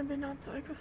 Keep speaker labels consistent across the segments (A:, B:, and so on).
A: they not psycho?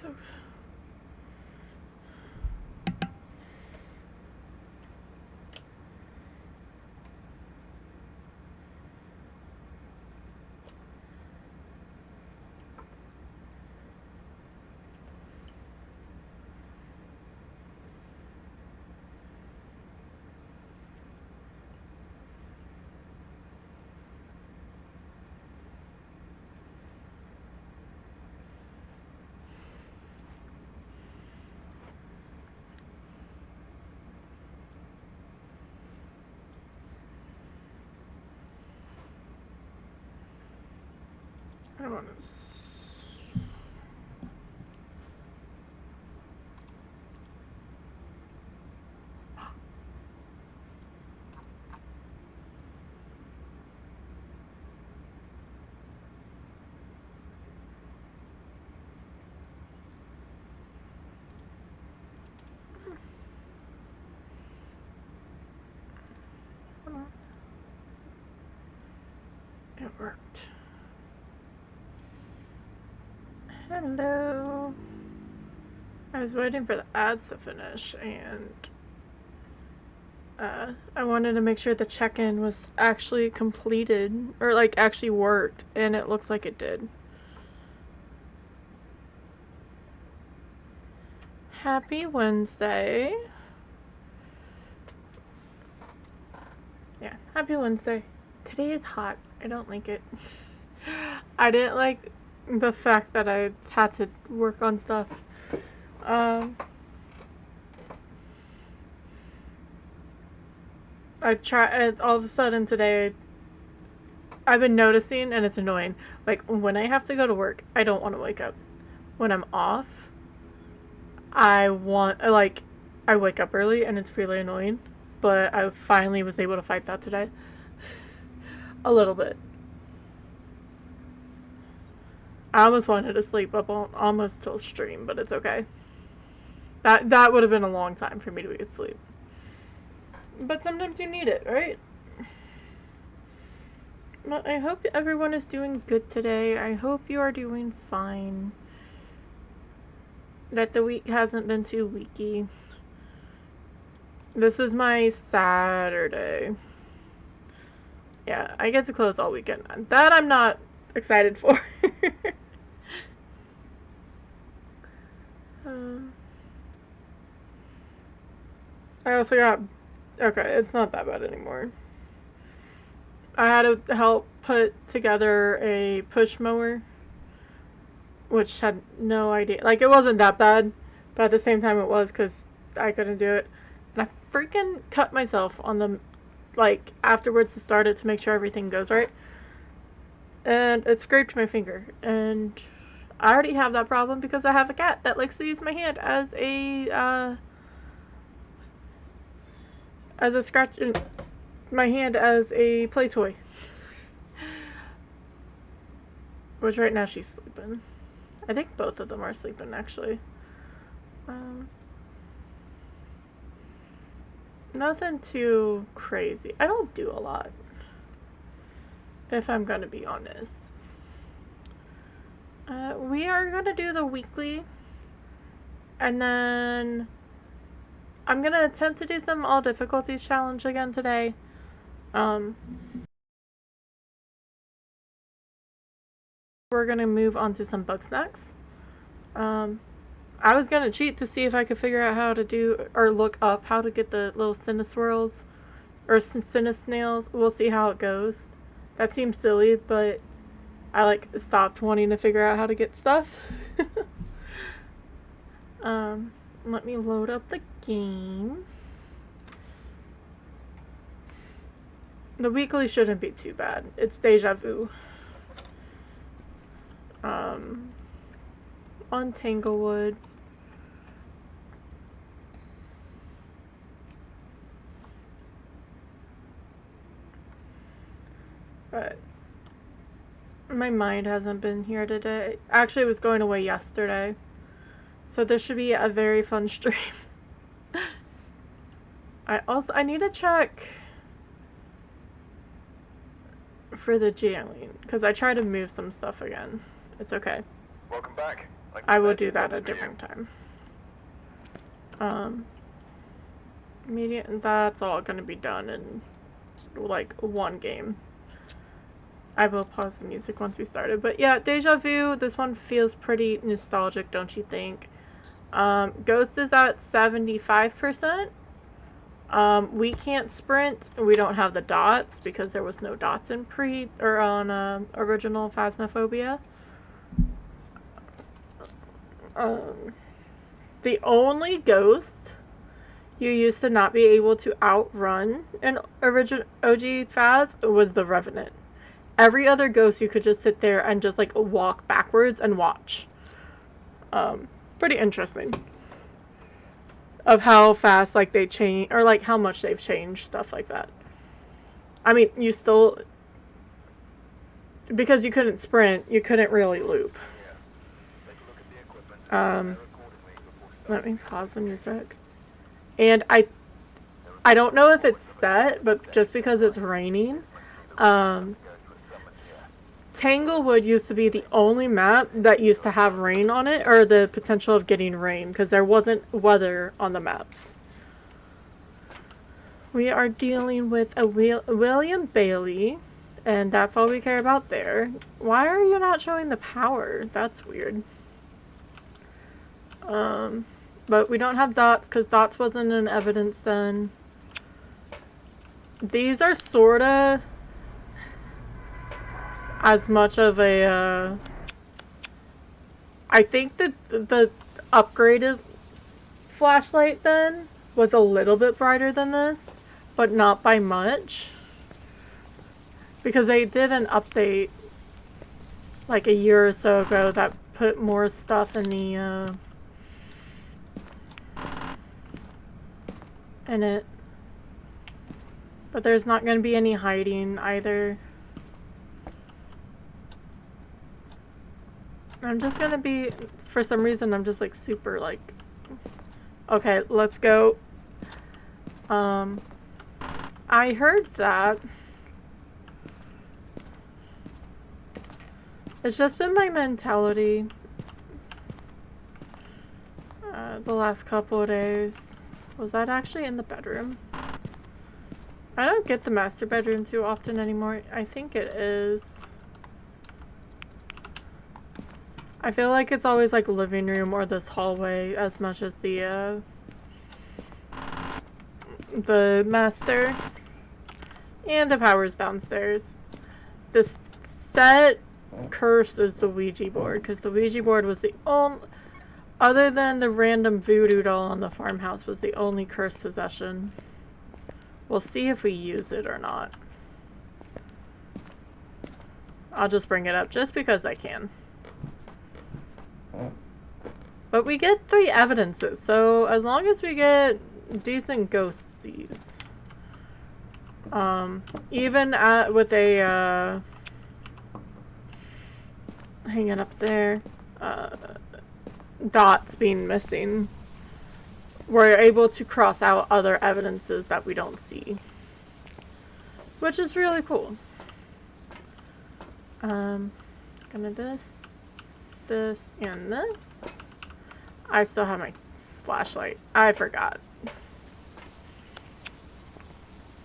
A: I want to. It worked. Hello. I was waiting for the ads to finish, and I wanted to make sure the check-in was actually completed, or like actually worked, and it looks like it did. Happy Wednesday. Yeah, happy Wednesday. Today is hot. I don't like it. I didn't like the fact that I had to work on stuff. All of a sudden today, I've been noticing, and it's annoying, like when I have to go to work, I don't want to wake up. When I'm off, I wake up early, and it's really annoying, but I finally was able to fight that today. A little bit. I almost wanted to sleep up almost till stream, but it's okay. That would have been a long time for me to be asleep. But sometimes you need it, right? Well, I hope everyone is doing good today. I hope you are doing fine. That the week hasn't been too weaky. This is my Saturday. Yeah, I get to close all weekend. That I'm not excited for. I also got... Okay, it's not that bad anymore. I had to help put together a push mower, which had no idea. Like, it wasn't that bad, but at the same time it was, because I couldn't do it. And I freaking cut myself on the... like, afterwards to start it to make sure everything goes right. And it scraped my finger. And I already have that problem because I have a cat that likes to use my hand as a scratch... my hand as a play toy. Which right now she's sleeping. I think both of them are sleeping, actually. Nothing too crazy. I don't do a lot, if I'm gonna be honest. We are gonna do the weekly, and then I'm gonna attempt to do some all difficulties challenge again today. We're gonna move on to some BugSnax. I was gonna cheat to see if I could figure out how to do, or look up how to get the little Cineswirls, or Cinesnails. We'll see how it goes. That seems silly, but I like stopped wanting to figure out how to get stuff. Let me load up the game. The weekly shouldn't be too bad. It's deja vu. On Tanglewood. But my mind hasn't been here today. Actually, it was going away yesterday. So this should be a very fun stream. I need to check for the jamming, because I tried to move some stuff again. It's okay.
B: Welcome back.
A: I will do that a different time. That's all gonna be done in like one game. I will pause the music once we started. But yeah, Deja Vu, this one feels pretty nostalgic, don't you think? Ghost is at 75%. We can't sprint. We don't have the dots because there was no dots in original Phasmophobia. The only ghost you used to not be able to outrun in original OG Phas was the Revenant. Every other ghost you could just sit there and just like walk backwards and watch. Pretty interesting. Of how fast like they change, or like how much they've changed, stuff like that. I mean, you still, because you couldn't sprint, you couldn't really loop. Let me pause the music. And I don't know if it's set, but just because it's raining, Tanglewood used to be the only map that used to have rain on it, or the potential of getting rain, because there wasn't weather on the maps. We are dealing with a William Bailey, and that's all we care about there. Why are you not showing the power? That's weird. But we don't have dots, because dots wasn't in evidence then. These are sorta as much of a, I think that the upgraded flashlight then was a little bit brighter than this, but not by much. Because they did an update like a year or so ago that put more stuff in the, in it. But there's not going to be any hiding either. I'm just gonna be, for some reason, I'm just like super like, okay, let's go. I heard that. It's just been my mentality the last couple of days. Was that actually in the bedroom? I don't get the master bedroom too often anymore. I think it is. I feel like it's always like living room or this hallway as much as the master. And the power's downstairs. This set curse is the Ouija board, because the Ouija board was the only, other than the random voodoo doll on the farmhouse, was the only cursed possession. We'll see if we use it or not. I'll just bring it up just because I can. But we get 3 evidences, so as long as we get decent ghosties. Even with a, hanging up there, dots being missing, we're able to cross out other evidences that we don't see. Which is really cool. Gonna this, and this. I still have my flashlight. I forgot.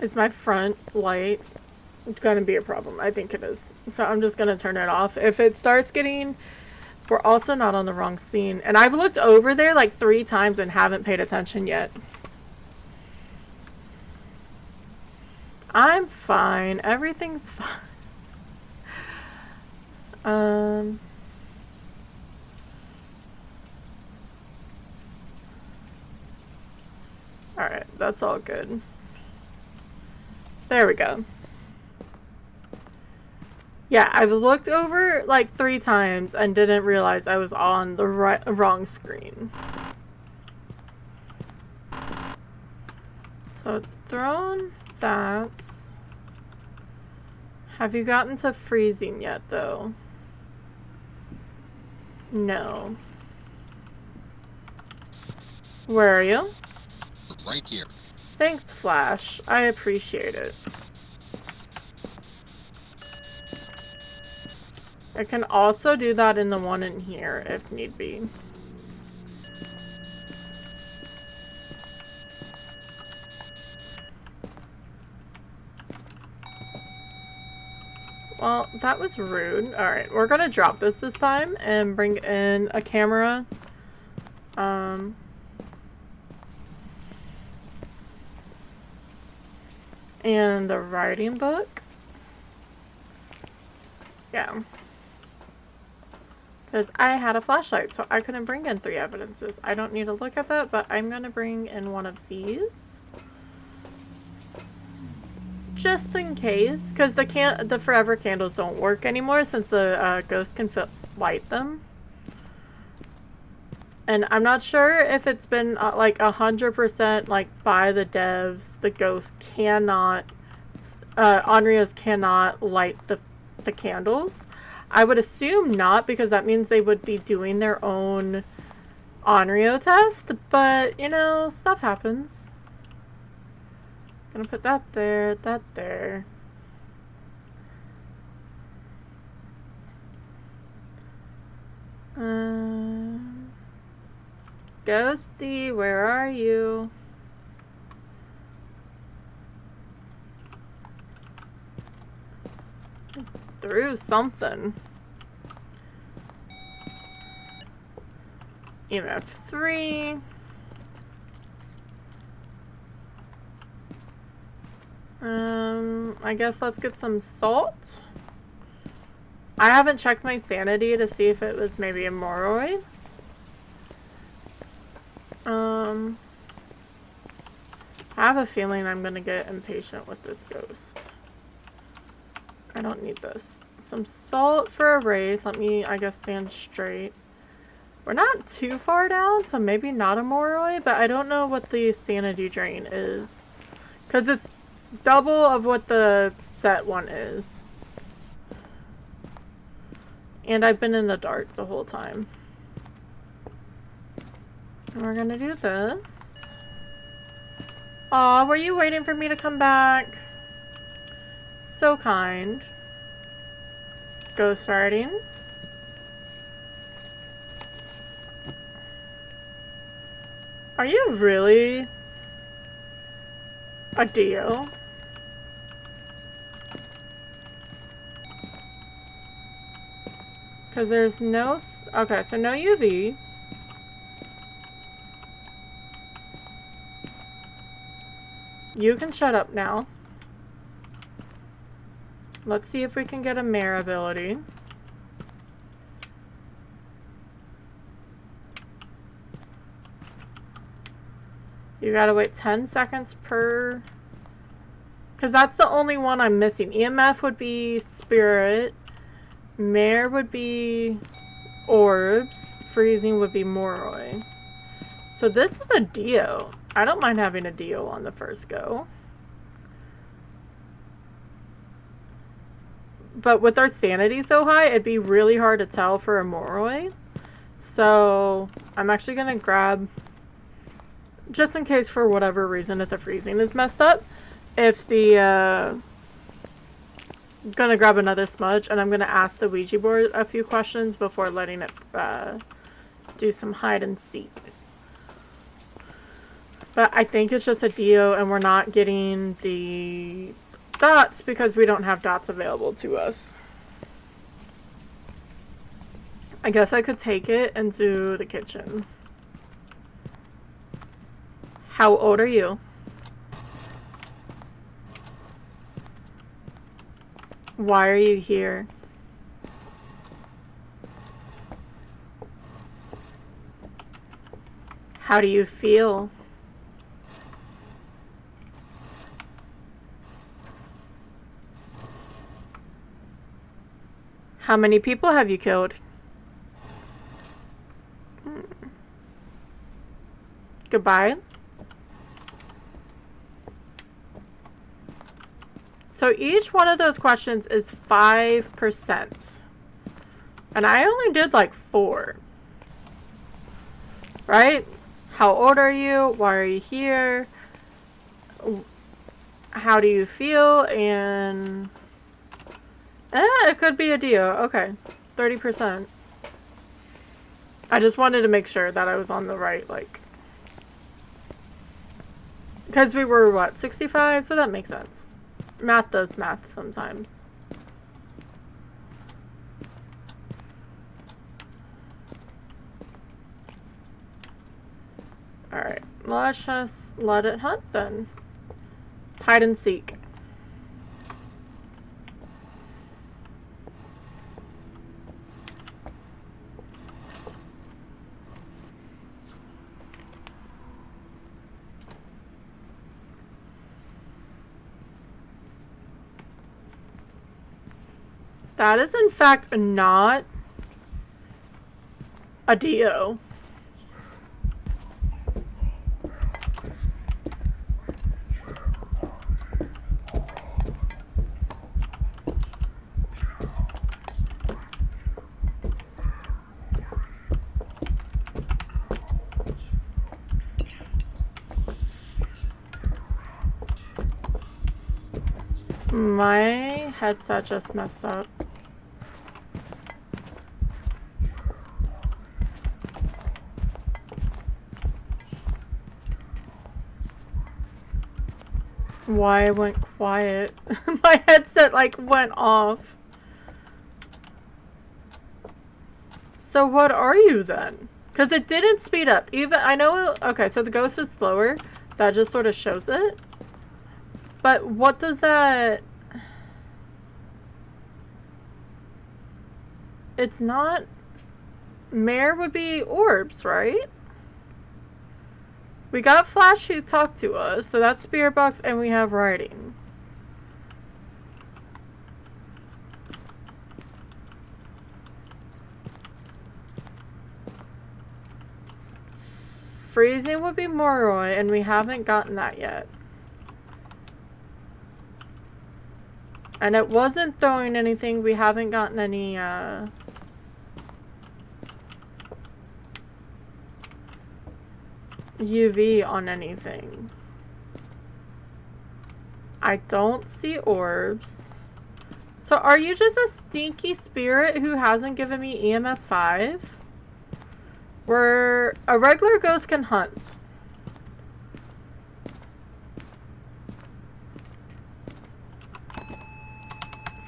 A: Is my front light gonna be a problem? I think it is. So I'm just gonna turn it off. If it starts getting... We're also not on the wrong scene. And I've looked over there like 3 times and haven't paid attention yet. I'm fine. Everything's fine. Alright, that's all good. There we go. Yeah, I've looked over like 3 times and didn't realize I was on the wrong screen. So it's thrown that. Have you gotten to freezing yet, though? No. Where are you?
B: Right here.
A: Thanks, Flash. I appreciate it. I can also do that in the one in here if need be. Well, that was rude. Alright, we're gonna drop this time and bring in a camera. And the writing book. Yeah. Because I had a flashlight, so I couldn't bring in 3 evidences. I don't need to look at that, but I'm gonna bring in one of these. Just in case. Because the forever candles don't work anymore since the ghost can light them. And I'm not sure if it's been like 100% like by the devs. The ghost cannot, Onryos cannot light the candles. I would assume not, because that means they would be doing their own Onryo test. But you know, stuff happens. Gonna put that there, that there. Ghosty, where are you? Threw something. EMF 3. I guess let's get some salt. I haven't checked my sanity to see if it was maybe a Moroi. I have a feeling I'm gonna get impatient with this ghost. I don't need this. Some salt for a wraith. Let me, I guess, stand straight. We're not too far down, so maybe not a Moroi, but I don't know what the sanity drain is. Because it's double of what the set one is. And I've been in the dark the whole time. And we're gonna do this. Aw, were you waiting for me to come back? So kind. Ghost writing. Are you really a Dio? Because there's no... Okay, so no UV. You can shut up now. Let's see if we can get a mare ability. You gotta wait 10 seconds per... Because that's the only one I'm missing. EMF would be spirit. Mare would be orbs. Freezing would be Moroi. So this is a Dio. I don't mind having a Dio on the first go. But with our sanity so high, it'd be really hard to tell for a Moroi. So I'm actually going to grab, just in case for whatever reason, if the freezing is messed up, if the, gonna grab another smudge, and I'm gonna ask the Ouija board a few questions before letting it do some hide and seek. But I think it's just a Dio, and we're not getting the dots because we don't have dots available to us. I guess I could take it into the kitchen. How old are you? Why are you here? How do you feel? How many people have you killed? Goodbye. So each one of those questions is 5%. And I only did like 4. Right? How old are you? Why are you here? How do you feel? And... it could be a Dio. Okay. 30%. I just wanted to make sure that I was on the right, like... Because we were, what, 65? So that makes sense. Math does math sometimes. Alright, let's just let it hunt then. Hide and seek. That is in fact not a Dio. My headset just messed up. Why it went quiet? My headset like went off. So what are you then? Because it didn't speed up. Even I know. Okay, so the ghost is slower. That just sort of shows it. But what does that... It's not... Mare would be orbs, right? We got Flash who talked to us, so that's Spirit Box, and we have writing. Freezing would be Moroi, and we haven't gotten that yet. And it wasn't throwing anything. We haven't gotten any, UV on anything. I don't see orbs. So are you just a stinky spirit who hasn't given me EMF 5? Where a regular ghost can hunt.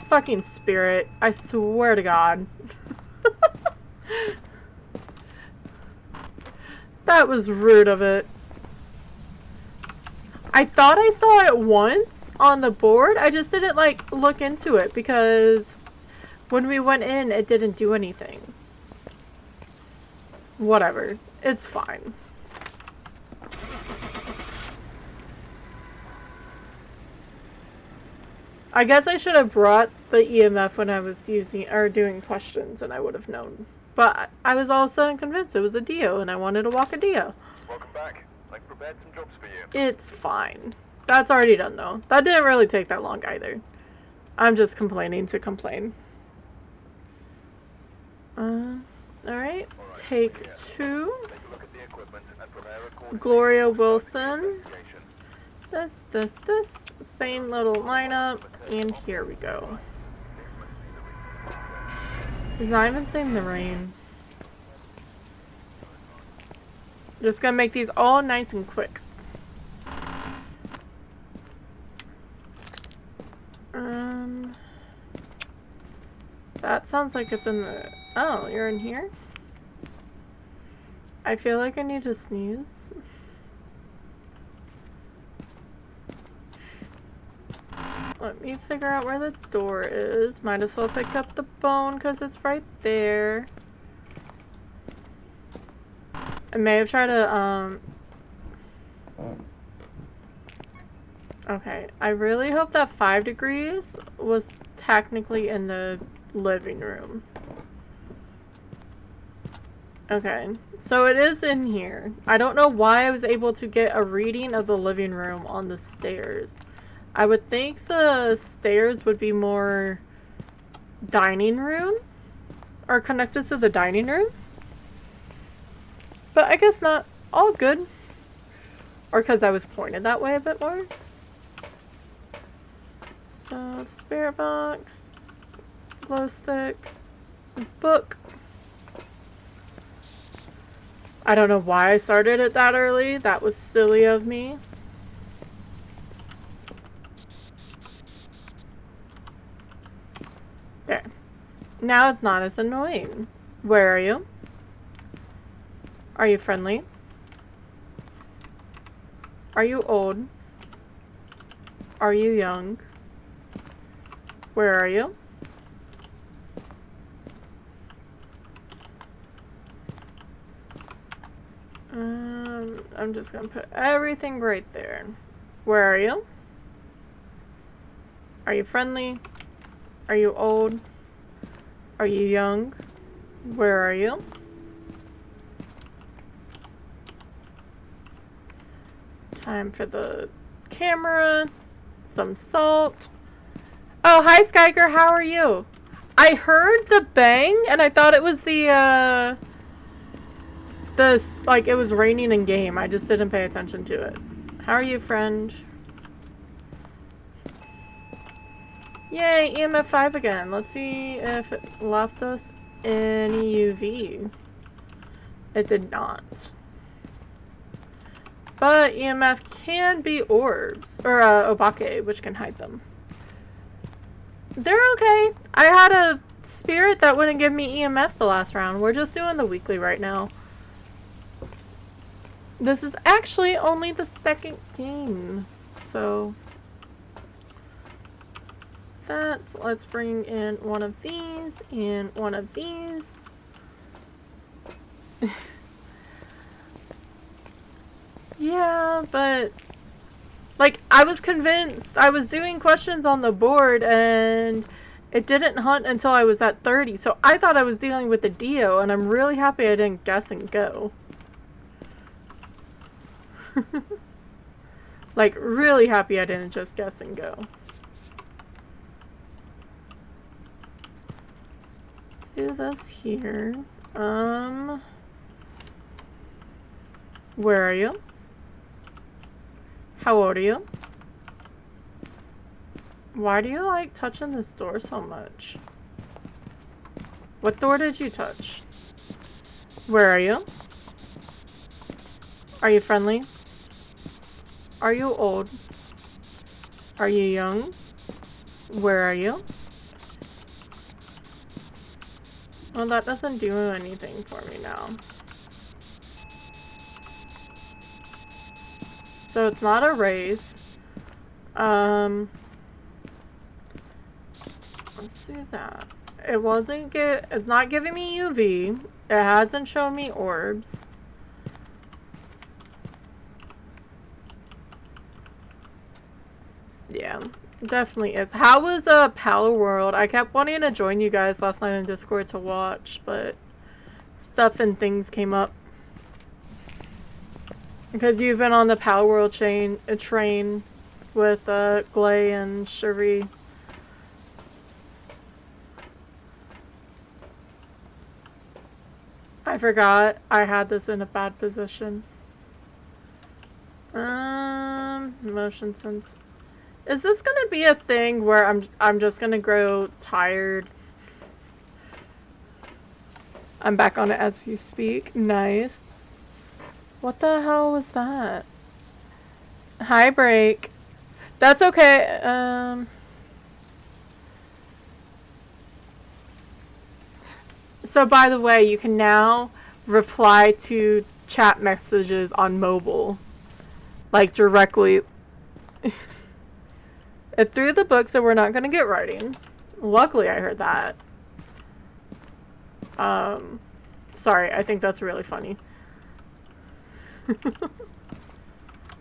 A: Fucking spirit. I swear to God. That was rude of it. I thought I saw it once on the board. I just didn't like look into it because when we went in, it didn't do anything. Whatever. It's fine. I guess I should have brought the EMF when I was using or doing questions and I would have known. But I was all of a sudden convinced it was a Dio and I wanted to walk a Dio.
B: Welcome back. I've prepared some jobs for you.
A: It's fine. That's already done though. That didn't really take that long either. I'm just complaining to complain. Alright. Take 2. Gloria Wilson. This. Same little lineup. And here we go. He's not even saying the rain. Just gonna make these all nice and quick. That sounds like it's in the... Oh, you're in here? I feel like I need to sneeze. Let me figure out where the door is. Might as well pick up the bone because it's right there. I may have tried to, Okay, I really hope that 5 degrees was technically in the living room. Okay, so it is in here. I don't know why I was able to get a reading of the living room on the stairs. I would think the stairs would be more dining room or connected to the dining room. But I guess not. All good. Or because I was pointed that way a bit more. So, spirit box, glow stick, book. I don't know why I started it that early. That was silly of me. There. Now it's not as annoying. Where are you? Are you friendly? Are you old? Are you young? Where are you? I'm just gonna put everything right there. Where are you? Are you friendly? Are you old? Are you young? Where are you? Time for the camera. Some salt. Oh, hi Skyker, how are you? I heard the bang and I thought it was the like it was raining in game. I just didn't pay attention to it. How are you, friend? Yay, EMF 5 again. Let's see if it left us any UV. It did not. But EMF can be orbs, or obake, which can hide them. They're okay. I had a spirit that wouldn't give me EMF the last round. We're just doing the weekly right now. This is actually only the second game, so let's bring in one of these and one of these. Yeah, but like I was convinced I was doing questions on the board and it didn't hunt until I was at 30, so I thought I was dealing with the Dio, and I'm really happy I didn't guess and go. Like, really happy I didn't just guess and go. Let's do this here. Where are you? How old are you? Why do you like touching this door so much? What door did you touch? Where are you? Are you friendly? Are you old? Are you young? Where are you? Well, that doesn't do anything for me now. So it's not a wraith. Let's do that. It's not giving me UV. It hasn't shown me orbs. Yeah, definitely is. How was Palo World? I kept wanting to join you guys last night in Discord to watch, but stuff and things came up. Because you've been on the Palo World train with Glay and Cherie. I forgot I had this in a bad position. Motion sense. Is this gonna be a thing where I'm just gonna grow tired? I'm back on it as we speak. Nice. What the hell was that? Hi, break. That's okay. So by the way, you can now reply to chat messages on mobile. Like directly. It threw the book, so we're not gonna get writing. Luckily I heard that. Sorry, I think that's really funny.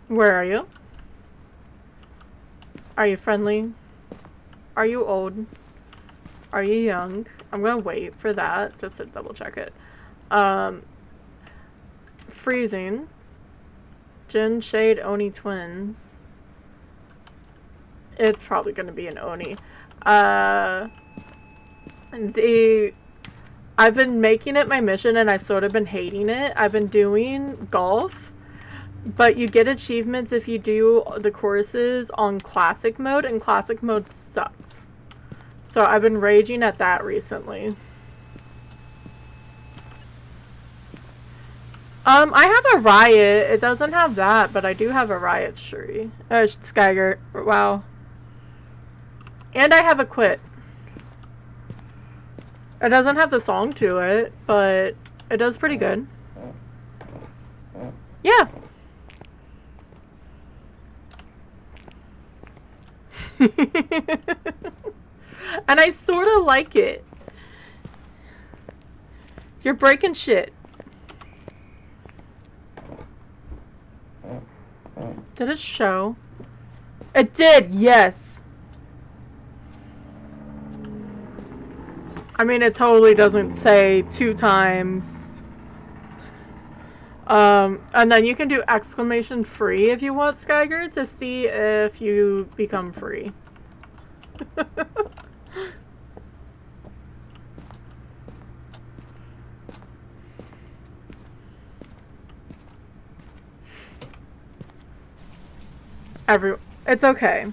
A: Where are you? Are you friendly? Are you old? Are you young? I'm gonna wait for that just to double check it. Freezing. Jin, Shade, Oni twins. It's probably gonna be an Oni. I've been making it my mission and I've sort of been hating it. I've been doing golf, but you get achievements if you do the courses on classic mode, and classic mode sucks. So I've been raging at that recently. I have a riot. It doesn't have that, but I do have a riot tree. Skygert. Wow. And I have a quit. It doesn't have the song to it, but it does pretty good. Yeah. And I sort of like it. You're breaking shit. Did it show? It did, yes. I mean, it totally doesn't say 2 times. And then you can do exclamation free if you want, Skyger, to see if you become free. It's okay.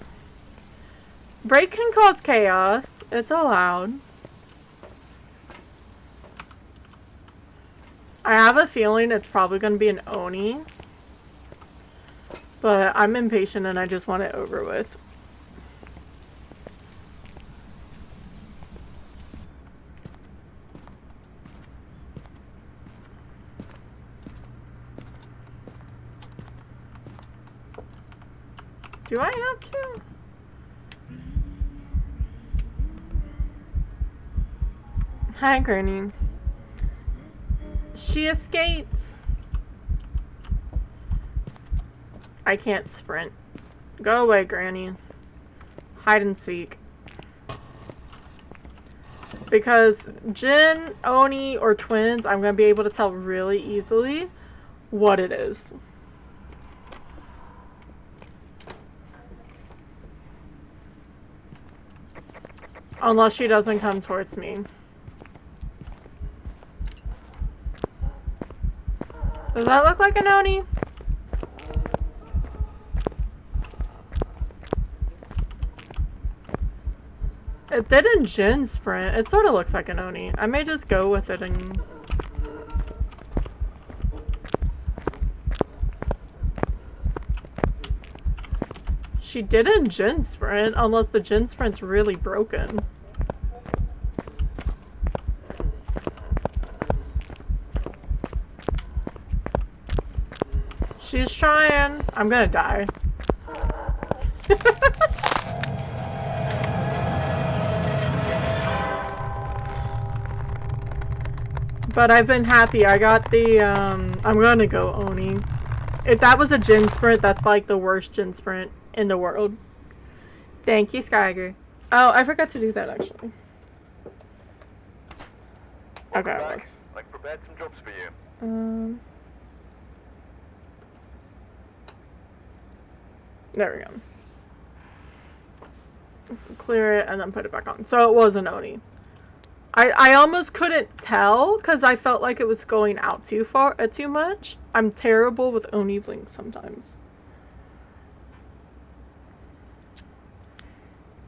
A: Break can cause chaos. It's allowed. I have a feeling it's probably going to be an Oni. But I'm impatient and I just want it over with. Do I have to? Hi, Granny. She escaped. I can't sprint. Go away, Granny. Hide and seek. Because Jin, Oni, or twins, I'm going to be able to tell really easily what it is. Unless she doesn't come towards me. Does that look like an Oni? It didn't Jin sprint. It sort of looks like an Oni. I may just go with it and... She didn't Jin sprint, unless the Jin sprint's really broken. She's trying. I'm gonna die. But I've been happy. I got the, I'm gonna go Oni. If that was a Jin sprint, that's like the worst Jin sprint in the world. Thank you, Skyger. Oh, I forgot to do that, actually. Okay, let's...
B: I've prepared some jobs for you.
A: There we go. Clear it and then put it back on. So it was an Oni. I almost couldn't tell because I felt like it was going out too far, too much. I'm terrible with Oni blinks sometimes.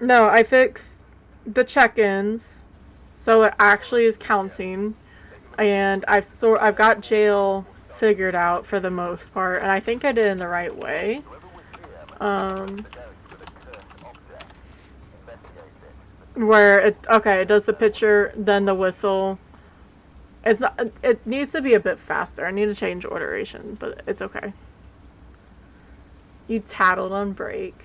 A: No, I fixed the check-ins so it actually is counting, and I've got jail figured out for the most part, and I think I did it in the right way. Where it does the picture, then the whistle. It's not, it needs to be a bit faster. I need to change orderation, but it's okay. You tattled on break.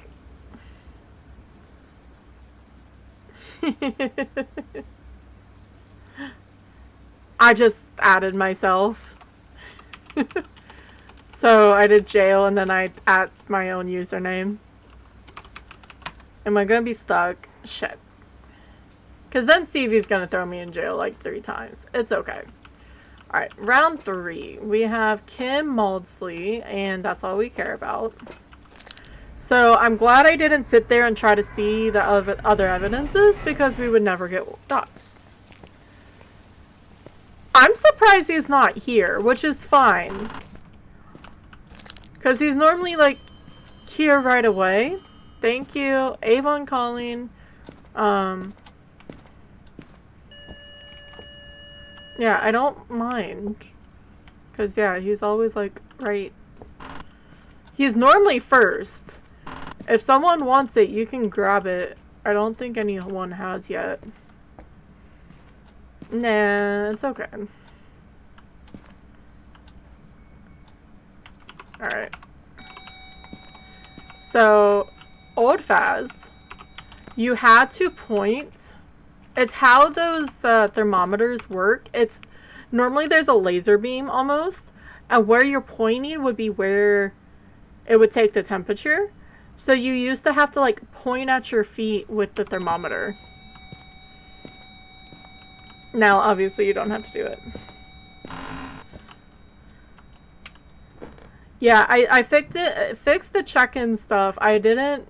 A: I just added myself. So I did jail and then I add my own username. Am I gonna be stuck? Shit. Because then Stevie's going to throw me in jail like 3 times. It's okay. Alright, round 3. We have Kim Maudsley, and that's all we care about. So I'm glad I didn't sit there and try to see the other evidences, because we would never get dots. I'm surprised he's not here, which is fine. Because he's normally like here right away. Thank you. Avon calling. Yeah, I don't mind. Because, yeah, he's always, like, right. He's normally first. If someone wants it, you can grab it. I don't think anyone has yet. Nah, it's okay. Alright. So, old Phas, you had to point. It's how those thermometers work. It's normally there's a laser beam almost, and where you're pointing would be where it would take the temperature. So you used to have to like point at your feet with the thermometer. Now, obviously, you don't have to do it. Yeah, I fixed the check-in stuff. I didn't,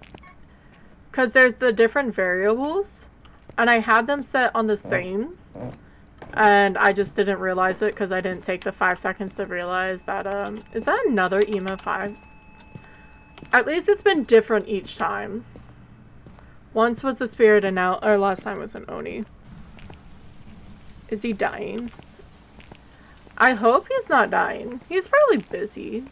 A: because there's the different variables, and I had them set on the same, and I just didn't realize it because I didn't take the 5 seconds to realize that, is that another EMA 5? At least it's been different each time. Once was a spirit and now, or last time was an Oni. Is he dying? I hope he's not dying. He's probably busy.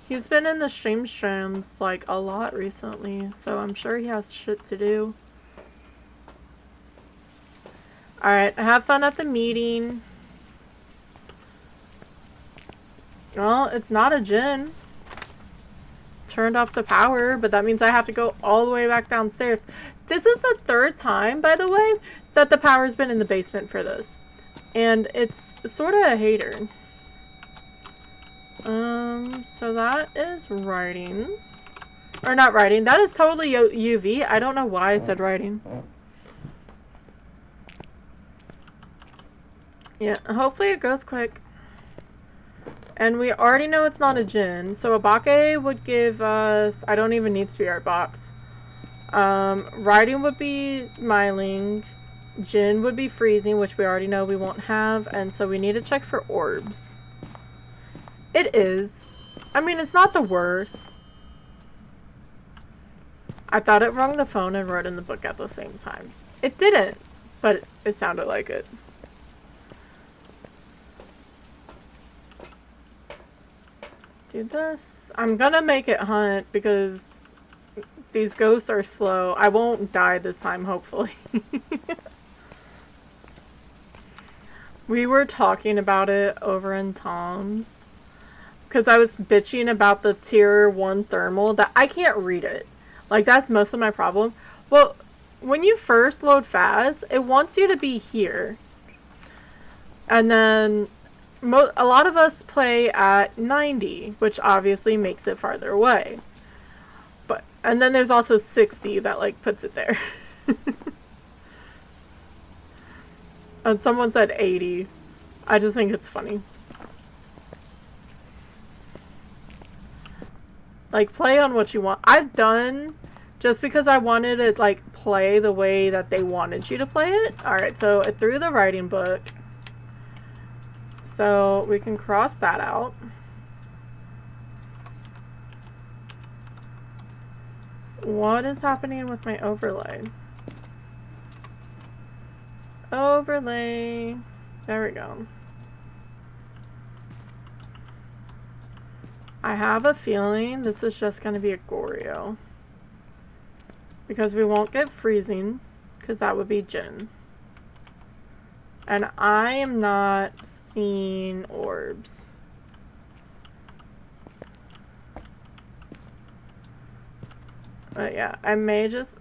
A: He's been in the streams like a lot recently, so I'm sure he has shit to do. Alright, have fun at the meeting. Well, it's not a djinn. Turned off the power, but that means I have to go all the way back downstairs. This is the 3rd time, by the way, that the power's been in the basement for this. And it's sort of a hater. So that is writing. Or not writing. That is totally UV. I don't know why it said writing. Yeah, hopefully it goes quick. And we already know it's not a djinn. So Abake would give us... I don't even need Spirit Box. Writing would be Myling. Djinn would be freezing, which we already know we won't have. And so we need to check for orbs. It is. I mean, it's not the worst. I thought it rung the phone and wrote in the book at the same time. It didn't, but it sounded like it. Do this. I'm gonna make it hunt because these ghosts are slow. I won't die this time, hopefully. We were talking about it over in Tom's. Because I was bitching about the tier 1 thermal that I can't read it. Like, that's most of my problem. Well, when you first load Phas, it wants you to be here. And then a lot of us play at 90, which obviously makes it farther away. And then there's also 60 that, like, puts it there. And someone said 80. I just think it's funny. Like, play on what you want. I've done, just because I wanted to, like, play the way that they wanted you to play it. Alright, so it threw the writing book. So, we can cross that out. What is happening with my overlay? Overlay. There we go. I have a feeling this is just going to be a Goryo. Because we won't get freezing, because that would be djinn. And I am not seeing orbs. But yeah, I may just...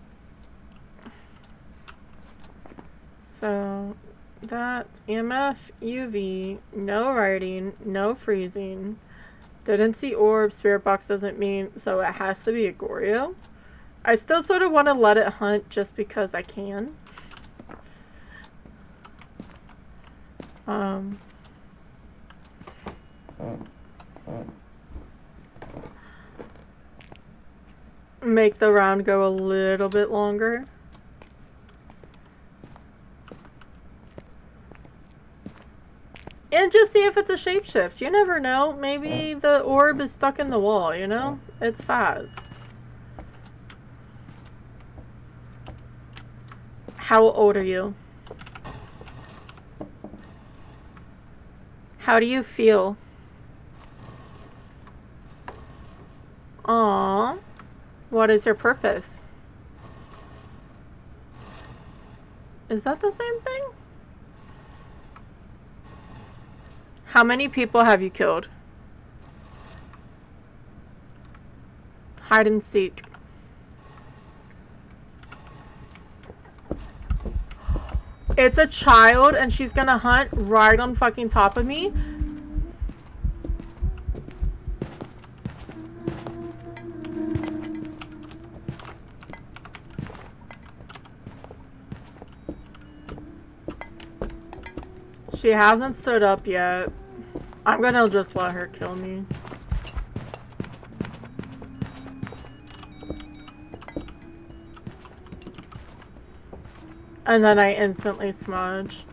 A: So, that EMF, UV, no writing, no freezing. Didn't see orbs, spirit box doesn't mean, so it has to be a Goryo. I still sort of want to let it hunt just because I can. Make the round go a little bit longer. And just see if it's a shapeshift. You never know. Maybe the orb is stuck in the wall, you know? It's Phas. How old are you? How do you feel? Aww. What is your purpose? Is that the same thing? How many people have you killed? Hide and seek. It's a child and she's gonna hunt right on fucking top of me. She hasn't stood up yet. I'm gonna just let her kill me. And then I instantly smudge.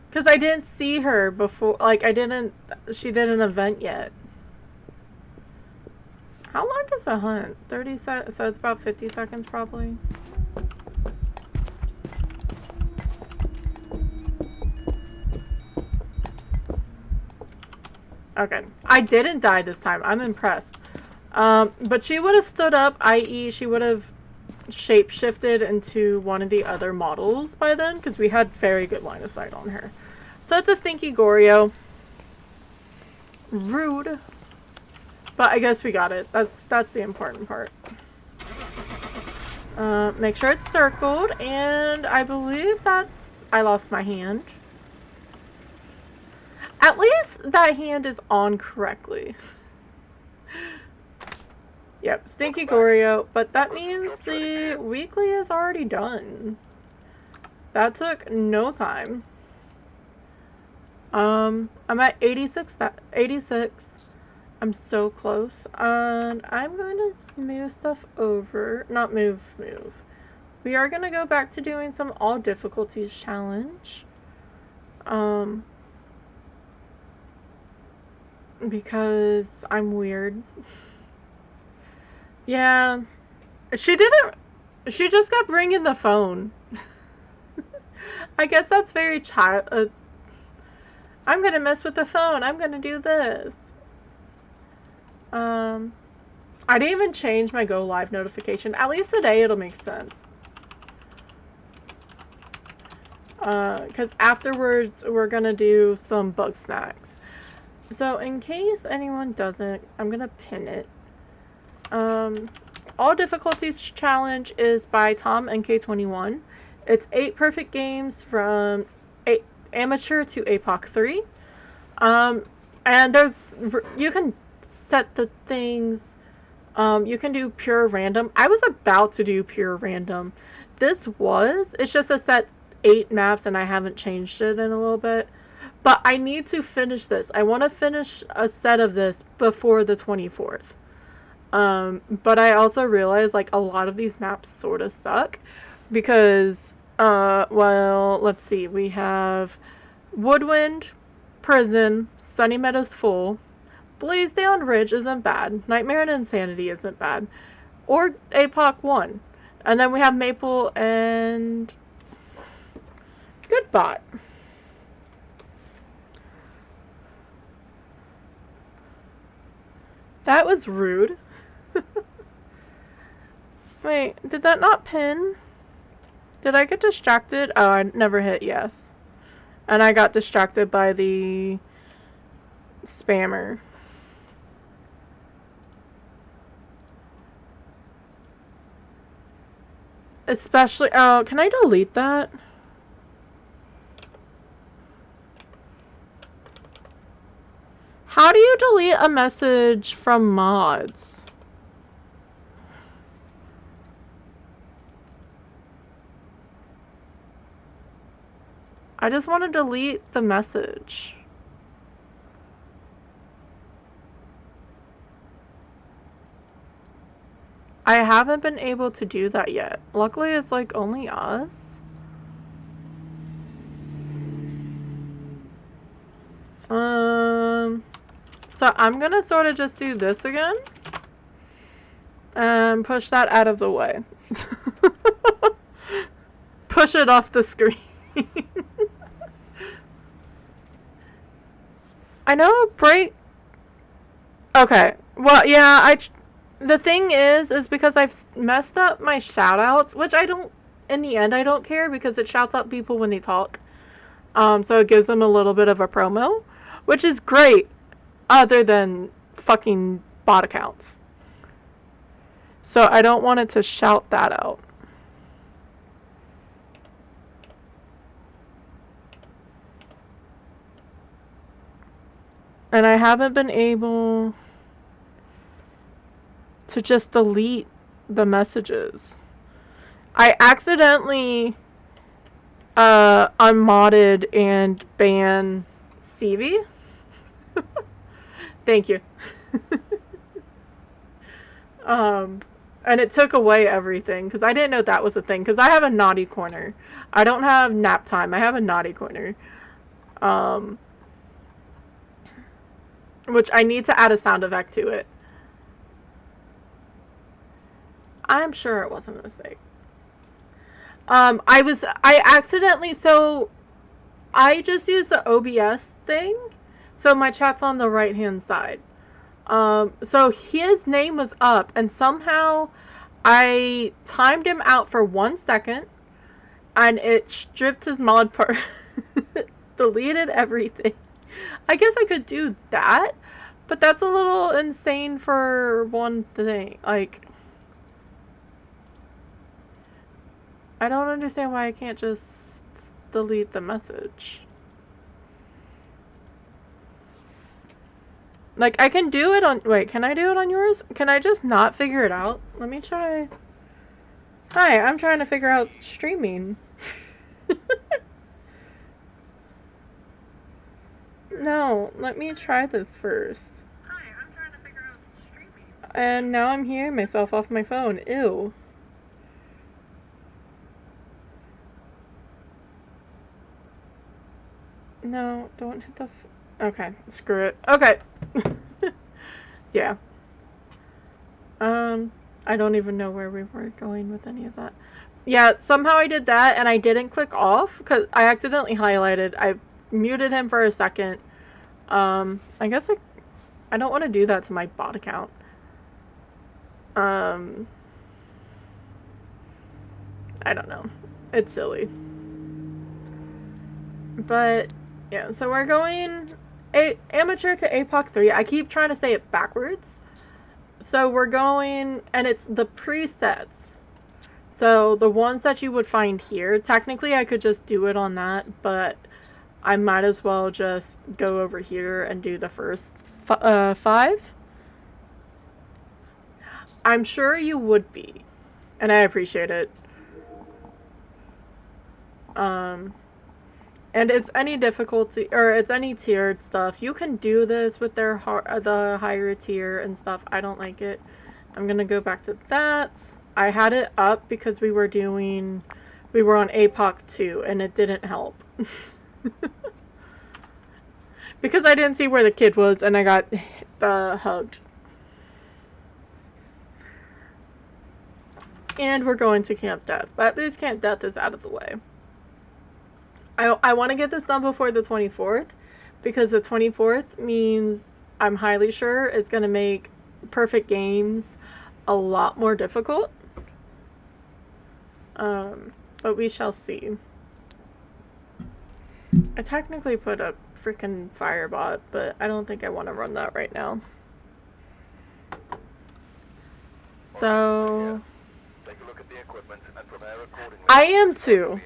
A: Because I didn't see her before. Like, she did an event yet. How long is the hunt? 30 seconds? So it's about 50 seconds probably. Okay. I didn't die this time. I'm impressed. But she would have stood up, i.e. she would have shape-shifted into one of the other models by then, because we had very good line of sight on her. So it's a stinky Goryo. Rude. But I guess we got it. That's the important part. Make sure it's circled, and I believe that's... I lost my hand. At least that hand is on correctly. Yep, stinky Goryo, but that means the weekly is already done. That took no time. I'm at 86. I'm so close. And I'm going to move stuff over. Not move. We are going to go back to doing some all difficulties challenge. Because I'm weird. Yeah. She just kept ringing the phone. I guess that's very child... I'm gonna mess with the phone. I'm gonna do this. I didn't even change my go live notification. At least today it'll make sense. Because afterwards we're gonna do some BugSnax. So in case anyone doesn't, I'm gonna pin it. All difficulties challenge is by Tom NK21. It's 8 perfect games from amateur to APOC 3. And you can set the things, you can do pure random. I was about to do pure random. It's just a set 8 maps and I haven't changed it in a little bit. But I need to finish this. I want to finish a set of this before the 24th. But I also realized like a lot of these maps sort of suck because, well, let's see. We have Woodwind, Prison, Sunny Meadows Full, Blazedown Ridge isn't bad, Nightmare and Insanity isn't bad, or APOC 1. And then we have Maple and Goodbot. That was rude. Wait, did that not pin? Did I get distracted? Oh, I never hit yes. And I got distracted by the spammer. Especially, oh, can I delete that? How do you delete a message from mods? I just want to delete the message. I haven't been able to do that yet. Luckily, it's like only us. So I'm gonna sort of just do this again. And push that out of the way. push it off the screen. I know break. Okay. Well, yeah, the thing is because I've messed up my shoutouts, which I don't, in the end, I don't care because it shouts out people when they talk. So it gives them a little bit of a promo, which is great, other than fucking bot accounts. So I don't want it to shout that out. And I haven't been able to just delete the messages. I accidentally unmodded and banned CV. Thank you. And it took away everything because I didn't know that was a thing because I have a naughty corner. I don't have nap time. I have a naughty corner. Which I need to add a sound effect to it. I'm sure it wasn't a mistake. I accidentally, so I just used the OBS thing. So my chat's on the right hand side. So his name was up and somehow I timed him out for 1 second and it stripped his mod part, deleted everything. I guess I could do that, but that's a little insane for one thing. Like, I don't understand why I can't just delete the message. Like, I can do it on... Wait, can I do it on yours? Can I just not figure it out? Let me try. Hi, I'm trying to figure out streaming. No, let me try this first. Hi, I'm trying to figure out streaming. And now I'm hearing myself off my phone. Ew. No, don't hit the... Okay, screw it. Okay. Yeah. I don't even know where we were going with any of that. Yeah, somehow I did that and I didn't click off because I accidentally highlighted. I muted him for a second. I guess I don't want to do that to my bot account. I don't know. It's silly. But yeah, so we're going amateur to APOC 3. I keep trying to say it backwards. So we're going, and it's the presets. So the ones that you would find here, technically I could just do it on that, but I might as well just go over here and do the first 5. I'm sure you would be, and I appreciate it. And it's any difficulty, or it's any tiered stuff. You can do this with the higher tier and stuff. I don't like it. I'm gonna go back to that. I had it up because we were on APOC 2 and it didn't help. Because I didn't see where the kid was and I got hugged. And we're going to Camp Death. But at least Camp Death is out of the way. I want to get this done before the 24th. Because the 24th means I'm highly sure it's going to make perfect games a lot more difficult. But we shall see. I technically put a freaking firebot, but I don't think I want to run that right now. So
B: Take a look at the equipment and prepare accordingly.
A: I am too.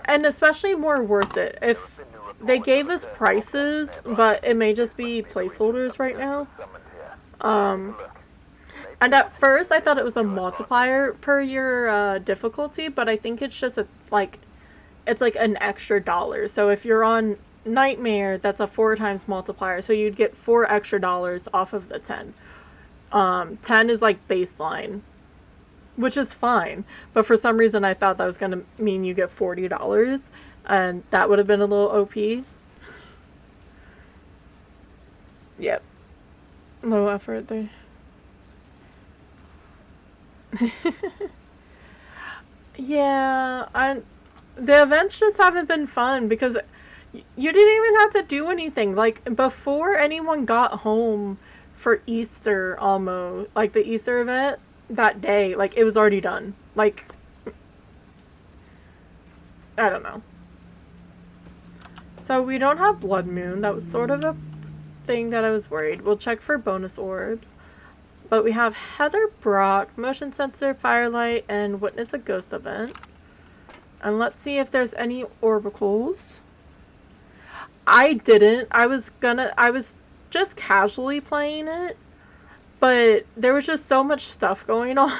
A: And especially more worth it. If they gave us prices, but it may just be placeholders right now. And at first I thought it was a multiplier per your difficulty, but I think it's just it's like an extra $1. So if you're on Nightmare, that's a 4 times multiplier. So you'd get $4 extra off of the 10. 10 is like baseline, which is fine. But for some reason I thought that was going to mean you get $40, and that would have been a little OP. Yep. Low effort there. Yeah, the events just haven't been fun because you didn't even have to do anything. Like, before anyone got home for Easter, almost, like the Easter event that day, like, it was already done. Like, I don't know. So we don't have Blood Moon. That was sort of a thing that I was worried. We'll check for bonus orbs. But we have Heather Brock, Motion Sensor, Firelight, and Witness a Ghost event. And let's see if there's any orbicals. I didn't. I was just casually playing it. But there was just so much stuff going on.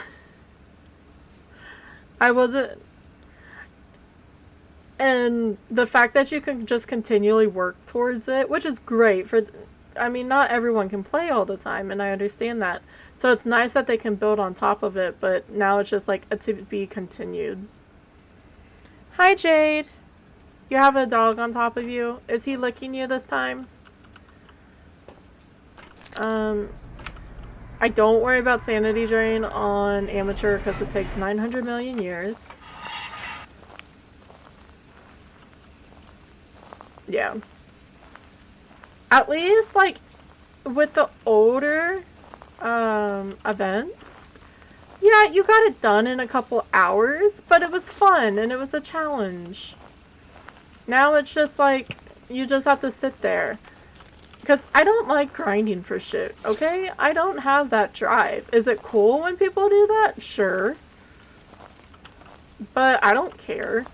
A: I wasn't... And the fact that you can just continually work towards it, which is great for... I mean, not everyone can play all the time, and I understand that. So it's nice that they can build on top of it, but now it's just like a to be continued. Hi, Jade. You have a dog on top of you. Is he licking you this time? I don't worry about sanity drain on amateur because it takes 900 million years. Yeah. At least, like, with the older events, yeah, you got it done in a couple hours, but it was fun and it was a challenge. Now it's just like, you just have to sit there. Because I don't like grinding for shit, okay? I don't have that drive. Is it cool when people do that? Sure. But I don't care.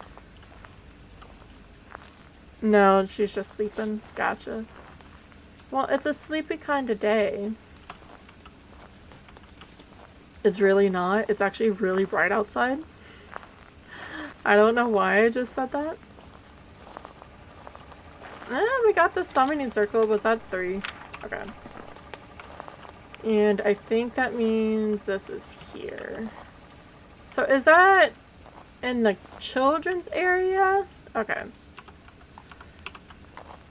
A: No, she's just sleeping. Gotcha. Well, it's a sleepy kind of day. It's really not. It's actually really bright outside. I don't know why I just said that. We got the summoning circle. Was that 3? Okay. And I think that means this is here. So is that in the children's area? Okay.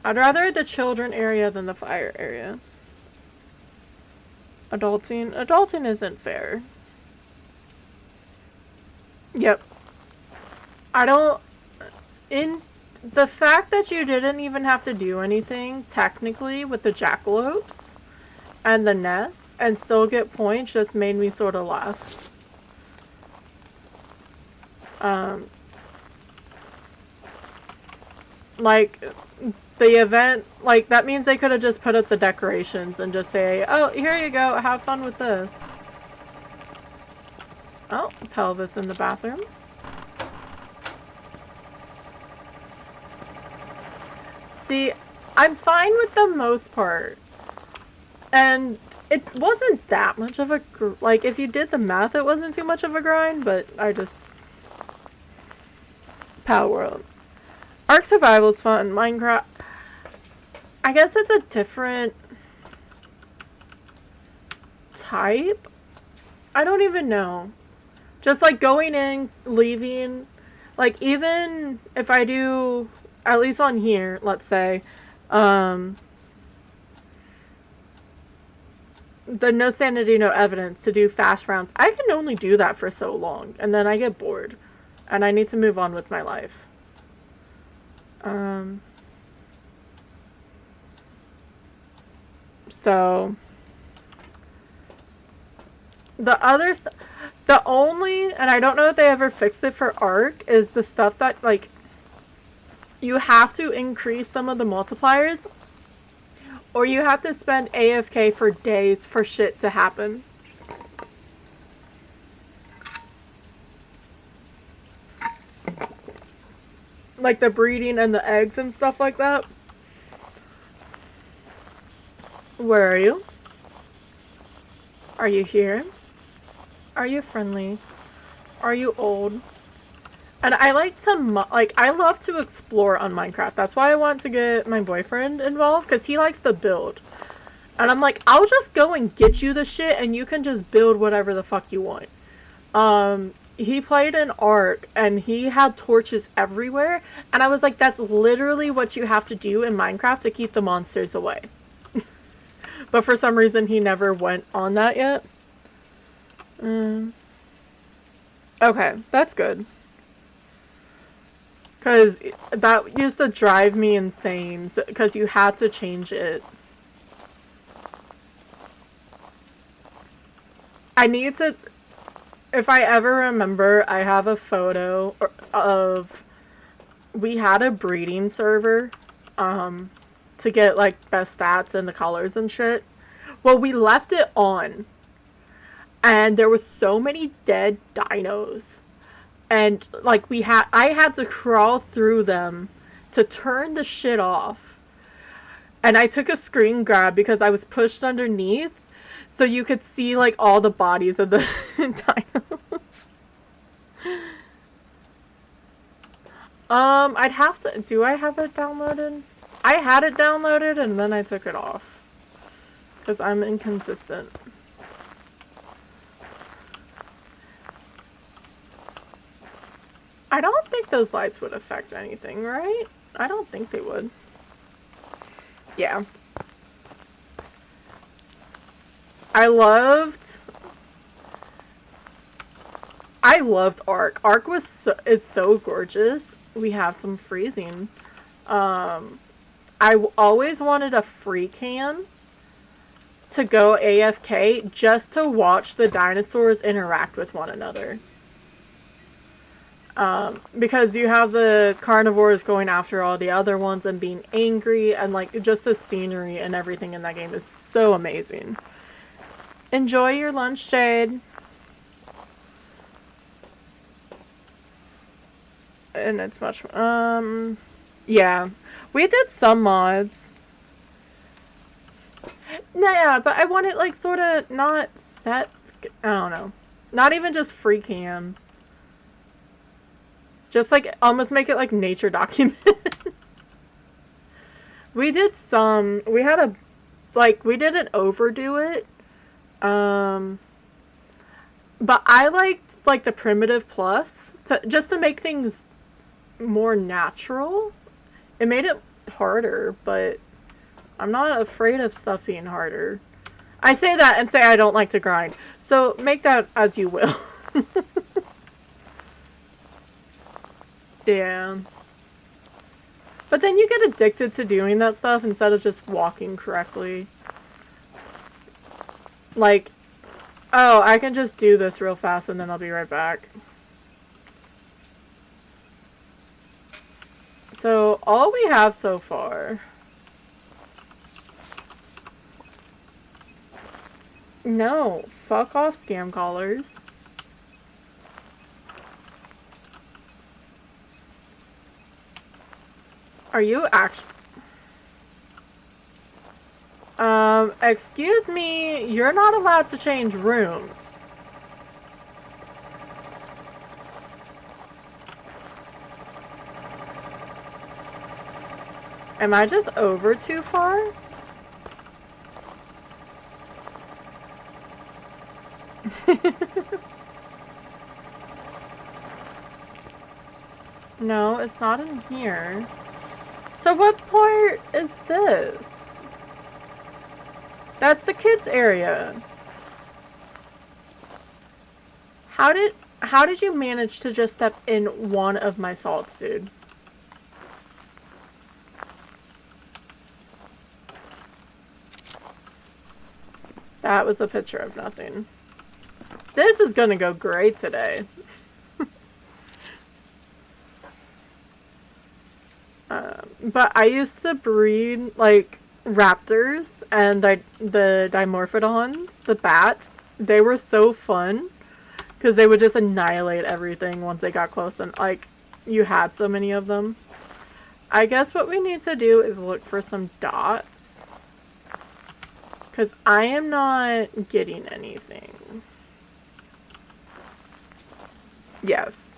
A: I'd rather the children area than the fire area. Adulting. Adulting isn't fair. Yep. I don't... The fact that you didn't even have to do anything, technically, with the jackalopes and the nests, and still get points, just made me sort of laugh. Like, the event, like, that means they could have just put up the decorations and just say, oh, here you go, have fun with this. Oh, pelvis in the bathroom. See, I'm fine with the most part. And it wasn't that much of a... Like, if you did the math, it wasn't too much of a grind, but I just... Power World. Ark Survival's fun. Minecraft... I guess it's a different... type? I don't even know. Just, like, going in, leaving... Like, even if I do... At least on here, let's say, the no sanity, no evidence to do fast rounds. I can only do that for so long, and then I get bored, and I need to move on with my life. So, the other stuff, the only, and I don't know if they ever fixed it for Ark, is the stuff that, like, you have to increase some of the multipliers, or you have to spend AFK for days for shit to happen. Like the breeding and the eggs and stuff like that. Where are you? Are you here? Are you friendly? Are you old? And I like to, I love to explore on Minecraft. That's why I want to get my boyfriend involved, because he likes to build. And I'm like, I'll just go and get you the shit, and you can just build whatever the fuck you want. He played an Ark, and he had torches everywhere. And I was like, that's literally what you have to do in Minecraft to keep the monsters away. But for some reason, he never went on that yet. Okay, that's good. Because that used to drive me insane, because you had to change it. I need to, if I ever remember, I have a photo of, we had a breeding server, to get, like, best stats and the colors and shit. Well, we left it on, and there was so many dead dinos. And, like, I had to crawl through them to turn the shit off. And I took a screen grab because I was pushed underneath, so you could see, like, all the bodies of the dinos. I'd have to, do I have it downloaded? I had it downloaded and then I took it off. Because I'm inconsistent. I don't think those lights would affect anything, right? I don't think they would. Yeah. I loved Ark. Ark is so gorgeous. We have some freezing. I always wanted a free cam to go AFK just to watch the dinosaurs interact with one another. Because you have the carnivores going after all the other ones and being angry, and like just the scenery and everything in that game is so amazing. Enjoy your lunch, Jade. And it's much, yeah. We did some mods. Yeah, but I want it like sort of not set, I don't know. Not even just free cam. Just like almost make it like nature document. We did some, we didn't overdo it. But I liked like the primitive plus just to make things more natural. It made it harder, but I'm not afraid of stuff being harder. I say that and say I don't like to grind. So make that as you will. Yeah. But then you get addicted to doing that stuff instead of just walking correctly. Like, oh, I can just do this real fast and then I'll be right back. So, all we have so far... No, fuck off, scam callers. Are you actually... excuse me, you're not allowed to change rooms. Am I just over too far? No, it's not in here. So what part is this? That's the kids area. How did you manage to just step in one of my salts, dude? That was a picture of nothing. This is gonna go great today. But I used to breed, like, raptors and the dimorphodons, the bats. They were so fun because they would just annihilate everything once they got close, and, like, you had so many of them. I guess what we need to do is look for some dots because I am not getting anything. Yes.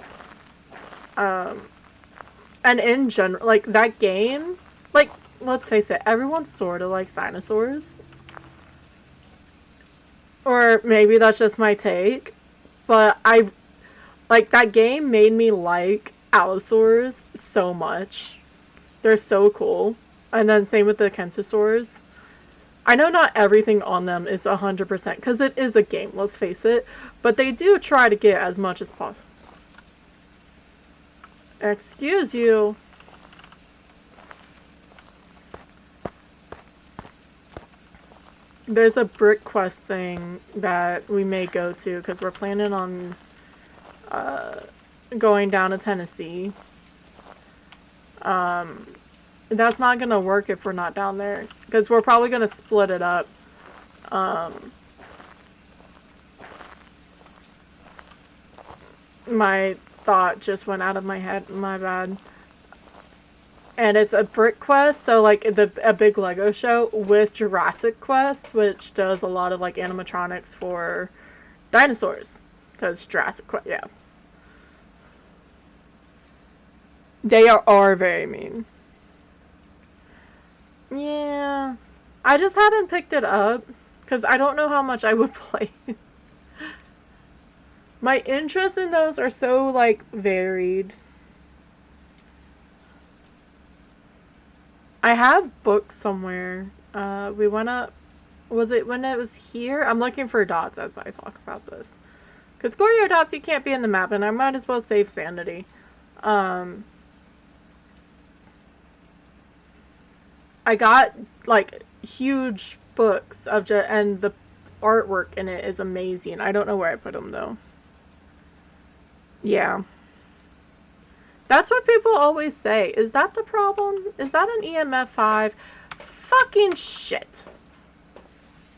A: And in general, like, that game, like, let's face it, everyone sort of likes dinosaurs. Or maybe that's just my take. But like, that game made me like allosaurs so much. They're so cool. And then same with the kentosaurs. I know not everything on them is 100%, because it is a game, let's face it. But they do try to get as much as possible. Excuse you. There's a brick quest thing that we may go to because we're planning on going down to Tennessee. That's not gonna work if we're not down there because we're probably gonna split it up. My thought just went out of my head. My bad. And it's a brick quest, so like a big Lego show with Jurassic Quest, which does a lot of like animatronics for dinosaurs. Because Jurassic Quest, yeah. They are very mean. Yeah. I just hadn't picked it up because I don't know how much I would play. My interests in those are so like varied. I have books somewhere. We went up. Was it when it was here? I'm looking for dots as I talk about this. Because Gorio dots, you can't be in the map, and I might as well save sanity. I got like huge books of and the artwork in it is amazing. I don't know where I put them though. Yeah. That's what people always say. Is that the problem? Is that an EMF 5? Fucking shit.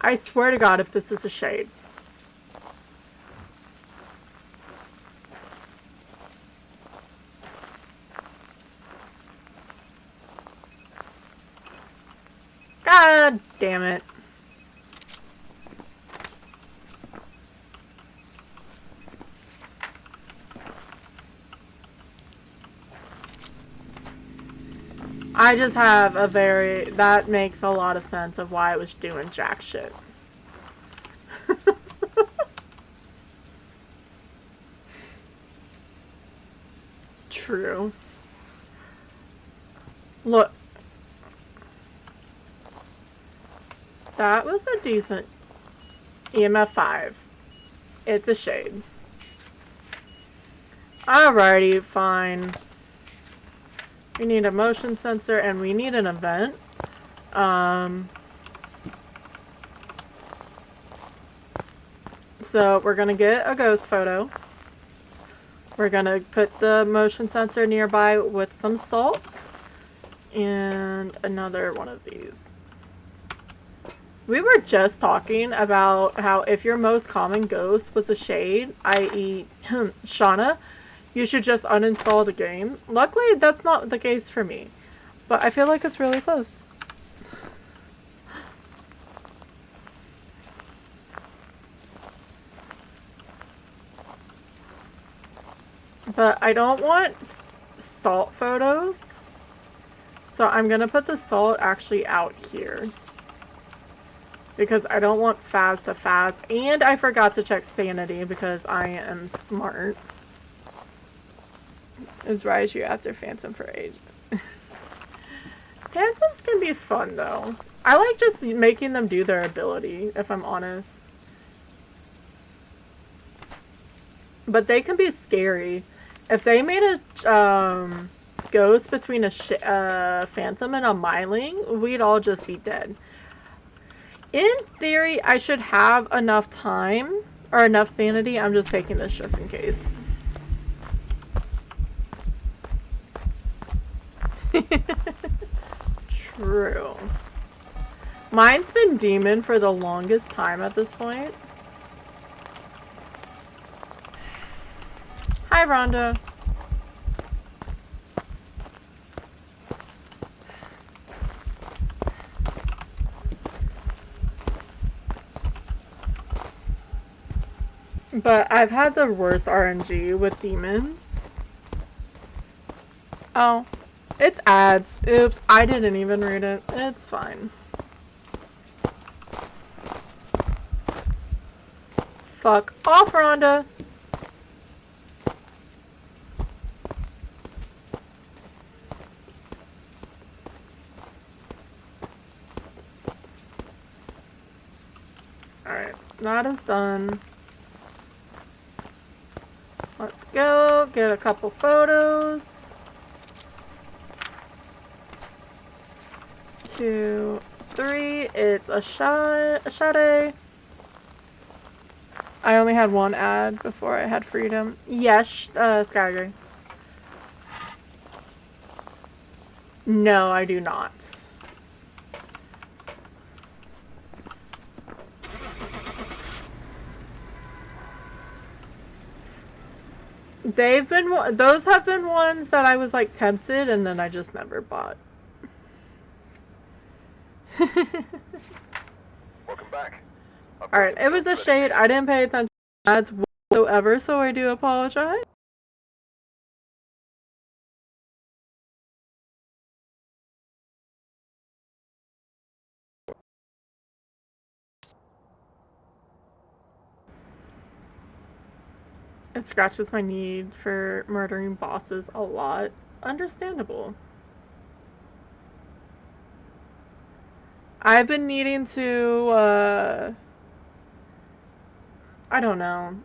A: I swear to God if this is a shade. God damn it. I just have that makes a lot of sense of why I was doing jack shit. True. Look. That was a decent EMF 5. It's a shade. Alrighty, fine. We need a motion sensor and we need an event. So we're gonna get a ghost photo. We're gonna put the motion sensor nearby with some salt and another one of these. We were just talking about how if your most common ghost was a shade, i.e. Shauna, you should just uninstall the game. Luckily, that's not the case for me. But I feel like it's really close. But I don't want salt photos. So I'm going to put the salt actually out here. Because I don't want Phas to Phas. And I forgot to check sanity because I am smart. Is Rise you after Phantom for age. Phantoms can be fun though. I like just making them do their ability, if I'm honest. But they can be scary. If they made a ghost between a Phantom and a Myling, we'd all just be dead. In theory, I should have enough time or enough sanity. I'm just taking this just in case. True. Mine's been demon for the longest time at this point. Hi, Rhonda. But I've had the worst RNG with demons. Oh. It's ads. Oops, I didn't even read it. It's fine. Fuck off, Rhonda. Alright, that is done. Let's go get a couple photos. 2, 3. It's a Sade. I only had one ad before I had freedom. Yes, Skyger. No, I do not. Those have been ones that I was like tempted and then I just never bought.
B: Welcome back.
A: Alright, it was a shade. I didn't pay attention to ads whatsoever, so I do apologize. It scratches my need for murdering bosses a lot. Understandable. I've been needing to, I don't know.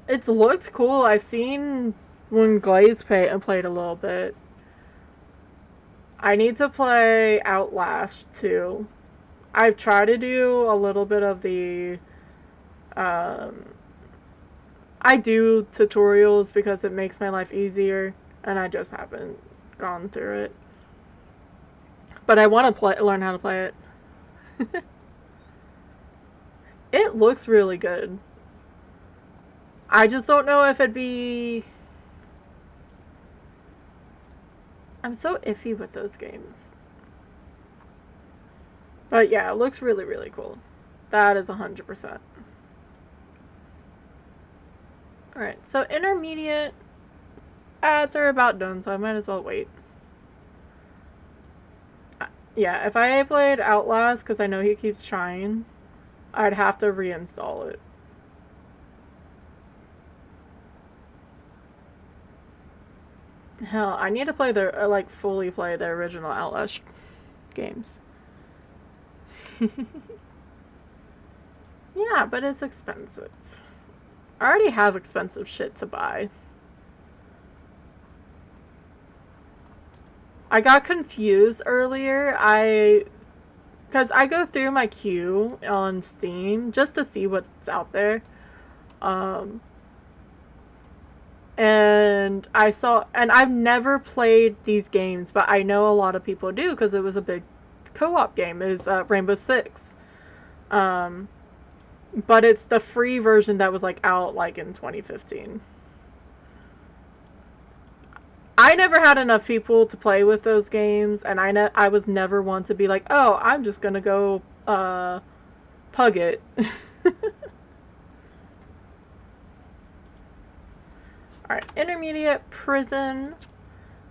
A: It's looked cool. I've seen when Glaze played a little bit. I need to play Outlast too. I've tried to do a little bit of the, I do tutorials because it makes my life easier, and I just haven't gone through it. But I want to learn how to play it. It looks really good. I just don't know if it'd be... I'm so iffy with those games. But yeah, it looks really, really cool. That is 100%. Alright, so intermediate ads are about done, so I might as well wait. Yeah, if I played Outlast, because I know he keeps trying, I'd have to reinstall it. Hell, I need to play the, like, fully play the original Outlast games. Yeah, but it's expensive. I already have expensive shit to buy. I got confused earlier. Because I go through my queue on Steam just to see what's out there. And I saw, and I've never played these games, but I know a lot of people do because it was a big co-op game. It was Rainbow Six. But it's the free version that was like out like in 2015. I never had enough people to play with those games, and I was never one to be like, oh, I'm just gonna go pug it. Alright, intermediate prison.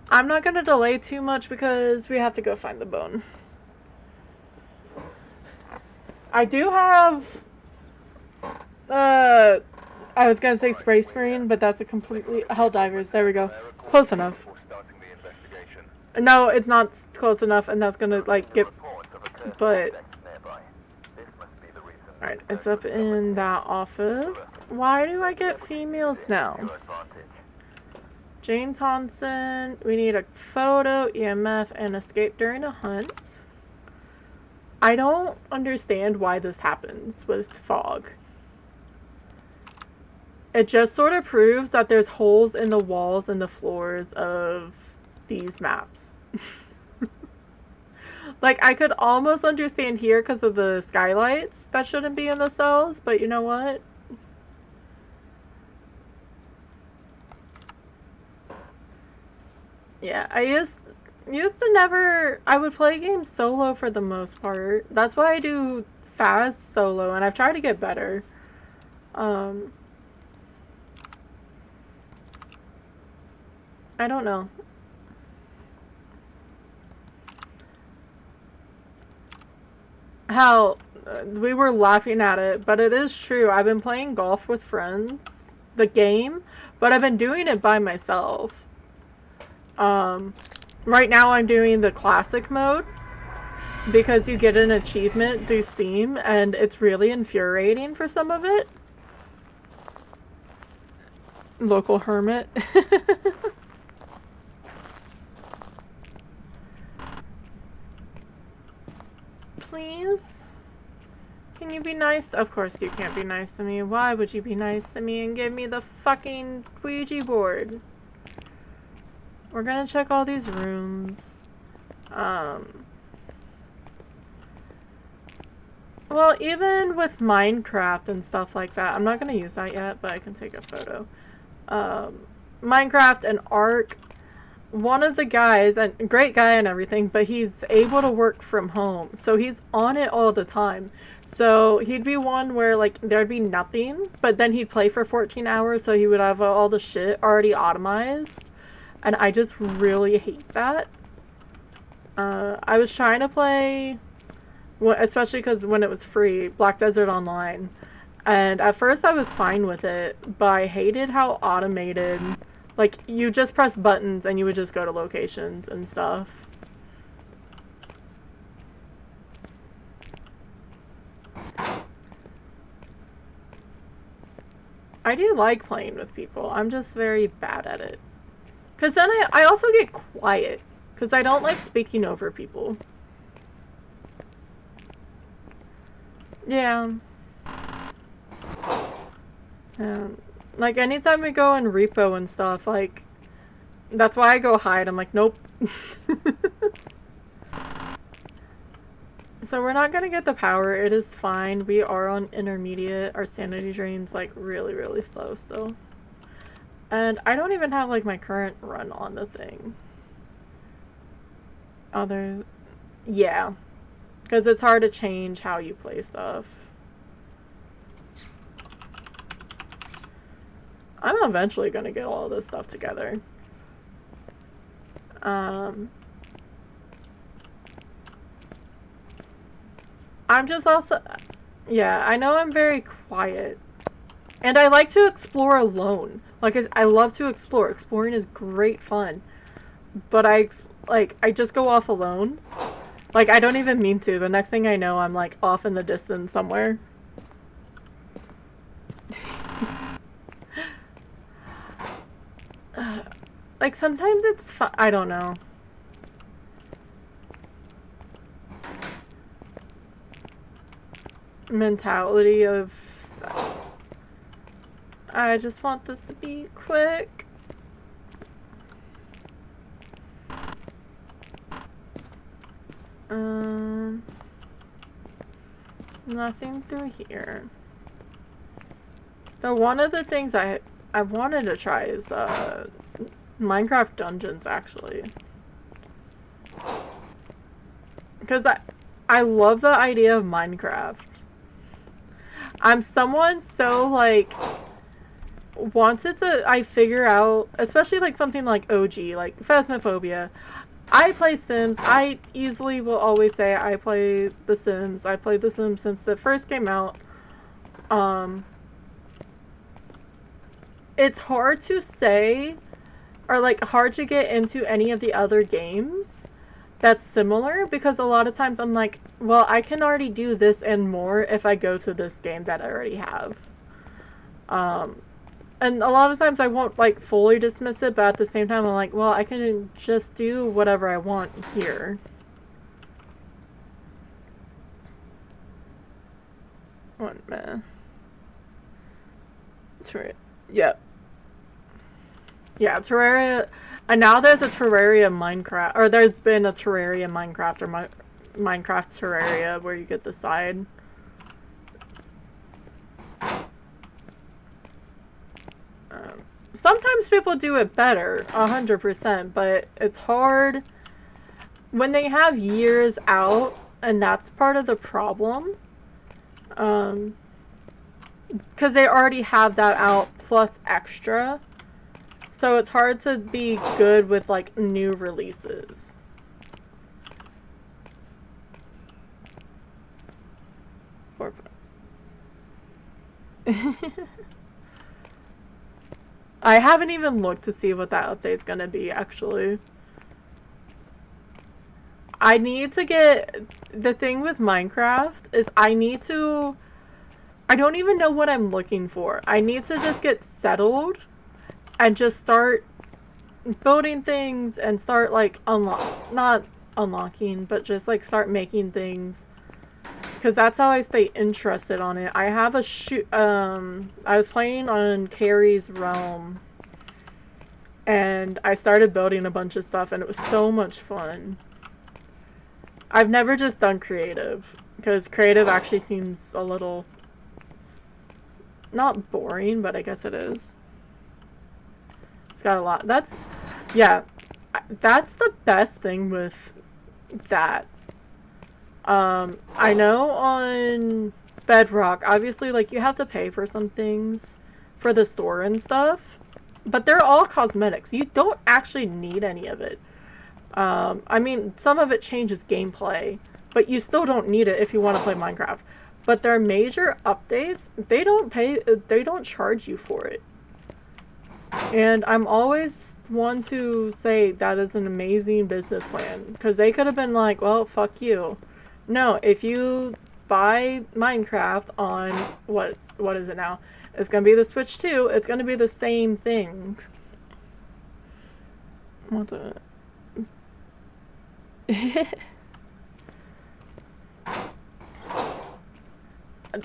A: I'm not gonna delay too much because we have to go find the bone. I do have I was gonna say spray screen, but that's a completely Helldivers. There we go. Close enough. No, it's not close enough, and that's gonna like get. But alright, it's up in that office. Why do I get females now? Jane Thompson. We need a photo, EMF, and escape during a hunt. I don't understand why this happens with fog. It just sort of proves that there's holes in the walls and the floors of these maps. Like, I could almost understand here because of the skylights that shouldn't be in the cells, but you know what? Yeah, I used to never... I would play games solo for the most part. That's why I do fast solo, and I've tried to get better. I don't know. How we were laughing at it, but it is true. I've been playing golf with friends, the game, but I've been doing it by myself. Right now I'm doing the classic mode because you get an achievement through Steam, and it's really infuriating for some of it. Local hermit. please? Can you be nice? Of course you can't be nice to me. Why would you be nice to me and give me the fucking Ouija board? We're gonna check all these rooms. Well, even with Minecraft and stuff like that, I'm not gonna use that yet, but I can take a photo. Minecraft and Ark, one of the guys, and great guy and everything, but he's able to work from home, so he's on it all the time. So he'd be one where like there'd be nothing, but then he'd play for 14 hours, so he would have all the shit already automized, and I just really hate that. I was trying to play, especially because when it was free, Black Desert Online, and at first I was fine with it, but I hated how automated, like, you just press buttons and you would just go to locations and stuff. I do like playing with people. I'm just very bad at it. Because then I also get quiet. Because I don't like speaking over people. Yeah. Like, anytime we go in repo and stuff, like, that's why I go hide. I'm like, nope. So we're not gonna get the power. It is fine. We are on intermediate. Our sanity drain's, like, really, really slow still. And I don't even have, like, my current run on the thing. Yeah. Because it's hard to change how you play stuff. I'm eventually gonna get all this stuff together. I'm just also... Yeah, I know I'm very quiet. And I like to explore alone. Like, I love to explore. Exploring is great fun. But I just go off alone. Like, I don't even mean to. The next thing I know, I'm, like, off in the distance somewhere. Like, sometimes it's fun. I don't know. Mentality of stuff. I just want this to be quick. Nothing through here. So one of the things I wanted to try is Minecraft Dungeons, actually. Because I love the idea of Minecraft. I'm someone so, like, once I figure out, especially like something like OG, like Phasmophobia. I play Sims. I easily will always say I play The Sims. I played The Sims since it first came out. It's hard to say, or like hard to get into any of the other games that's similar, because a lot of times I'm like, well, I can already do this and more if I go to this game that I already have. And a lot of times I won't, like, fully dismiss it, but at the same time I'm like, well, I can just do whatever I want here. One minute. Yep. Yeah, Terraria. And now there's a Terraria Minecraft, or there's been a Terraria Minecraft, or Minecraft Terraria, where you get the side. Sometimes people do it better, 100%, but it's hard when they have years out, and that's part of the problem. Because they already have that out plus extra. So it's hard to be good with, like, new releases. I haven't even looked to see what that update's gonna be, actually. I need to get... The thing with Minecraft is I don't even know what I'm looking for. I need to just get settled and just start building things and start, like, not unlocking, but just, like, start making things. because that's how I stay interested on it. I have a I was playing on Carrie's Realm, and I started building a bunch of stuff, and it was so much fun. I've never just done creative, because creative actually seems a little, not boring, but I guess it is. It's got a lot. Yeah, that's the best thing with that. I know on Bedrock, obviously, like, you have to pay for some things for the store and stuff, but they're all cosmetics. You don't actually need any of it. I mean, some of it changes gameplay, but you still don't need it if you want to play Minecraft. But their major updates, they don't charge you for it. And I'm always one to say that is an amazing business plan, because they could have been like, well, fuck you. No, if you buy Minecraft on, what is it now? It's going to be the Switch 2. It's going to be the same thing. What the...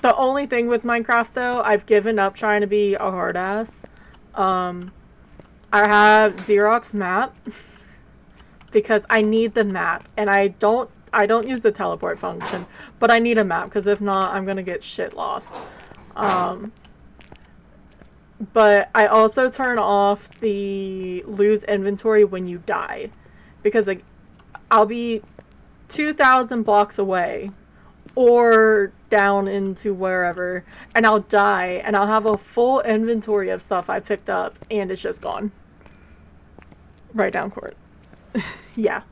A: The only thing with Minecraft, though, I've given up trying to be a hard ass. I have Xerox map because I need the map, and I don't use the teleport function, but I need a map, because if not, I'm gonna get shit lost. But I also turn off the lose inventory when you die, because like, I'll be 2,000 blocks away or down into wherever, and I'll die, and I'll have a full inventory of stuff I picked up, and it's just gone. Right down court. Yeah.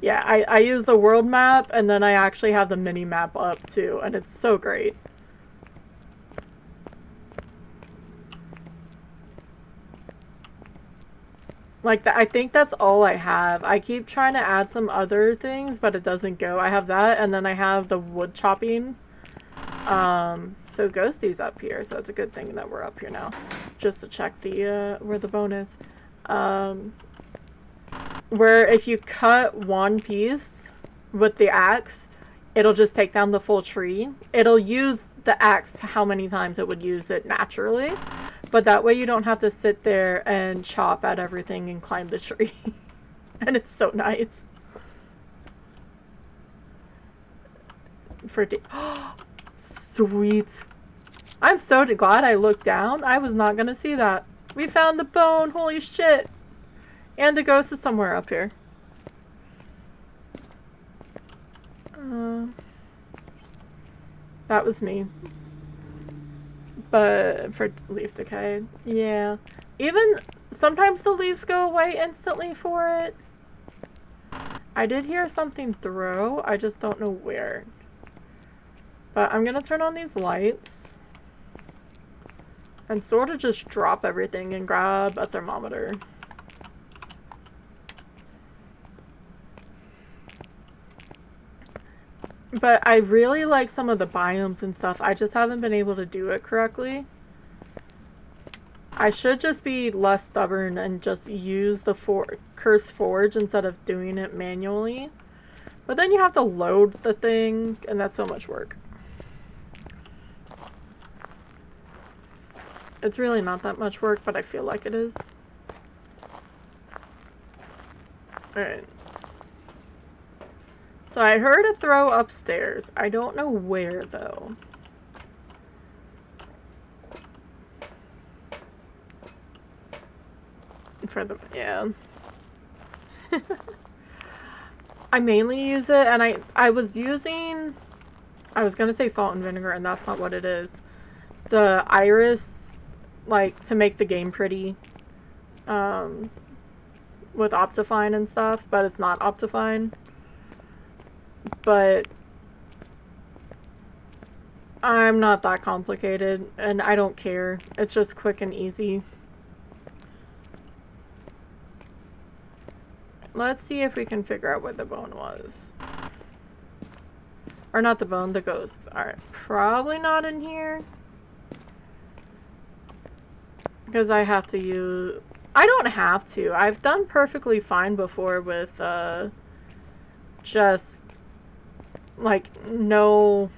A: Yeah, I use the world map, and then I actually have the mini map up too, and it's so great. Like, I think that's all I have. I keep trying to add some other things, but it doesn't go. I have that, and then I have the wood chopping. So Ghosty's up here, so it's a good thing that we're up here now. Just to check the, where the bone is. Where if you cut one piece with the axe, it'll just take down the full tree. It'll use the axe how many times it would use it naturally. But that way you don't have to sit there and chop at everything and climb the tree. And it's so nice. Sweet. I'm so glad I looked down. I was not gonna see that. We found the bone. Holy shit. And the ghost is somewhere up here. That was me. But for leaf decay, yeah. Even sometimes the leaves go away instantly for it. I did hear something throw. I just don't know where. But I'm gonna turn on these lights and sort of just drop everything and grab a thermometer. But I really like some of the biomes and stuff. I just haven't been able to do it correctly. I should just be less stubborn and just use the Cursed Forge instead of doing it manually. But then you have to load the thing, and that's so much work. It's really not that much work, but I feel like it is. Alright. So I heard a throw upstairs. I don't know where, though. For the, yeah. I mainly use it, and I was using, I was gonna say salt and vinegar, and that's not what it is. The iris, like, to make the game pretty, with Optifine and stuff, but it's not Optifine. But I'm not that complicated, and I don't care. It's just quick and easy. Let's see if we can figure out what the bone was. Or not the bone, the ghost. Alright, probably not in here. Because I have to use... I don't have to. I've done perfectly fine before with, just like, no...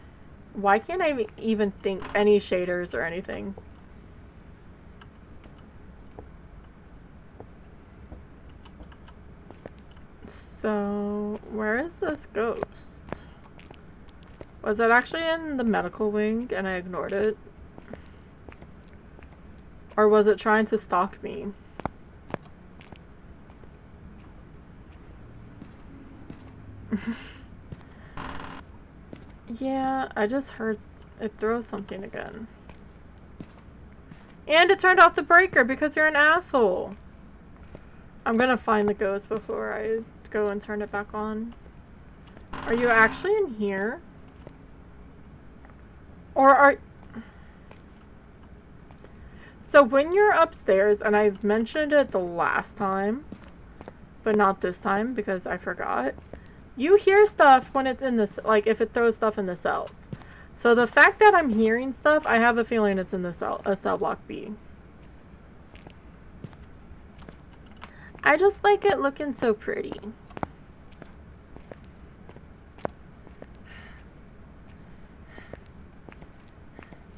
A: Why can't I even think any shaders or anything? So, where is this ghost? Was it actually in the medical wing and I ignored it? Or was it trying to stalk me? Yeah, I just heard it throw something again. And it turned off the breaker because you're an asshole. I'm gonna find the ghost before I go and turn it back on. Are you actually in here? Or are... So when you're upstairs, and I've mentioned it the last time, but not this time because I forgot, you hear stuff when it's in this, like if it throws stuff in the cells. So the fact that I'm hearing stuff, I have a feeling it's in the cell block B. I just like it looking so pretty.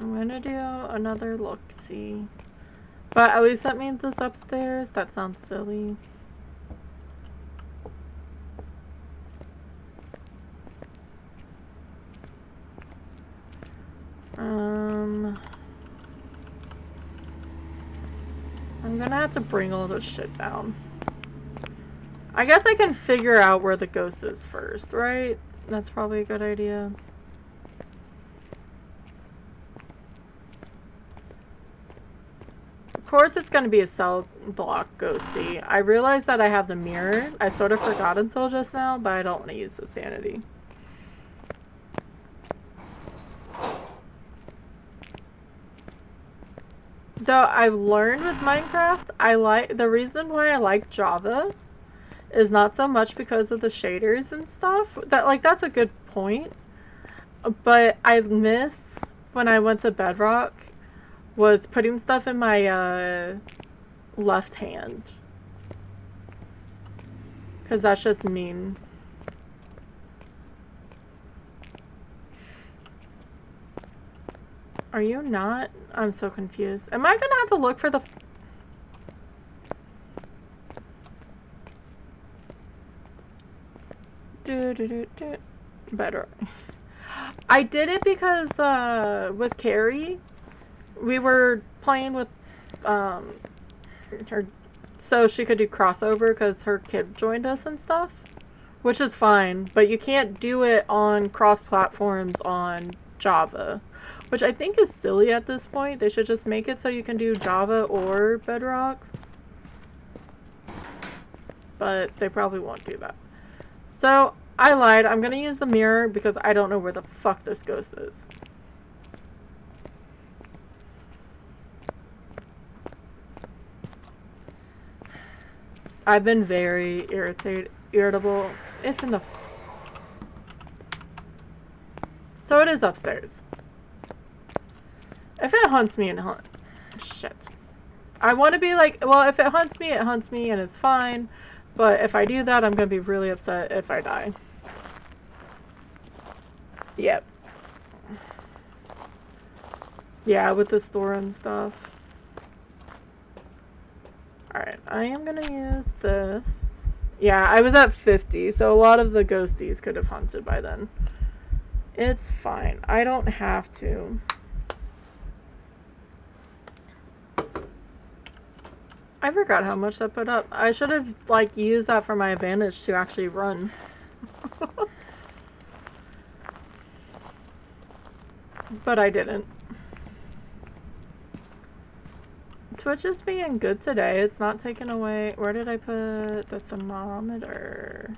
A: I'm gonna do another look-see. But at least that means it's upstairs. That sounds silly. I'm gonna have to bring all this shit down. I guess I can figure out where the ghost is first, right? That's probably a good idea. Of course it's gonna be a cell block ghosty. I realized that I have the mirror. I sort of forgot until just now, but I don't want to use the sanity. Though I've learned with Minecraft, the reason why I like Java is not so much because of the shaders and stuff. That's a good point. But I miss when I went to Bedrock was putting stuff in my left hand. Because that's just mean. Are you not? I'm so confused. Am I gonna have to look for the... Better. I did it because with Carrie, we were playing with her so she could do crossover because her kid joined us and stuff, which is fine, but you can't do it on cross platforms on Java, which I think is silly at this point. They should just make it so you can do Java or Bedrock, but they probably won't do that. So I lied. I'm gonna use the mirror because I don't know where the fuck this ghost is. I've been very irritable. It's in the... So it is upstairs. If it hunts me and shit. I want to be like, well, if it hunts me and it's fine. But if I do that, I'm going to be really upset if I die. Yep. Yeah, with the store and stuff. Alright, I am going to use this. Yeah, I was at 50, so a lot of the ghosties could have hunted by then. It's fine. I don't have to. I forgot how much I put up. I should have, like, used that for my advantage to actually run. But I didn't. Twitch is being good today. It's not taken away. Where did I put the thermometer?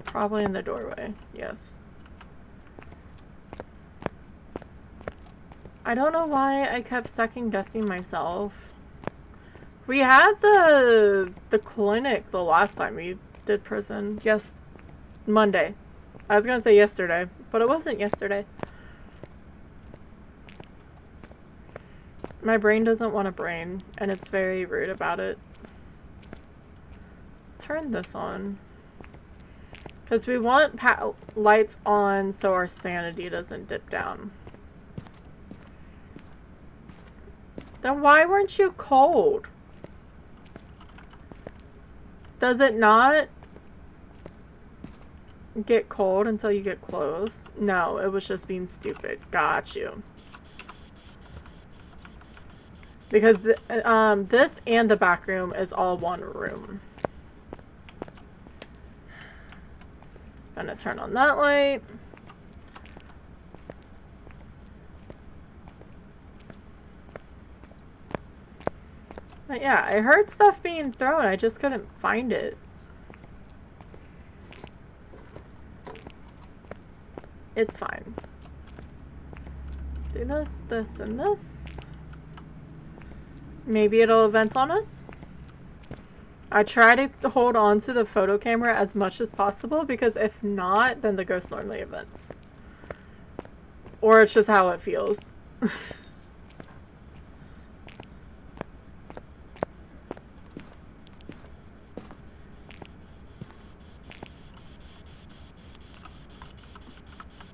A: Probably in the doorway. Yes. I don't know why I kept second guessing myself. We had the clinic the last time we did prison. Yes, Monday. I was gonna say yesterday, but it wasn't yesterday. My brain doesn't want a brain, and it's very rude about it. Let's turn this on. Because we want lights on so our sanity doesn't dip down. Then why weren't you cold? Does it not get cold until you get close? No, it was just being stupid. Got you. Because this and the back room is all one room. Gonna turn on that light. But yeah, I heard stuff being thrown. I just couldn't find it. It's fine. Do this, this, and this. Maybe it'll event on us. I try to hold on to the photo camera as much as possible because if not, then the ghost normally events. Or it's just how it feels.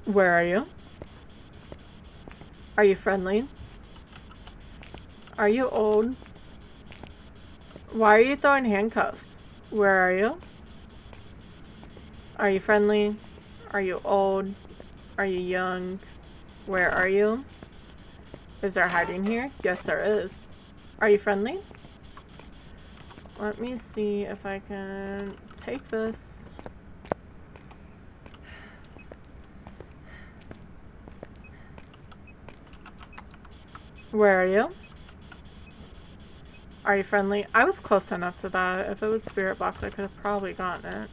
A: Where are you? Are you friendly? Are you old? Why are you throwing handcuffs? Where are you? Are you friendly? Are you old? Are you young? Where are you? Is there hiding here? Yes, there is. Are you friendly? Let me see if I can take this. Where are you? Are you friendly? I was close enough to that. If it was spirit box, I could have probably gotten it.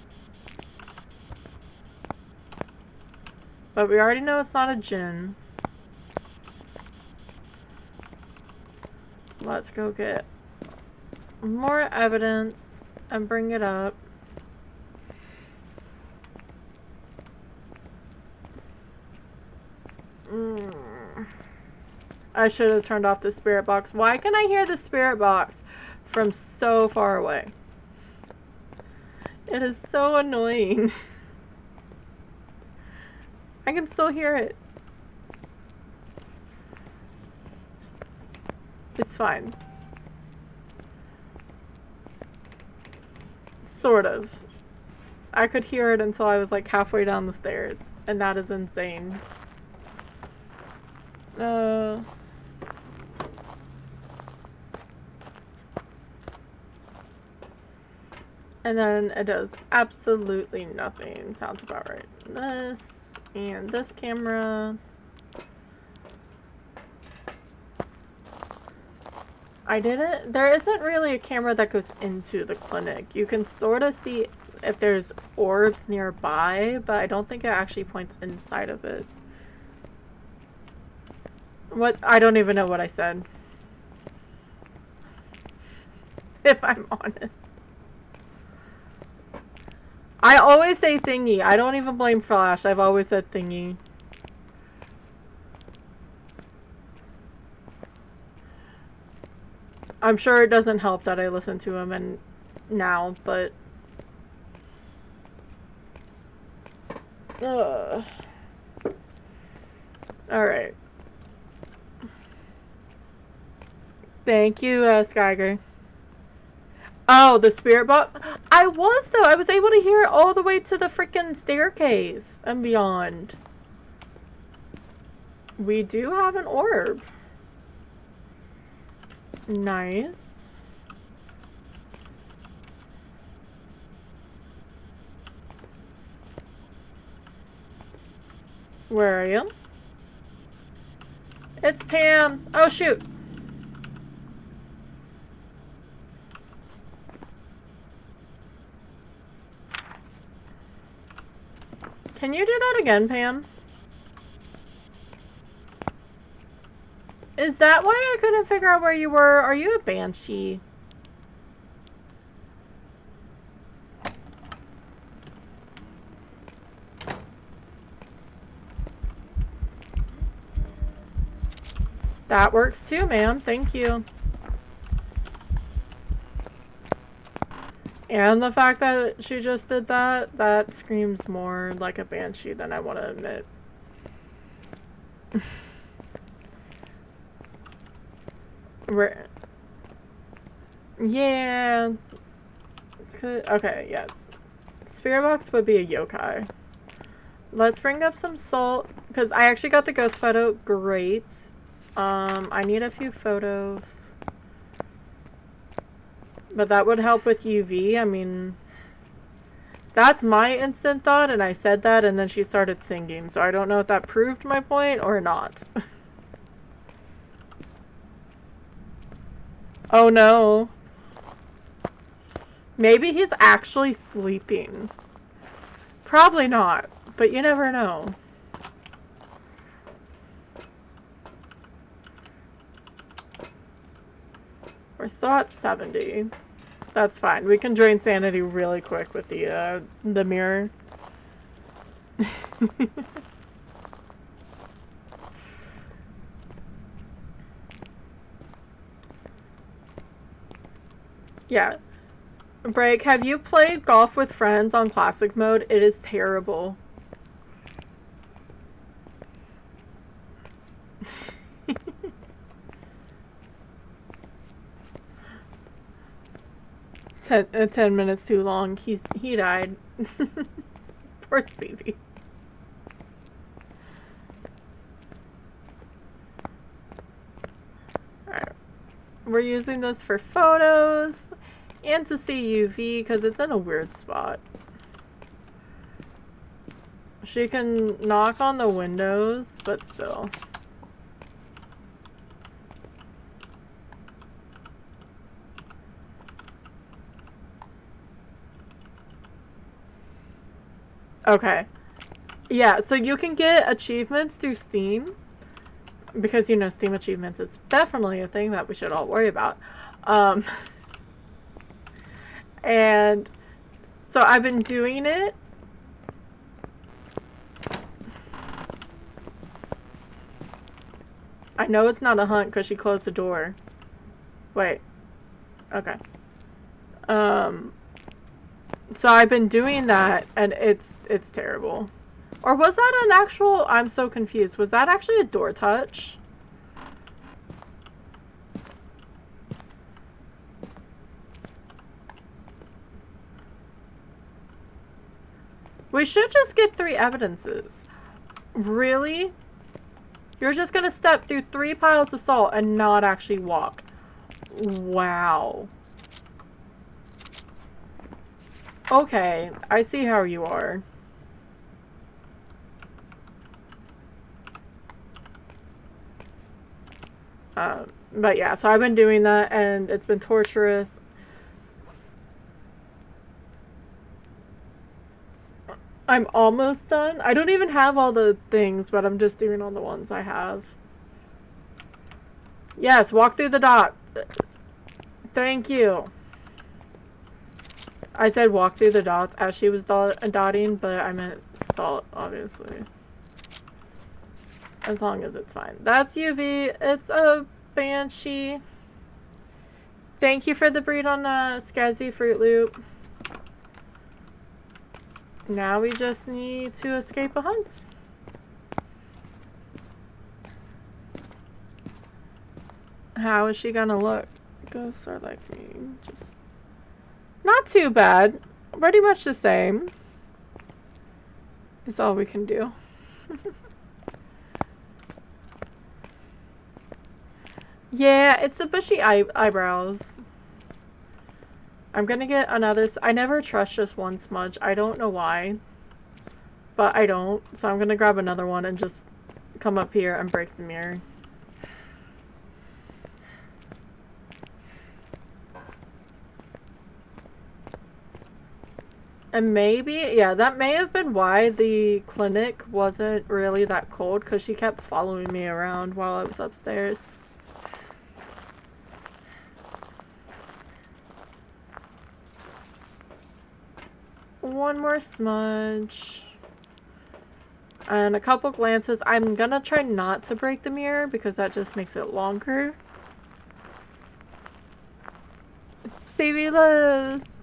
A: But we already know it's not a djinn. Let's go get more evidence and bring it up. I should have turned off the spirit box. Why can I hear the spirit box from so far away? It is so annoying. I can still hear it. It's fine. Sort of. I could hear it until I was like halfway down the stairs, and that is insane. And then it does absolutely nothing. Sounds about right. This and this camera. I didn't. There isn't really a camera that goes into the clinic. You can sort of see if there's orbs nearby, but I don't think it actually points inside of it. What? I don't even know what I said. If I'm honest. I always say thingy. I don't even blame Flash. I've always said thingy. I'm sure it doesn't help that I listen to him and now, but... Alright. Thank you, Skyger. Oh, the spirit box? I was, though. I was able to hear it all the way to the freaking staircase and beyond. We do have an orb. Nice. Where are you? It's Pam. Oh, shoot. Can you do that again, Pam? Is that why I couldn't figure out where you were? Are you a banshee? That works too, ma'am. Thank you. And the fact that she just did that, that screams more like a banshee than I want to admit. Yeah. Okay, yeah. Spirit box would be a yokai. Let's bring up some salt, because I actually got the ghost photo. Great. I need a few photos. But that would help with UV. I mean, that's my instant thought, and I said that, and then she started singing. So I don't know if that proved my point or not. Oh no. Maybe he's actually sleeping. Probably not, but you never know. We're still at 70. That's fine. We can drain sanity really quick with the mirror. Yeah. Break, have you played golf with friends on classic mode? It is terrible. Ten minutes too long. He died. Poor Stevie. Alright. We're using this for photos and to see UV because it's in a weird spot. She can knock on the windows, but still. Okay. Yeah, so you can get achievements through Steam. Because, you know, Steam achievements is definitely a thing that we should all worry about. And so I've been doing it. I know it's not a hunt because she closed the door. Wait. Okay. So I've been doing that, and it's terrible. Or was that an actual... I'm so confused. Was that actually a door touch? We should just get 3 evidences. Really? You're just gonna step through 3 piles of salt and not actually walk. Wow. Okay, I see how you are. But yeah, so I've been doing that and it's been torturous. I'm almost done. I don't even have all the things, but I'm just doing all the ones I have. Yes, walk through the dot. Thank you. I said walk through the dots as she was dotting, but I meant salt, obviously. As long as it's fine. That's UV. It's a banshee. Thank you for the breed on Skazzy Fruit Loop. Now we just need to escape a hunt. How is she gonna look? Ghosts are like me. Just not too bad. Pretty much the same. Is all we can do. Yeah, it's the bushy eyebrows. I'm gonna get another... I never trust just one smudge. I don't know why. But I don't. So I'm gonna grab another one and just come up here and break the mirror. And maybe... Yeah, that may have been why the clinic wasn't really that cold. Because she kept following me around while I was upstairs. One more smudge. And a couple glances. I'm gonna try not to break the mirror because that just makes it longer. Savvy lives.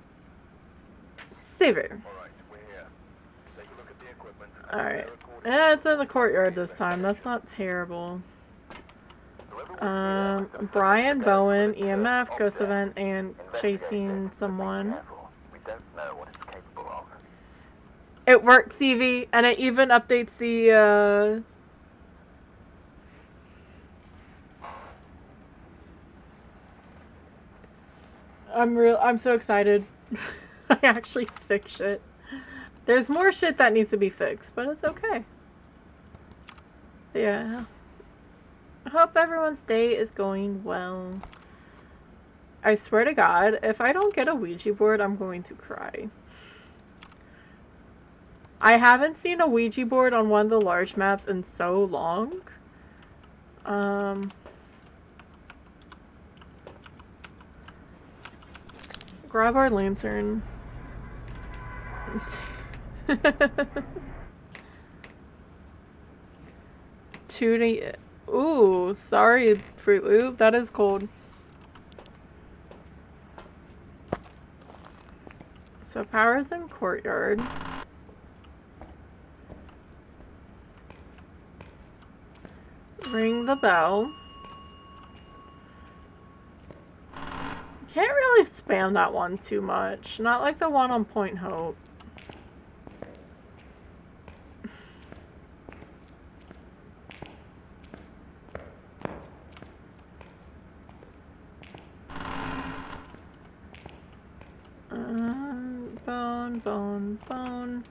A: Save it.
B: Alright, we're here. Take a look at the equipment.
A: Alright. It's in the courtyard this time. That's not terrible. Brian Bowen, EMF, Ghost Event, and chasing someone.
B: We don't know what it's capable of.
A: It works, CV, and it even updates the, I'm so excited. I actually fixed shit. There's more shit that needs to be fixed, but it's okay. Yeah. I hope everyone's day is going well. I swear to God, if I don't get a Ouija board, I'm going to cry. I haven't seen a Ouija board on one of the large maps in so long. Grab our lantern. Ooh, sorry, Fruit Loop. That is cold. So power's in courtyard. Ring the bell. Can't really spam that one too much. Not like the one on Point Hope. Bone.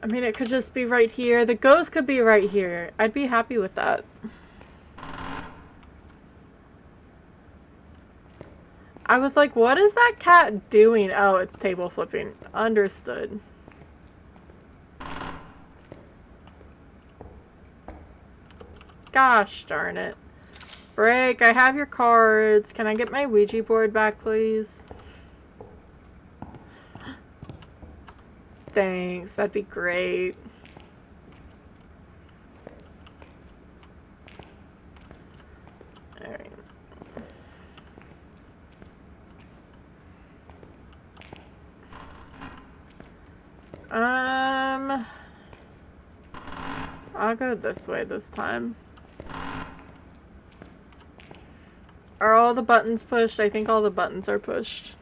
A: I mean, it could just be right here. The ghost could be right here. I'd be happy with that. I was like, what is that cat doing? Oh, it's table flipping. Understood. Gosh darn it. Break, I have your cards. Can I get my Ouija board back, please? Thanks, that'd be great. Alright. I'll go this way this time. Are all the buttons pushed? I think all the buttons are pushed.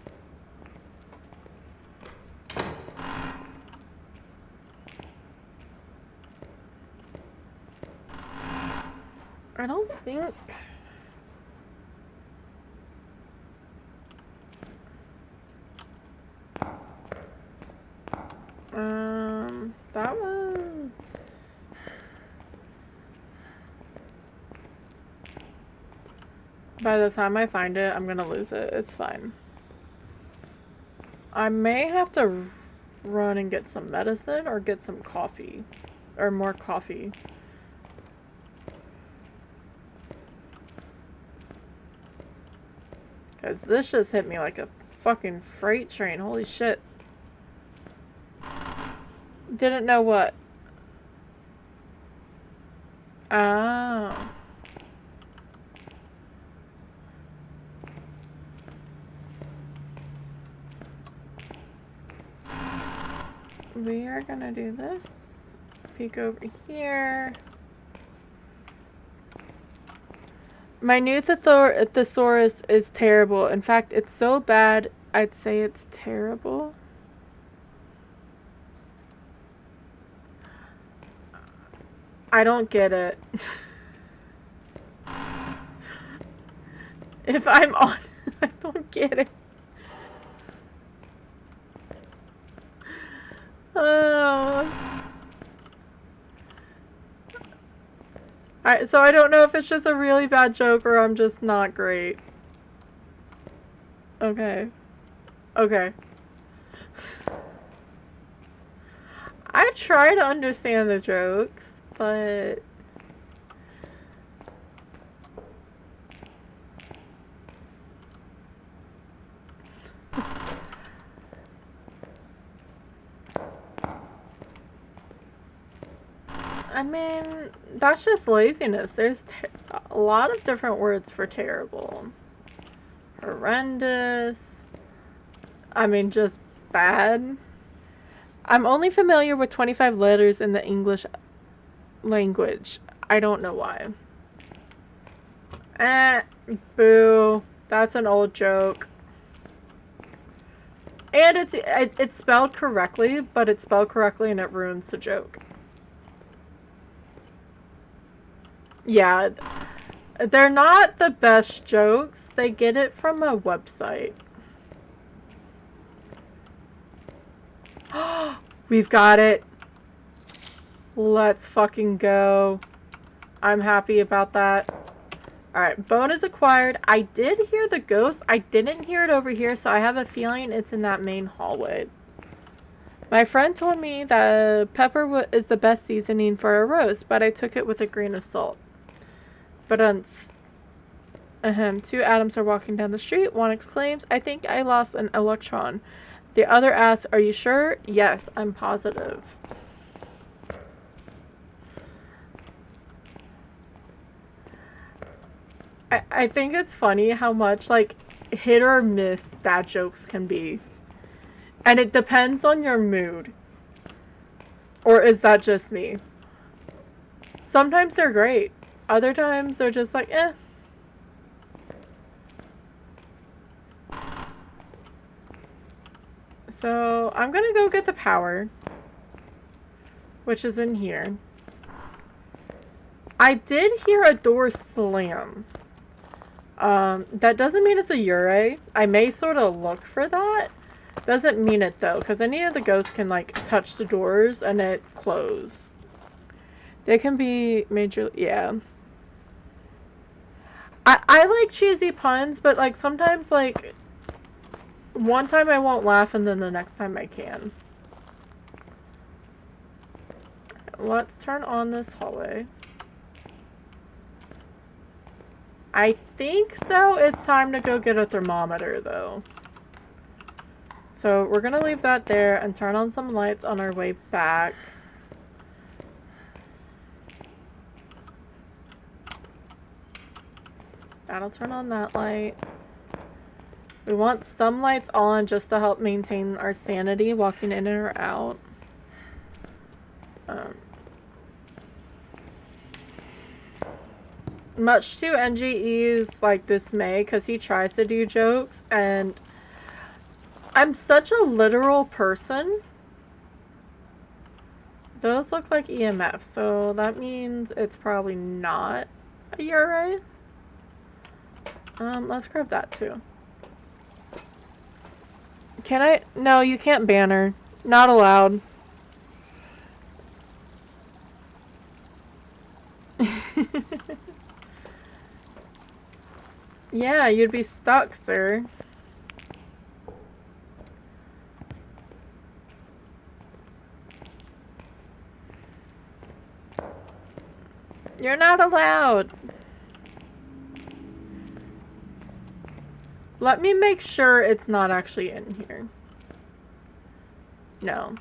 A: I don't think... that was... By the time I find it, I'm gonna lose it. It's fine. I may have to run and get some medicine or get some coffee. Or more coffee. Because this just hit me like a fucking freight train. Holy shit. Didn't know what. Oh. We are gonna do this. Peek over here. My new thesaurus is terrible. In fact, it's so bad, I'd say it's terrible. I don't get it. If I'm on, I don't get it. Oh. So I don't know if it's just a really bad joke or I'm just not great. Okay. Okay. I try to understand the jokes, but... I mean, that's just laziness. There's a lot of different words for terrible. Horrendous. I mean, just bad. I'm only familiar with 25 letters in the English language. I don't know why. Boo. That's an old joke. And it's spelled correctly, but it's spelled correctly and it ruins the joke. Yeah. They're not the best jokes. They get it from a website. We've got it. Let's fucking go. I'm happy about that. Alright, bone is acquired. I did hear the ghost. I didn't hear it over here, so I have a feeling it's in that main hallway. My friend told me that pepper is the best seasoning for a roast, but I took it with a grain of salt. But 2 atoms are walking down the street. One exclaims, I think I lost an electron. The other asks, are you sure? Yes, I'm positive. I think it's funny how much, like, hit or miss dad jokes can be. And it depends on your mood. Or is that just me? Sometimes they're great. Other times they're just like, eh. So, I'm gonna go get the power. Which is in here. I did hear a door slam. That doesn't mean it's a Ure. I may sort of look for that. Doesn't mean it though, because any of the ghosts can like touch the doors and it close. They can be major, yeah. I like cheesy puns, but like sometimes like one time I won't laugh and then the next time I can. Let's turn on this hallway. I think, though, it's time to go get a thermometer, though. So, we're gonna leave that there and turn on some lights on our way back. That'll turn on that light. We want some lights on just to help maintain our sanity walking in or out. Much to NGE's like dismay, because he tries to do jokes, and I'm such a literal person. Those look like EMF, so that means it's probably not a Ure. Let's grab that too. Can I? No, you can't banner. Not allowed. Yeah, you'd be stuck, sir. You're not allowed. Let me make sure it's not actually in here. No.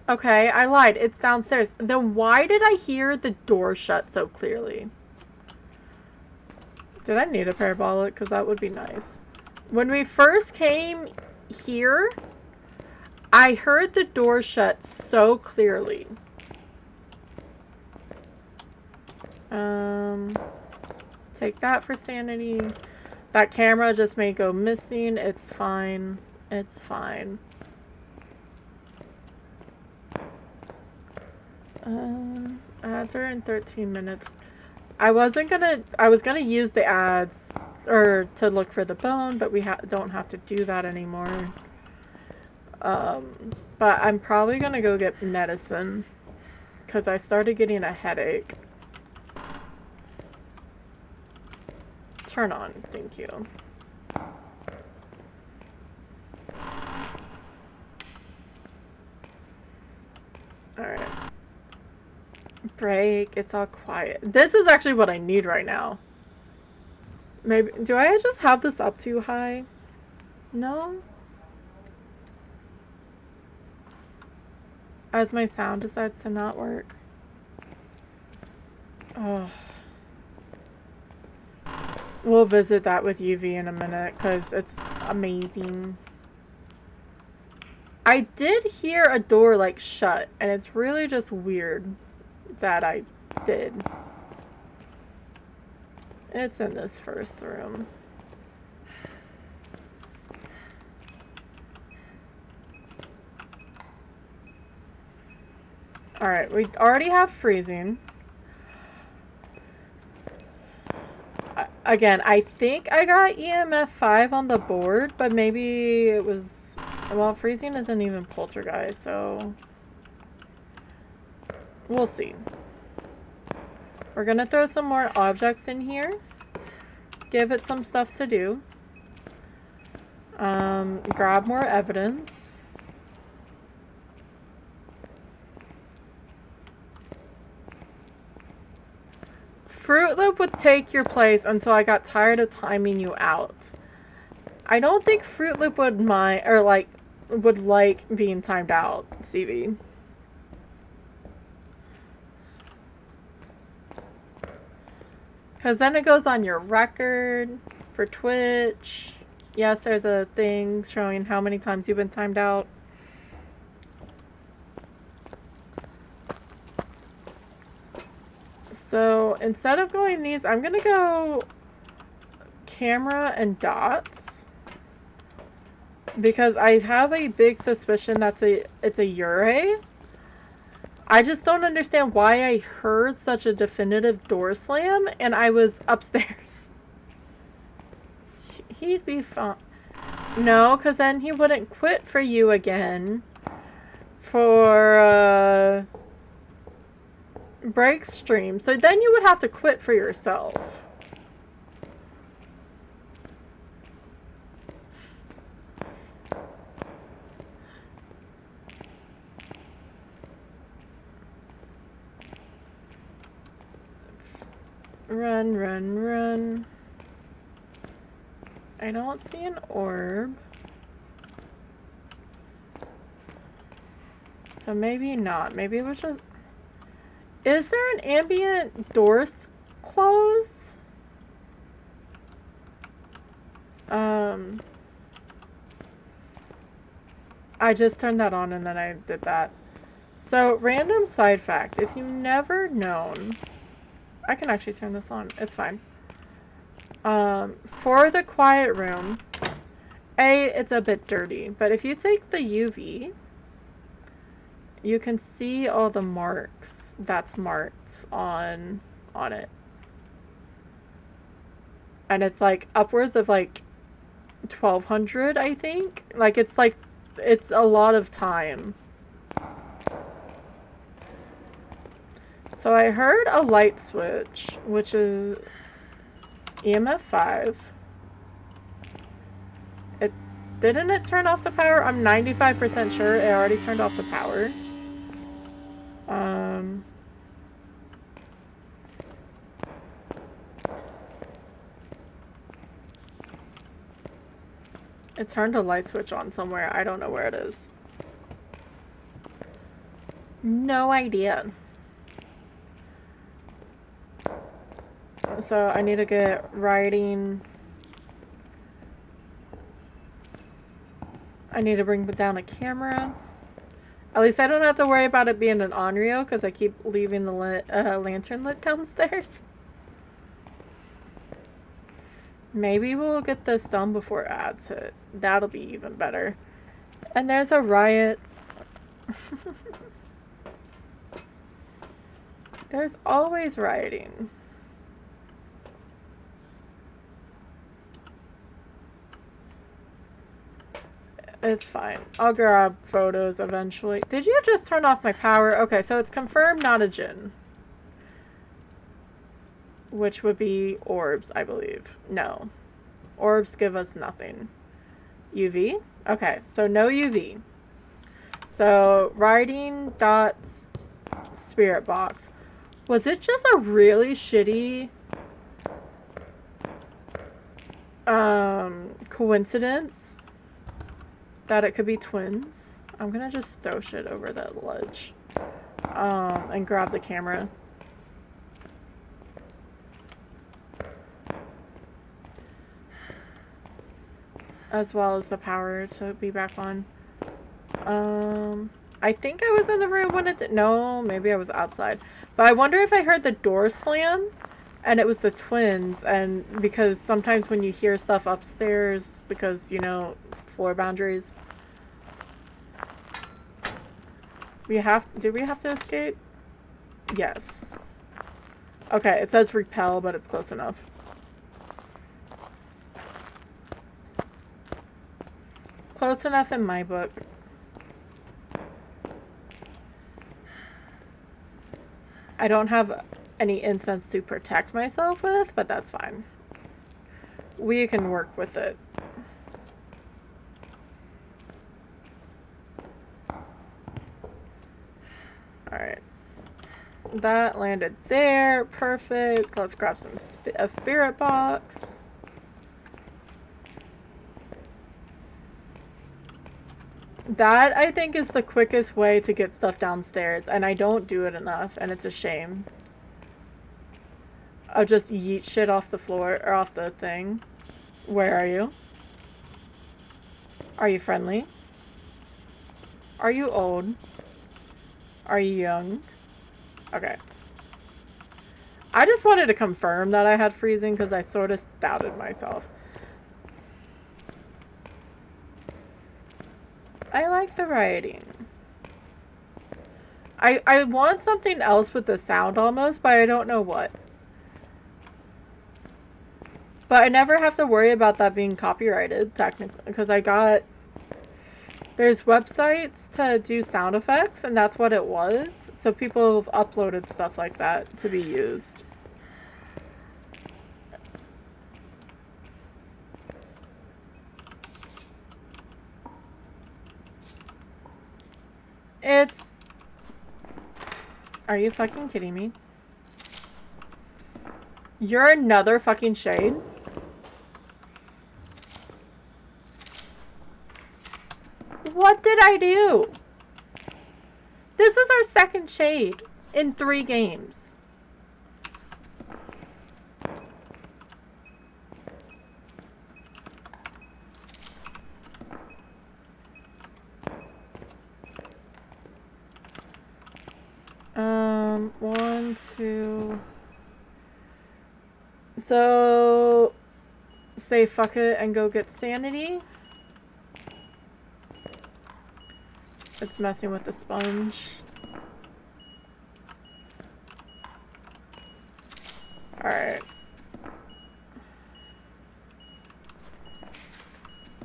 A: Okay, I lied. It's downstairs. Then why did I hear the door shut so clearly? Did I need a parabolic? Because that would be nice. When we first came here, I heard the door shut so clearly. Take that for sanity. That camera just may go missing. It's fine. It's fine. Ads are in 13 minutes. I was gonna use the ads or to look for the bone, but we don't have to do that anymore. But I'm probably gonna go get medicine because I started getting a headache. Turn on, thank you. Alright. Break, it's all quiet. This is actually what I need right now. Maybe, do I just have this up too high? No? As my sound decides to not work. Oh. We'll visit that with UV in a minute because it's amazing. I did hear a door like shut, and it's really just weird that I did. It's in this first room. Alright, we already have freezing. Again, I think I got EMF 5 on the board, but maybe it was... Well, freezing isn't even poltergeist, so... We'll see. We're gonna throw some more objects in here. Give it some stuff to do. Grab more evidence. Fruit Loop would take your place until I got tired of timing you out. I don't think Fruit Loop would mind, or like, would like being timed out, CV. Because then it goes on your record for Twitch. Yes, there's a thing showing how many times you've been timed out. So instead of going these, I'm going to go camera and dots. Because I have a big suspicion it's a Ure. I just don't understand why I heard such a definitive door slam and I was upstairs. He'd be fine. No, because then he wouldn't quit for you again for break stream. So then you would have to quit for yourself. Run, run, run. I don't see an orb. So maybe not. Maybe it was just... Is there an ambient door close? I just turned that on and then I did that. So, random side fact. If you've never known... I can actually turn this on. It's fine. For the quiet room, it's a bit dirty, but if you take the UV, you can see all the marks that's marked on it. And it's like upwards of like 1200, I think. Like it's a lot of time. So I heard a light switch, which is EMF 5. Didn't it turn off the power? I'm 95% sure it already turned off the power. It turned a light switch on somewhere. I don't know where it is. No idea. So I need to get writing. I need to bring down a camera. At least I don't have to worry about it being an on-reel because I keep leaving the lantern lit downstairs. Maybe we'll get this done before ads hit. That'll be even better. And there's a riot. There's always rioting. It's fine. I'll grab photos eventually. Did you just turn off my power? Okay, so it's confirmed not a djinn. Which would be orbs, I believe. No. Orbs give us nothing. UV? Okay, so no UV. So, writing dots, spirit box. Was it just a really shitty coincidence that it could be twins? I'm gonna just throw shit over that ledge and grab the camera. as well as the power to be back on. I think I was in the room when it did. No, maybe I was outside. But I wonder if I heard the door slam and it was the twins. And because sometimes when you hear stuff upstairs, because, you know, floor boundaries. Did we have to escape? Yes. Okay, it says repel, but it's close enough. Close enough in my book. I don't have any incense to protect myself with, but that's fine. We can work with it. Alright. That landed there. Perfect. Let's grab a spirit box. That, I think, is the quickest way to get stuff downstairs, and I don't do it enough, and it's a shame. I'll just yeet shit off the floor, or off the thing. Where are you? Are you friendly? Are you old? Are you young? Okay. I just wanted to confirm that I had freezing, because I sort of doubted myself. I like the writing. I want something else with the sound almost, but I don't know what. But I never have to worry about that being copyrighted, technically, because there's websites to do sound effects, and that's what it was. So people have uploaded stuff like that to be used. Are you fucking kidding me? You're another fucking shade? What did I do? This is our second shade in 3 games. One, two. So, say fuck it and go get sanity. It's messing with the sponge. Alright.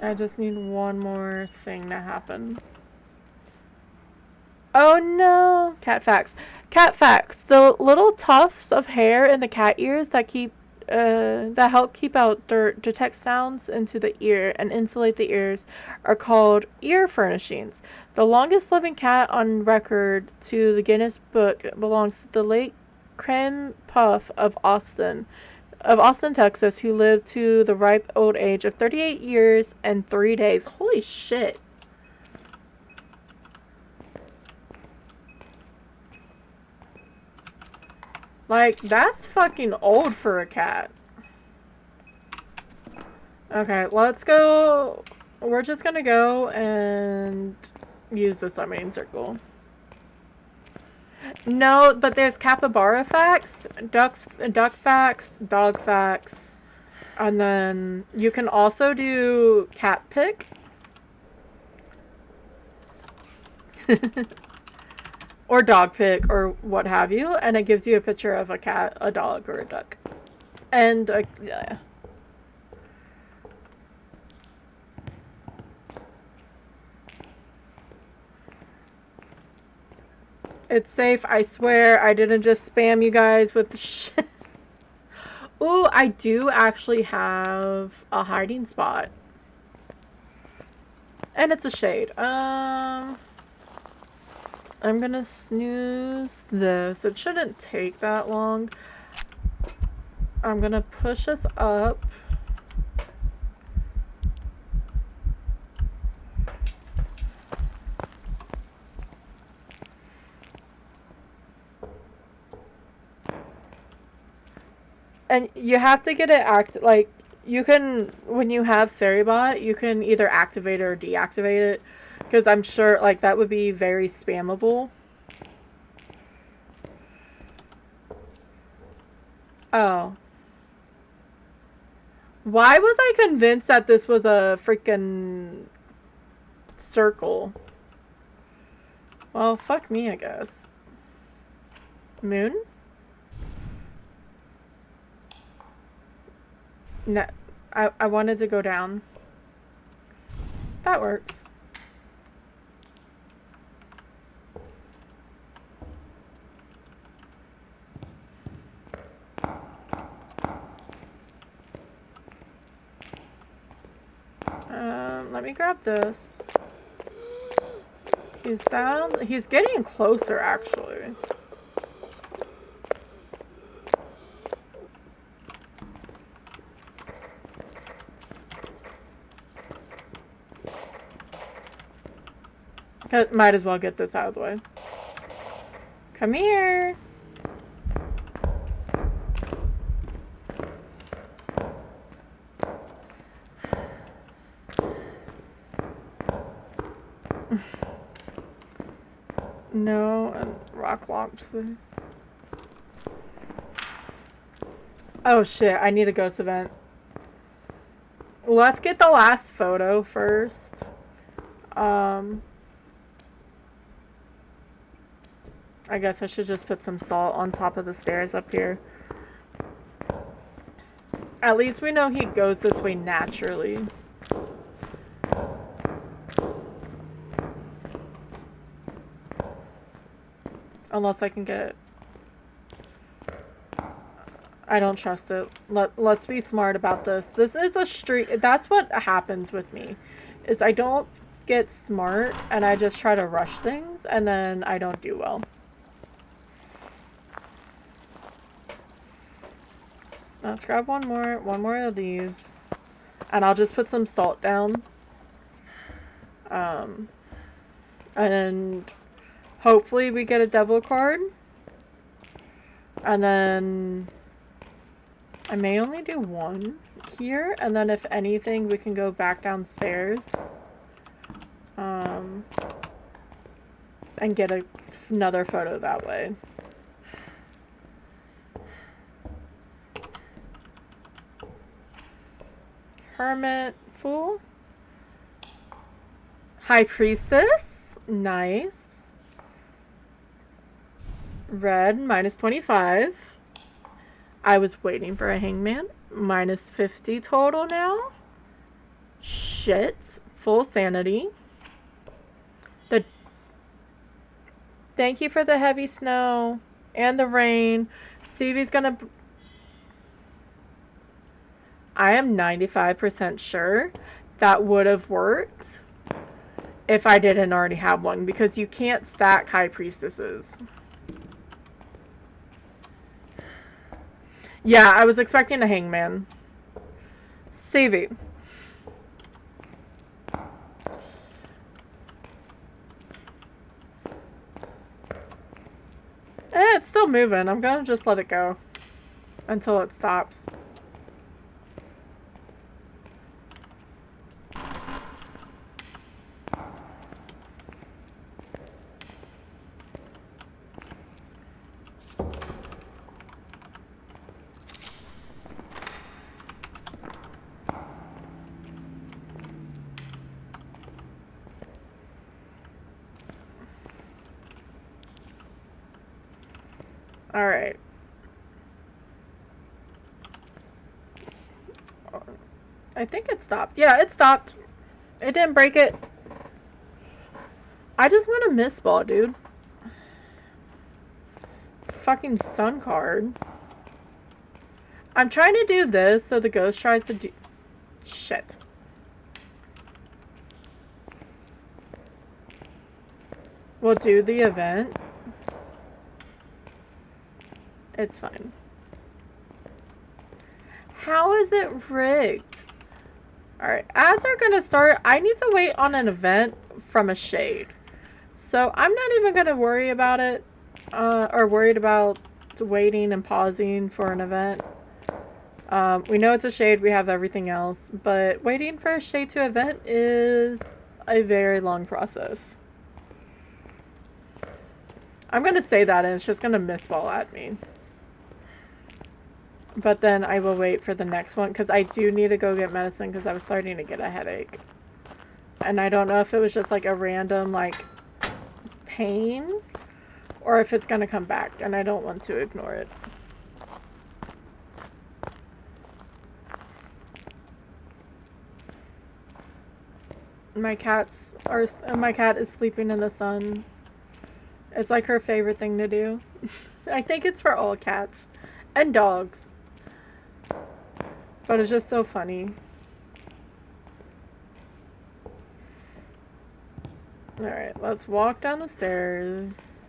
A: I just need one more thing to happen. Oh no! Cat facts. Cat facts. The little tufts of hair in the cat ears that help keep out dirt, detect sounds into the ear, and insulate the ears are called ear furnishings. The longest living cat on record to the Guinness Book belongs to the late Creme Puff of Austin, Texas, who lived to the ripe old age of 38 years and 3 days. Holy shit. Like, that's fucking old for a cat. Okay, let's go. We're just gonna go and use the summoning circle. No, but there's capybara facts, duck facts, dog facts, and then you can also do cat pick. Or dog pick, or what have you, and it gives you a picture of a cat, a dog, or a duck. And, yeah. It's safe, I swear. I didn't just spam you guys with shit. Ooh, I do actually have a hiding spot. And it's a shade. I'm gonna snooze this. It shouldn't take that long. I'm gonna push us up. And you have to get it like, you can, when you have Seribot, you can either activate it or deactivate it. Because I'm sure, like, that would be very spammable. Oh. Why was I convinced that this was a freaking circle? Well, fuck me, I guess. Moon? No, I wanted to go down. That works. Let me grab this. He's down. He's getting closer, actually. Might as well get this out of the way. Come here. No, and rock launch. Oh shit, I need a ghost event. Let's get the last photo first. I guess I should just put some salt on top of the stairs up here. At least we know he goes this way naturally. Unless I can get it. I don't trust it. Let's be smart about this. This is a street. That's what happens with me. Is I don't get smart and I just try to rush things and then I don't do well. Let's grab one more of these. And I'll just put some salt down. And hopefully we get a devil card. And then I may only do one here. And then if anything, we can go back downstairs. And get another photo that way. Hermit, Fool. High Priestess. Nice. Red, -25. I was waiting for a Hangman. -50 total now. Shit. Full sanity. Thank you for the heavy snow and the rain. See if he's gonna... I am 95% sure that would have worked if I didn't already have one, because you can't stack High Priestesses. Yeah, I was expecting a Hangman. Save it. It's still moving. I'm gonna just let it go until it stops. Alright. I think it stopped. Yeah, it stopped. It didn't break it. I just want a miss ball, dude. Fucking sun card. I'm trying to do this so the ghost tries to do... Shit. We'll do the event. It's fine. How is it rigged? Alright, ads are gonna start. I need to wait on an event from a shade. So I'm not even gonna worry about it. Or worried about waiting and pausing for an event. We know it's a shade, we have everything else, but waiting for a shade to event is a very long process. I'm gonna say that and it's just gonna misball at me. But then I will wait for the next one because I do need to go get medicine because I was starting to get a headache. And I don't know if it was just like a random like pain or if it's gonna come back and I don't want to ignore it. My cat is sleeping in the sun. It's like her favorite thing to do. I think it's for all cats and dogs. But it's just so funny. Alright, let's walk down the stairs.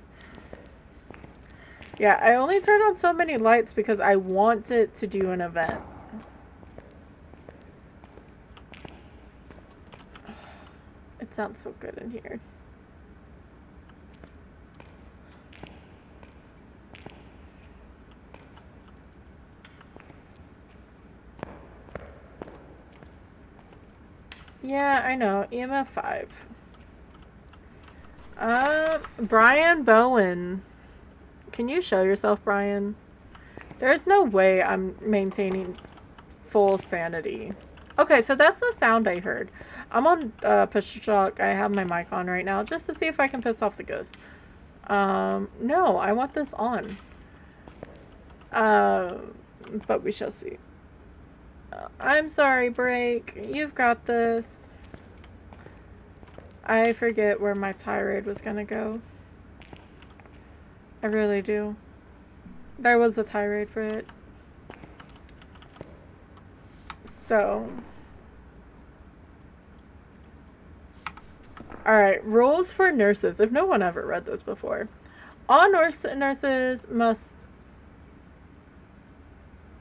A: Yeah, I only turned on so many lights because I want it to do an event. It sounds so good in here. Yeah, I know. EMF 5. Brian Bowen. Can you show yourself, Brian? There's no way I'm maintaining full sanity. Okay, so that's the sound I heard. I'm on push to talk. I have my mic on right now just to see if I can piss off the ghost. No, I want this on. But we shall see. I'm sorry, Break. You've got this. I forget where my tirade was gonna go. I really do. There was a tirade for it. So. Alright, rules for nurses. If no one ever read this before. All nurses must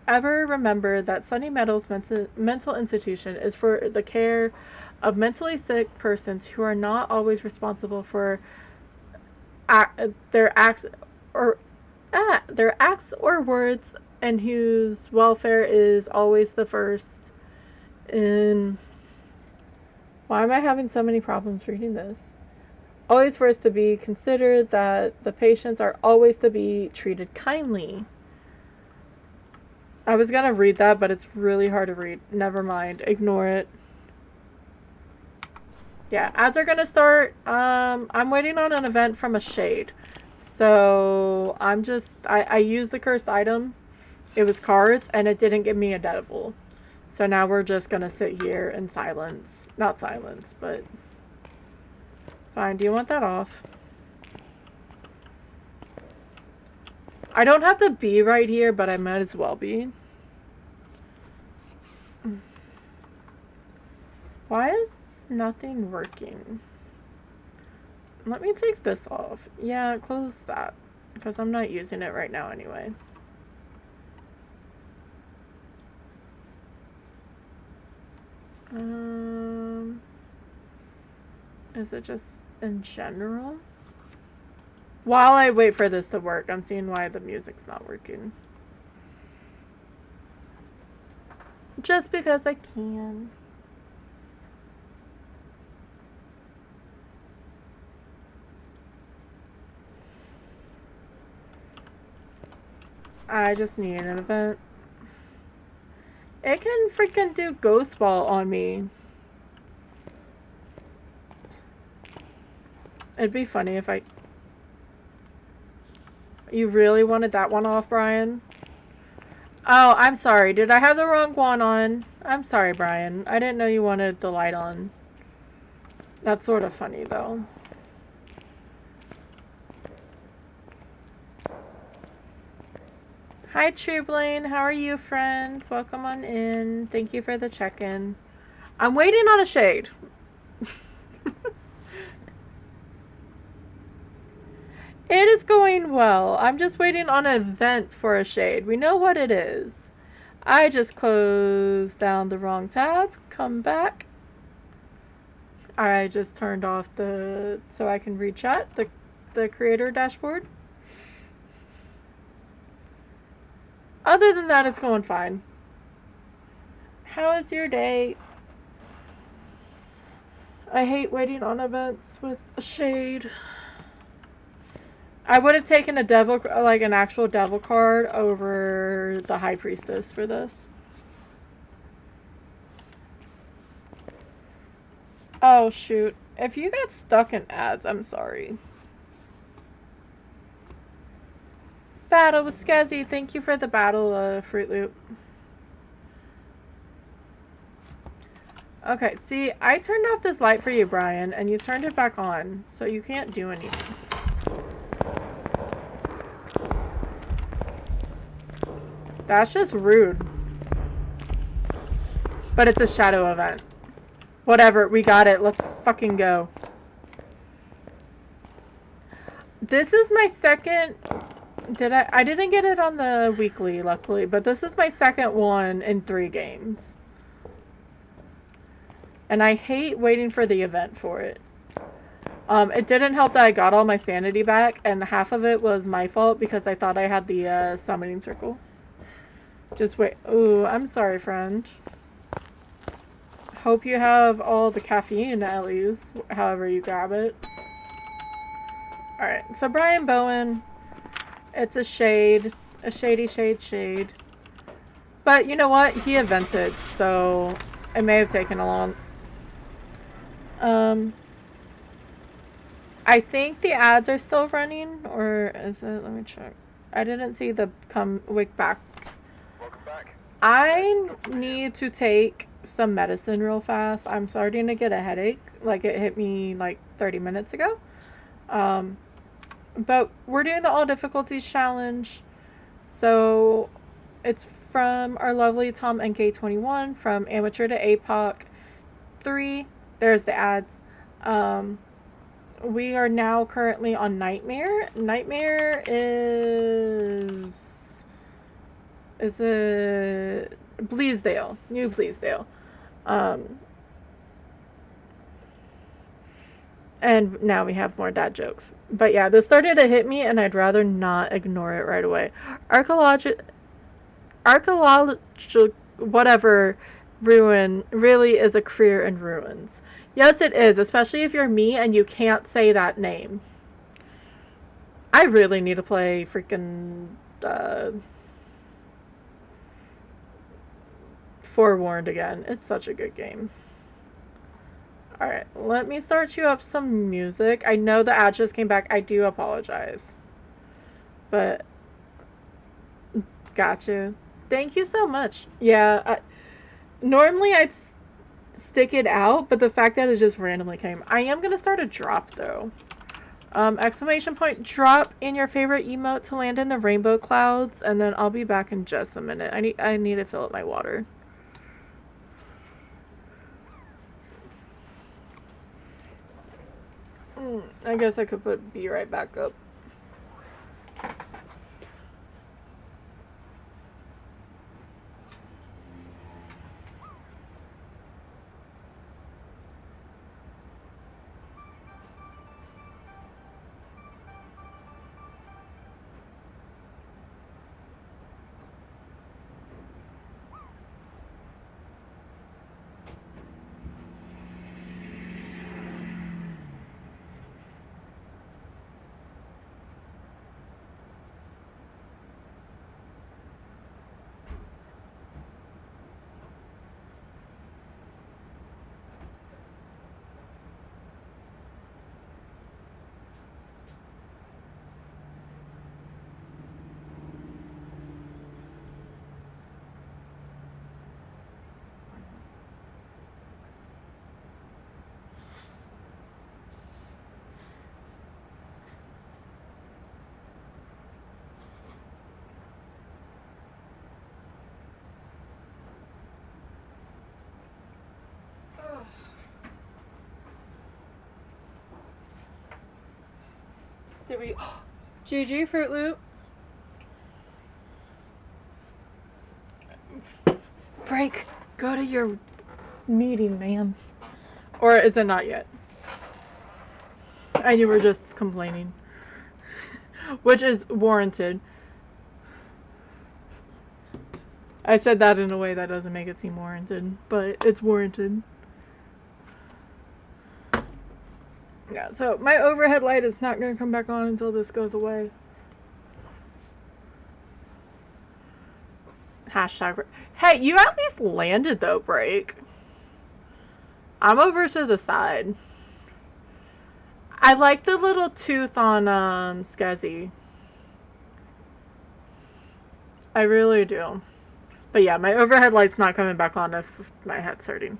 A: ever remember that Sunny Meadows Mental Institution is for the care of mentally sick persons who are not always responsible for their acts or words, and whose welfare is always the first in... Why am I having so many problems reading this? Always first to be considered, that the patients are always to be treated kindly. I was gonna read that, but it's really hard to read. Never mind. Ignore it. Yeah, ads are gonna start. I'm waiting on an event from a shade. So, I used the cursed item. It was cards, and it didn't give me a devil. So now we're just gonna sit here in silence. Not silence, but... Fine, do you want that off? I don't have to be right here, but I might as well be. Why is nothing working? Let me take this off. Yeah, close that. Because I'm not using it right now anyway. Is it just in general? While I wait for this to work, I'm seeing why the music's not working. Just because I can. I just need an event. It can freaking do Ghost Ball on me. It'd be funny if I... You really wanted that one off, Brian? Oh, I'm sorry. Did I have the wrong one on? I'm sorry, Brian. I didn't know you wanted the light on. That's sort of funny, though. Hi, True Blaine. How are you, friend? Welcome on in. Thank you for the check-in. I'm waiting on a shade. It is going well. I'm just waiting on events for a shade. We know what it is. I just closed down the wrong tab. Come back. I just turned off the... so I can read chat. The creator dashboard. Other than that, it's going fine. How was your day? I hate waiting on events with a shade. I would have taken a devil, like an actual devil card over the high priestess for this. Oh shoot. If you got stuck in ads, I'm sorry. Battle with Skazzy. Thank you for the battle, Fruit Loop. Okay, see, I turned off this light for you, Brian, and you turned it back on, so you can't do anything. That's just rude. But it's a shadow event. Whatever, we got it. Let's fucking go. This is my second... I didn't get it on the weekly, luckily, but this is my second one in 3 games. And I hate waiting for the event for it. It didn't help that I got all my sanity back, and half of it was my fault because I thought I had the summoning circle. Just wait. Ooh, I'm sorry, friend. Hope you have all the caffeine, at least, however you grab it. Alright, so Brian Bowen, it's a shade. A shady shade. But you know what? He evented, so it may have taken a long... I think the ads are still running, or is it? Let me check. I didn't see the wig back.
B: Welcome back.
A: I need to take some medicine real fast. I'm starting to get a headache. Like, it hit me like 30 minutes ago. But we're doing the all difficulties challenge. So it's from our lovely Tom NK21, from amateur to APOC 3. There's the ads. We are now currently on Nightmare. Nightmare is it Bleasdale, New Bleasdale. And now we have more dad jokes. But yeah, this started to hit me and I'd rather not ignore it right away. Archaeological whatever ruin really is a career in ruins. Yes, it is, especially if you're me and you can't say that name. I really need to play freaking Forewarned again. It's such a good game. Alright, let me start you up some music. I know the ad just came back. I do apologize. But, gotcha. Thank you so much. Yeah, normally I'd stick it out, but the fact that it just randomly came. I am going to start a drop, though. Exclamation point, drop in your favorite emote to land in the rainbow clouds, and then I'll be back in just a minute. I need to fill up my water. I guess I could be right back up. Did we... GG, Fruit Loop. Break. Go to your meeting, man. Or is it not yet? And you were just complaining. Which is warranted. I said that in a way that doesn't make it seem warranted, but it's warranted. Yeah, so my overhead light is not going to come back on until this goes away. Hashtag. Hey, you at least landed though, break. I'm over to the side. I like the little tooth on Skezzy. I really do. But yeah, my overhead light's not coming back on if my head's hurting.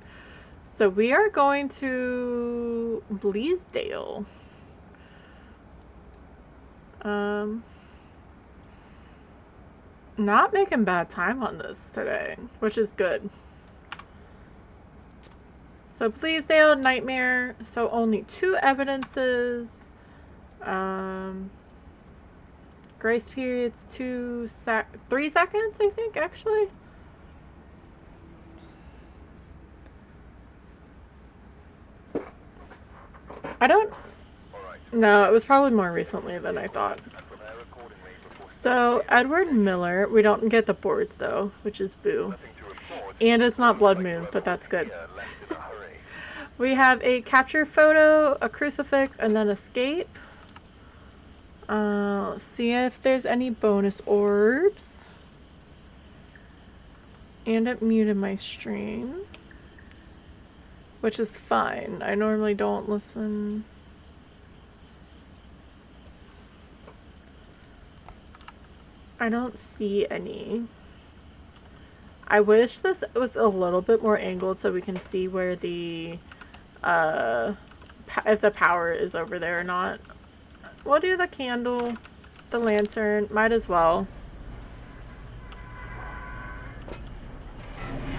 A: So we are going to Bleasdale. Not making bad time on this today, which is good. So Bleasdale, Nightmare. So only 2 evidences. Grace periods 3 seconds, I think, actually. I don't... No, it was probably more recently than I thought. So, Edward Miller. We don't get the boards, though, which is boo. And it's not Blood Moon, but that's good. We have a capture photo, a crucifix, and then escape. Let's see if there's any bonus orbs. And it muted my stream. Which is fine. I normally don't listen. I don't see any. I wish this was a little bit more angled so we can see where the, if the power is over there or not. We'll do the candle, the lantern, might as well.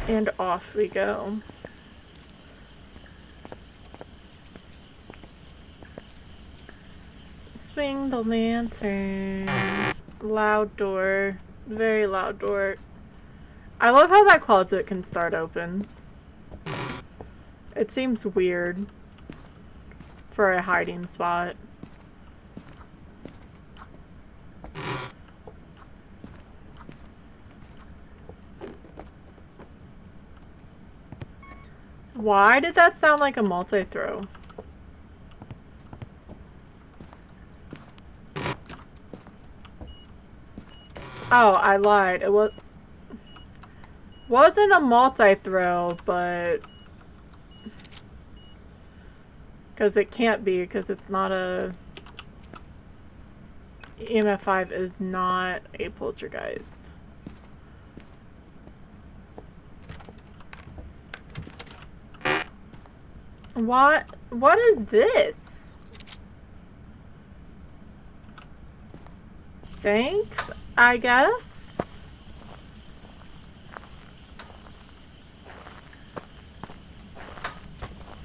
A: And off we go. Swing the lantern. Loud door. Very loud door. I love how that closet can start open. It seems weird for a hiding spot. Why did that sound like a multi-throw? Oh, I lied. It wasn't a multi-throw, but because it can't be, because it's not a EMF 5 is not a poltergeist. What is this? Thanks, I guess.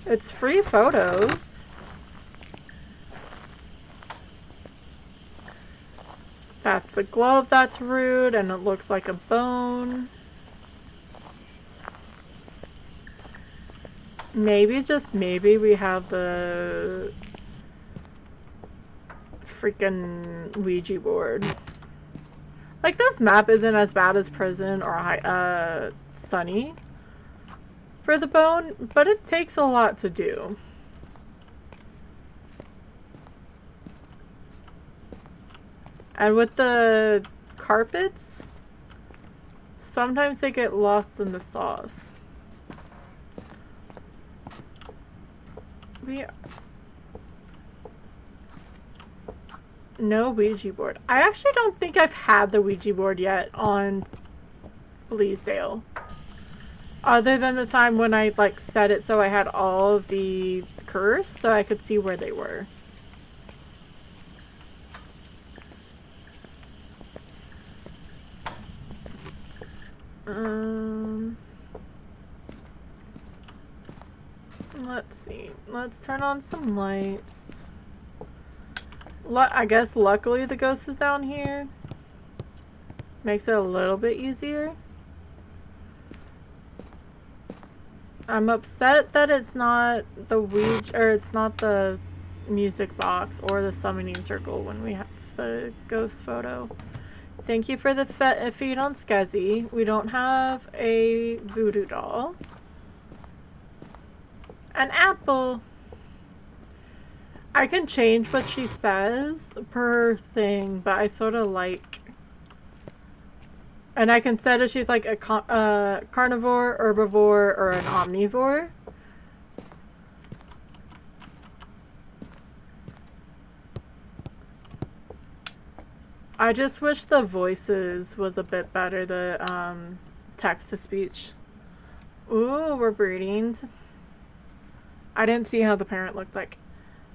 A: It's free photos. That's the glove that's rude, and it looks like a bone. Maybe, just maybe, we have the freaking Ouija board. Like, this map isn't as bad as Prison or Sunny for the bone, but it takes a lot to do. And with the carpets, sometimes they get lost in the sauce. No Ouija board. I actually don't think I've had the Ouija board yet on Bleasdale. Other than the time when I like set it so I had all of the curse so I could see where they were. Let's see. Let's turn on some lights. I guess luckily the ghost is down here. Makes it a little bit easier. I'm upset that it's not the Ouija, or it's not the music box or the summoning circle when we have the ghost photo. Thank you for the feed on Skezzy. We don't have a voodoo doll. An apple. I can change what she says per thing, but I sort of like... And I can set if she's like a carnivore, herbivore, or an omnivore. I just wish the voices was a bit better, the text-to-speech. Ooh, we're breeding. I didn't see how the parent looked like.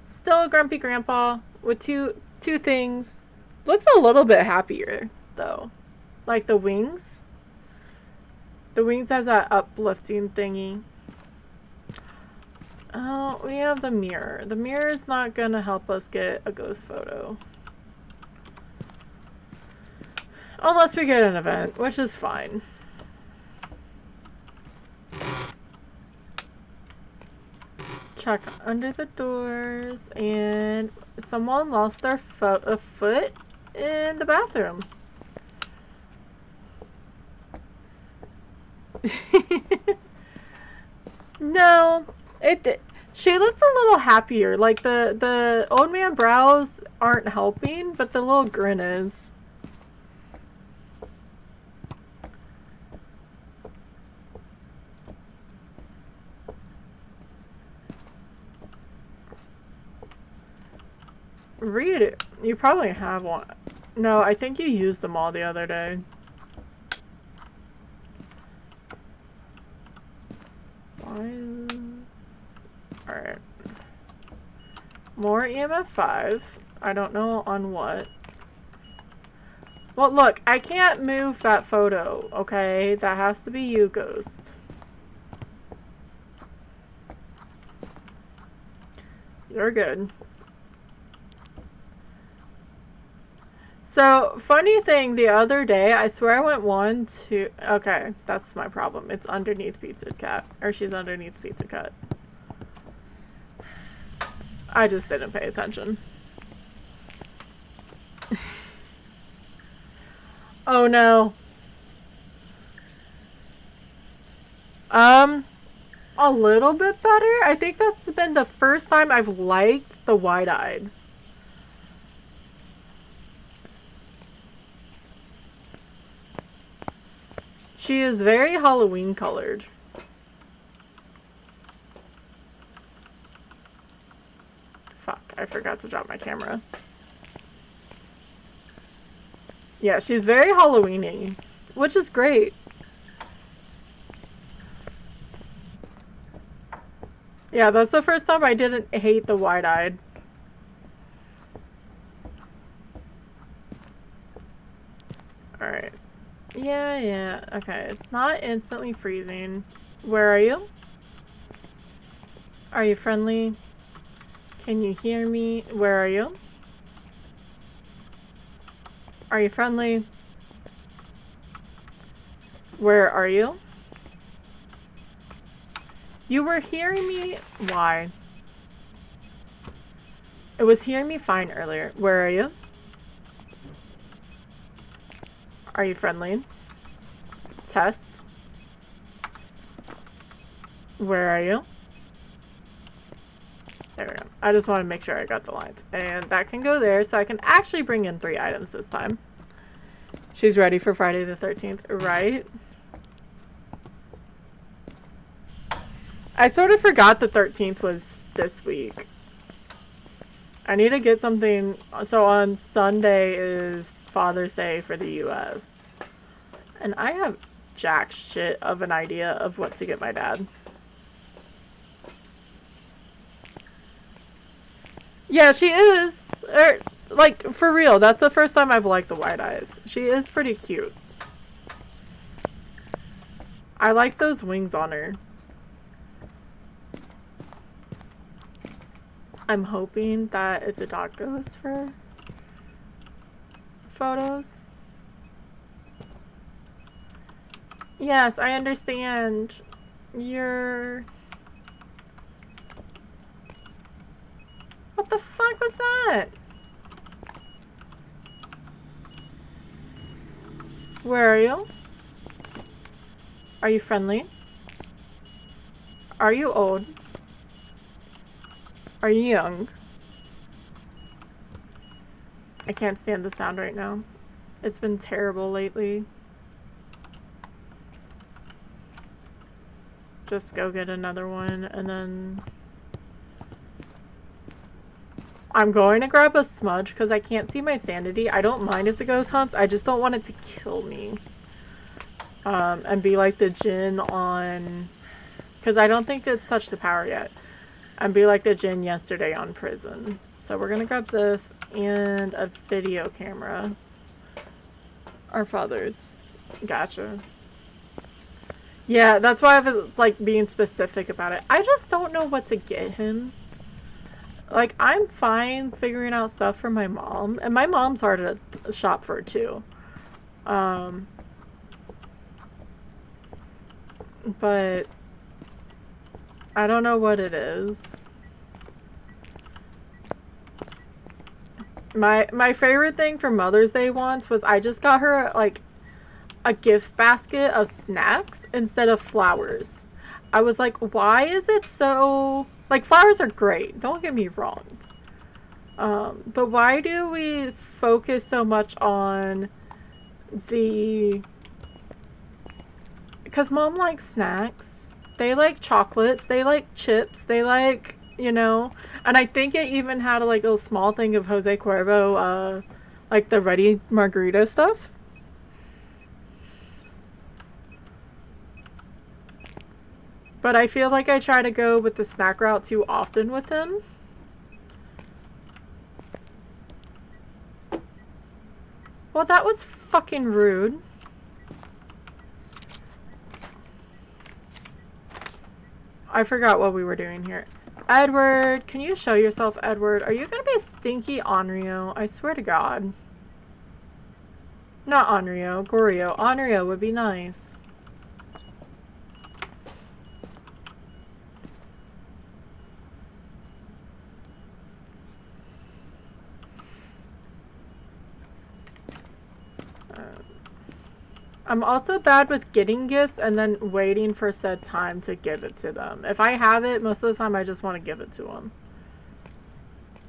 A: Still a grumpy grandpa with two things. Looks a little bit happier, though. Like the wings. The wings has that uplifting thingy. Oh, we have the mirror. The mirror is not gonna help us get a ghost photo. Unless we get an event, which is fine. Check under the doors, and someone lost their a foot in the bathroom. No, it did. She looks a little happier. Like the old man brows aren't helping, but the little grin is. Read it. You probably have one. No, I think you used them all the other day. Alright. More EMF 5. I don't know on what. Well, look, I can't move that photo, okay? That has to be you, Ghost. You're good. So, funny thing, the other day, I swear I went 1, 2... Okay, that's my problem. It's underneath Pizza Cat. Or she's underneath Pizza Cat. I just didn't pay attention. Oh no. A little bit better? I think that's been the first time I've liked the wide-eyed. She is very Halloween colored. Fuck, I forgot to drop my camera. Yeah, she's very Halloween-y, which is great. Yeah, that's the first time I didn't hate the wide-eyed. Alright. Yeah. Okay, it's not instantly freezing. Where are you? Are you friendly? Can you hear me? Where are you? Are you friendly? Where are you? You were hearing me? Why? It was hearing me fine earlier. Where are you? Are you friendly? Test. Where are you? There we go. I just want to make sure I got the lines. And that can go there, so I can actually bring in 3 items this time. She's ready for Friday the 13th, right? I sort of forgot the 13th was this week. I need to get something. So on Sunday is Father's Day for the US. And I have jack shit of an idea of what to get my dad. Yeah, she is. Like, for real, that's the first time I've liked the white eyes. She is pretty cute. I like those wings on her. I'm hoping that it's a dog ghost for photos. Yes, I understand. You're... What the fuck was that? Where are you? Are you friendly? Are you old? Are you young? I can't stand the sound right now. It's been terrible lately. Just go get another one and then... I'm going to grab a smudge because I can't see my sanity. I don't mind if the ghost hunts. I just don't want it to kill me. And be like the Jinn on... Because I don't think it's touched the power yet. And be like the Jinn yesterday on Prison. So we're going to grab this and a video camera. Our father's. Gotcha. Yeah, that's why I was like being specific about it. I just don't know what to get him. Like, I'm fine figuring out stuff for my mom. And my mom's hard to shop for, too. But I don't know what it is. My favorite thing for Mother's Day once was I just got her, like, a gift basket of snacks instead of flowers. I was like, why is it so... Like, flowers are great. Don't get me wrong. But why do we focus so much on the... Because Mom likes snacks. They like chocolates. They like chips. They like, you know... And I think it even had, like, a little small thing of Jose Cuervo, like, the ready margarita stuff. But I feel like I try to go with the snack route too often with him. Well, that was fucking rude. I forgot what we were doing here. Edward, can you show yourself, Edward? Are you gonna be a stinky Onryo? I swear to God. Not Onryo, Goryo. Onryo would be nice. I'm also bad with getting gifts and then waiting for said time to give it to them. If I have it, most of the time I just want to give it to them.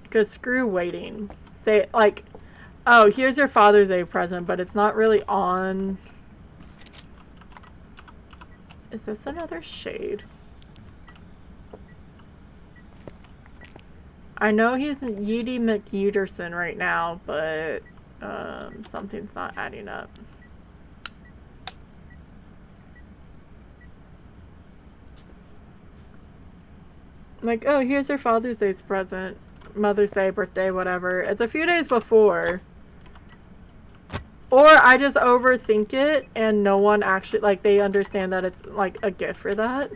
A: Because screw waiting. Say, like, oh, here's your Father's Day present, but it's not really on... Is this another shade? I know he's Yeedy McUderson right now, but something's not adding up. Like, oh, here's your Father's Day's present. Mother's Day, birthday, whatever. It's a few days before. Or I just overthink it and no one actually, like, they understand that it's, like, a gift for that.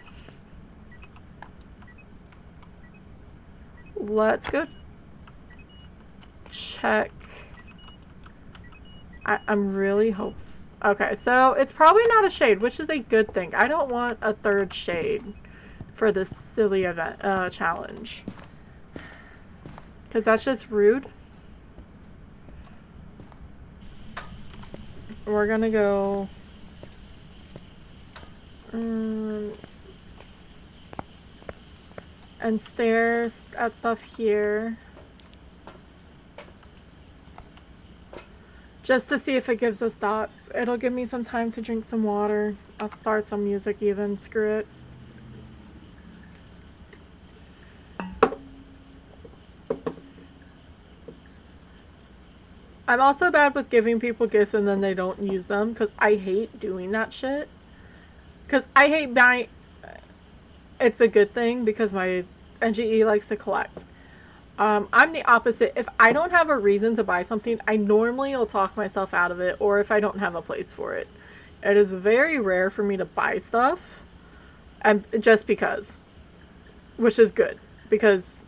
A: Let's go check. I'm really hopeful. Okay, so it's probably not a shade, which is a good thing. I don't want a third shade for this silly event challenge, because that's just rude. We're gonna go and stare at stuff here just to see if it gives us dots. It'll give me some time to drink some water. I'll start some music even. Screw it. I'm also bad with giving people gifts and then they don't use them, because I hate doing that shit. Because I hate buying... It's a good thing because my NGE likes to collect. I'm the opposite. If I don't have a reason to buy something, I normally will talk myself out of it, or if I don't have a place for it. It is very rare for me to buy stuff, and just because. Which is good, because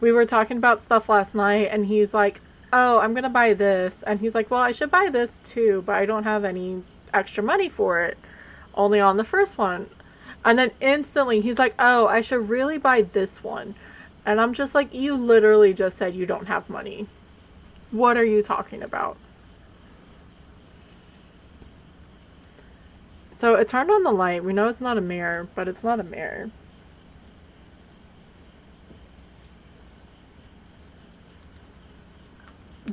A: we were talking about stuff last night, and he's like, oh, I'm gonna buy this. And he's like, well, I should buy this too, but I don't have any extra money for it. Only on the first one. And then instantly he's like, oh, I should really buy this one. And I'm just like, you literally just said you don't have money. What are you talking about? So it turned on the light. We know it's not a mirror, but it's not a mirror.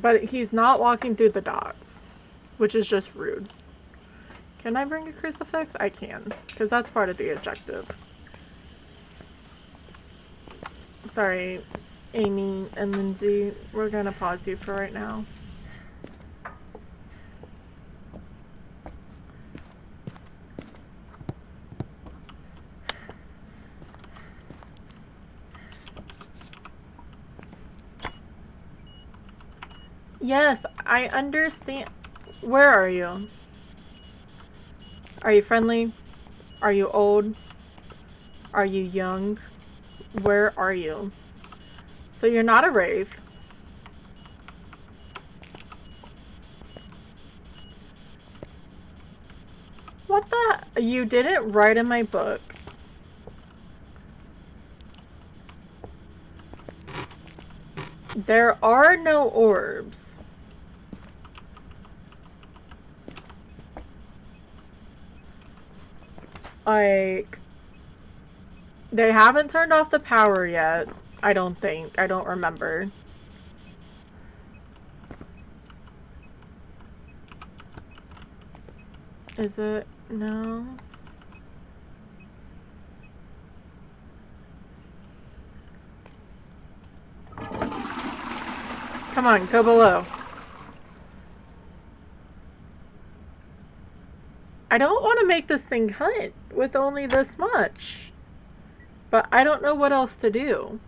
A: But he's not walking through the dots, which is just rude. Can I bring a crucifix? I can, because that's part of the objective. Sorry, Amy and Lindsay. We're gonna pause you for right now. Yes, I understand. Where are you? Are you friendly? Are you old? Are you young? Where are you? So you're not a wraith. What the? You didn't write in my book. There are no orbs. Like, they haven't turned off the power yet. I don't think. I don't remember. Is it? No. Come on, go below. I don't want to make this thing hunt with only this much. But I don't know what else to do.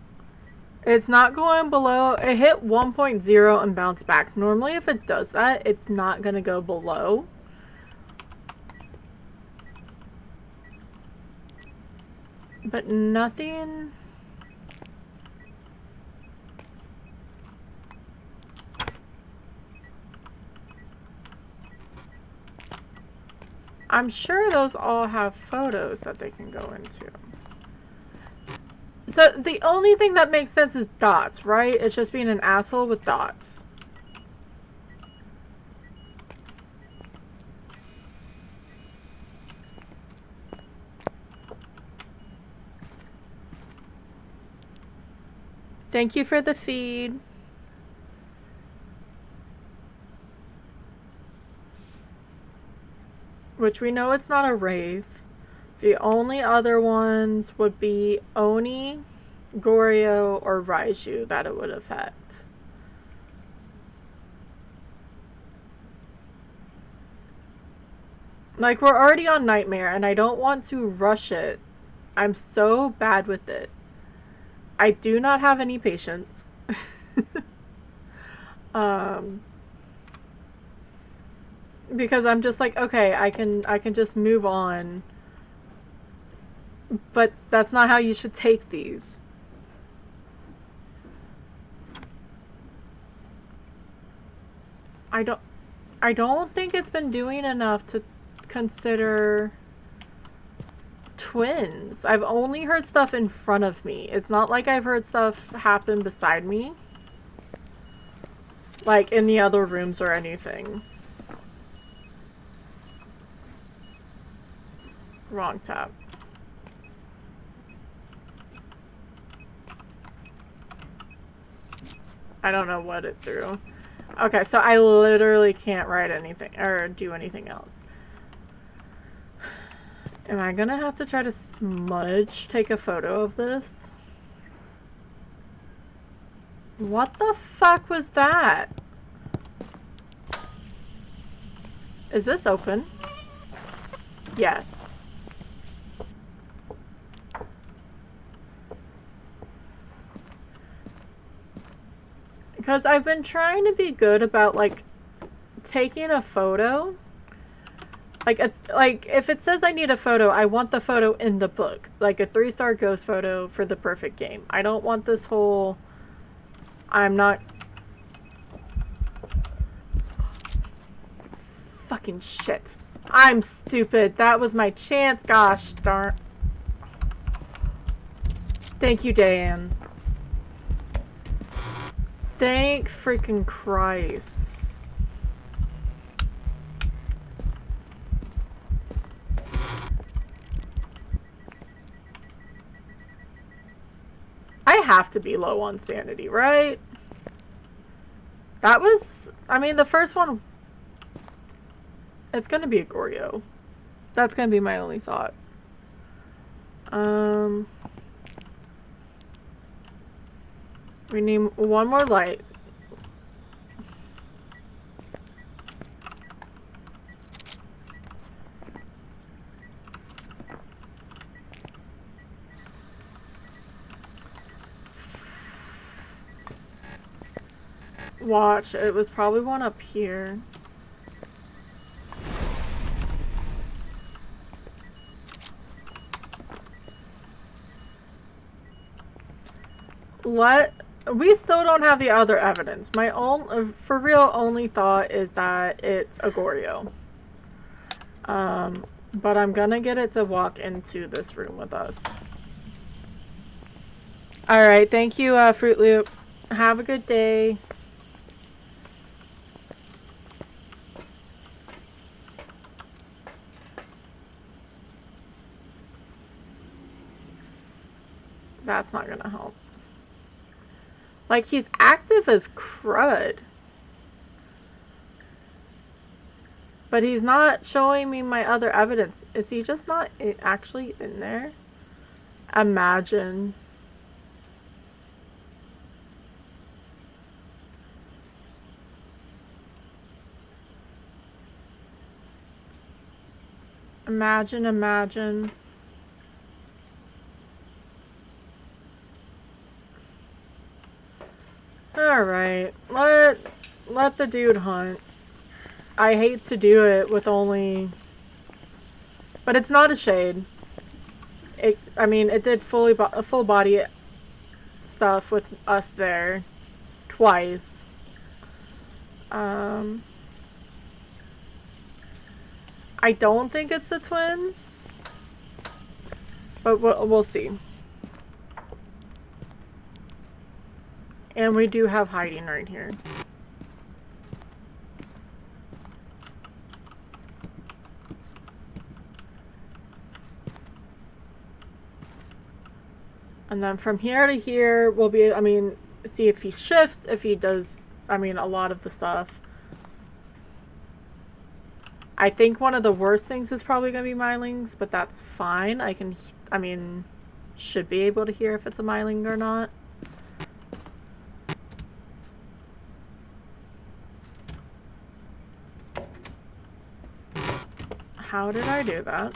A: It's not going below. It hit 1.0 and bounced back. Normally if it does that, it's not going to go below. But nothing... I'm sure those all have photos that they can go into. So the only thing that makes sense is dots, right? It's just being an asshole with dots. Thank you for the feed. Which we know it's not a wraith. The only other ones would be Oni, Goryo, or Raiju that it would affect. Like, we're already on Nightmare, and I don't want to rush it. I'm so bad with it. I do not have any patience. Because I'm just like, okay, I can just move on. But that's not how you should take these. I don't think it's been doing enough to consider twins. I've only heard stuff in front of me. It's not like I've heard stuff happen beside me. Like in the other rooms or anything. Wrong tab. I don't know what it threw. Okay, so I literally can't write anything or do anything else. Am I gonna have to try to smudge take a photo of this? What the fuck was that? Is this open? Yes. Because I've been trying to be good about, like, taking a photo. Like, if it says I need a photo, I want the photo in the book. Like, a 3-star ghost photo for the perfect game. I don't want this whole... I'm not... Fucking shit. I'm stupid. That was my chance. Gosh darn. Thank you, Dan. Thank freaking Christ. have to be low on sanity, right? That was, I mean, the first one, it's gonna be a Goryo. That's gonna be my only thought. We need one more light. Watch, it was probably one up here. We still don't have the other evidence. My own, for real, only thought is that it's a Goryo. But I'm gonna get it to walk into this room with us. Alright, thank you, Fruit Loop. Have a good day. That's not gonna help. Like, he's active as crud. But he's not showing me my other evidence. Is he just not actually in there? Imagine. Imagine. Alright. Let the dude hunt. I hate to do it with only... But it's not a shade. I mean, it did full body stuff with us there. Twice. I don't think it's the twins. But we'll see. And we do have hiding right here. And then from here to here, we'll be, I mean, see if he shifts, if he does, I mean, a lot of the stuff. I think one of the worst things is probably going to be Mylings, but that's fine. I mean, should be able to hear if it's a Myling or not. How did I do that?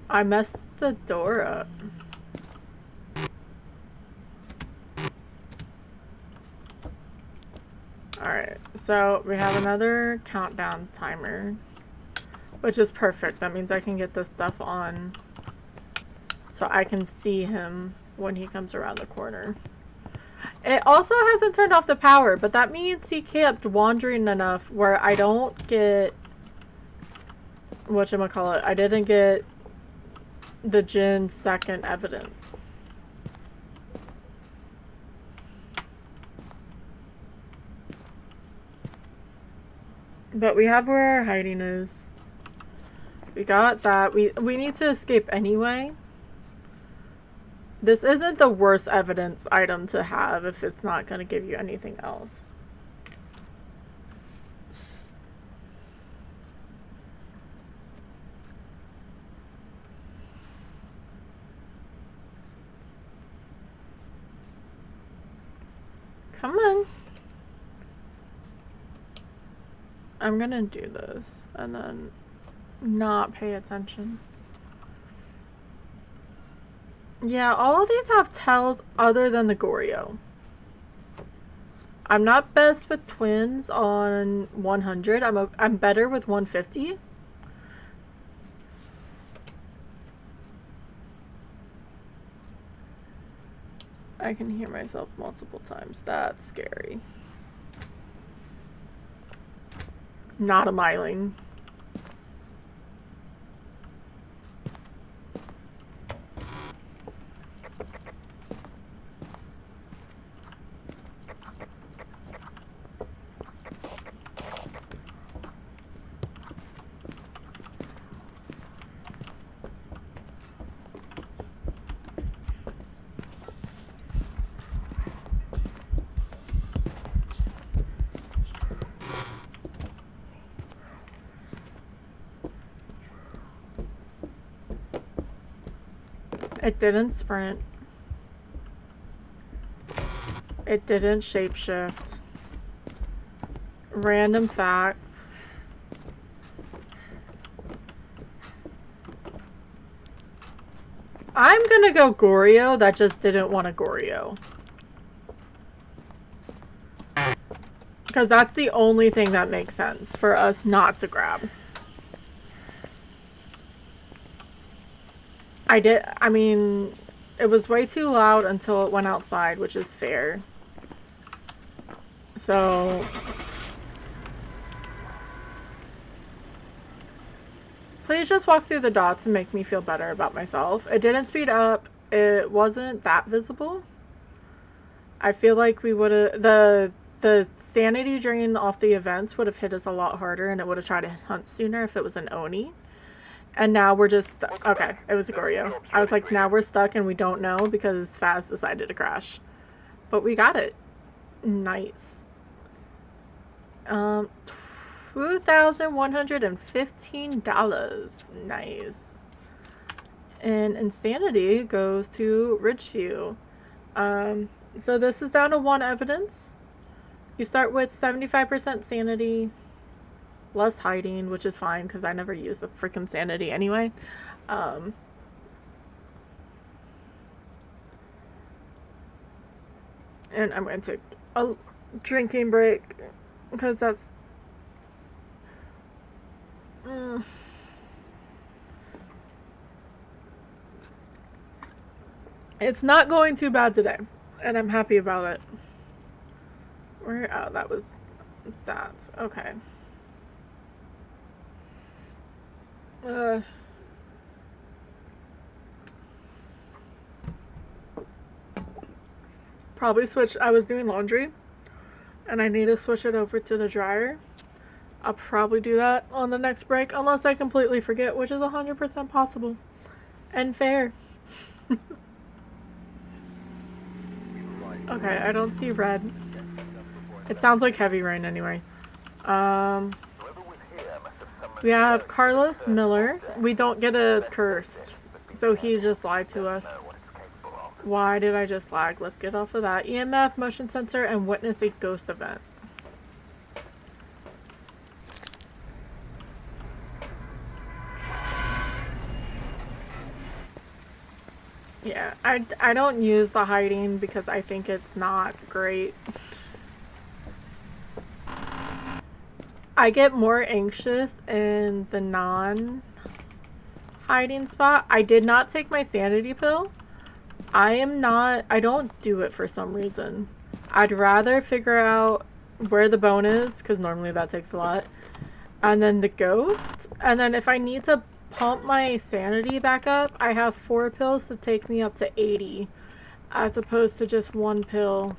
A: I messed the door up. Alright, so we have another countdown timer, which is perfect. That means I can get this stuff on so I can see him when he comes around the corner. It also hasn't turned off the power, but that means he kept wandering enough where I don't get whatchamacallit. I didn't get the Jinn second evidence. But we have where our hiding is. We got that. We need to escape anyway. This isn't the worst evidence item to have if it's not going to give you anything else. Come on. I'm gonna do this and then not pay attention. Yeah, all of these have tells other than the Goryo. I'm not best with twins on 100. I'm better with 150. I can hear myself multiple times. That's scary. Not a Myling. It didn't sprint. It didn't shapeshift. Random fact. I'm gonna go Goryo that just didn't want a Goryo. Because that's the only thing that makes sense for us not to grab. I mean, it was way too loud until it went outside, which is fair. So... please just walk through the dots and make me feel better about myself. It didn't speed up. It wasn't that visible. I feel like we would have... The sanity drain off the events would have hit us a lot harder, and it would have tried to hunt sooner if it was an Oni. And now we're just... okay, it was a Goryo. I was like, now we're stuck and we don't know because Phaz decided to crash. But we got it. Nice. $2,115. Nice. And Insanity goes to Ridgeview. So this is down to 1 evidence. You start with 75% sanity, less hiding, which is fine because I never use the freaking sanity anyway. And I'm going to take a drinking break because that's... It's not going too bad today, and I'm happy about it. Where? Oh, that was that. Okay. Probably switch. I was doing laundry, and I need to switch it over to the dryer. I'll probably do that on the next break, unless I completely forget, which is 100% possible. And fair. Okay, I don't see red. It sounds like heavy rain anyway. We have Carlos Miller. We don't get a cursed, so he just lied to us. Why did I just lag? Let's get off of that. EMF, motion sensor, and witness a ghost event. Yeah, I don't use the hiding because I think it's not great. I get more anxious in the non-hiding spot. I did not take my sanity pill. I don't do it for some reason. I'd rather figure out where the bone is, because normally that takes a lot. And then the ghost. And then if I need to pump my sanity back up, I have 4 pills to take me up to 80, as opposed to just 1 pill.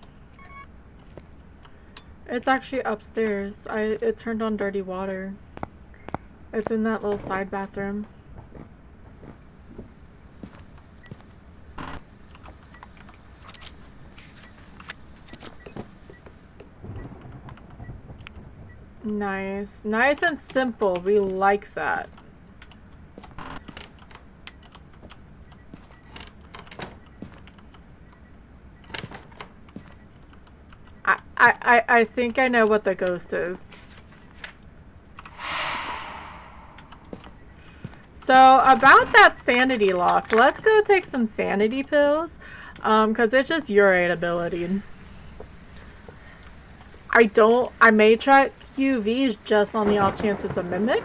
A: It's actually upstairs. It turned on dirty water. It's in that little side bathroom. Nice. Nice and simple. We like that. I think I know what the ghost is. So, about that sanity loss, let's go take some sanity pills. Because it's just urate ability. I may try UVs just on the off chance it's a mimic.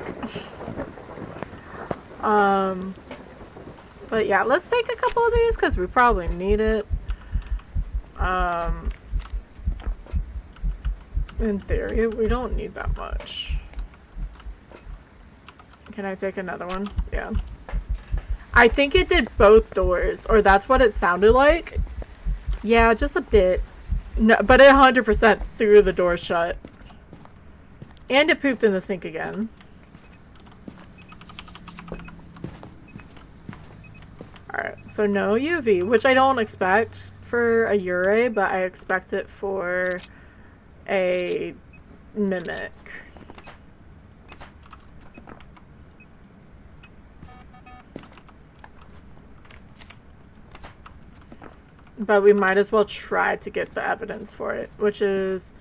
A: But yeah, let's take a couple of these because we probably need it. In theory, we don't need that much. Can I take another one? Yeah. I think it did both doors, or that's what it sounded like. Yeah, just a bit. No, but it 100% threw the door shut. And it pooped in the sink again. Alright, so no UV, which I don't expect for a Ure, but I expect it for a mimic. But we might as well try to get the evidence for it, which is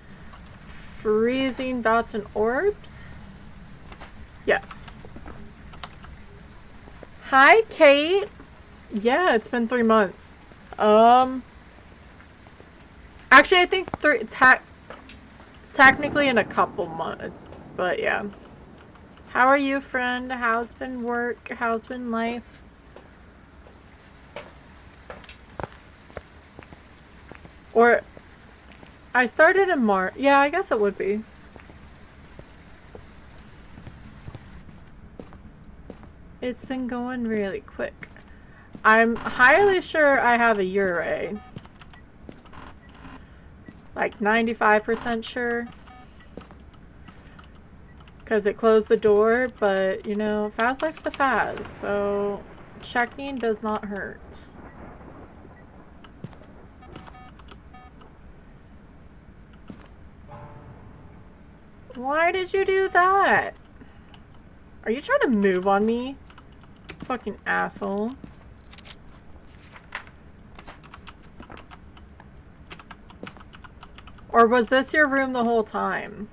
A: freezing dots and orbs. Yes. Hi, Kate. Yeah, it's been 3 months. Actually, I think technically in a couple months, but yeah. How are you, friend? How's been work? How's been life? Or, I started in March. Yeah, I guess it would be. It's been going really quick. I'm highly sure I have a Ure. Like 95% sure. Because it closed the door, but you know, Phas likes the Phas, so checking does not hurt. Why did you do that? Are you trying to move on me? Fucking asshole. Or was this your room the whole time?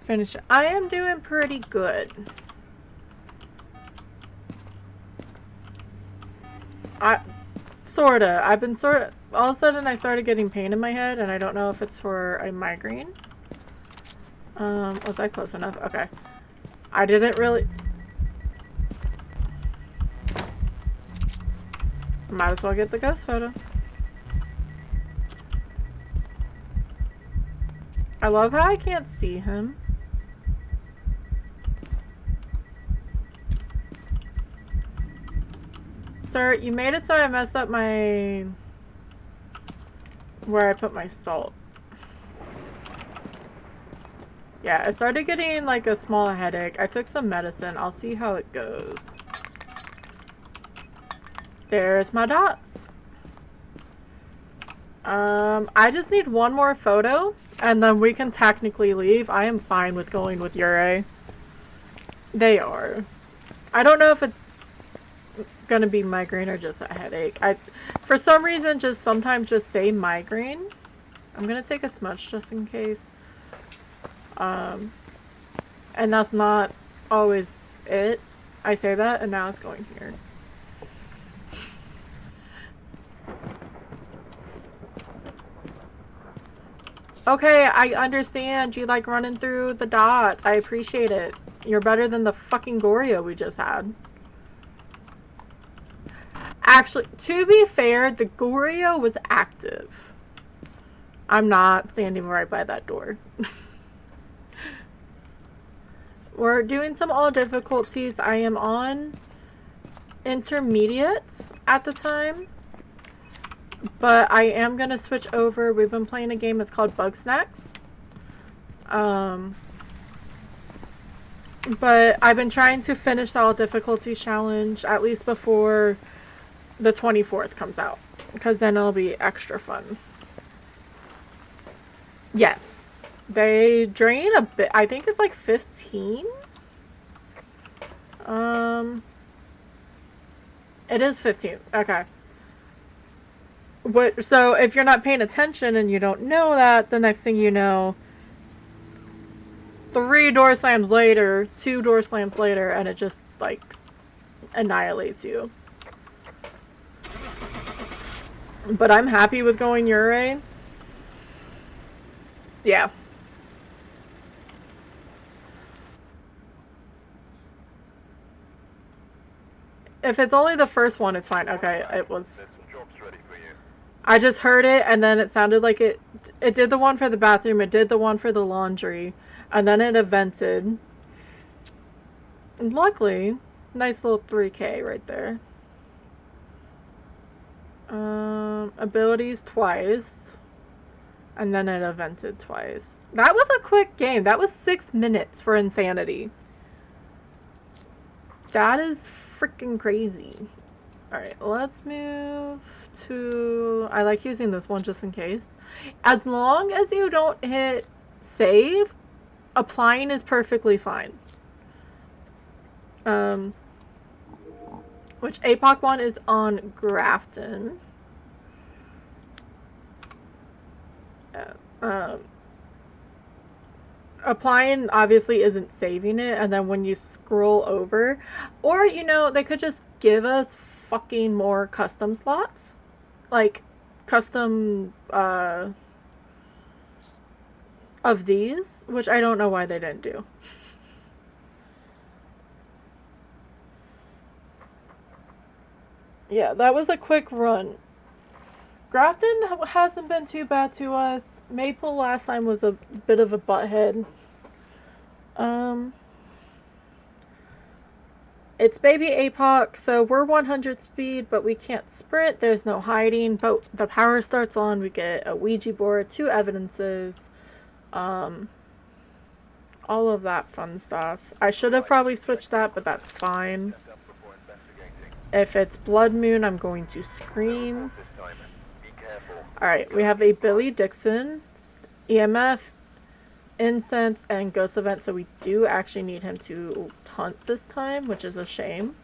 A: Finish it. I am doing pretty good. Sorta. I've been sorta. All of a sudden I started getting pain in my head, and I don't know if it's for a migraine. Was I close enough? Okay. I didn't really... Might as well get the ghost photo. I love how I can't see him. Sir, you made it so I messed up my... where I put my salt. Yeah, I started getting like a small headache. I took some medicine. I'll see how it goes. There's my dots. I just need one more photo, and then we can technically leave. I am fine with going with Ure. They are. I don't know if it's gonna be migraine or just a headache. For some reason, sometimes just say migraine. I'm gonna take a smudge just in case. And that's not always it. I say that, and now it's going here. Okay, I understand you like running through the dots. I appreciate it. You're better than the fucking Goryo we just had. Actually, to be fair, the Goryo was active. I'm not standing right by that door. We're doing some all difficulties. I am on intermediate at the time. But I am going to switch over. We've been playing a game. It's called BugSnax. But I've been trying to finish the all difficulties challenge at least before the 24th comes out. Because then it'll be extra fun. Yes. They drain a bit. I think it's like 15. It is 15. Okay. So if you're not paying attention and you don't know that, the next thing you know, 3 door slams later, 2 door slams later, and it just, like, annihilates you. But I'm happy with going Ure. Yeah. If it's only the first one, it's fine. Okay, it was... I just heard it, and then it sounded like it did the one for the bathroom, it did the one for the laundry, and then it evented. And luckily, nice little 3K right there. Abilities twice, and then it evented twice. That was a quick game. That was 6 minutes for insanity. That is freaking crazy. Alright, let's move to... I like using this one just in case. As long as you don't hit save, applying is perfectly fine. Which APOC one is on Grafton. Applying obviously isn't saving it, and then when you scroll over, or you know, they could just give us fucking more custom slots, like custom of these, which I don't know why they didn't do. Yeah, that was a quick run. Grafton hasn't been too bad to us. Maple last time was a bit of a butthead. It's baby APOC, so we're 100 speed, but we can't sprint. There's no hiding, but the power starts on. We get a Ouija board, 2 evidences, all of that fun stuff. I should have probably switched that, but that's fine. If it's Blood Moon, I'm going to scream. Alright, we have a Billy Dixon, EMF, Incense, and Ghost Event, so we do actually need him to hunt this time, which is a shame.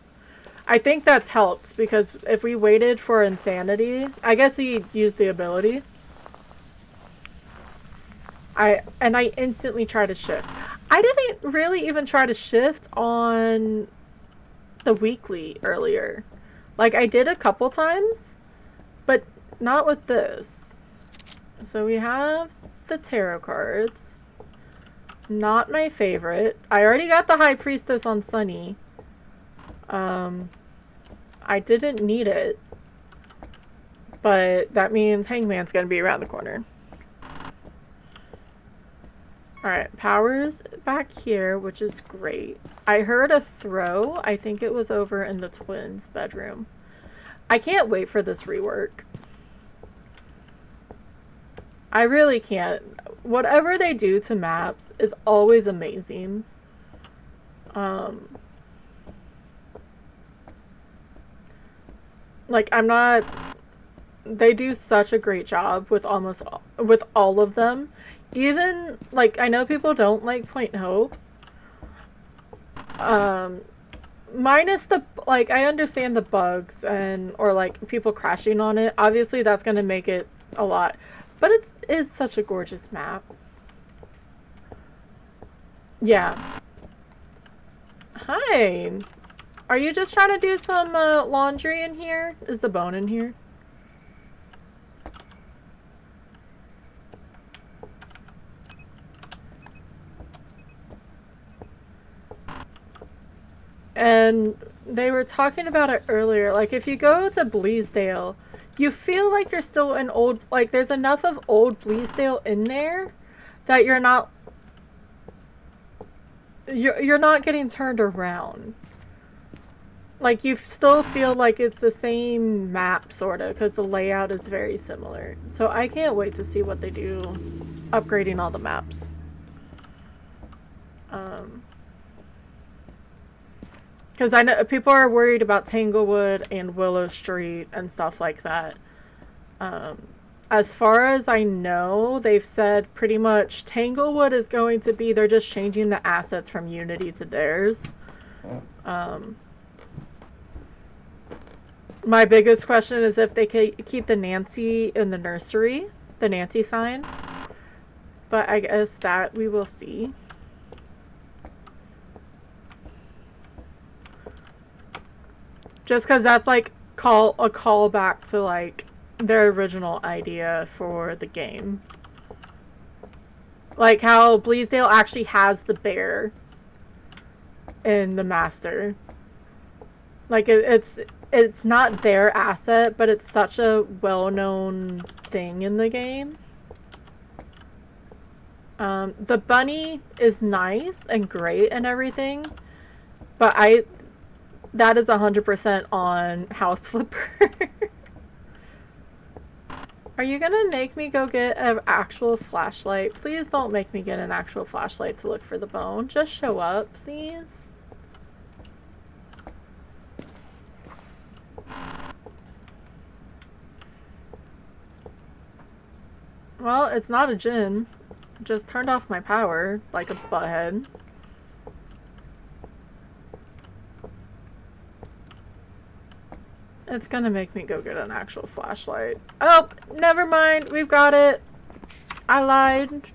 A: I think that's helped, because if we waited for Insanity, I guess he used the ability. I instantly tried to shift. I didn't really even try to shift on the weekly earlier. Like, I did a couple times, but not with this. So we have the tarot cards. Not my favorite. I already got the High Priestess on Sunny. I didn't need it. But that means Hangman's gonna be around the corner. Alright, Power's back here, which is great. I heard a throw. I think it was over in the twins' bedroom. I can't wait for this rework. I really can't. Whatever they do to maps is always amazing. Like, I'm not... They do such a great job with with all of them. Even, like, I know people don't like Point Hope. Minus the, like, I understand the bugs or like people crashing on it. Obviously that's gonna make it a lot. But it is such a gorgeous map. Yeah. Hi. Are you just trying to do some laundry in here? Is the bone in here? And they were talking about it earlier. Like, if you go to Bleasdale, you feel like you're still in old... Like, there's enough of old Bleasdale in there that you're not... You're not getting turned around. Like, you still feel like it's the same map, sort of, because the layout is very similar. So I can't wait to see what they do upgrading all the maps. Because I know people are worried about Tanglewood and Willow Street and stuff like that. As far as I know, they've said pretty much Tanglewood is going to be... They're just changing the assets from Unity to theirs. My biggest question is if they keep the Nancy in the nursery, the Nancy sign. But I guess that we will see. Just because that's like a callback to like their original idea for the game. Like how Bleasdale actually has the bear in the master. Like it's not their asset, but it's such a well-known thing in the game. The bunny is nice and great and everything, but that is 100% on House Flipper. Are you gonna make me go get an actual flashlight? Please don't make me get an actual flashlight to look for the bone. Just show up, please. Well, it's not a gin. Just turned off my power like a butthead. It's gonna make me go get an actual flashlight. Oh, never mind. We've got it. I lied.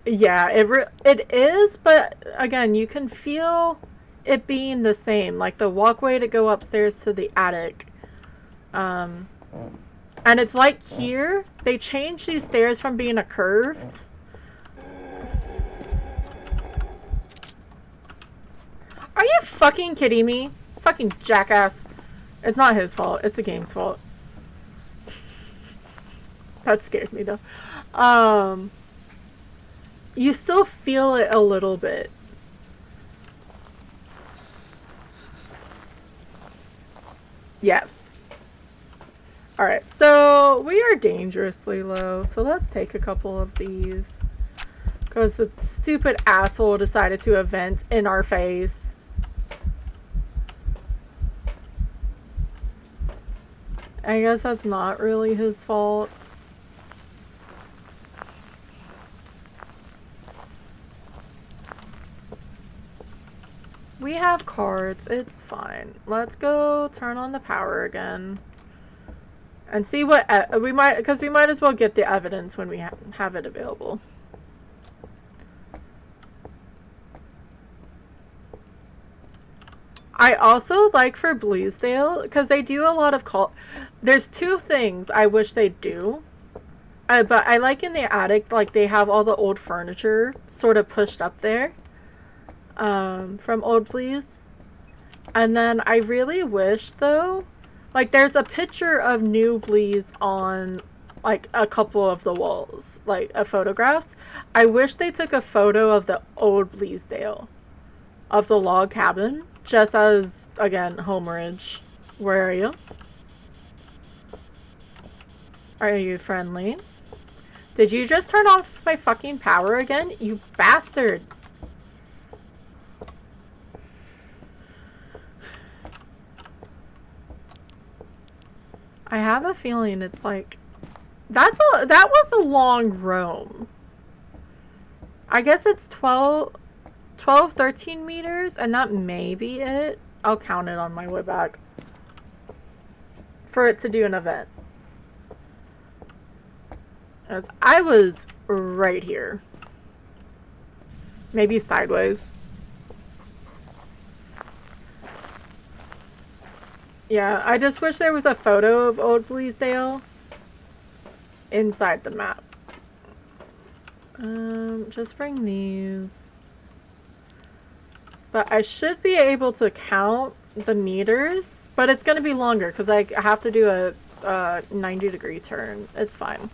A: Yeah, it is, but again, you can feel it being the same. Like the walkway to go upstairs to the attic. And it's like here, they changed these stairs from being a curved. Are you fucking kidding me? Fucking jackass. It's not his fault. It's the game's fault. That scared me though. You still feel it a little bit. Yes. Alright, so we are dangerously low. So let's take a couple of these. Because the stupid asshole decided to event in our face. I guess that's not really his fault. We have cards. It's fine. Let's go turn on the power again. And see what we might, because we might as well get the evidence when we have it available. I also like for Bleasdale, because they do a lot of there's two things I wish they do. But I like in the attic, like they have all the old furniture sort of pushed up there. From Old Bleas. And then I really wish though, like there's a picture of New Bleas on like a couple of the walls, like photographs. I wish they took a photo of the old Bleasdale, of the log cabin, just as, again, homerage. Where are you? Are you friendly? Did you just turn off my fucking power again? You bastard! I have a feeling it's like... that was a long roam. I guess it's 12, 13 meters, and that may be it. I'll count it on my way back. For it to do an event. I was right here. Maybe sideways. Yeah, I just wish there was a photo of Old Bleasdale inside the map. Just bring these. But I should be able to count the meters, but it's going to be longer because I have to do a 90-degree turn. It's fine.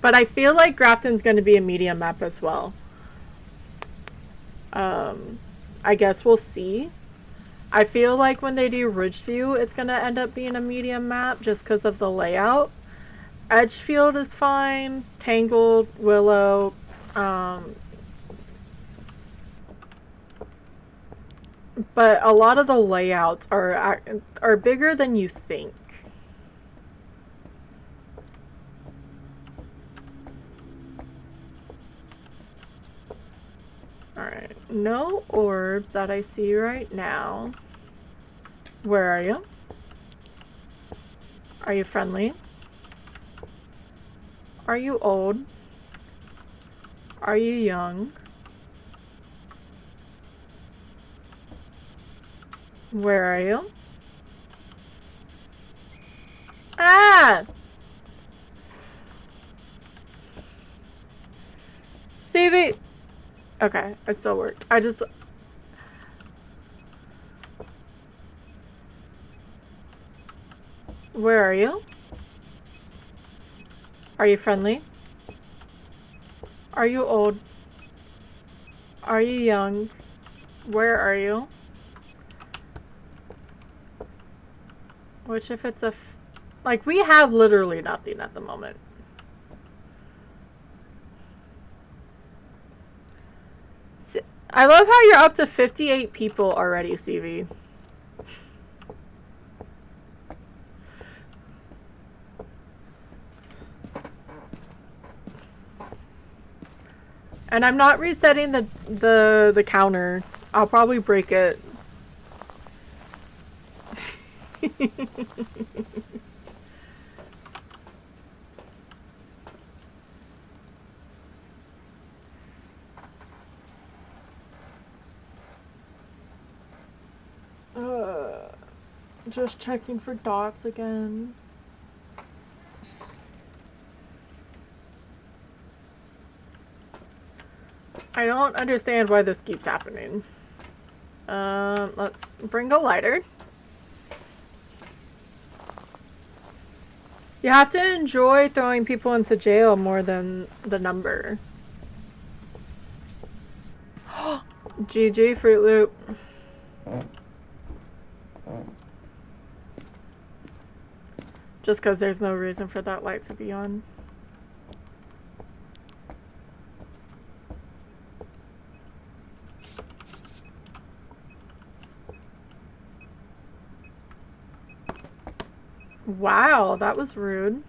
A: But I feel like Grafton's going to be a medium map as well. I guess we'll see. I feel like when they do Ridgeview, it's going to end up being a medium map just because of the layout. Edgefield is fine. Tangled, Willow. But a lot of the layouts are bigger than you think. Alright, no orbs that I see right now. Where are you? Are you friendly? Are you old? Are you young? Where are you? Ah! CV! Okay, it still worked. Where are you? Are you friendly? Are you old? Are you young? Where are you? Which if it's like, we have literally nothing at the moment. I love how you're up to 58 people already, CV. And I'm not resetting the counter I'll probably break it. Just checking for dots again. I don't understand why this keeps happening. Let's bring a lighter. You have to enjoy throwing people into jail more than the number. GG, Fruit Loop. Just because there's no reason for that light to be on. Wow, that was rude.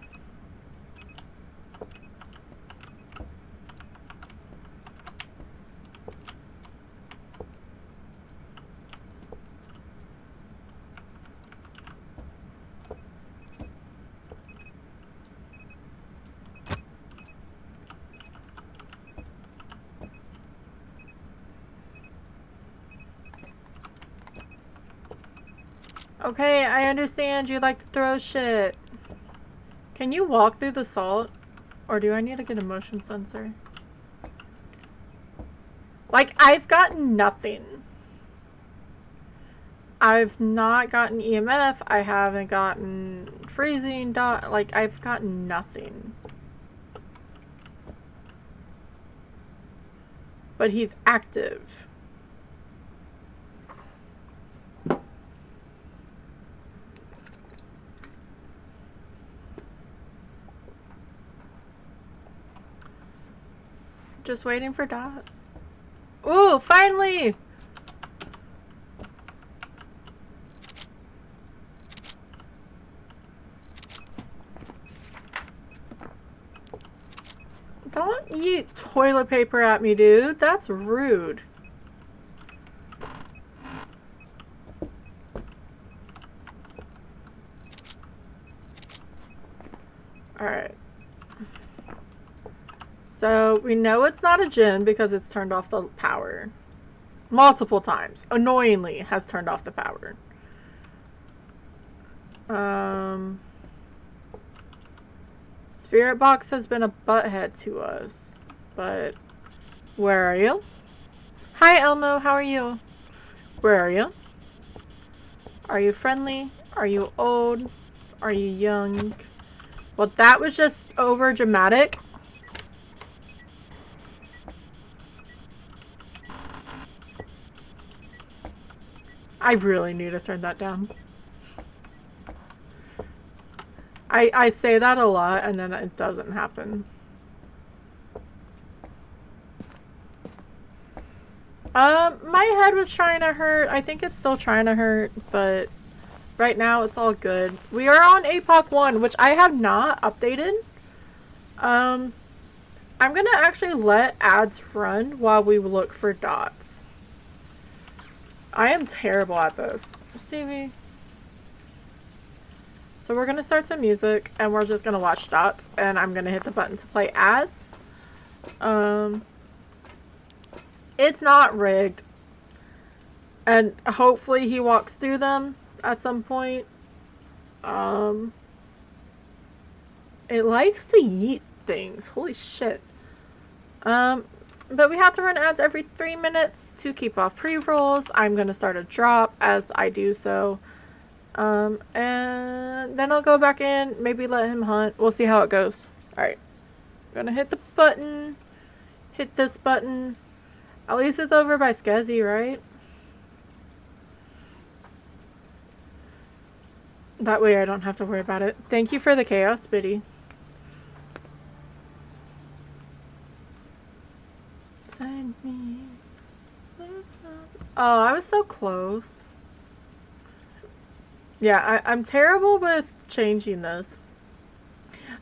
A: Okay, I understand you like to throw shit. Can you walk through the salt? Or do I need to get a motion sensor? Like, I've gotten nothing. I've not gotten EMF. I haven't gotten freezing dot. Like, I've gotten nothing. But he's active. Just waiting for Dot. Ooh, finally! Don't eat toilet paper at me, dude. That's rude. Alright. So, we know it's not a gin because it's turned off the power. Multiple times. Annoyingly has turned off the power. Spirit Box has been a butthead to us. But, where are you? Hi, Elmo. How are you? Where are you? Are you friendly? Are you old? Are you young? Well, that was just over dramatic. I really need to turn that down. I say that a lot and then it doesn't happen. My head was trying to hurt. I think it's still trying to hurt, but right now it's all good. We are on APOC 1, which I have not updated. I'm gonna actually let ads run while we look for dots. I am terrible at this. Stevie. So we're gonna start some music and we're just gonna watch dots and I'm gonna hit the button to play ads. It's not rigged. And hopefully he walks through them at some point. It likes to eat things. Holy shit. But we have to run ads every 3 minutes to keep off pre-rolls. I'm going to start a drop as I do so. And then I'll go back in, maybe let him hunt. We'll see how it goes. Alright. I'm going to hit the button. Hit this button. At least it's over by Skezzy, right? That way I don't have to worry about it. Thank you for the chaos, Biddy. Send me. Oh, I was so close. Yeah, I'm terrible with changing this.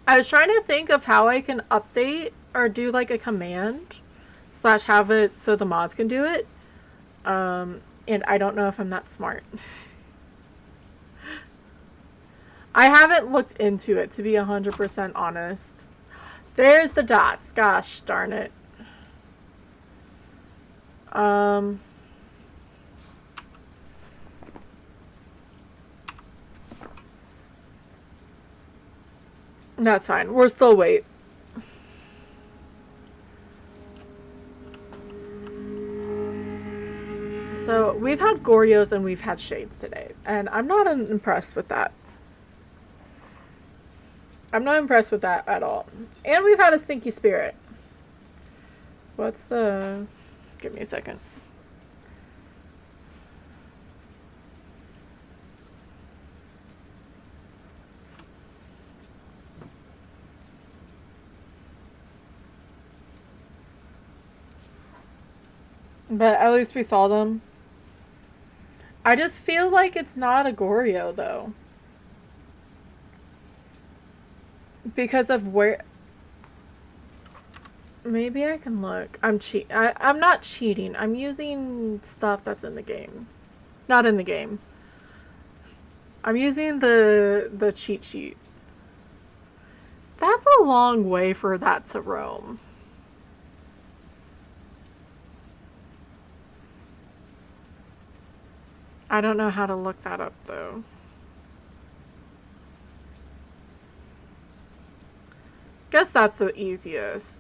A: I was trying to think of how I can update or do like a command / have it so the mods can do it. And I don't know if I'm that smart. I haven't looked into it, to be 100% honest. There's the dots. Gosh darn it. That's fine. We're still wait. So, we've had Gorios and we've had Shades today. And I'm not impressed with that. I'm not impressed with that at all. And we've had a Stinky Spirit. What's the... Give me a second. But at least we saw them. I just feel like it's not a Gorio, though. Because of where... Maybe I can look. I'm not cheating. I'm using stuff that's in the game. Not in the game. I'm using the cheat sheet. That's a long way for that to roam. I don't know how to look that up, though. Guess that's the easiest.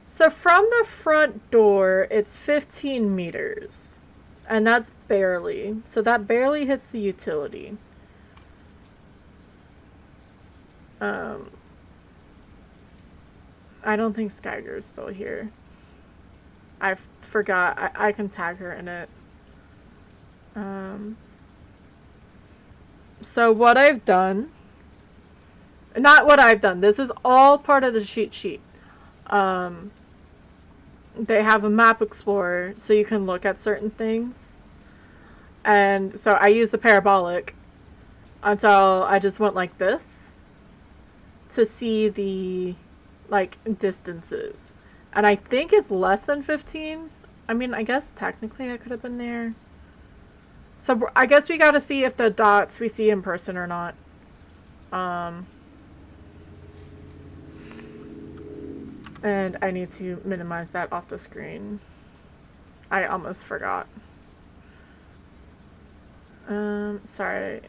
A: So from the front door, it's 15 meters. And that's barely. So that barely hits the utility. I don't think Skyger's still here. I forgot. I can tag her in it. So what I've done... Not what I've done. This is all part of the cheat sheet. They have a map explorer so you can look at certain things. And so I used the parabolic until I just went like this to see the like distances. And I think it's less than 15. I mean, I guess technically I could have been there. So I guess we got to see if the dots we see in person or not. And I need to minimize that off the screen. I almost forgot. Sorry.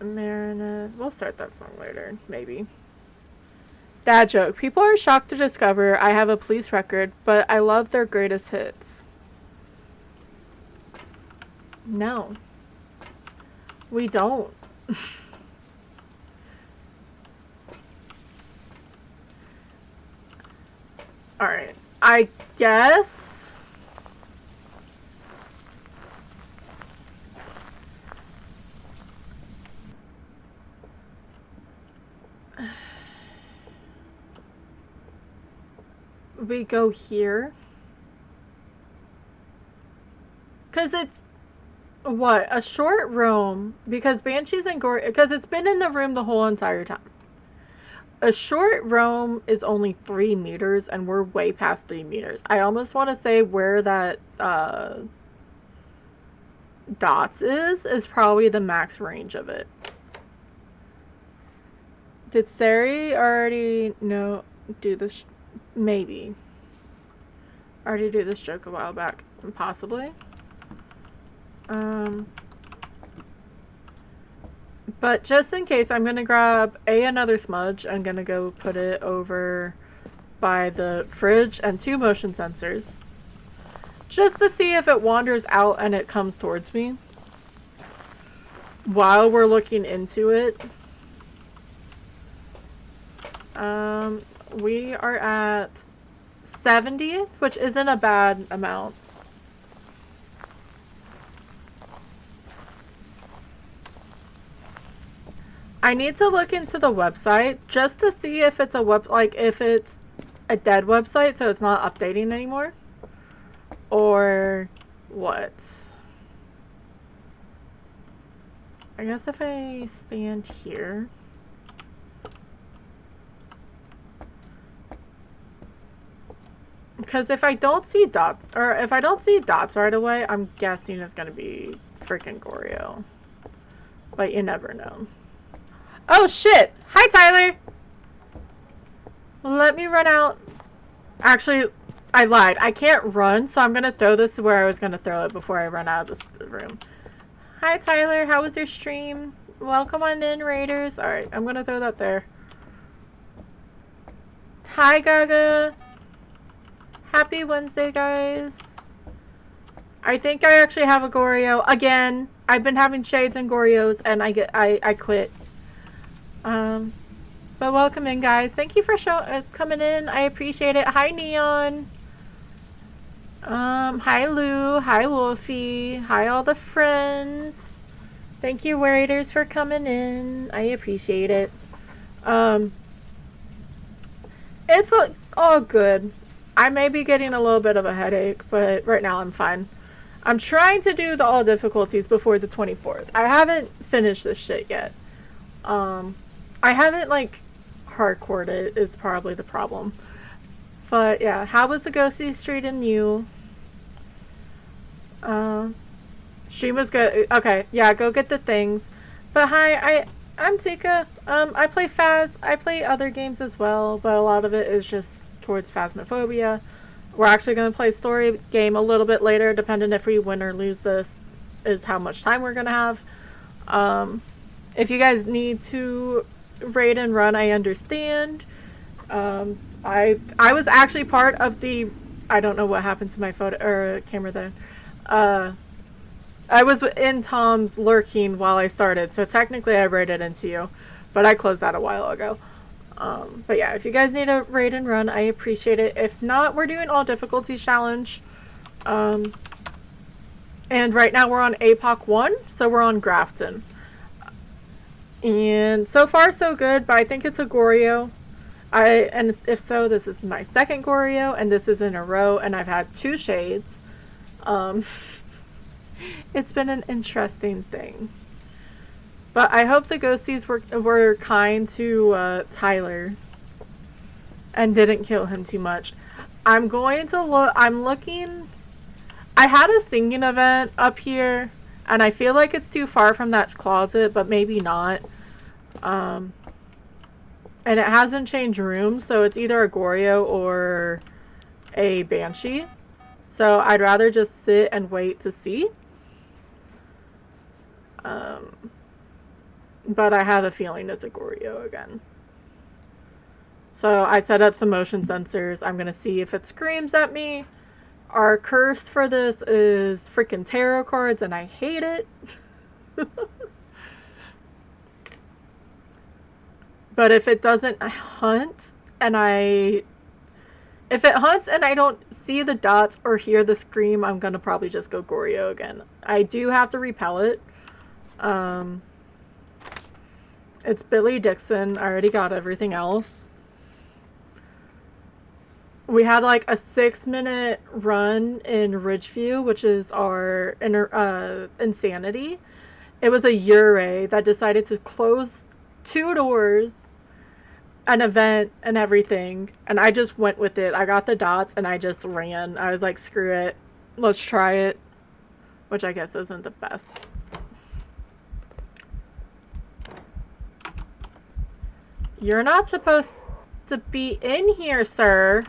A: Marina. We'll start that song later, maybe. Dad joke. People are shocked to discover I have a police record, but I love their greatest hits. No. We don't. Alright. I guess... we go here. Because it's... What? A short roam. Because Banshees and Gore... Because it's been in the room the whole entire time. A short roam is only 3 meters, and we're way past 3 meters. I almost want to say where that dots is probably the max range of it. Did Sari already do this? Maybe. Already do this joke a while back. Possibly. But just in case, I'm going to grab another smudge. I'm going to go put it over by the fridge and 2 motion sensors. Just to see if it wanders out and it comes towards me. While we're looking into it. We are at 70, which isn't a bad amount. I need to look into the website just to see if it's if it's a dead website, so it's not updating anymore, or what. I guess if I stand here. Because if I don't see dots, or if I don't see dots right away, I'm guessing it's gonna be freaking Goryo. But you never know. Oh shit! Hi Tyler! Let me run out. Actually, I lied. I can't run, so I'm gonna throw this where I was gonna throw it before I run out of this room. Hi Tyler, how was your stream? Welcome on in, Raiders. Alright, I'm gonna throw that there. Hi Gaga! Happy Wednesday, guys. I think I actually have a Goryo. Again, I've been having shades and Goryos, and I quit. But welcome in, guys. Thank you for coming in. I appreciate it. Hi, Neon. Hi, Lou. Hi, Wolfie. Hi, all the friends. Thank you, Raiders, for coming in. I appreciate it. It's all good. I may be getting a little bit of a headache, but right now I'm fine. I'm trying to do the all difficulties before the 24th. I haven't finished this shit yet. I haven't, like, hardcored it is probably the problem. But, yeah. How was the Ghosty Street and you? Stream was good. Okay, yeah, go get the things. But hi, I'm Tika. I play Phas. I play other games as well, but a lot of it is just towards Phasmophobia. We're actually going to play a story game a little bit later, depending if we win or lose this, is how much time we're going to have. If you guys need to raid and run, I understand. I was actually part of the, I don't know what happened to my photo or camera there. I was in Tom's lurking while I started, so technically I raided into you, but I closed that a while ago. But yeah, if you guys need a raid and run, I appreciate it. If not, we're doing all difficulties challenge. And right now we're on APOC 1, so we're on Grafton. And so far so good, but I think it's a Goryo. And if so, this is my second Goryo, and this is in a row, and I've had 2 shades. It's been an interesting thing. But I hope the ghosties were kind to Tyler and didn't kill him too much. I'm going to look. I'm looking. I had a singing event up here, and I feel like it's too far from that closet, but maybe not. And it hasn't changed rooms, so it's either a Goryo or a Banshee. So I'd rather just sit and wait to see. But I have a feeling it's a Goryo again. So I set up some motion sensors. I'm going to see if it screams at me. Our curse for this is freaking tarot cards, and I hate it. But if it doesn't hunt, if it hunts and I don't see the dots or hear the scream, I'm going to probably just go Goryo again. I do have to repel it. It's Billy Dixon. I already got everything else. We had like a 6-minute run in Ridgeview, which is our insanity. It was a Ure that decided to close 2 doors, an event, and everything. And I just went with it. I got the dots and I just ran. I was like, screw it. Let's try it. Which I guess isn't the best. You're not supposed to be in here, sir.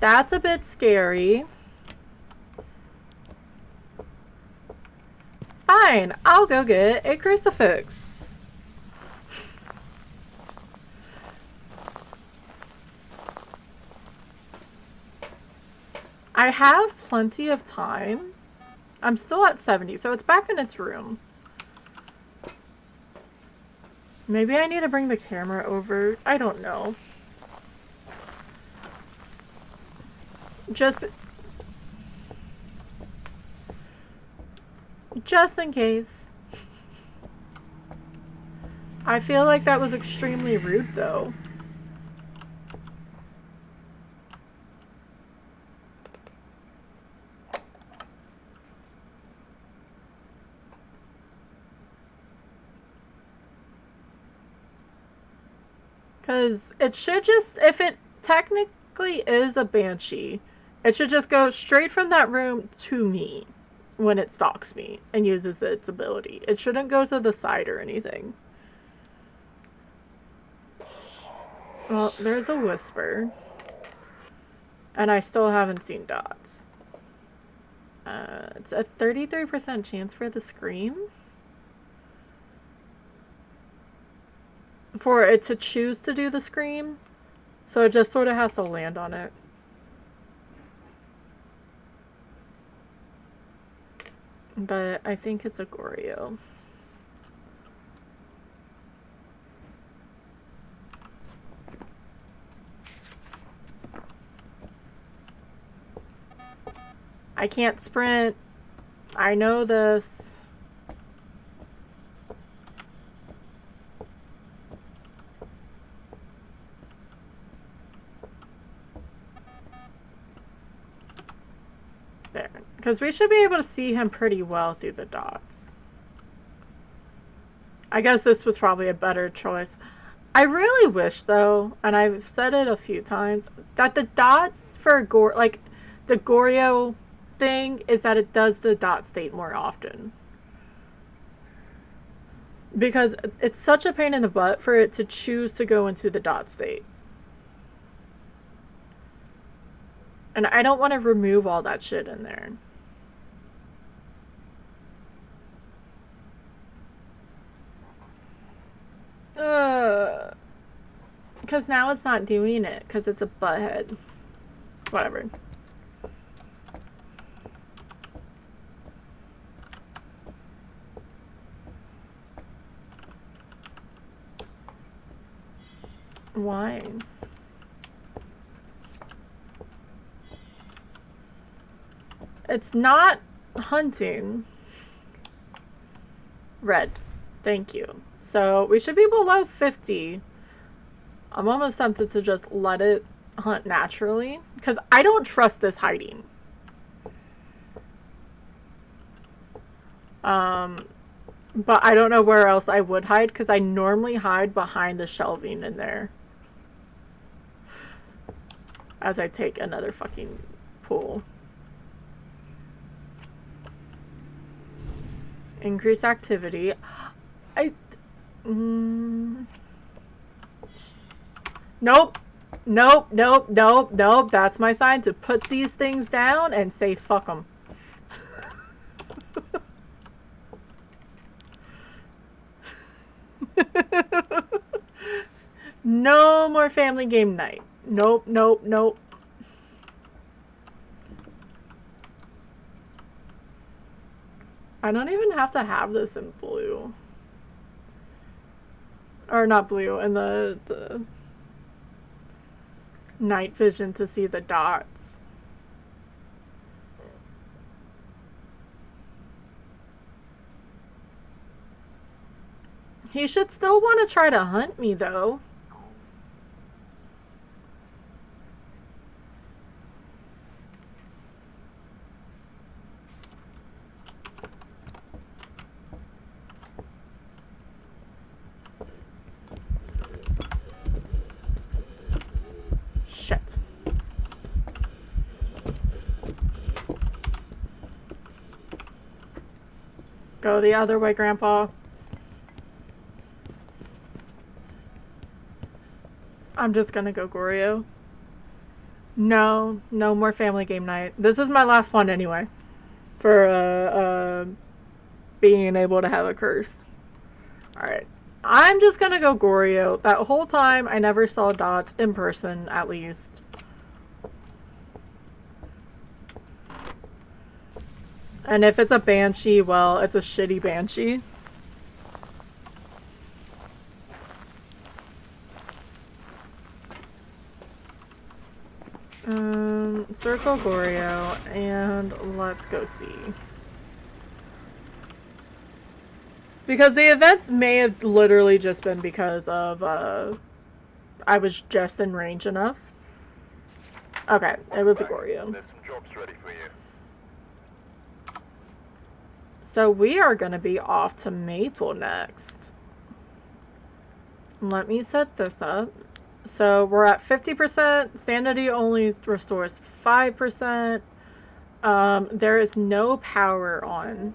A: That's a bit scary. Fine, I'll go get a crucifix. I have plenty of time. I'm still at 70, so it's back in its room. Maybe I need to bring the camera over. I don't know. Just in case. I feel like that was extremely rude, though. Because it should just, if it technically is a banshee, it should just go straight from that room to me when it stalks me and uses its ability. It shouldn't go to the side or anything. Well, there's a whisper. And I still haven't seen dots. It's a 33% chance for the scream. For it to choose to do the scream. So it just sort of has to land on it. But I think it's a Goryo. I can't sprint. I know this. There. Because we should be able to see him pretty well through the dots. I guess this was probably a better choice. I really wish, though, and I've said it a few times, that the dots for like the Goryo thing is that it does the dot state more often. Because it's such a pain in the butt for it to choose to go into the dot state. And I don't want to remove all that shit in there. Because now it's not doing it, because it's a butthead. Whatever. Why? It's not hunting. Red. Thank you. So we should be below 50. I'm almost tempted to just let it hunt naturally. Because I don't trust this hiding. But I don't know where else I would hide. Because I normally hide behind the shelving in there. As I take another fucking pull. Increase activity. Nope. Nope, nope, nope, nope. That's my sign to put these things down and say fuck them. No more family game night. Nope, nope, nope. I don't even have to have this in blue. Or not blue, in the night vision to see the dots. He should still want to try to hunt me, though. Shit. Go the other way, Grandpa. I'm just gonna go Goryo. No, no more family game night. This is my last one anyway. For, being able to have a curse. Alright. I'm just gonna go Goryo. That whole time, I never saw dots in person, at least. And if it's a banshee, well, it's a shitty banshee. Circle Goryo, and let's go see. Because the events may have literally just been because of, I was just in range enough. Okay, it was a Goryo.
B: There's some jobs ready for you.
A: So we are going to be off to Maple next. Let me set this up. So we're at 50%. Sanity only restores 5%. There is no power on.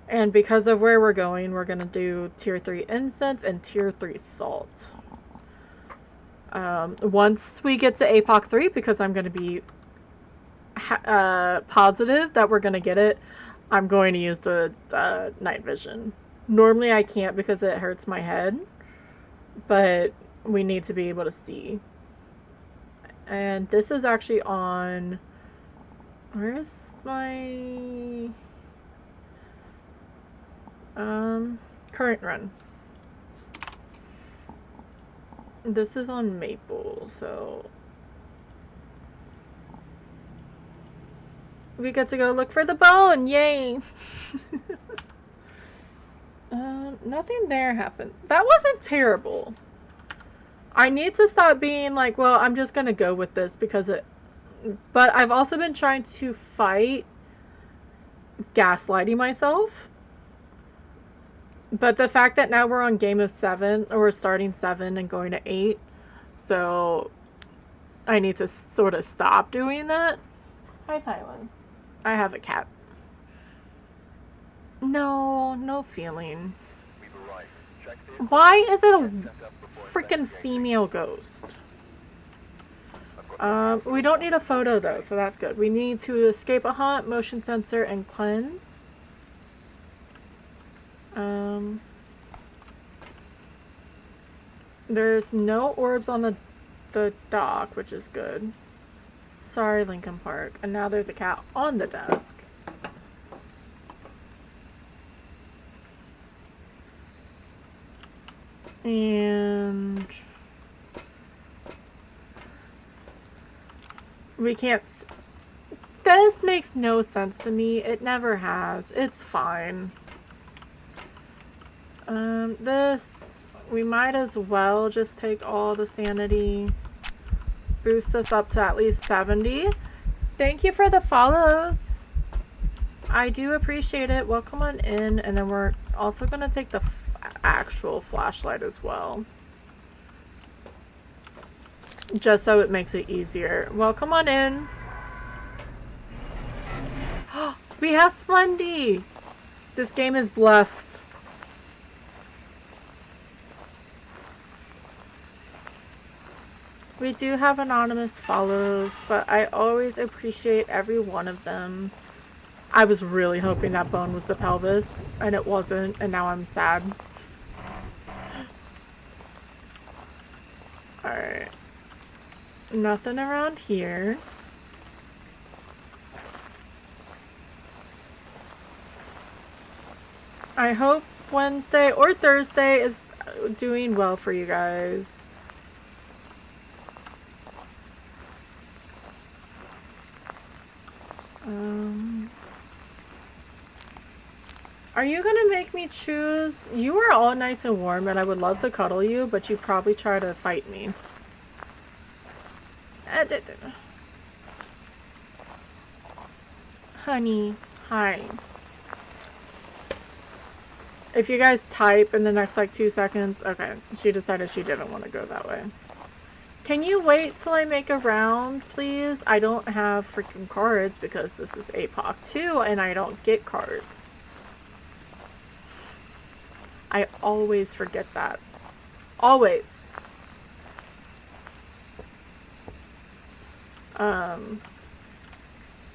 A: And because of where we're going, we're going to do tier 3 incense and tier 3 salt. Once we get to APOC 3, because I'm going to be positive that we're going to get it, I'm going to use the night vision. Normally I can't because it hurts my head, but we need to be able to see. And this is actually on... Where's my... current run. This is on Maple, so... We get to go look for the bone! Yay! Nothing there happened. That wasn't terrible. I need to stop being like, well, I'm just gonna go with this because it... But I've also been trying to fight gaslighting myself. But the fact that now we're on game of 7, or we're starting 7 and going to 8, so I need to sort of stop doing that. Hi, Tylen. I have a cat. No feeling. Why is it a freaking female ghost? We don't need a photo though, so that's good. We need to escape a haunt, motion sensor, and cleanse. There's no orbs on the dock, which is good. Sorry, Lincoln Park. And now there's a cat on the desk. And we can't... This makes no sense to me. It never has. It's fine. This... We might as well just take all the sanity. Boost us up to at least 70. Thank you for the follows. I do appreciate it. Welcome on in. And then we're also going to take the actual flashlight as well. Just so it makes it easier. Welcome on in. We have Splendy. This game is blessed. We do have anonymous follows, but I always appreciate every one of them. I was really hoping that bone was the pelvis, and it wasn't, and now I'm sad. Alright. Nothing around here. I hope Wednesday or Thursday is doing well for you guys. Are you gonna make me choose? You are all nice and warm and I would love to cuddle you, but you probably try to fight me. Honey, hi. If you guys type in the next like 2 seconds, okay, she decided she didn't want to go that way. Can you wait till I make a round, please? I don't have freaking cards because this is APOC 2 and I don't get cards. I always forget that. Always.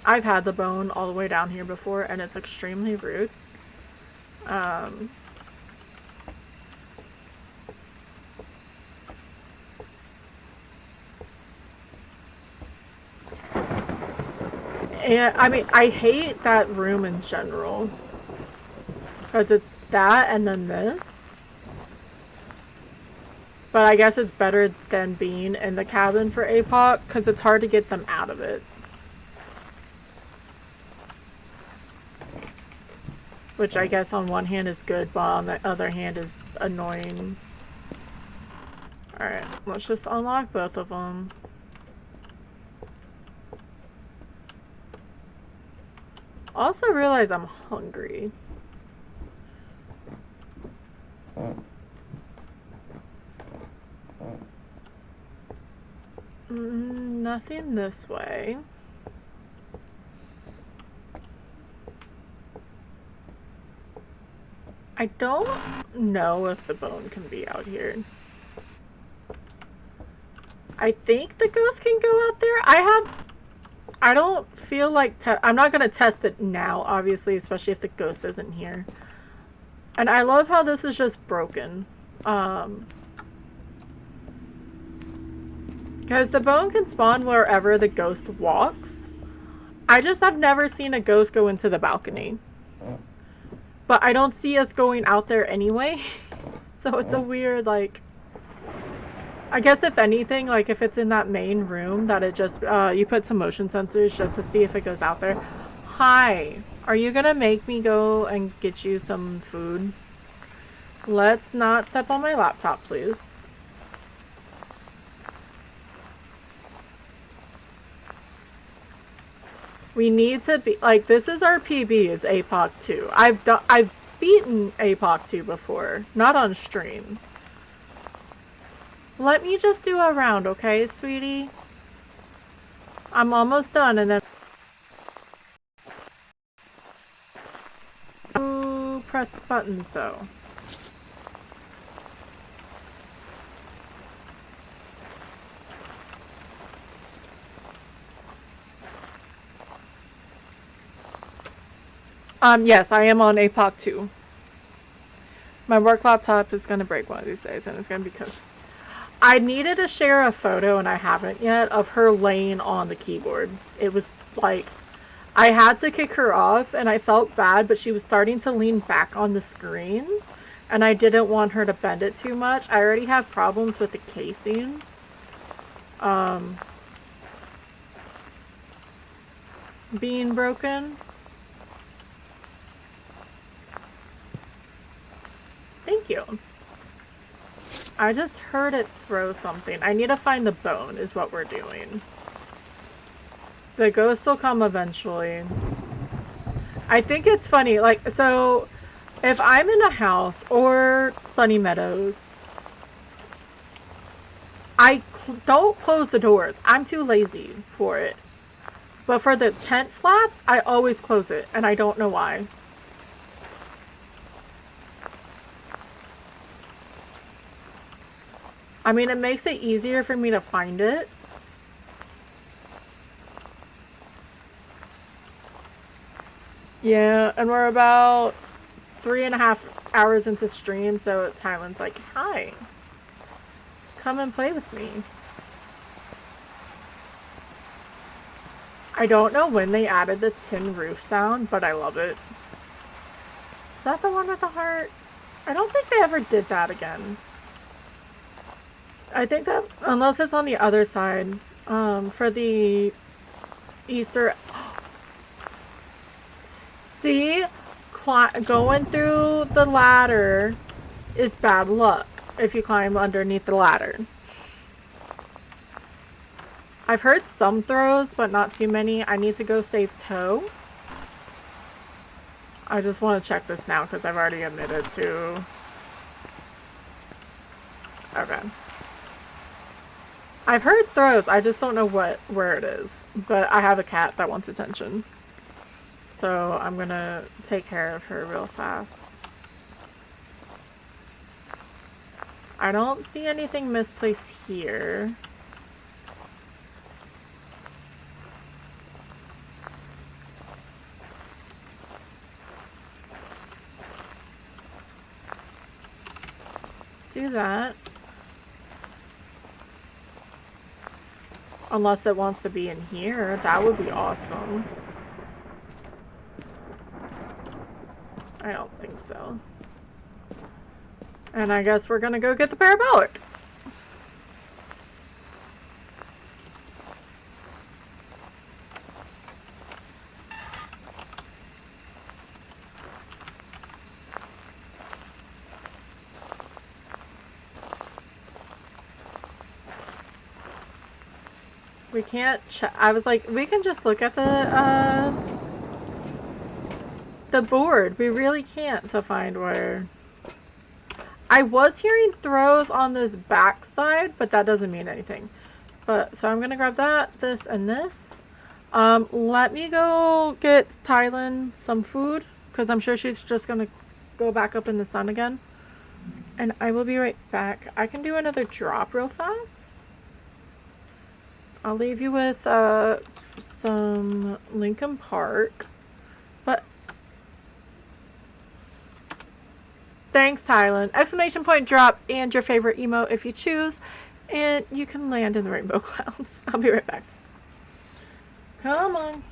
A: I've had the bone all the way down here before and it's extremely rude. And I mean, I hate that room in general. Because it's that and then this. But I guess it's better than being in the cabin for APOC because it's hard to get them out of it. Which I guess on one hand is good, but on the other hand is annoying. Alright, let's just unlock both of them. Also realize I'm hungry. Nothing this way. I don't know if the bone can be out here. I think the ghost can go out there. I don't feel like I'm not gonna test it now, obviously, especially if the ghost isn't here. And I love how this is just broken. Because the bone can spawn wherever the ghost walks. I've never seen a ghost go into the balcony. But I don't see us going out there anyway. So it's a weird, like... I guess if anything, like if it's in that main room, that it just... you put some motion sensors just to see if it goes out there. Hi. Are you gonna make me go and get you some food? Let's not step on my laptop, please. We need to be like, this is our PB, is APOC 2. I've beaten APOC 2 before, not on stream. Let me just do a round, okay, sweetie? I'm almost done, and then ooh, press buttons though. Yes, I am on APOC 2. My work laptop is gonna break one of these days, and it's gonna be because I needed to share a photo, and I haven't yet, of her laying on the keyboard. It was like, I had to kick her off, and I felt bad, but she was starting to lean back on the screen, and I didn't want her to bend it too much. I already have problems with the casing. Being broken. Thank you. I just heard it throw something. I need to find the bone is what we're doing. The ghost will come eventually. I think it's funny, like, so if I'm in a house or Sunny Meadows, I don't close the doors. I'm too lazy for it. But for the tent flaps, I always close it, and I don't know why. I mean, it makes it easier for me to find it. Yeah, and we're about 3.5 hours into stream, so Tylen's like, hi. Come and play with me. I don't know when they added the tin roof sound, but I love it. Is that the one with the heart? I don't think they ever did that again. I think that, unless it's on the other side, for the Easter... See? Going through the ladder is bad luck if you climb underneath the ladder. I've heard some throws, but not too many. I need to go save Toe. I just want to check this now because I've already admitted to... Okay. I've heard throws, I just don't know where it is. But I have a cat that wants attention. So I'm gonna take care of her real fast. I don't see anything misplaced here. Let's do that. Unless it wants to be in here, that would be awesome. I don't think so. And I guess we're gonna go get the parabolic. We can't check. I was like, we can just look at the board. We really can't to find where. I was hearing throws on this back side, but that doesn't mean anything. But, so I'm gonna grab that, this, and this. Let me go get Tylen some food, because I'm sure she's just gonna go back up in the sun again. And I will be right back. I can do another drop real fast. I'll leave you with some Lincoln Park. But thanks, Tylen. Exclamation point drop and your favorite emote if you choose. And you can land in the rainbow clouds. I'll be right back. Come on.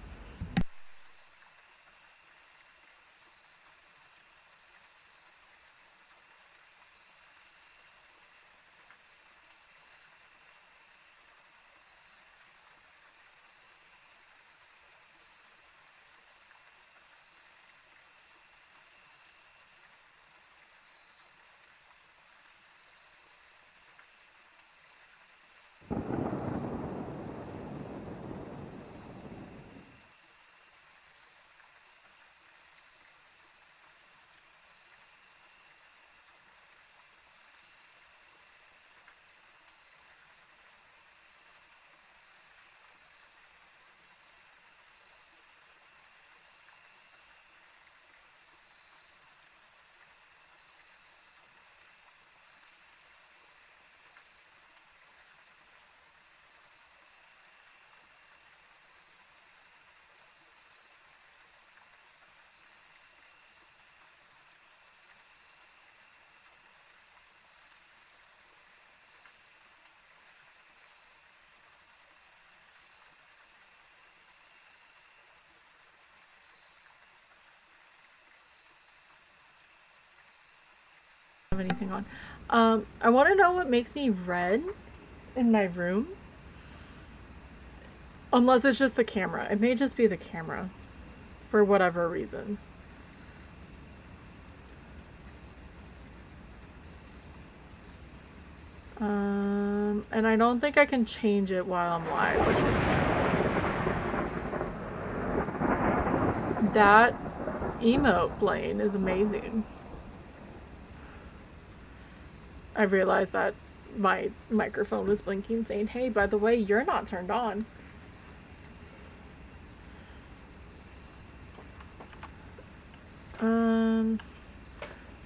A: Have anything on. I want to know what makes me red in my room. Unless it's just the camera. It may just be the camera. For whatever reason. And I don't think I can change it while I'm live, which makes sense. That emote, Blaine, is amazing. I realized that my microphone was blinking saying, hey, by the way, you're not turned on.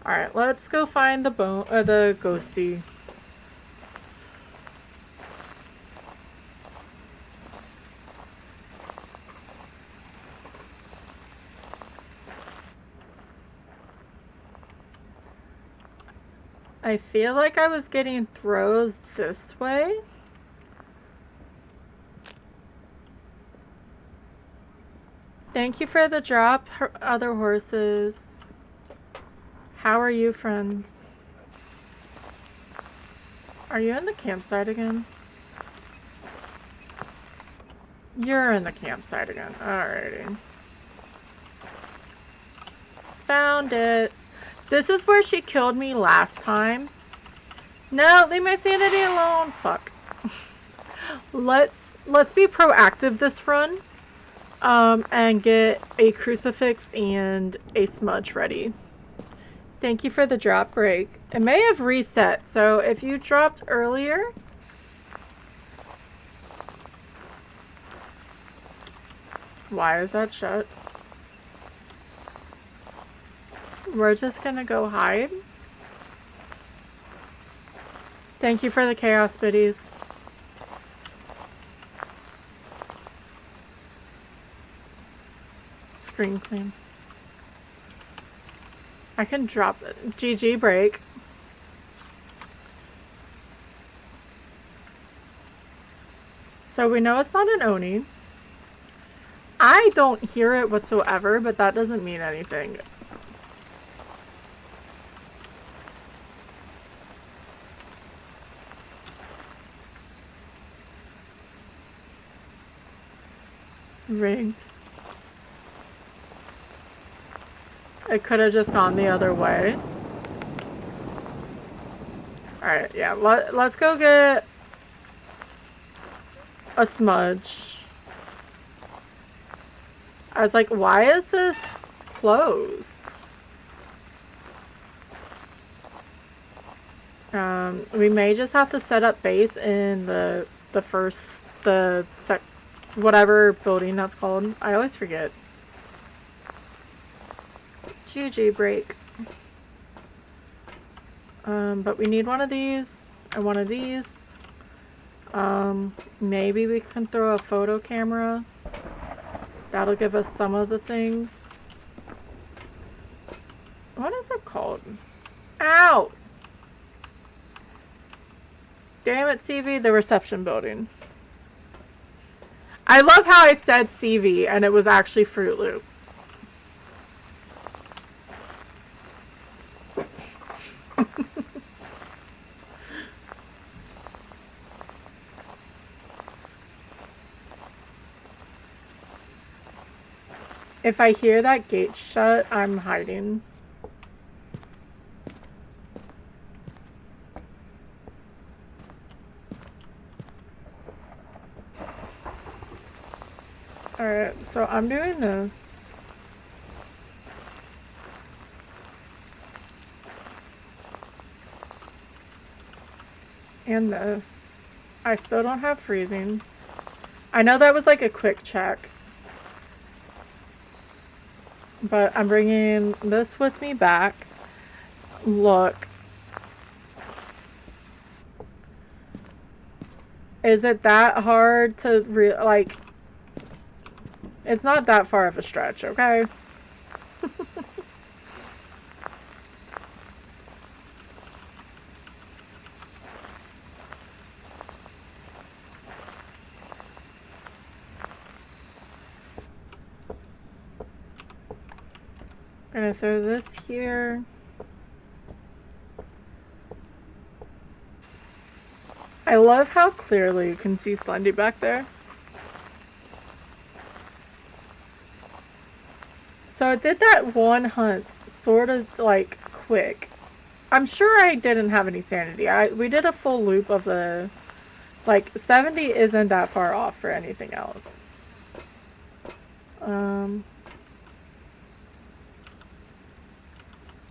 A: Alright, let's go find the the ghosty. I feel like I was getting throws this way. Thank you for the drop, other horses. How are you, friends? Are you in the campsite again? You're in the campsite again. Alrighty. Found it. This is where she killed me last time. No, leave my sanity alone. Fuck. Let's be proactive this run. And get a crucifix and a smudge ready. Thank you for the drop break. It may have reset, so if you dropped earlier... Why is that shut? We're just gonna go hide. Thank you for the chaos biddies. Screen clean. I can drop it. GG break. So we know it's not an Oni. I don't hear it whatsoever, but that doesn't mean anything. Rigged. It could have just gone the other way. Alright, yeah. Let's go get a smudge. I was like, why is this closed? We may just have to set up base in the whatever building that's called. I always forget. GG break. But we need one of these and one of these. Maybe we can throw a photo camera. That'll give us some of the things. What is it called? Ow! Damn it, CV, the reception building. I love how I said CV and it was actually Fruit Loop. If I hear that gate shut, I'm hiding. Alright, so I'm doing this. And this. I still don't have freezing. I know that was like a quick check. But I'm bringing this with me back. Look. Is it that hard to like... It's not that far of a stretch, okay? Gonna throw this here. I love how clearly you can see Slendy back there. So I did that one hunt sort of like quick. I'm sure I didn't have any sanity. We did a full loop of the... Like, 70 isn't that far off for anything else.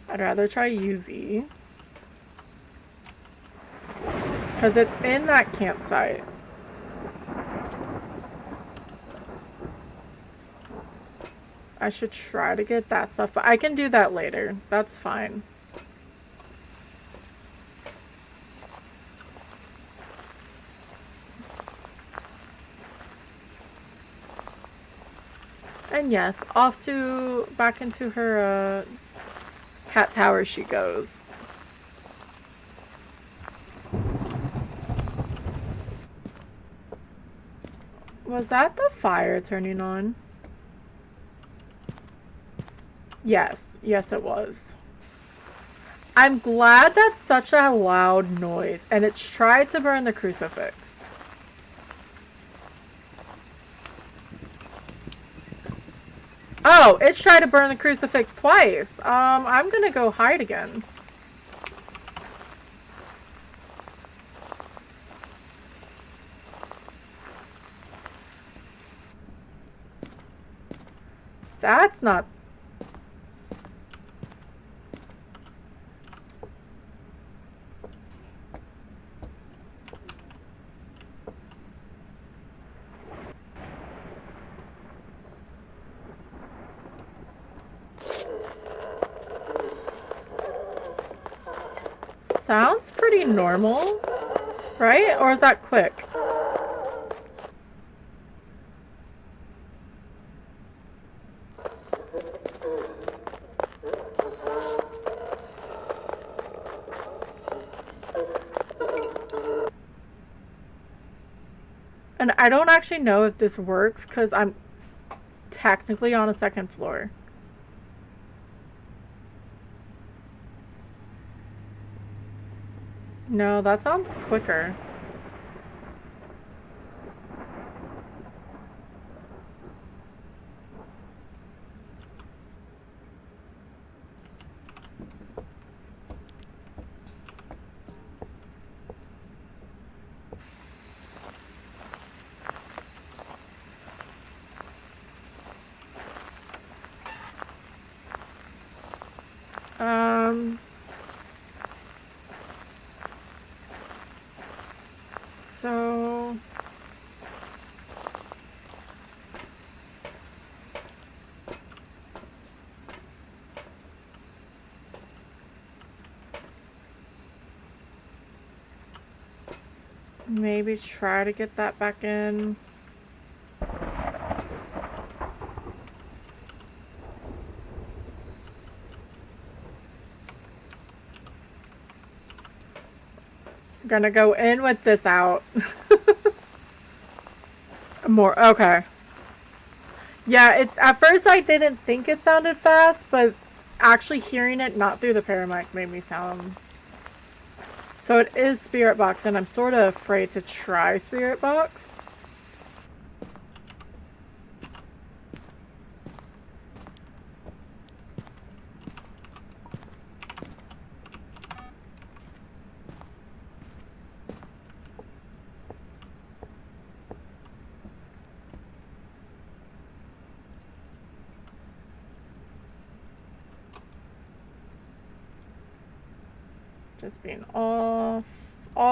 A: I'd rather try UV. Because it's in that campsite. I should try to get that stuff, but I can do that later. That's fine. And yes, back into her cat tower she goes. Was that the fire turning on? Yes. Yes, it was. I'm glad that's such a loud noise, and it's tried to burn the crucifix. Oh, it's tried to burn the crucifix twice. I'm gonna go hide again. That's not... Sounds pretty normal, right? Or is that quick? And I don't actually know if this works because I'm technically on a second floor. No, that sounds quicker. So... maybe try to get that back in. Gonna go in with this out. More, okay. Yeah, at first I didn't think it sounded fast, but actually hearing it not through the paramic made me sound... So it is Spirit Box, and I'm sort of afraid to try Spirit Box. Just being all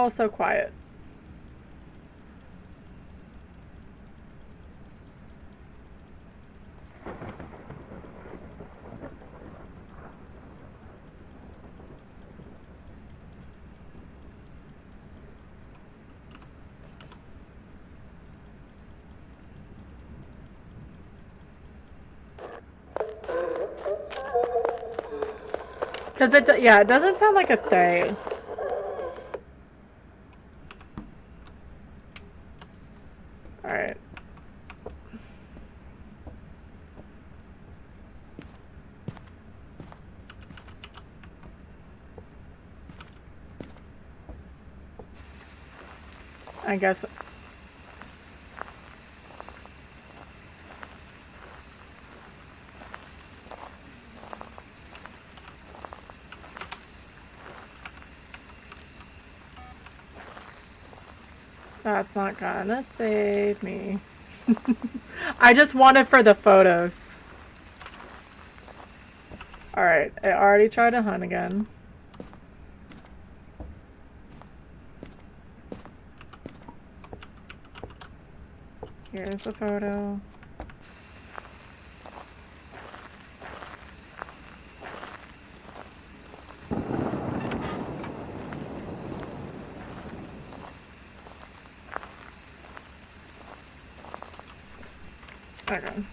A: so quiet. Cause it doesn't sound like a Thay. Alright. I guess... that's not gonna save me. I just want it for the photos. Alright, I already tried to hunt again. Here's the photo. Okay.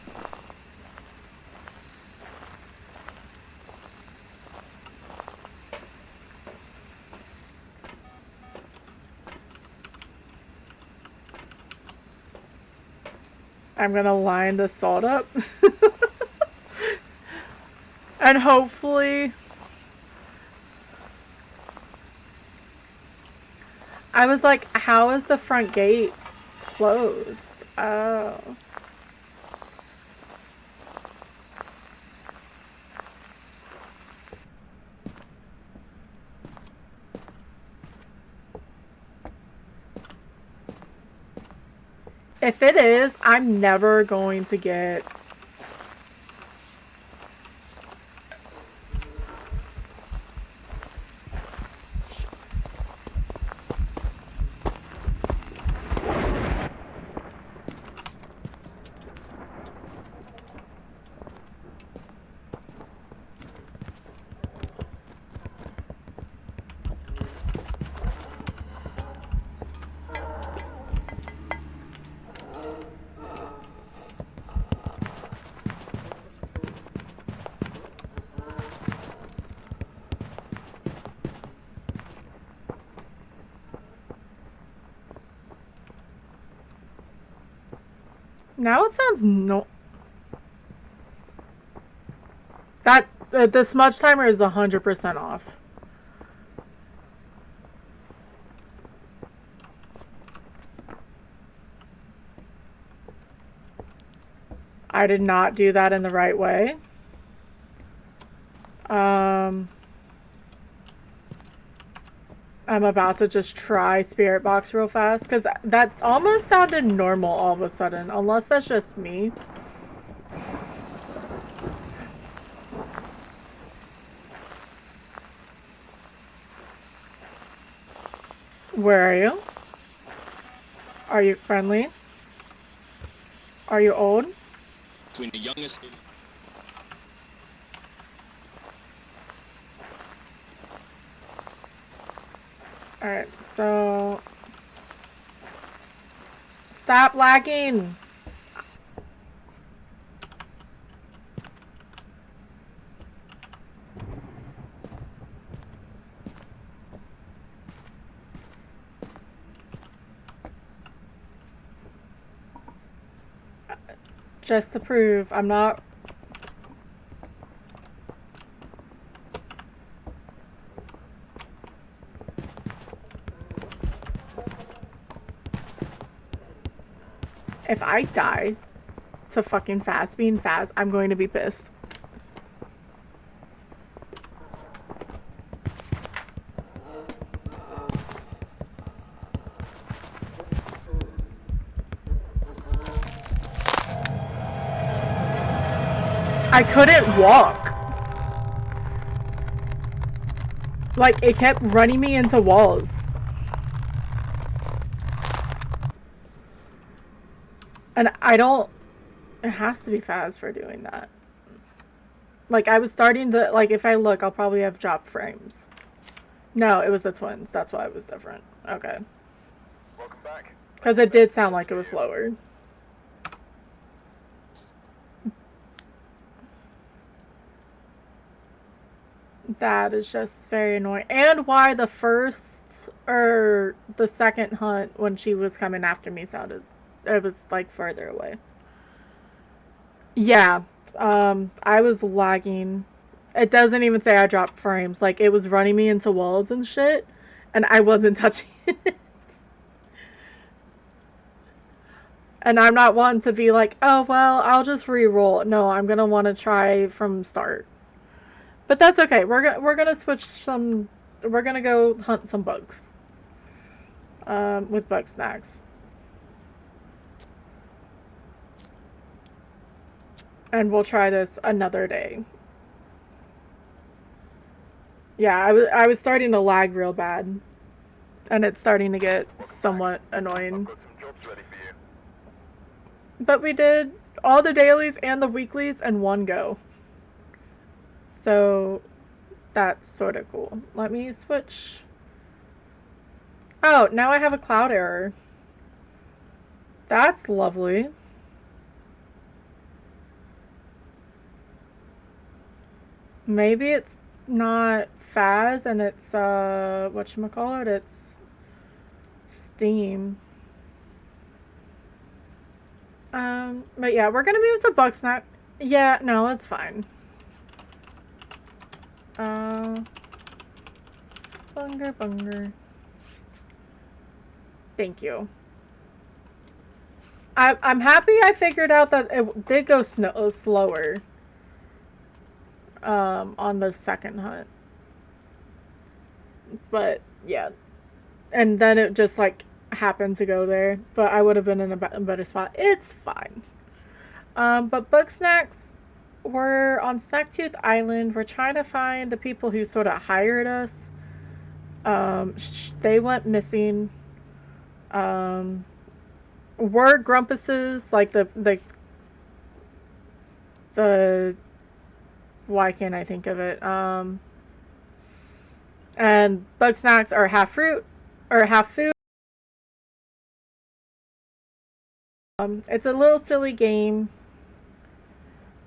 A: I'm gonna line the salt up. And hopefully... I was like, how is the front gate closed? Oh. If it is, I'm never going to get... Now it sounds no... That, the smudge timer is 100% off. I did not do that in the right way. I'm about to just try Spirit Box real fast, because that almost sounded normal all of a sudden, unless that's just me. Where are you? Are you friendly? Are you old?
C: Between the youngest.
A: Alright, so... Stop lagging! Just to prove I'm not... If I die to fucking Fast being fast, I'm going to be pissed. I couldn't walk. Like, it kept running me into walls. And I don't... It has to be fast for doing that. Like, I was starting to... Like, if I look, I'll probably have drop frames. No, it was the twins. That's why it was different. Okay.
B: Welcome back.
A: Because it did sound like it was slower. That is just very annoying. And why the first or the second hunt when she was coming after me sounded... It was, like, further away. Yeah. I was lagging. It doesn't even say I dropped frames. Like, it was running me into walls and shit. And I wasn't touching it. And I'm not wanting to be like, oh, well, I'll just re-roll. No, I'm going to want to try from start. But that's okay. We're gonna switch some... We're gonna go hunt some bugs. With BugSnax. And we'll try this another day. Yeah, I was starting to lag real bad. And it's starting to get somewhat annoying.
B: I've got some jobs ready for you.
A: But we did all the dailies and the weeklies in one go. So that's sort of cool. Let me switch. Oh, now I have a cloud error. That's lovely. Maybe it's not Phas and it's whatchamacallit, it's Steam. But yeah, we're gonna move to BugSnax. Yeah, no, it's fine. Bunger. Thank you. I'm happy I figured out that it did go slower. On the second hunt. But, yeah. And then it just, like, happened to go there. But I would have been in a better spot. It's fine. But BugSnax, we're on Snacktooth Island. We're trying to find the people who sort of hired us. They went missing. Were Grumpuses, like the why can't I think of it? And BugSnax are half fruit or half food. It's a little silly game.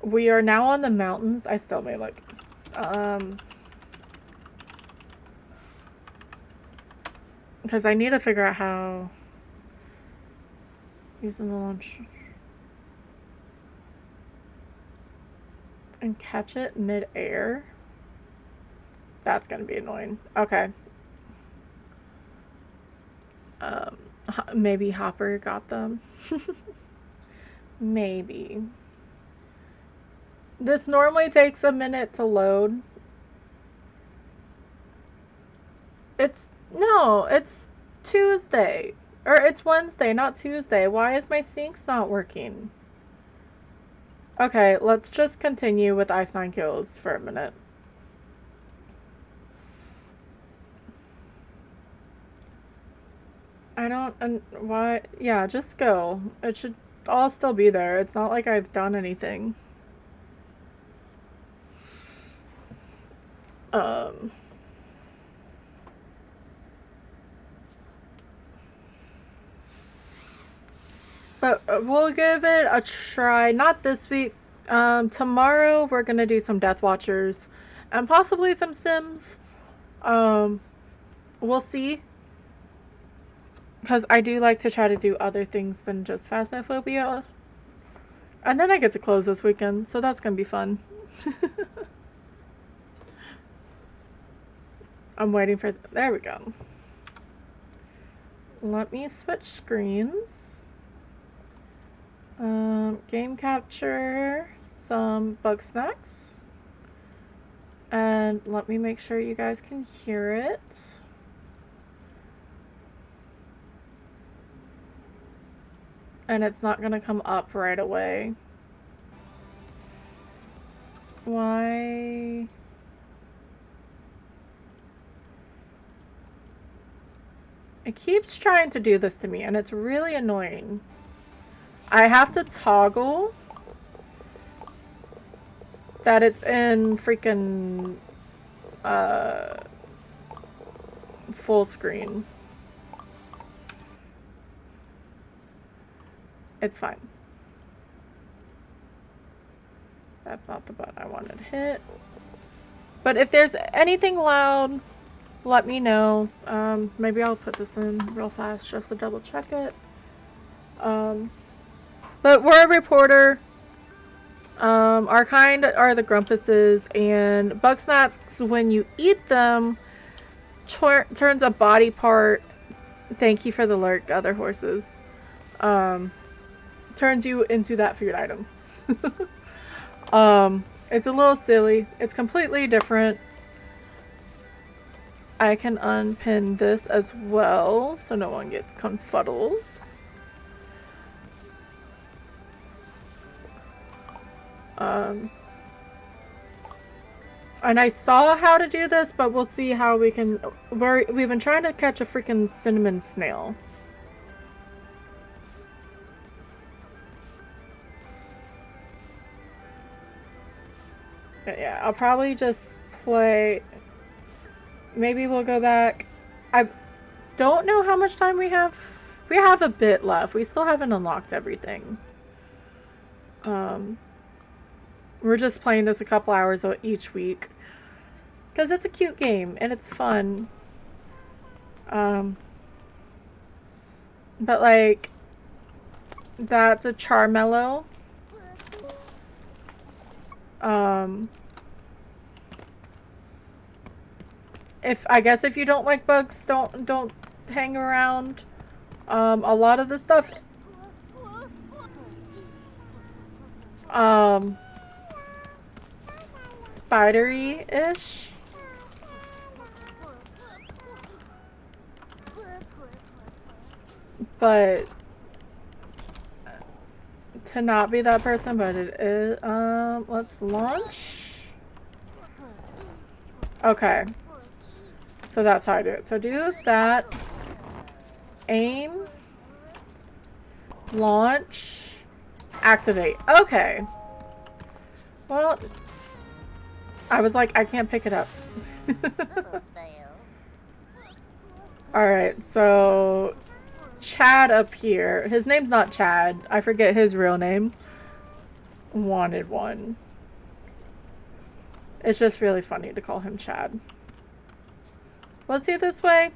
A: We are now on the mountains. I still may look. Because I need to figure out how using the launch and catch it mid-air. That's gonna be annoying. Okay. Maybe Hopper got them. Maybe. This normally takes a minute to load. It's Tuesday. Or it's Wednesday, not Tuesday. Why is my syncs not working? Okay, let's just continue with Ice 9 kills for a minute. I don't, and why? Yeah, just go. It should all still be there. It's not like I've done anything. Um. But we'll give it a try. Not this week. Tomorrow we're gonna do some Death Watchers, and possibly some Sims. We'll see. Because I do like to try to do other things than just Phasmophobia. And then I get to close this weekend, so that's gonna be fun. I'm waiting for... There we go. Let me switch screens. Game capture, some BugSnax. And let me make sure you guys can hear it. And it's not gonna come up right away. Why? It keeps trying to do this to me, and it's really annoying. I have to toggle that it's in freaking full screen. It's fine. That's not the button I wanted to hit. But if there's anything loud, let me know. Maybe I'll put this in real fast just to double check it. But we're a reporter. Our kind are the grumpuses, and BugSnax, when you eat them, turns a body part. Thank you for the lurk, other horses. Turns you into that food item. It's a little silly. It's completely different. I can unpin this as well, so no one gets confuddles. And I saw how to do this, but we'll see how we can... We've been trying to catch a freaking cinnamon snail. But yeah, I'll probably just play... Maybe we'll go back. I don't know how much time we have. We have a bit left. We still haven't unlocked everything. We're just playing this a couple hours each week. Because it's a cute game and it's fun. But like, that's a Charmello. I guess if you don't like bugs, don't hang around. A lot of the stuff spidery-ish. But to not be that person, but it is. Let's launch. Okay. So that's how I do it. So do that. Aim. Launch. Activate. Okay. Well, I was like, I can't pick it up. Alright, so Chad up here. His name's not Chad. I forget his real name. Wanted one. It's just really funny to call him Chad. Was he this way?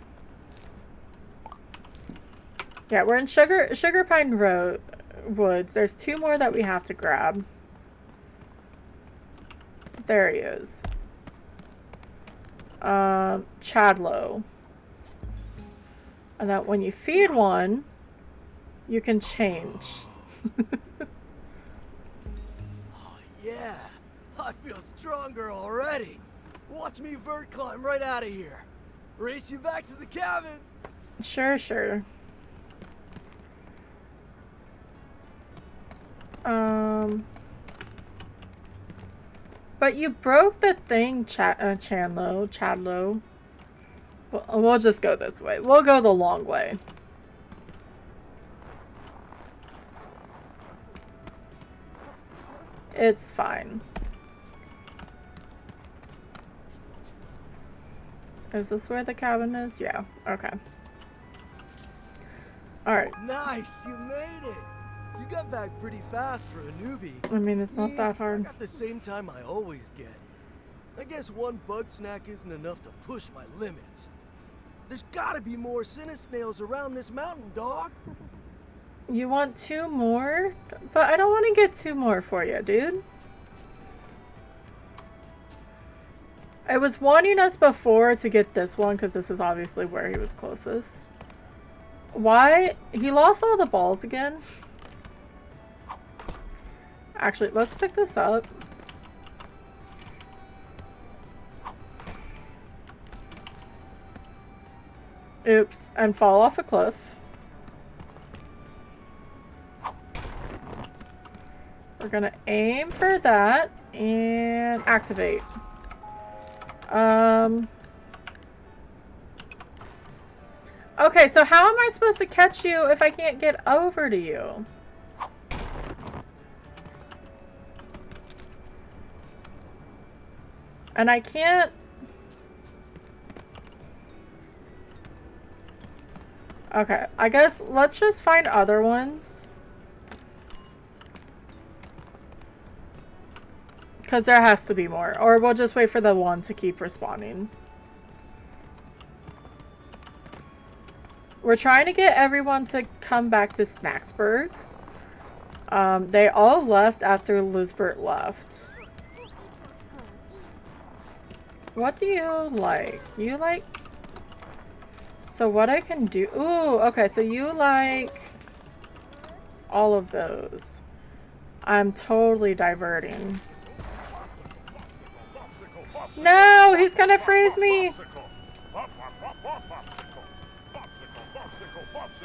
A: Yeah, we're in Sugar Pine Woods. There's 2 more that we have to grab. There he is. Chadlow. And that when you feed one, you can change.
D: Oh yeah, I feel stronger already. Watch me vert climb right out of here. Race you back to the cabin.
A: Sure, sure. But you broke the thing, Chadlow. We'll just go this way. We'll go the long way. It's fine. Is this where the cabin is? Yeah. Okay. Alright.
D: Nice, you made it. You got back pretty fast for a newbie.
A: I mean, it's not that
D: I
A: hard.
D: got the same time I always get. I guess one bug snack isn't enough to push my limits. There's gotta be more snails around this mountain, dog.
A: You want 2 more? But I don't want to get 2 more for you, dude. I was wanting us before to get this one because this is obviously where he was closest. Why? He lost all the balls again? Actually, let's pick this up. Oops, and fall off a cliff. We're gonna aim for that and activate. Okay, so how am I supposed to catch you if I can't get over to you? And I can't... Okay, I guess let's just find other ones. Because there has to be more. Or we'll just wait for the one to keep respawning. We're trying to get everyone to come back to Snacksburg. They all left after Lisbert left. What do you like? You like... So what I can do... Ooh, okay, so you like... all of those. I'm totally diverting. No, he's gonna freeze me!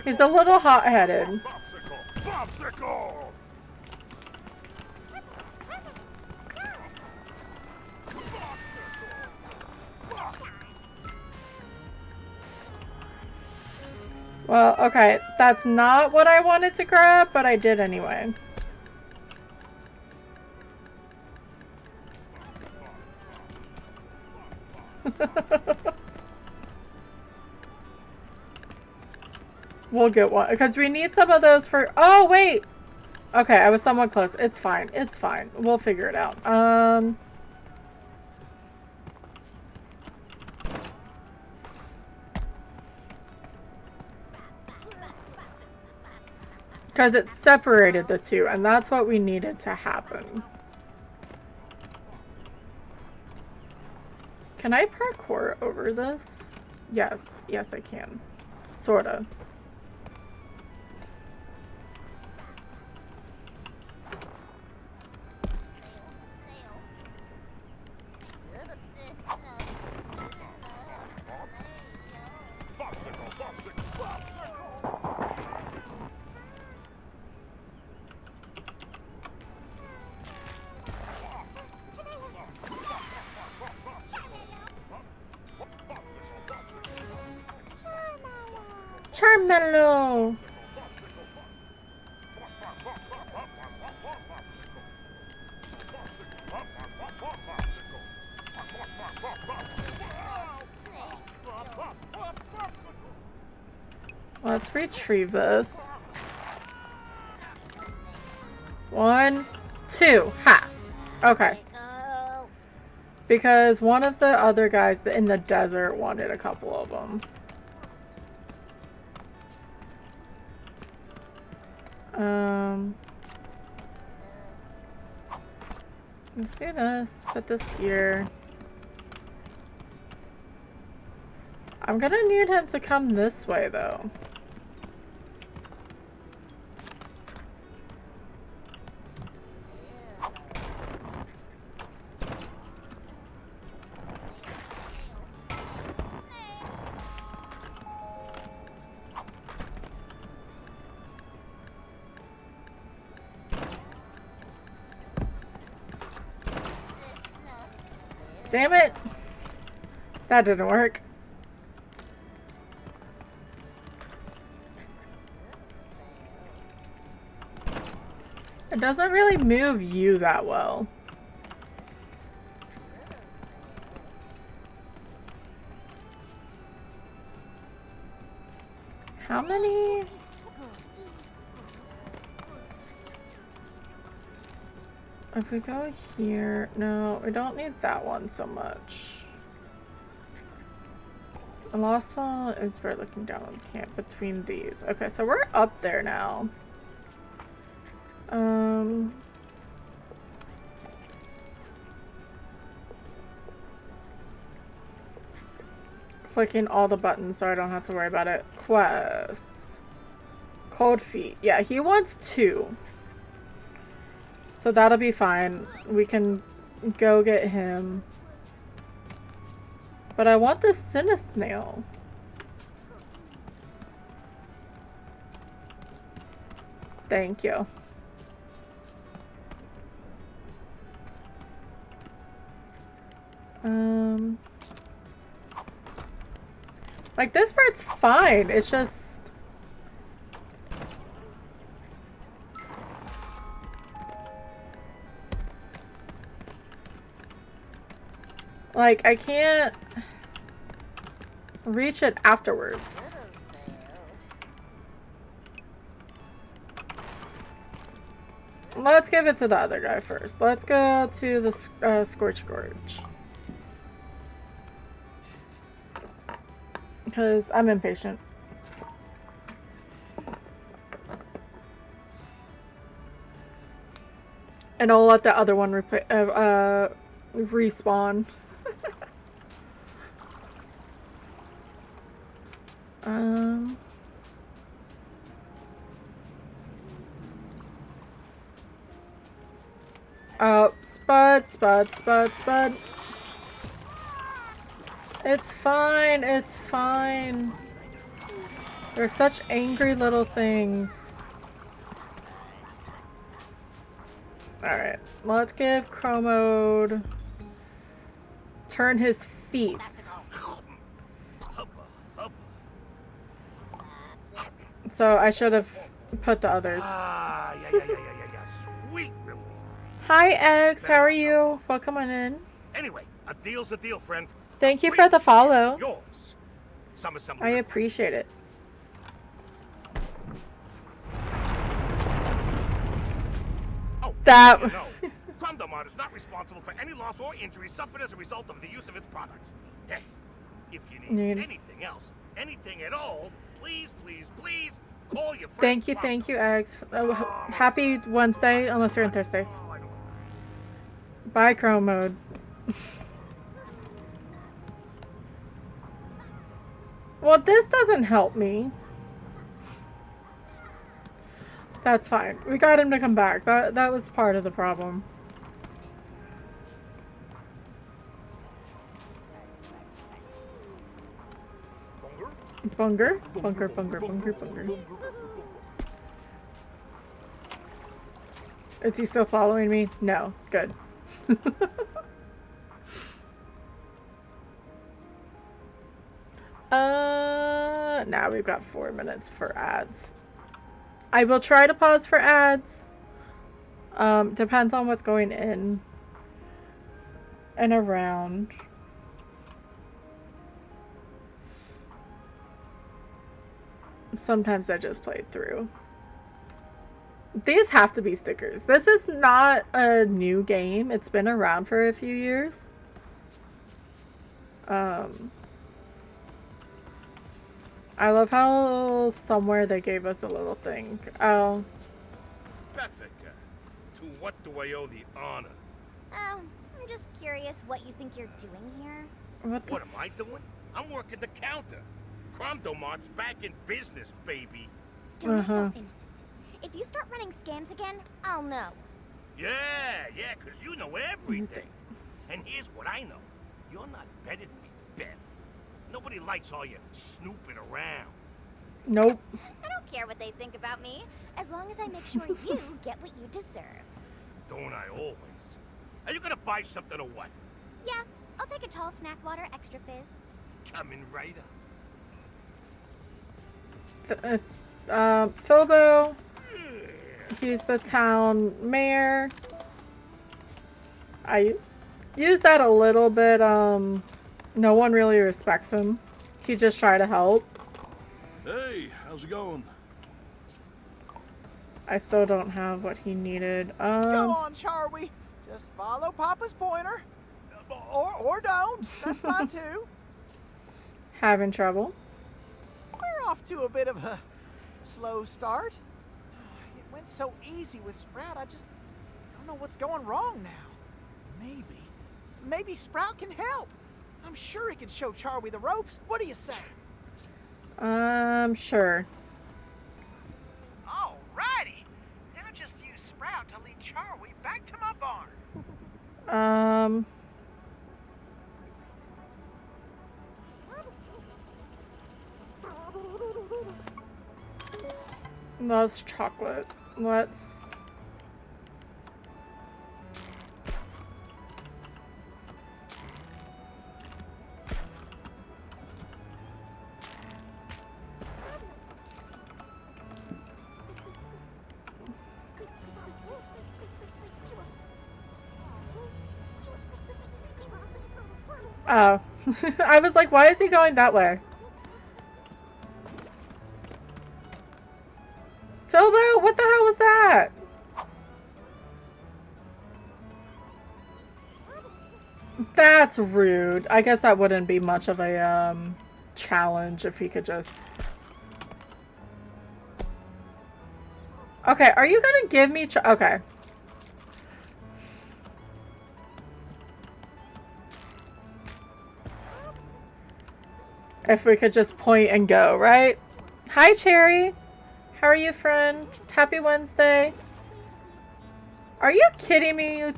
A: He's a little hot-headed. Well, okay, that's not what I wanted to grab, but I did anyway. We'll get one, because we need some of those for... Oh, wait! Okay, I was somewhat close. It's fine. It's fine. We'll figure it out. Because it separated the two, and that's what we needed to happen. Can I parkour over this? Yes. Yes, I can. Sorta. Charmello! Let's retrieve this. 1, 2. Ha! Okay. Because one of the other guys in the desert wanted a couple of them. Let's do this. Put this here. I'm gonna need him to come this way, though. Damn it! That didn't work. It doesn't really move you that well. How many? If we go here, no, we don't need that one so much. Also, is we're looking down on camp between these. Okay, so we're up there now. Clicking all the buttons so I don't have to worry about it. Quests. Cold feet. Yeah, he wants 2. So that'll be fine. We can go get him. But I want this Cinesnail. Thank you. Like, this part's fine. It's just... like, I can't reach it afterwards. Let's give it to the other guy first. Let's go to the Scorch Gorge. Because I'm impatient. And I'll let the other one respawn. Oh, Spud. It's fine, it's fine. They're such angry little things. Alright, let's give Chromode turn his feet. So I should have put the others.
E: Yeah. Sweet relief.
A: Hi X, how are you? Welcome on in.
E: Anyway, a deal's a deal, friend.
A: Thank you for the follow.
E: Yours.
A: I appreciate it.
E: Oh,
A: that.
E: No. Cromdomart is not responsible for any loss or injury suffered as a result of the use of its products. Hey, if you need anything else, anything at all, please call your friend.
A: Thank you, X. Happy Wednesday, unless you're on Thursdays. Bye, Chrome Mode. Well, this doesn't help me. That's fine. We got him to come back. That was part of the problem. Bunger? Bunger. Is he still following me? No. Good. Now we've got 4 minutes for ads. I will try to pause for ads. Depends on what's going in and around. Sometimes I just play through. These have to be stickers. This is not a new game. It's been around for a few years. I love how somewhere they gave us a little thing. Oh.
E: Beffica, to what do I owe the honor?
F: Oh, I'm just curious what you think you're doing here.
E: What am I doing? I'm working the counter. Cromdomart's back in business, baby.
F: Don't innocent. If you start running scams again, I'll know.
E: Yeah, because you know everything. And here's what I know. You're not better than me, Beth. Nobody likes all you snooping around.
A: Nope.
F: I don't care what they think about me, as long as I make sure you get what you deserve.
E: Don't I always? Are you gonna buy something or what?
F: Yeah, I'll take a tall snack water extra fizz.
E: Coming right up.
A: Philbo, He's the town mayor. I use that a little bit. No one really respects him. He just tried to help.
G: Hey, how's it going?
A: I still don't have what he needed.
H: Go on, Charlie. Just follow Papa's pointer. Or don't. That's fine too.
A: Having trouble.
H: We're off to a bit of a slow start. It went so easy with Sprout, I just don't know what's going wrong now. Maybe Sprout can help. I'm sure he can show Charlie the ropes. What do you say?
A: Sure.
H: Alrighty. Now just use Sprout to lead Charlie back to my barn.
A: Loves chocolate. Let's... Oh. I was like, why is he going that way? Philbo, what the hell was that? That's rude. I guess that wouldn't be much of a challenge if he could just... Okay, are you gonna give me okay. If we could just point and go, right? Hi, Cherry. How are you, friend? Happy Wednesday. Are you kidding me, you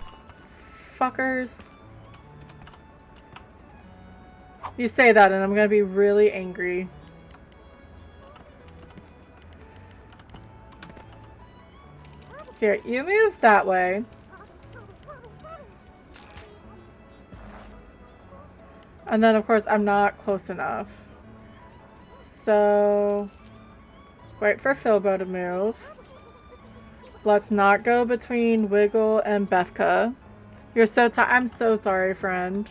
A: fuckers? You say that and I'm gonna be really angry. Here, you move that way. And then, of course, I'm not close enough. So... wait for Philbo to move. Let's not go between Wiggle and Bethka. You're so I'm so sorry, friend.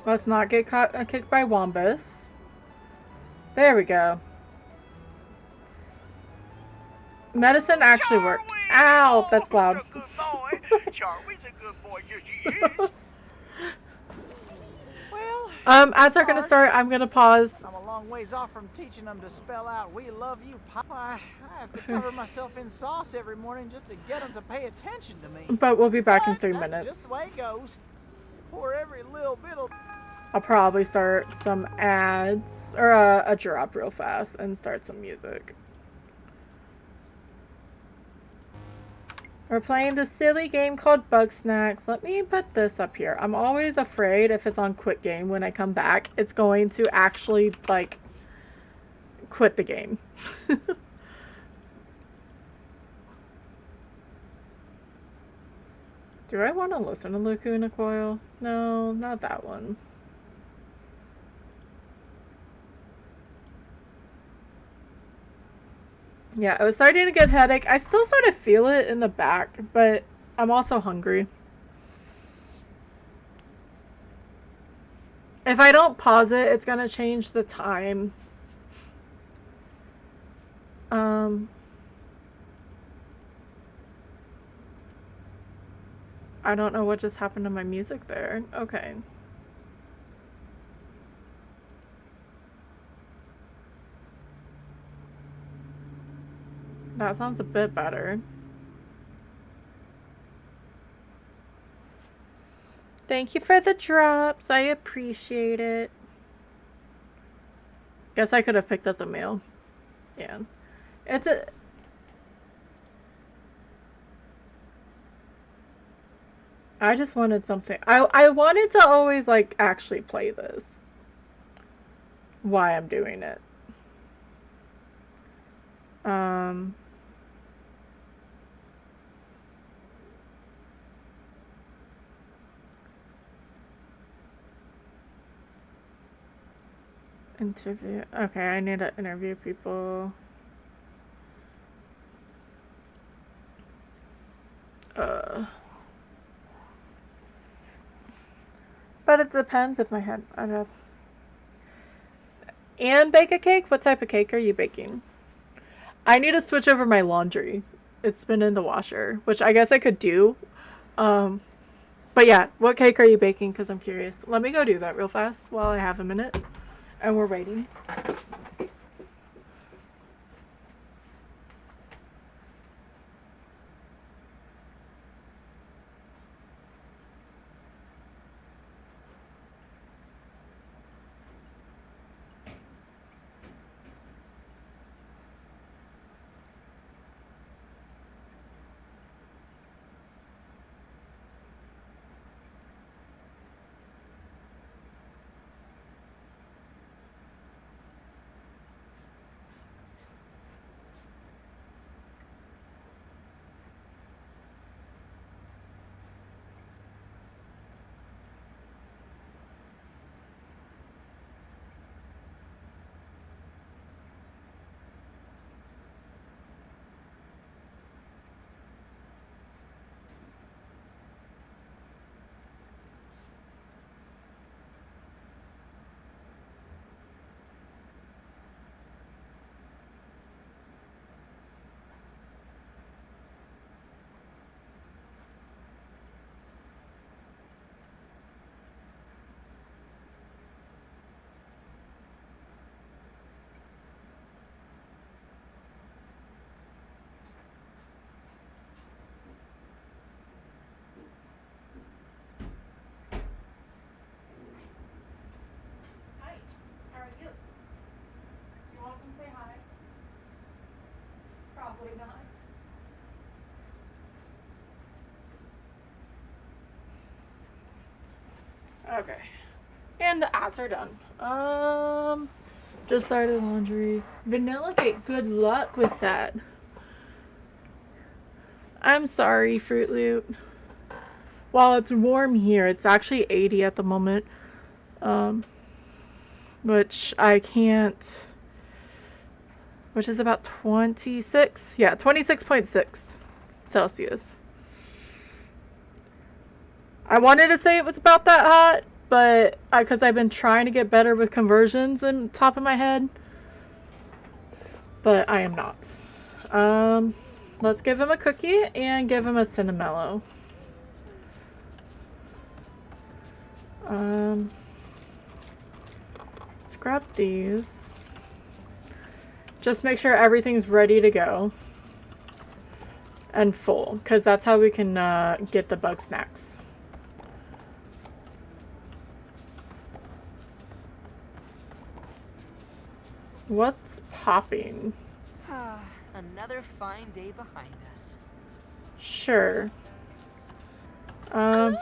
A: Let's not get kicked by Wombus. There we go. Medicine actually worked. Ow, that's loud.
H: Charlie's a good boy, yes, he is. Well,
A: as we're gonna start, I'm gonna pause.
H: I'm a long ways off from teaching them to spell out "We love you, Papa." I have to cover myself in sauce every morning just to get them to pay attention to me.
A: But we'll be back in
H: But
A: 3
H: that's
A: minutes.
H: just the way it goes. For every little bit of...
A: I'll probably start some ads or a drop real fast and start some music. We're playing this silly game called BugSnax. Let me put this up here. I'm always afraid if it's on quit game when I come back, it's going to actually, like, quit the game. Do I want to listen to Lacuna Coil? No, not that one. Yeah, I was starting to get a headache. I still sort of feel it in the back, but I'm also hungry. If I don't pause it, it's gonna change the time. I don't know what just happened to my music there. Okay. That sounds a bit better. Thank you for the drops. I appreciate it. Guess I could have picked up the mail. Yeah. It's a... I just wanted something. I wanted to always, like, actually play this. Why I'm doing it. Interview. Okay, I need to interview people. But it depends if my head. I don't know. And bake a cake? What type of cake are you baking? I need to switch over my laundry. It's been in the washer, which I guess I could do. But yeah, what cake are you baking? Because I'm curious. Let me go do that real fast while I have a minute. And we're waiting. Hi, how are you? You want to say hi? Probably not. Okay. And the ads are done. Just started laundry. Vanilla cake, good luck with that. I'm sorry, Fruit Loop. While it's warm here, it's actually 80 at the moment. Which I can't... Which is about 26? Yeah, 26.6 Celsius. I wanted to say it was about that hot, but because I've been trying to get better with conversions in top of my head, but I am not. Let's give him a cookie and give him a Cinnamello. Let's grab these. Just make sure everything's ready to go and full, because that's how we can get the BugSnax. What's popping?
H: Another fine day behind us.
A: Sure. I'm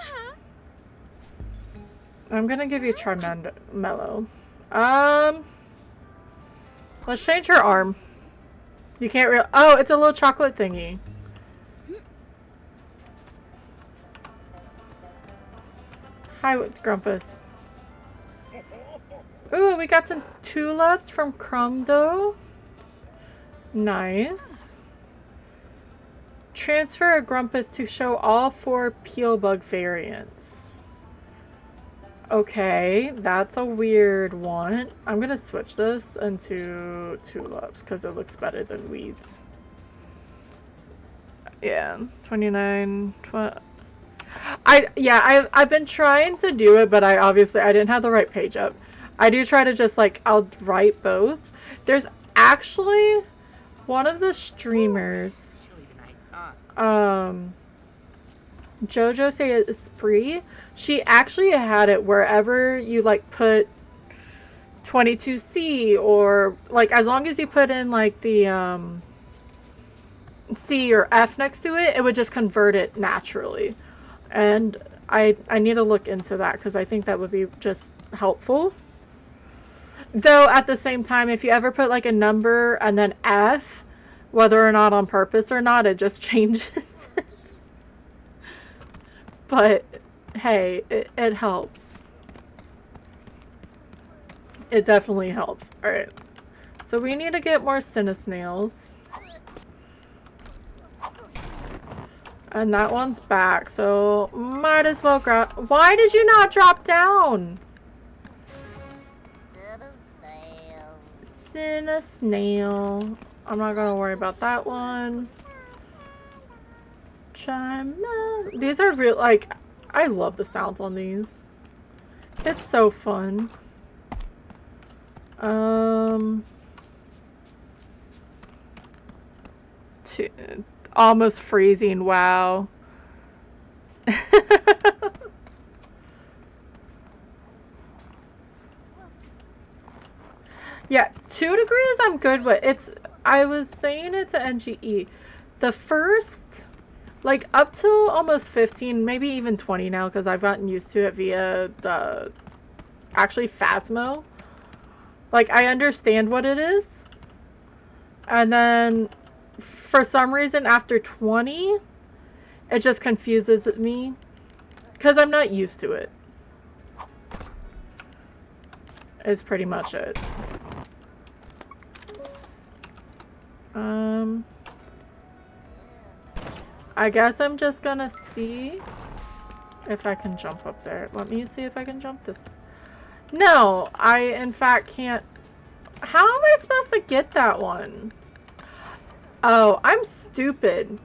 A: gonna give you Charmander-mellow. Let's change her arm. You can't oh, it's a little chocolate thingy. Hi, Grumpus. Ooh, we got some tulips from Crumdo. Nice. Transfer a Grumpus to show all 4 peel bug variants. Okay, that's a weird one. I'm gonna switch this into tulips because it looks better than weeds. Yeah, 29, 12. I've been trying to do it, but I didn't have the right page up. I do try to just I'll write both. There's actually one of the streamers, Jojo Say Esprit, she actually had it wherever you put 22C or as long as you put in the C or F next to it, it would just convert it naturally. And I need to look into that because I think that would be just helpful. Though at the same time, if you ever put a number and then F, whether or not on purpose or not, it just changes it. But hey, it helps. It definitely helps. Alright. So we need to get more Cinesnails. And that one's back, so might as well grab. Why did you not drop down? Cinesnail. I'm not gonna worry about that one. Chime. These are real. Like, I love the sounds on these. It's so fun. Almost freezing. Wow. Yeah, 2 degrees I'm good with. I was saying it to NGE. The first, like, up to almost 15, maybe even 20 now, because I've gotten used to it via the, actually, Phasmo. Like, I understand what it is. And then, for some reason, after 20, it just confuses me. Because I'm not used to it. Is pretty much it. I guess I'm just gonna see if I can jump up there. Let me see if I can jump this. No, I in fact can't. How am I supposed to get that one? Oh, I'm stupid.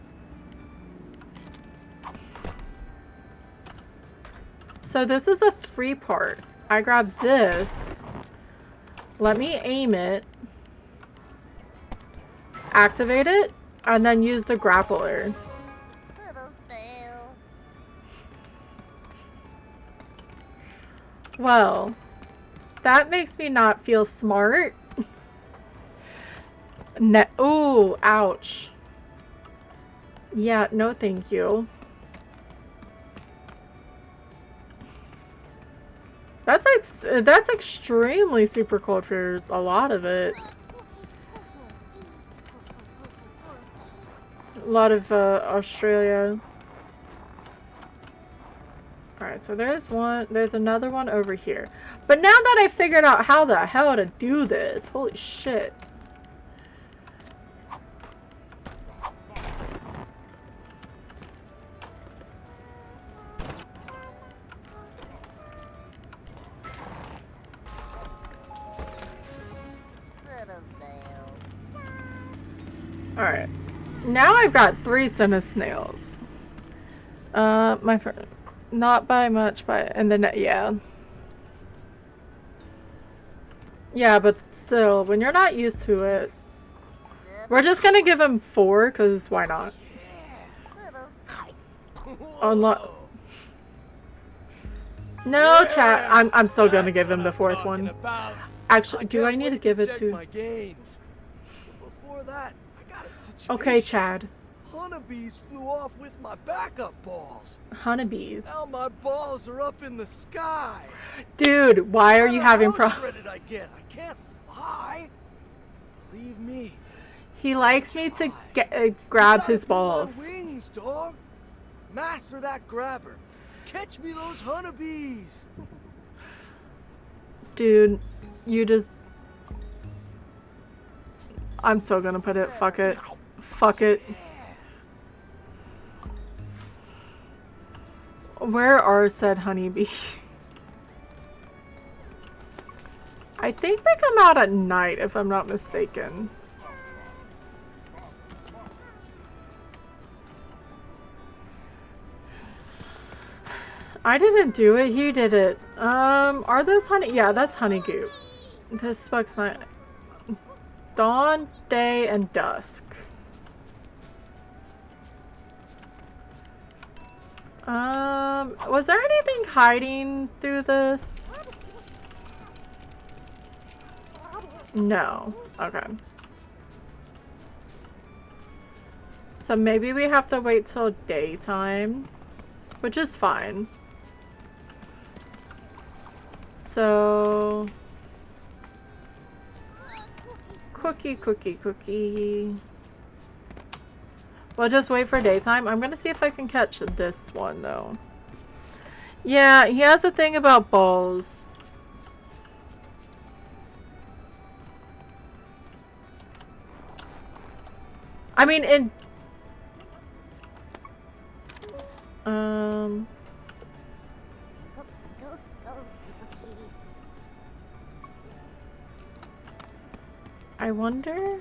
A: So this is a 3-part. I grab this. Let me aim it. Activate it. And then use the grappler. Well, that makes me not feel smart. Ooh, ouch. Yeah, no thank you. That's extremely super cold for a lot of it. A lot of Australia. Alright, so there's one. There's another one over here. But now that I figured out how the hell to do this, holy shit. Alright. Now I've got 3 Cinesnails. My friend. Not by much, but and then yeah. Yeah, but still, when you're not used to it, we're just gonna give him 4, cause why not? Unlock. No, chat. I'm still gonna give him the 4th one. Actually, do I need to give it to?
D: Before that, I got a situation.
A: Okay, Chad.
D: Honeybees flew off with my backup balls.
A: Honeybees.
D: Now my balls are up in the sky.
A: Dude, why are you having
D: How shredded I get? I can't fly. Believe me.
A: He likes me to grab his
D: My
A: balls.
D: wings, dog. Master that grabber. Catch me those honeybees.
A: Dude, you just... I'm still gonna put it. Fuck it. Fuck it. Where are said honeybees? I think they come out at night, if I'm not mistaken. I didn't do it, he did it. Are those honey? Yeah, that's honey goop. This fucks my... Dawn, day, and dusk. Was there anything hiding through this? No. Okay. So maybe we have to wait till daytime, which is fine. So... Cookie. We'll just wait for daytime. I'm gonna see if I can catch this one, though. Yeah, he has a thing about balls. I mean, in... I wonder...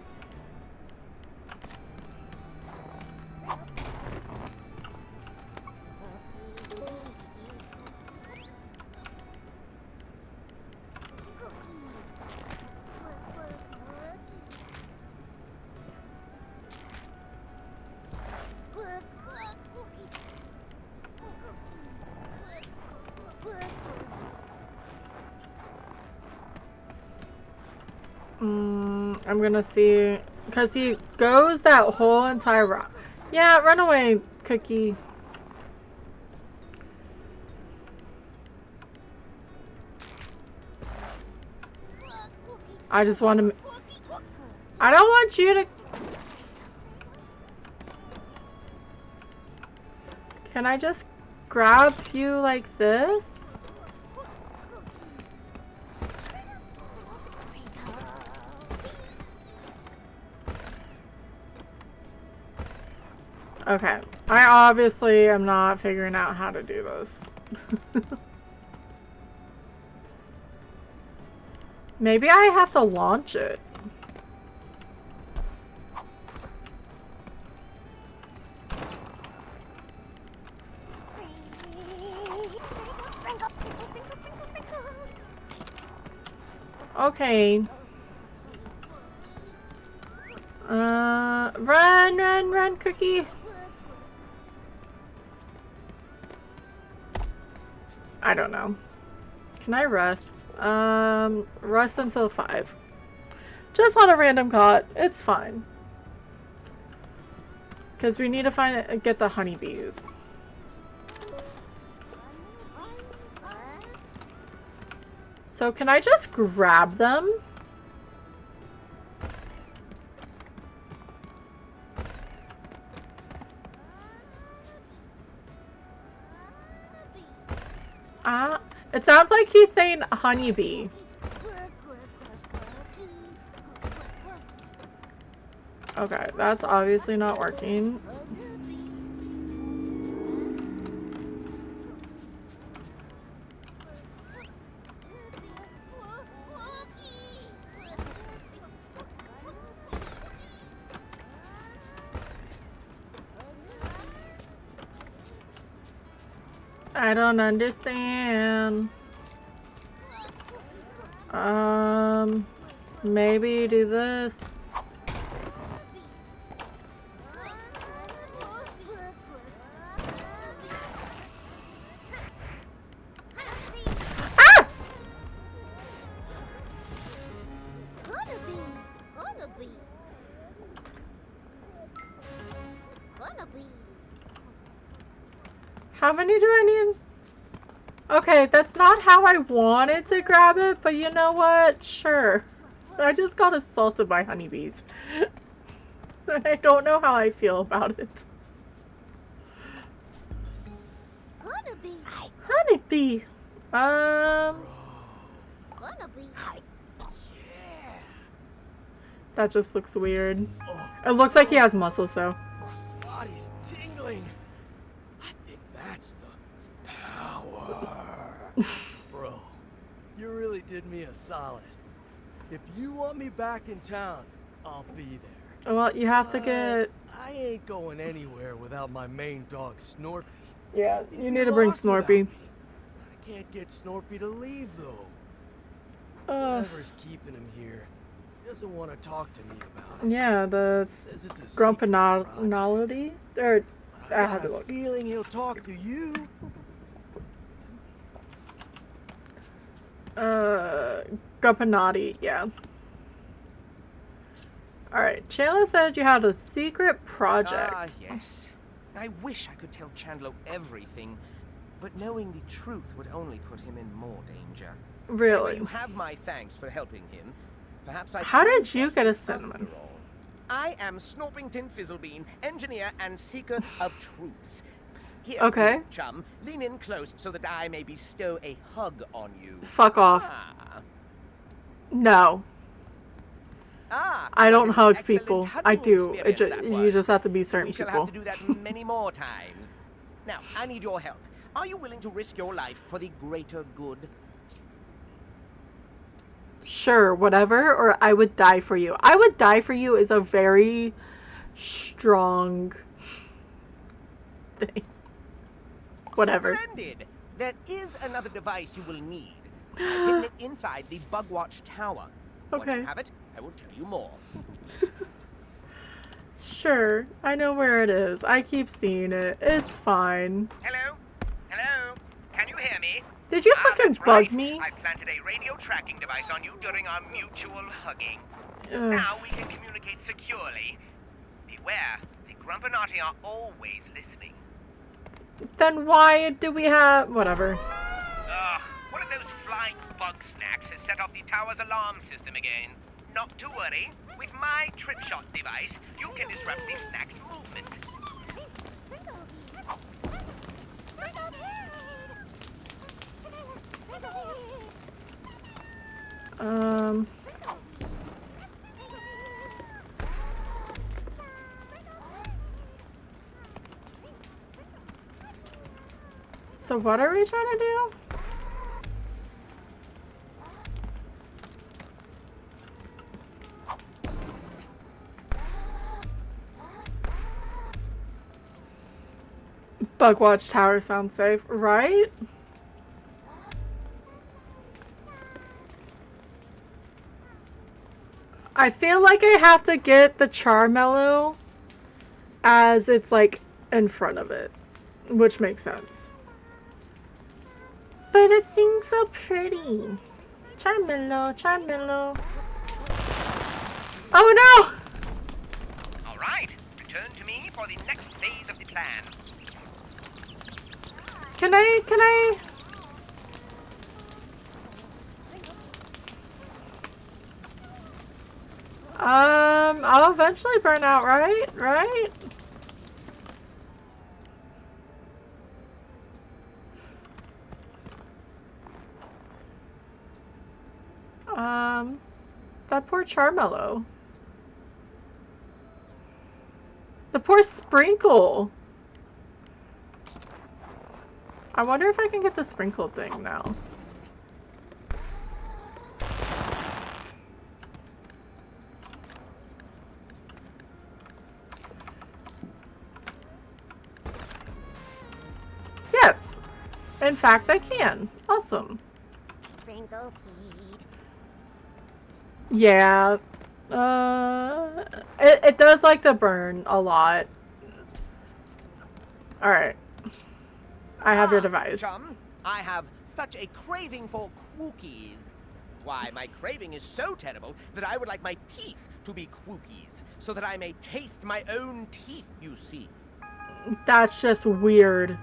A: I'm gonna see, because he goes that whole entire route. Yeah, run away, Cookie. I just want to... I don't want you to... Can I just grab you like this? Okay, I obviously am not figuring out how to do this. Maybe I have to launch it. Okay. Run, Cookie. I don't know. Can I rest? Rest until 5. Just on a random cot. It's fine. Because we need to get the honeybees. So can I just grab them? It sounds like he's saying honeybee. Okay, that's obviously not working. I don't understand. Maybe do this. Ah! How many do I need? Okay, that's not how I wanted to grab it, but you know what? Sure. I just got assaulted by honeybees. And I don't know how I feel about it. Honeybee. That just looks weird. It looks like he has muscles though.
D: Body's tingling. I think that's the power. Bro, you really did me a solid. If you want me back in town, I'll be there.
A: Well, you have to get...
D: I ain't going anywhere without my main dog, Snorpy.
A: Yeah, you need to bring Snorpy.
D: I can't get Snorpy to leave, though. Whoever's keeping him here doesn't want to talk to me about it.
A: Yeah, the grumpinality. Or I have to look.
D: Feeling he'll talk to you.
A: Grumpinati, yeah. Alright, Chandler said you had a secret project.
I: Ah, yes. I wish I could tell Chandler everything, but knowing the truth would only put him in more danger.
A: Really?
I: Anyway, you have my thanks for helping him. Perhaps I.
A: How did you get a cinnamon?
I: I am Snorpington Fizzlebean, engineer and seeker of truths. Here,
A: okay.
I: chum, lean in close so that I may bestow a hug on you.
A: Fuck off. No.
I: Ah,
A: I
I: you
A: don't
I: have an
A: hug
I: excellent
A: people.
I: hugging
A: I do.
I: experience, that
A: You
I: was.
A: just have to be certain
I: We shall
A: people.
I: have to do that many more times. Now, I need your help. Are you willing to risk your life for the greater good?
A: Sure, whatever, or I would die for you. I would die for you is a very strong thing. Whatever.
I: Splendid! There is another device you will need. I've hidden it inside the Bugwatch Tower. Once
A: Okay.
I: you have it, I will tell you more.
A: Sure, I know where it is. I keep seeing it. It's fine.
J: Hello? Hello? Can you hear me?
A: Did you fucking
J: That's
A: bug
J: right.
A: me?
J: I planted a radio tracking device on you during our mutual hugging.
A: Ugh.
J: Now we can communicate securely. Beware, the Grumpinati are always listening.
A: Then why do we have... Whatever.
J: Ugh, one of those flying BugSnax has set off the tower's alarm system again. Not to worry, with my trip shot device, you can disrupt the snack's movement.
A: So what are we trying to do? Bugwatch Tower sounds safe, right? I feel like I have to get the Charmello as it's like in front of it, which makes sense. But it sings so pretty. Charmello, Charmello. Oh no!
J: All right, return to me for the next phase of the plan.
A: Can I? I'll eventually burn out, right? Right? That poor Charmello. The poor Sprinkle. I wonder if I can get the sprinkle thing now. Yes. In fact, I can. Awesome.
F: Sprinkle Pete.
A: Yeah. It does like to burn a lot. Alright. I have your device.
I: Chum, I have such a craving for cookies. Why, my craving is so terrible that I would like my teeth to be cookies, so that I may taste my own teeth, you see.
A: That's just weird.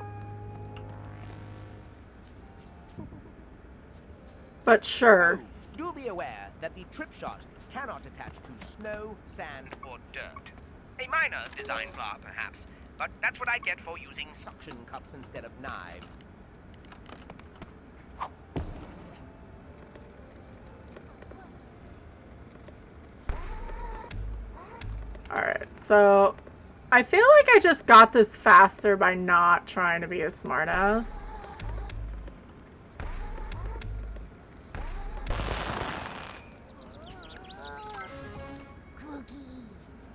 A: But sure.
I: Do be aware that the trip shot cannot attach to snow, sand,
J: Or dirt. A minor design flaw, perhaps. But that's what I get for using
I: suction cups instead of knives.
A: Alright, so I feel like I just got this faster by not trying to be a smartass.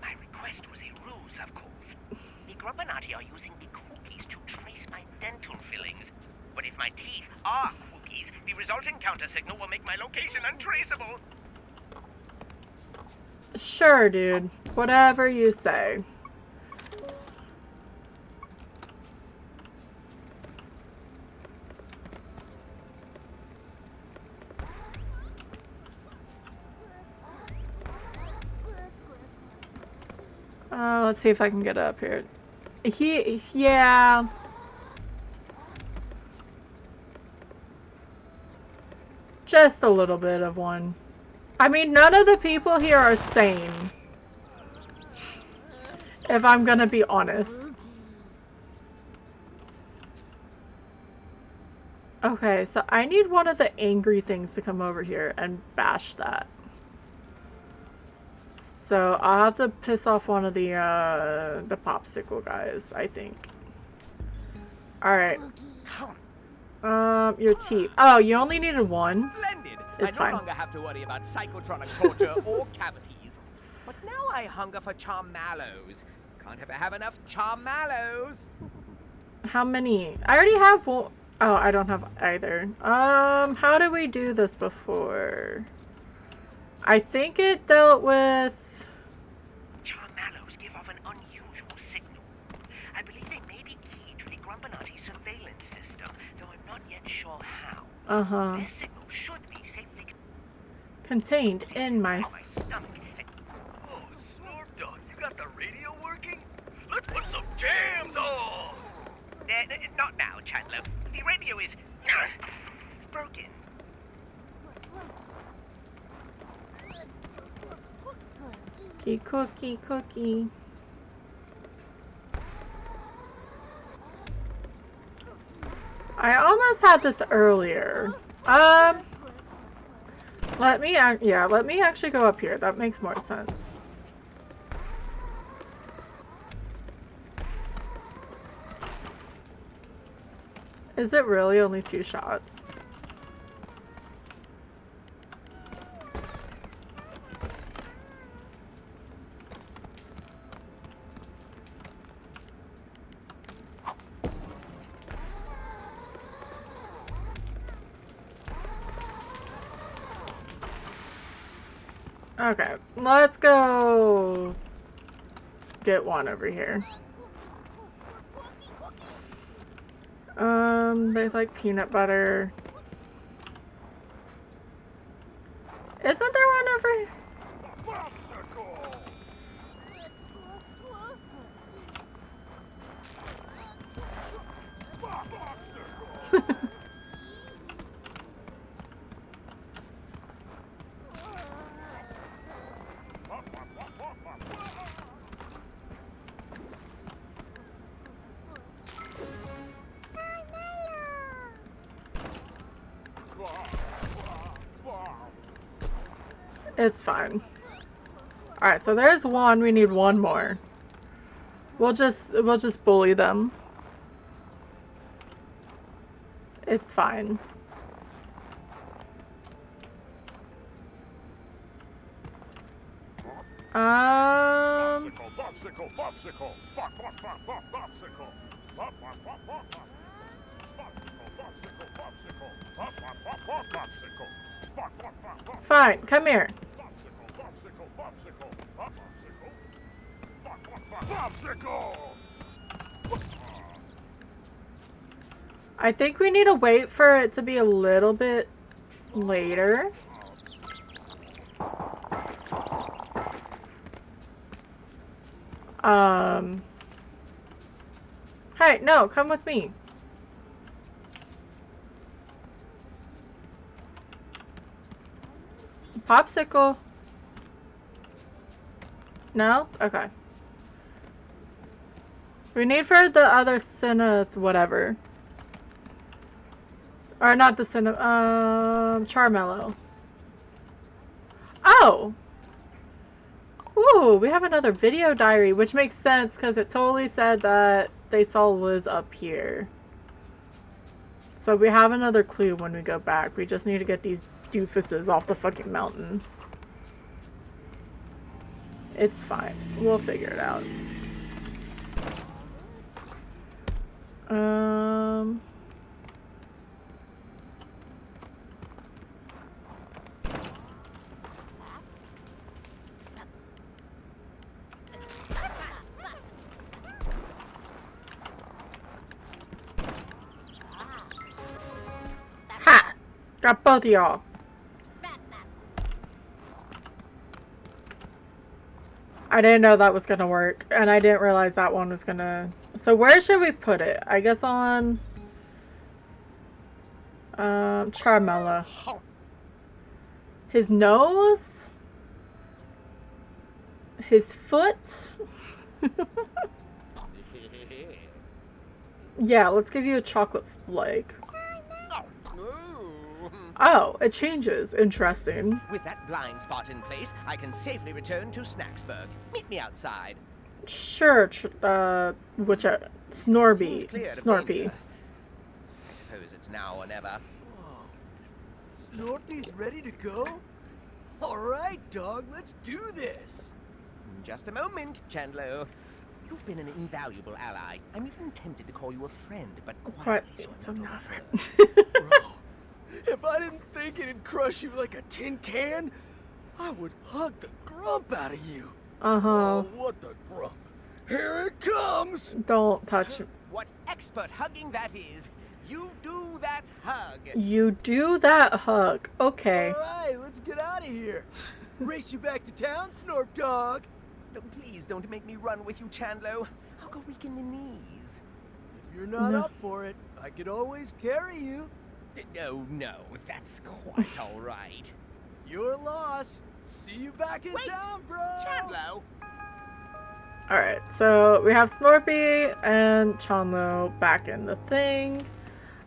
J: My request was a ruse, of course. The Grumpinati are using the cookies to trace my dental fillings. But if my teeth are cookies, the resulting counter signal will make my location untraceable.
A: Sure, dude. Whatever you say. Let's see if I can get up here. Yeah. Just a little bit of one. I mean, none of the people here are sane. If I'm gonna be honest. Okay, so I need one of the angry things to come over here and bash that. So I'll have to piss off one of the popsicle guys, I think. Alright. Your teeth. Oh, you only needed one?
I: Splendid!
A: It's
I: I no
A: fine.
I: longer have to worry about psychotronic torture or cavities. But now I hunger for charmallows. Can't ever have enough charmallows.
A: How many? I already have one. Oh, I don't have either. How did we do this before? I think it dealt with...
J: Charmallows give off an unusual signal. I believe they may be key to the Grumpinati surveillance system, though I'm not yet sure how.
A: Uh-huh.
J: Their signal should be safely
A: Contained in my...
J: my stomach.
E: Oh, Snoop Dogg, you got the radio working? Let's put some jams on!
J: Not now, Chandler. The radio is... it's broken.
A: Cookie. I almost had this earlier. Let me actually go up here. That makes more sense. Is it really only 2 shots? Okay, let's go get one over here. They like peanut butter. Isn't there one over here? It's fine. Alright, so there's one. We need one more. We'll just bully them. It's fine.
B: Popsicle, popsicle, popsicle.
A: Fine, come here. I think we need to wait for it to be a little bit later. Hey, no, come with me. Popsicle. No? Okay. We need for the other whatever. Or not the Charmello. Oh! Ooh, we have another video diary, which makes sense because it totally said that they saw Liz up here. So we have another clue when we go back. We just need to get these doofuses off the fucking mountain. It's fine. We'll figure it out. Ha! Got both of y'all. I didn't know that was gonna work, and I didn't realize that one was gonna... So where should we put it? I guess on... Charmella. His nose? His foot? Yeah, let's give you a chocolate leg. Oh, it changes. Interesting.
I: With that blind spot in place, I can safely return to Snacksburg. Meet me outside.
A: Sure, Snorby.
I: Seems clear of
A: Snorpy.
I: danger. I suppose it's now or never.
D: Snorpy's ready to go? All right, dog, let's do this.
I: Just a moment, Chandler. You've been an invaluable ally. I'm even tempted to call you a friend, but
A: What?
I: quietly
A: So not
D: Bro, if I didn't think it'd crush you like a tin can, I would hug the grump out of you.
A: Uh-huh.
D: Oh, what the grump? Here it comes!
A: Don't touch.
I: What expert hugging that is. You do that hug.
A: You do that hug. Okay.
D: All right, let's get out of here. Race you back to town, Snorp Dog.
I: Please don't make me run with you, Chandler. I'll go weaken the knees.
D: If you're not
A: No.
D: up for it, I could always carry you.
I: Oh, no, that's quite all right.
D: Your loss. See you back in
I: Wait,
D: town, bro.
I: Chandler!
A: Alright, so we have Snorpy and Chanlo back in the thing.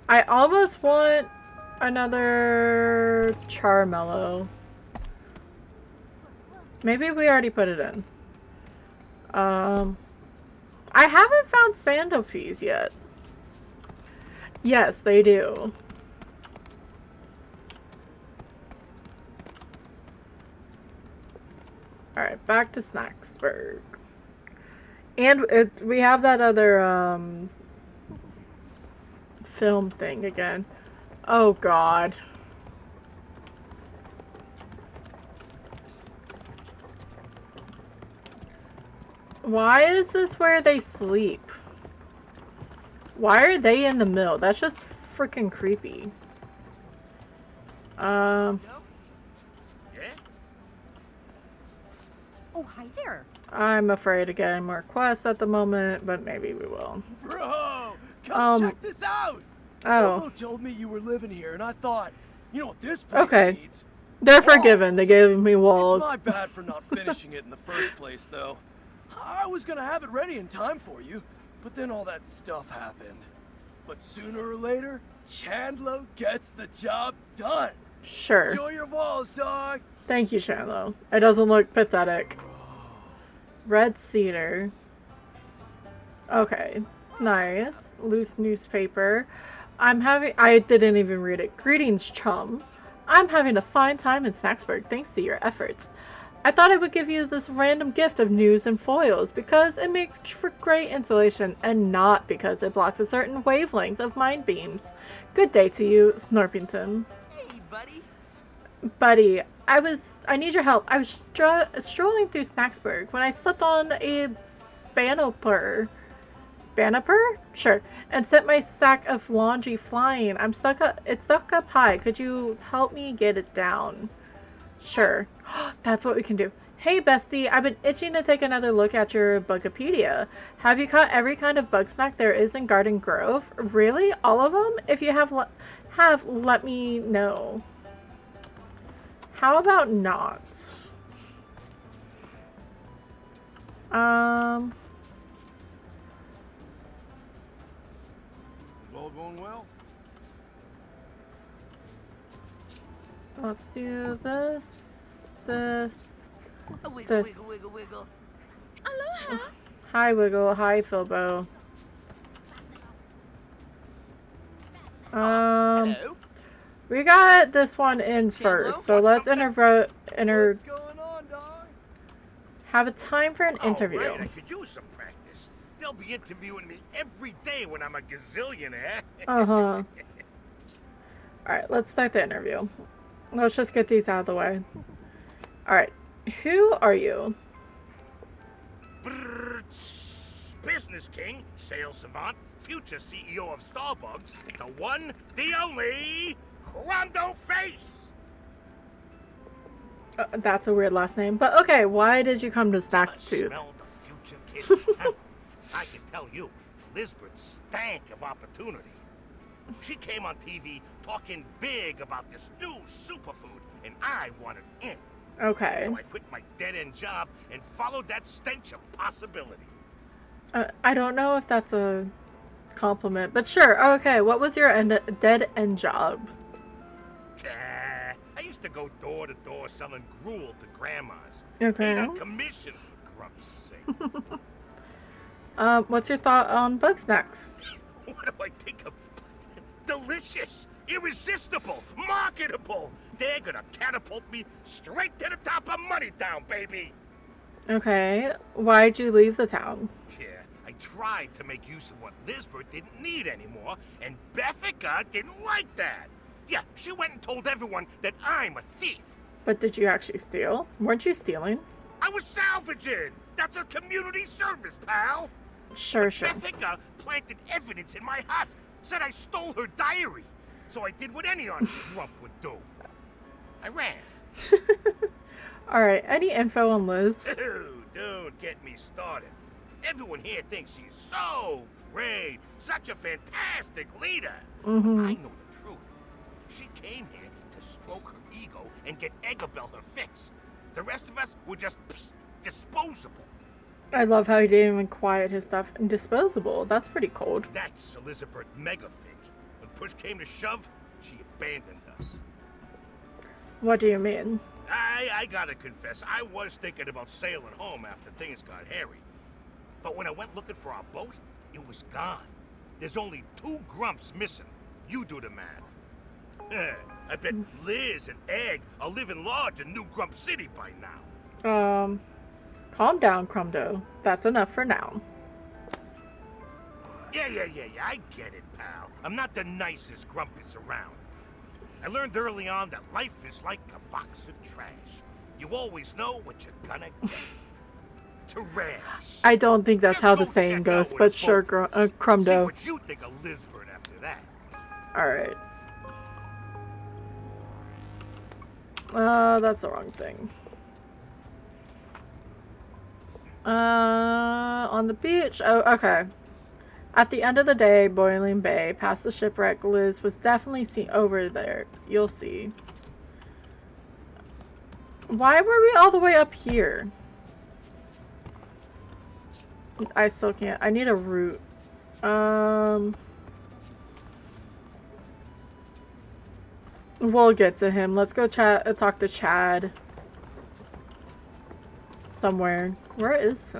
A: I almost want another Charmello. Maybe we already put it in. I haven't found Sandalfees yet. Yes, they do. Alright, back to Snacksburg. And we have that other, film thing again. Oh, God. Why is this where they sleep? Why are they in the middle? That's just freaking creepy.
E: Yeah?
F: Oh, hi there.
A: I'm afraid of getting more quests at the moment, but maybe we will.
D: Bro, come check this out. Bobo
A: Oh,
D: told me you were living here, and I thought, you know what this place
A: okay.
D: needs?
A: They're forgiven. They gave me walls.
D: It's my bad for not finishing it in the first place, though. I was gonna have it ready in time for you, but then all that stuff happened. But sooner or later, Chandler gets the job done.
A: Sure.
D: Enjoy your walls, dog.
A: Thank you, Chanlo. It doesn't look pathetic. Red cedar. Okay. Nice. Loose newspaper. I didn't even read it. Greetings, chum. I'm having a fine time in Snacksburg thanks to your efforts. I thought I would give you this random gift of news and foils because it makes for great insulation and not because it blocks a certain wavelength of mind beams. Good day to you, Snorpington.
I: Hey, buddy.
A: Buddy, I need your help. I was strolling through Snacksburg when I slipped on a Banoper? Sure. And sent my sack of laundry flying. It's stuck up high. Could you help me get it down? Sure. That's what we can do. Hey, bestie, I've been itching to take another look at your Bugopedia. Have you caught every kind of bug snack there is in Garden Grove? Really? All of them? If you have, let me know. How about not?
G: All going well?
A: Let's do this, this,
I: Wiggle,
A: this.
I: wiggle, wiggle, wiggle.
A: Hi, Wiggle. Hi, Philbo.
I: Hello?
A: We got this one in first, so let's
D: What's going on, dog?
A: have a time for an interview.
E: Right, I could use some practice. They'll be interviewing me every day when I'm a gazillionaire.
A: Uh-huh. Alright, let's start the interview. Let's just get these out of the way. Alright, who are you?
E: Business king, sales savant, future CEO of Starbucks, the one, the only, Quando Face!
A: That's a weird last name, but okay, why did you come to
E: I
A: Snacktooth?
E: smell the future, kid. I can tell you, Lisbeth stank of opportunity. She came on TV talking big about this new superfood, and I wanted in.
A: Okay.
E: So I quit my dead-end job and followed that stench of possibility.
A: I don't know if that's a compliment, but sure. Okay, what was your dead-end job?
E: I used to go door to door selling gruel to grandmas.
A: Okay.
E: Paid on commission, for Grump's sake.
A: What's your thought on BugSnax?
E: What do I think of? Delicious, irresistible, marketable. They're gonna catapult me straight to the top of Money Town, baby.
A: Okay. Why'd you leave the town?
E: Yeah, I tried to make use of what Lisbeth didn't need anymore, and Bethica didn't like that. Yeah, she went and told everyone that I'm a thief.
A: But did you actually steal? Weren't you stealing?
E: I was salvaging. That's a community service, pal.
A: Sure.
E: Bethica planted evidence in my hut. Said I stole her diary. So I did what any honest grump would do. I ran.
A: Alright, any info on Liz?
E: Don't get me started. Everyone here thinks she's so great. Such a fantastic leader.
A: Mm-hmm.
E: I know the truth. She came here to stroke her ego and get Eggabell her fix. The rest of us were just disposable.
A: I love how he didn't even quiet his stuff. And disposable. That's pretty cold.
E: That's Elizabeth Megafig. When push came to shove, she abandoned us.
A: What do you mean?
E: I gotta confess, I was thinking about sailing home after things got hairy. But when I went looking for our boat, it was gone. There's only 2 grumps missing. You do the math. I bet Liz and Egg are living large in New Grump City by now.
A: Calm down, Crumdo. That's enough for now.
E: Yeah, I get it, pal. I'm not the nicest grumpus around. I learned early on that life is like a box of trash. You always know what you're gonna get. Trash.
A: I don't think that's
E: Just
A: how the
E: go
A: saying
E: check
A: goes,
E: out
A: but
E: what
A: sure,
E: boat is. See
A: Crumdo.
E: what you think of Lisbeth after that.
A: Alright. That's the wrong thing. On the beach. Oh, okay. At the end of the day, Boiling Bay, past the shipwreck, Liz was definitely seen over there. You'll see. Why were we all the way up here? I still can't. I need a route. We'll get to him. Let's go talk to Chad. Somewhere. Where is he?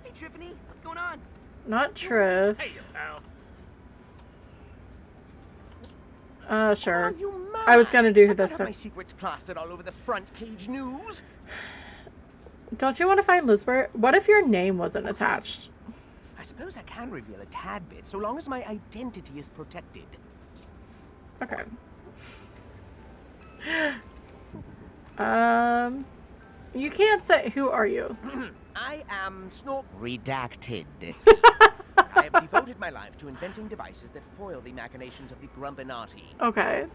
K: Hey, Tiffany, what's going on?
A: Not Triff.
E: Hey,
I: Come
E: pal.
A: Sure.
I: on, you mad?
A: I was gonna do
I: I
A: this.
I: can't have my secrets plastered all over the front page news.
A: Don't you want to find Lisbeth? What if your name wasn't attached?
I: I suppose I can reveal a tad bit, so long as my identity is protected.
A: Okay. You can't say. Who are you?
I: I am Snort Redacted. I have devoted my life to inventing devices that foil the machinations of the Grumpinati.
A: Okay.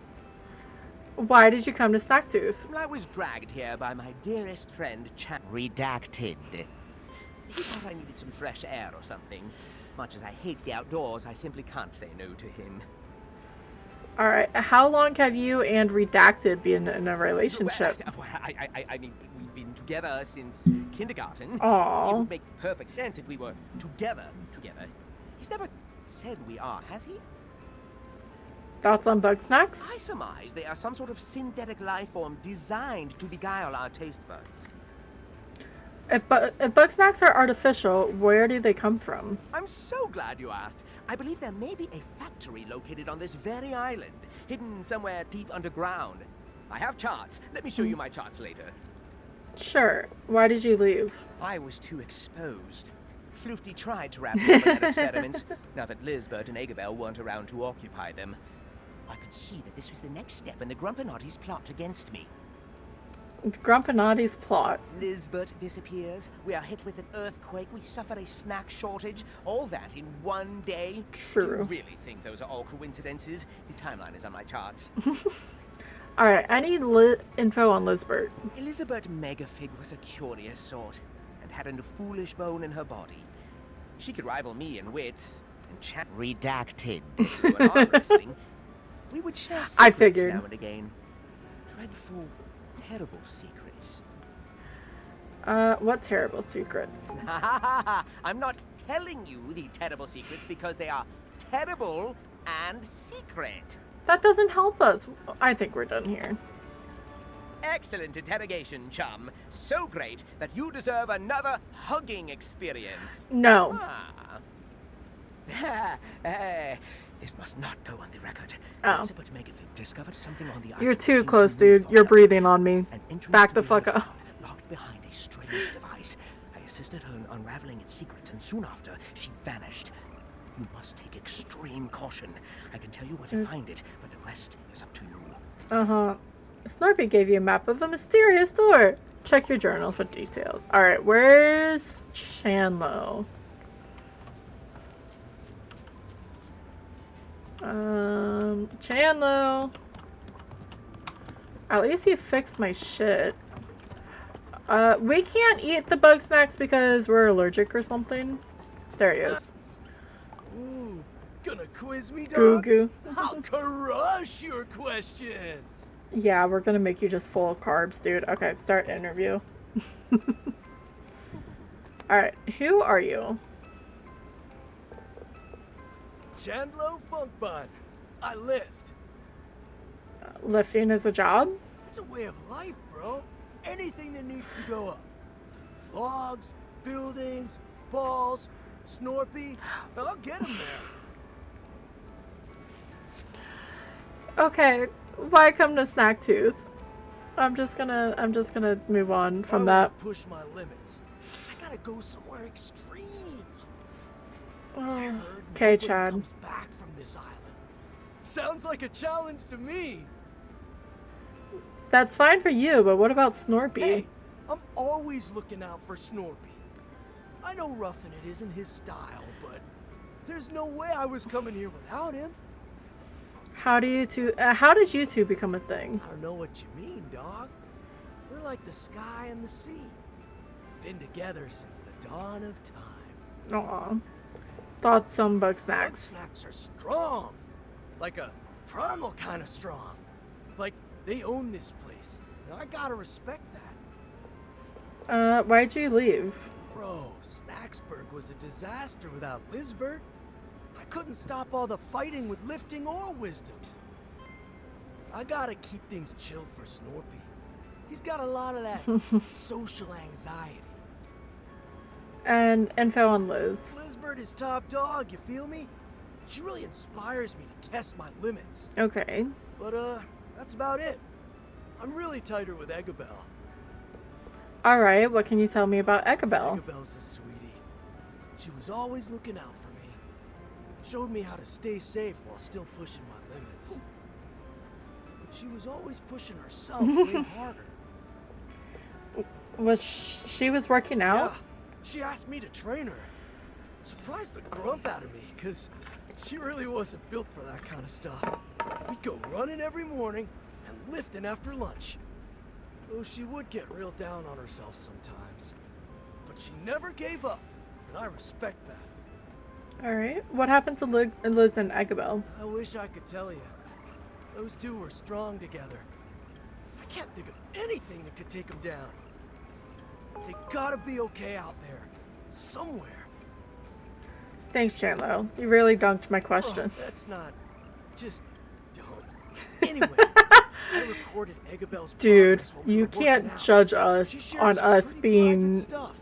A: Why did you come to Snacktooth?
I: I was dragged here by my dearest friend, Redacted. He thought I needed some fresh air or something. Much as I hate the outdoors, I simply can't say no to him.
A: Alright, how long have you and Redacted been in a relationship?
I: I mean, we've been together since kindergarten.
A: Aww.
I: It would make perfect sense if we were together. He's never said we are, has he?
A: Thoughts on BugSnax?
I: I surmise they are some sort of synthetic life form designed to beguile our taste buds.
A: If BugSnax are artificial, where do they come from?
I: I'm so glad you asked. I believe there may be a factory located on this very island, hidden somewhere deep underground. I have charts. Let me show you my charts later.
A: Sure. Why did you leave?
I: I was too exposed. Floofty tried to wrap me up in that experiment, now that Lisbeth and Eggabell weren't around to occupy them. I could see that this was the next step in the Grumpinati's plot against me.
A: Grumpinati's plot.
I: Lisbeth disappears, we are hit with an earthquake, we suffer a snack shortage, all that in one day.
A: True.
I: Do you really think those are all coincidences? The timeline is on my charts.
A: Alright, I need info on Lisbeth.
I: Elizabeth Megafig was a curious sort, and had a foolish bone in her body. She could rival me in wit, and chat redacted to arm wrestling. We would share secrets
A: I figured.
I: now and again. Dreadful, terrible secrets.
A: What terrible secrets?
I: I'm not telling you the terrible secrets because they are terrible and secret.
A: That doesn't help us. I think we're done here.
I: Excellent interrogation, chum. So great that you deserve another hugging experience.
A: No.
I: Ah. This must not go on the record.
A: Oh.
I: Elizabeth Megavick discovered something on the
A: You're
I: island
A: too
I: into
A: close,
I: the
A: dude.
I: roof
A: You're
I: of the
A: breathing
I: island.
A: on me.
I: An entrance
A: Back
I: to
A: the fuck up.
I: underground, locked behind a strange device. I assisted her in unraveling its secrets, and soon after, she vanished. You must take extreme caution. I can tell you where to find it, but the rest is up to you.
A: Uh-huh. Snorpy gave you a map of a mysterious door. Check your journal for details. Alright, where's Chandlo? Chandlo. At least he fixed my shit. We can't eat the BugSnax because we're allergic or something. There he is.
D: Ooh, gonna quiz me,
A: Goo
D: dog?
A: goo.
D: I'll crush your questions.
A: Yeah, we're gonna make you just full of carbs, dude. Okay, start interview. Alright, who are you?
D: Chandlo Funkbun. I lift.
A: Lifting is a job?
D: It's a way of life, bro. Anything that needs to go up. Logs, buildings, balls, Snorpy. I'll get them there.
A: Okay, why come to Snacktooth? I'm just gonna move on from
D: I
A: that.
D: wanna push my limits. I gotta go somewhere extreme. I
A: Oh,
D: heard
A: okay,
D: nobody
A: Chad.
D: comes back from this island. Sounds like a challenge to me.
A: That's fine for you, but what about Snorpy?
D: Hey, I'm always looking out for Snorpy. I know roughing it isn't his style, but there's no way I was coming here without him.
A: How did you two become a thing?
D: I don't know what you mean, dog. We're like the sky and the sea. Been together since the dawn of time.
A: Aw. Thought some BugSnax.
D: BugSnax are strong. Like a primal kind of strong. Like they own this place. And I gotta respect that.
A: Why'd you leave?
D: Bro, Snacksburg was a disaster without Lizbert. I couldn't stop all the fighting with lifting or wisdom. I gotta keep things chill for Snorpy. He's got a lot of that social anxiety.
A: And info on Liz.
D: Lizbert is top dog, you feel me? She really inspires me to test my limits.
A: Okay.
D: But, that's about it. I'm really tighter with Eggabell.
A: Alright, what can you tell me about Eggabell?
D: Eggabell's a sweetie. She was always looking out for me. Showed me how to stay safe while still pushing my limits. But she was always pushing herself way harder.
A: She was working out?
D: Yeah, she asked me to train her. Surprised the grump out of me, because she really wasn't built for that kind of stuff. We'd go running every morning and lifting after lunch. Though she would get real down on herself sometimes. But she never gave up, and I respect that.
A: Alright. What happened to Liz and Eggabell?
D: I wish I could tell you. Those two were strong together. I can't think of anything that could take them down. They gotta be okay out there. Somewhere.
A: Thanks, Chandlo. You really dunked my question.
D: Oh, that's not... Just don't. Anyway, I recorded Eggabell's
A: Dude,
D: progress while we
A: you
D: were working
A: can't
D: out.
A: judge
D: She
A: us
D: shared
A: on
D: some
A: us
D: pretty
A: being...
D: private stuff.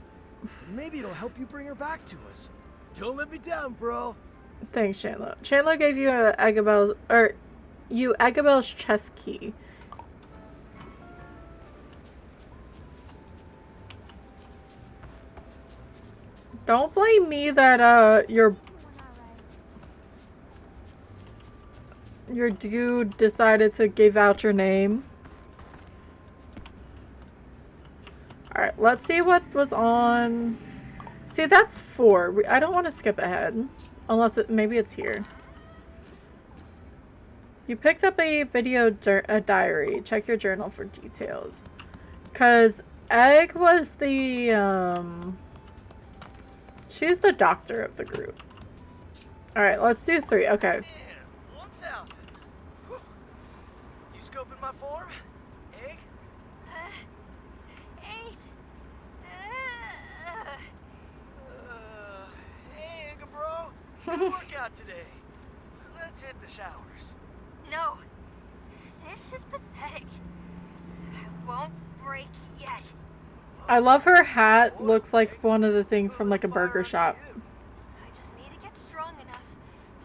D: Maybe it'll help you bring her back to us. Don't let me down, bro.
A: Thanks, Chandlo. Chandlo gave you Eggabell's chest key. Don't blame me that your dude decided to give out your name. Alright, let's see what was on. See, that's 4. I don't want to skip ahead. Unless maybe it's here. You picked up a video diary. Check your journal for details. Because Egg was the, she's the doctor of the group. Alright, let's do 3. Okay.
H: 1,000. You scoping my form? Egg?
F: 8.
H: Hey, Egga bro. Good workout today. Let's
D: Let's hit the showers.
K: No. This is pathetic. I won't break yet.
A: I love her hat. Looks like one of the things from like a burger shop.
K: I just need to get strong enough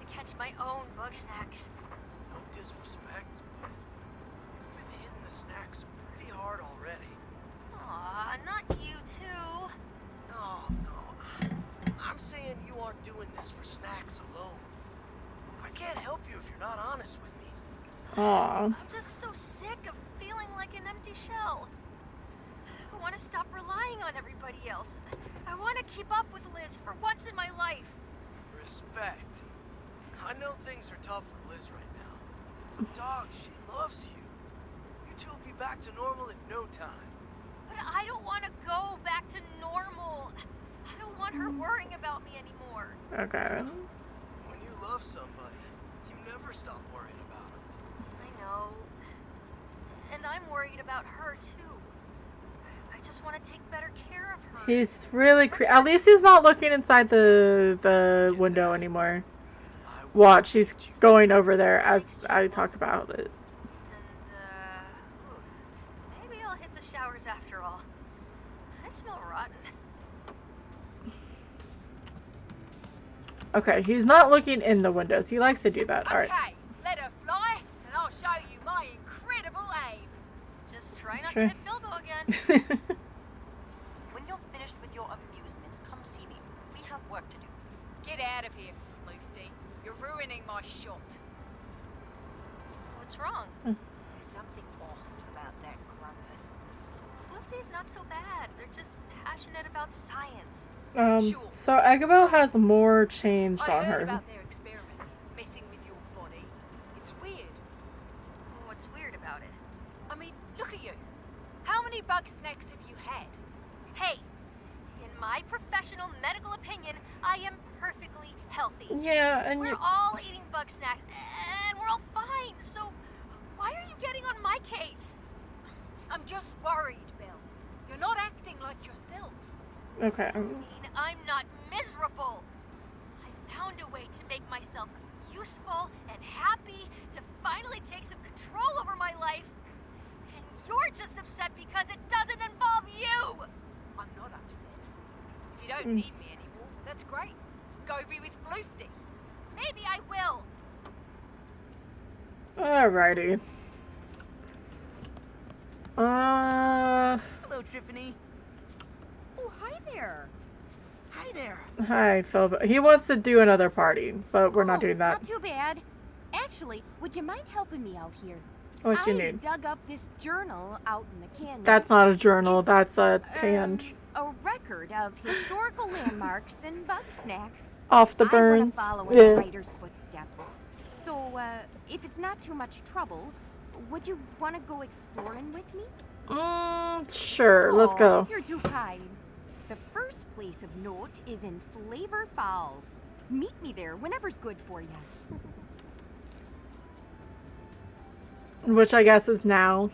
K: to catch my own BugSnax.
D: No disrespect, but you've been hitting the snacks pretty hard already.
K: Aw, not you too.
D: No. I'm saying you aren't doing this for snacks alone. I can't help you if you're not honest with me.
A: Aw.
K: I'm just so sick of feeling like an empty shell. I want to stop relying on everybody else. I want to keep up with Liz for once in my life.
D: Respect. I know things are tough for Liz right now. But dog, she loves you. You two will be back to normal in no time.
K: But I don't want to go back to normal. I don't want her worrying about me anymore.
A: Okay.
D: When you love somebody, you never stop worrying about them.
K: I know. And I'm worried about her too. I just want to take better care of her.
A: He's really at least he's not looking inside the window anymore. Watch, he's going over there as I talk about it.
K: And, maybe I'll hit the showers after all. I smell rotten.
A: Okay, he's not looking in the windows. He likes to do that. All right.
K: Okay, let her fly, and I'll show you my incredible aim. Just try not
A: Sure.
K: to hit Bilbo again.
J: When you're finished with your amusements, come see me. We have work to do.
K: Get out of here, Floofty. You're ruining my shot. What's wrong?
J: There's something off about that grumpus.
K: Floofty's not so bad. They're just passionate about science.
A: So Agabel has more changed
K: I
A: on
K: heard
A: her.
K: about their experiments, messing with your body. It's weird. What's weird about it? I mean, look at you. How many BugSnax have you had? Hey, in my professional medical opinion, I am perfectly healthy.
A: Yeah, and
K: We're all eating BugSnax, and we're all fine. So why are you getting on my case? I'm just worried, Bill. You're not acting like yourself.
A: okay.
K: I mean, I'm not miserable. I found a way to make myself useful and happy, to finally take some control over my life. And you're just upset because it doesn't involve you. I'm not upset. If you don't need me anymore, that's great. Go be with Floofty. Maybe I will.
A: Alrighty.
H: Hello, Tiffany.
L: Oh, hi there.
H: Hi there.
A: Hi, Phil. He wants to do another party, but we're not doing that.
L: Not too bad. Actually, would you mind helping me out here?
A: What you
L: I
A: need?
L: dug up this journal out in the canyon.
A: That's not a journal. That's a tand.
L: A record of historical landmarks and BugSnax.
A: Off the
L: I
A: burns.
L: want to follow in
A: Yeah.
L: the writer's footsteps. So, if it's not too much trouble, would you want to go exploring with me?
A: Sure. Let's
L: Aw,
A: go.
L: You're too kind. The first place of note is in Flavor Falls. Meet me there whenever's good for you.
A: Which I guess is now.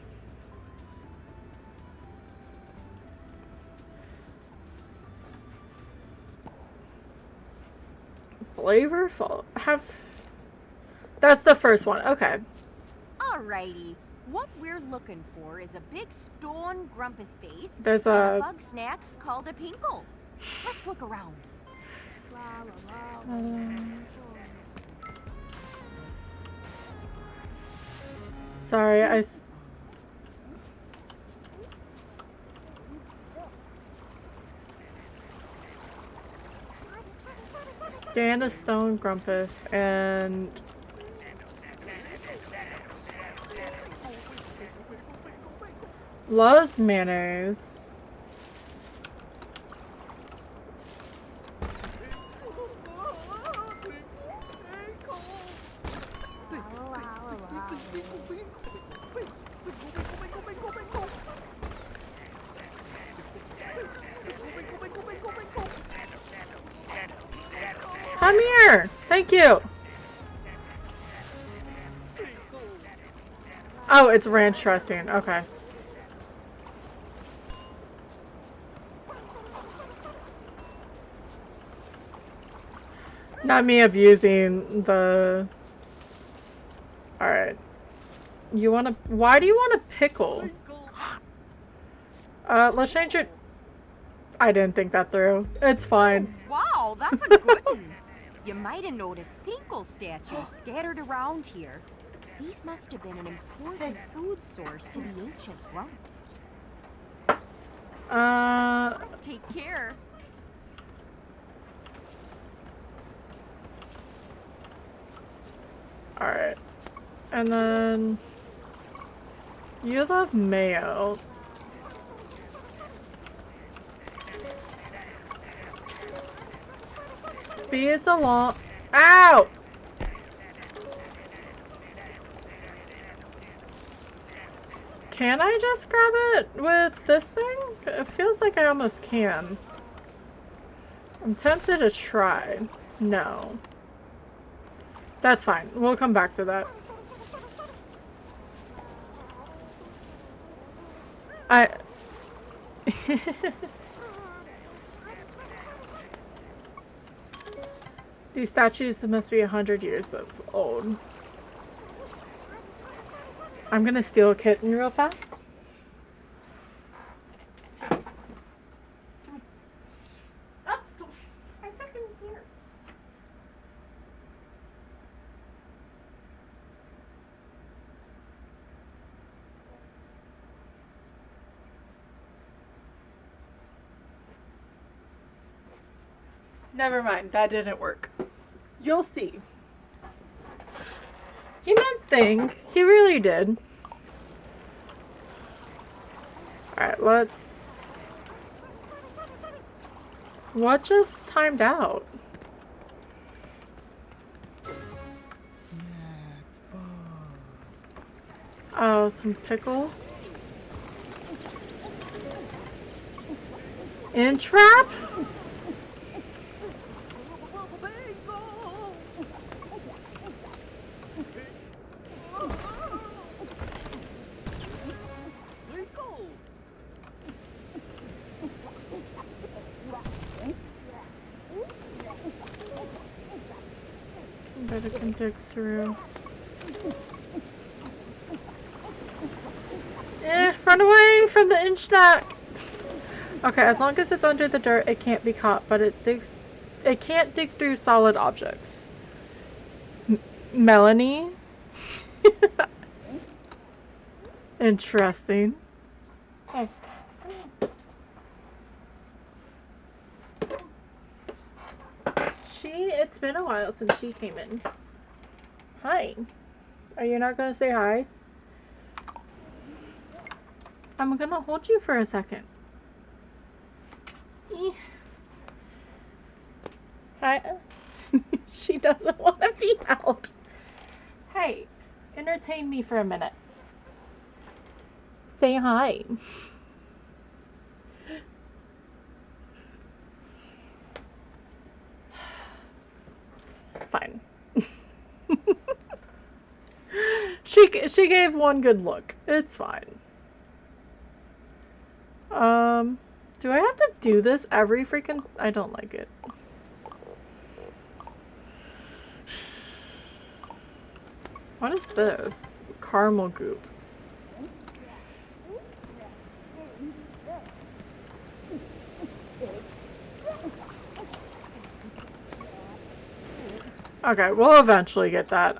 A: Flavorful. That's the first one. Okay.
L: Alrighty. What we're looking for is a big stone grumpus face
A: There's
L: and
A: a-
L: BugSnax called a pinkle. Let's look around.
A: Sorry, Stand a stone grumpus and loves mayonnaise. Come here. Thank you. Oh, it's ranch dressing. Okay. Not me abusing the Alright. You wanna... Why do you want a pickle? Let's change it... I didn't think that through. It's fine.
L: Wow, that's a good one. You might have noticed pinkle statues scattered around here. These must have been an important food source to the ancient grumps. Take care.
A: Alright. And then... You love mayo. Speeds along... Ow! Can I just grab it with this thing? It feels like I almost can. I'm tempted to try. No. That's fine. We'll come back to that. These statues must be 100 years old. I'm gonna steal a kitten real fast. Never mind, that didn't work. You'll see. He meant thing. He really did. Alright, let's... What just timed out? Oh, some pickles. In trap? Better can dig through. Run away from the inch snack! Okay, as long as it's under the dirt, it can't be caught, but it can't dig through solid objects. Melanie? Interesting. Oh. It's been a while since she came in. Hi. Are you not gonna say hi? I'm gonna hold you for a second. Hi. She doesn't want to be out. Hey, entertain me for a minute. Say hi. Fine. She gave one good look. It's fine. Do I have to do this every freaking... I don't like it. What is this? Caramel goop. Okay, we'll eventually get that.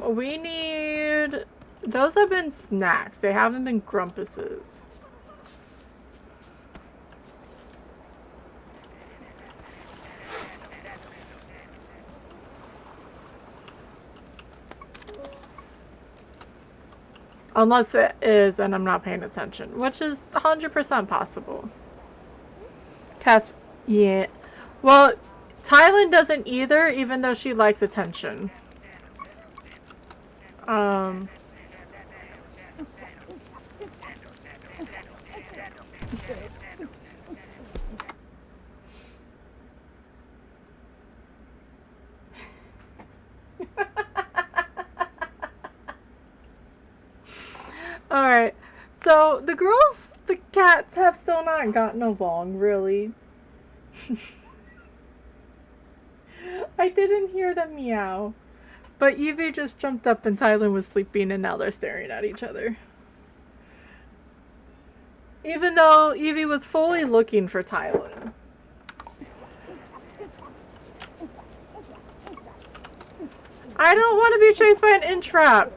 A: We need... Those have been snacks. They haven't been grumpuses. Unless it is and I'm not paying attention, which is 100% possible. Cats, yeah. Well, Thailand doesn't either, even though she likes attention. Alright, so the girls, the cats have still not gotten along, really. I didn't hear them meow. But Evie just jumped up and Tylen was sleeping and now they're staring at each other. Even though Evie was fully looking for Tylen. I don't want to be chased by an in-trap.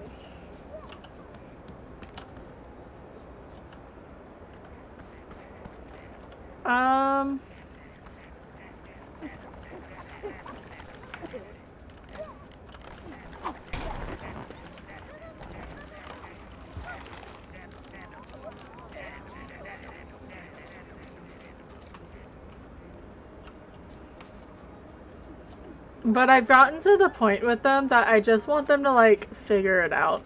A: But I've gotten to the point with them that I just want them to, like, figure it out.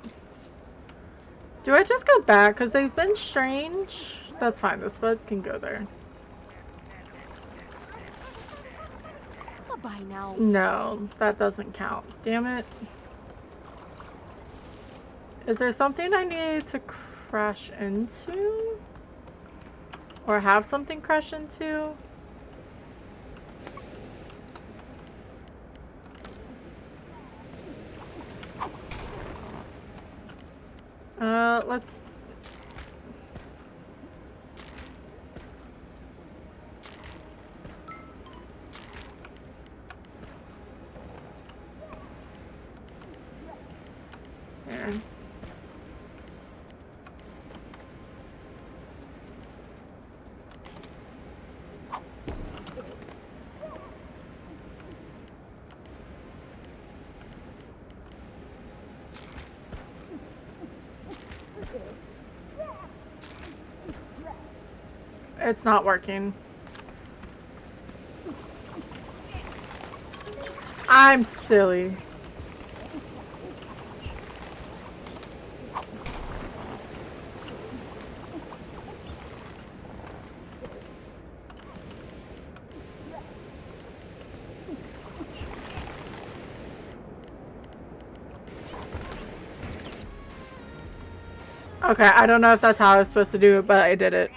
A: Do I just go back? Because they've been strange. That's fine. This bud can go there.
L: Bye now.
A: No, that doesn't count. Damn it. Is there something I need to crash into? Or have something crash into? Let's... There. It's not working. I'm silly. Okay, I don't know if that's how I was supposed to do it, but I did it.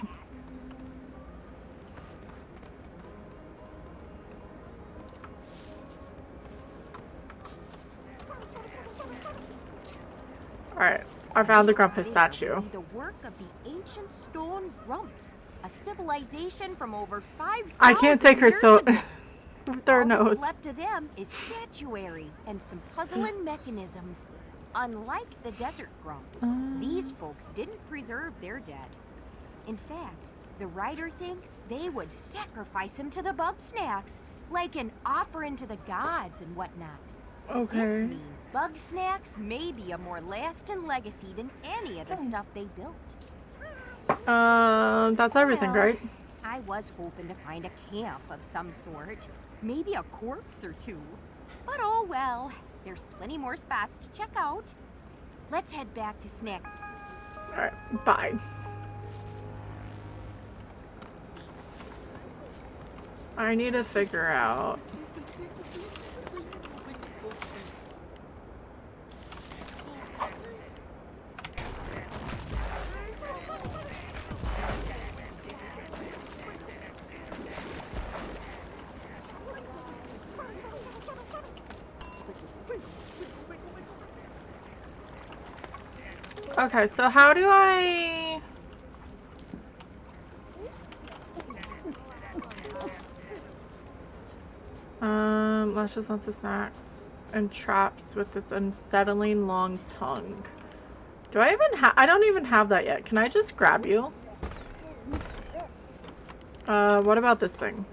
A: Alright, I found the Grumpus statue.
L: The work of the ancient stone grumps, a civilization from over 5,000
A: I can't take her so
L: ago.
A: with her
L: All
A: nose.
L: that's left of them is statuary and some puzzling mechanisms. Unlike the desert grumps, these folks didn't preserve their dead. In fact, the writer thinks they would sacrifice him to the BugSnax, like an offering to the gods and whatnot.
A: Okay.
L: This means BugSnax may be a more lasting legacy than any of the stuff they built.
A: That's everything,
L: Well,
A: right?
L: I was hoping to find a camp of some sort. Maybe a corpse or two. But oh well, there's plenty more spots to check out. Let's head back to Snack.
A: Alright, bye. I need to figure out... Okay, so how do I... let's just hunt the snacks and traps with its unsettling long tongue. Do I even have... I don't even have that yet. Can I just grab you? What about this thing?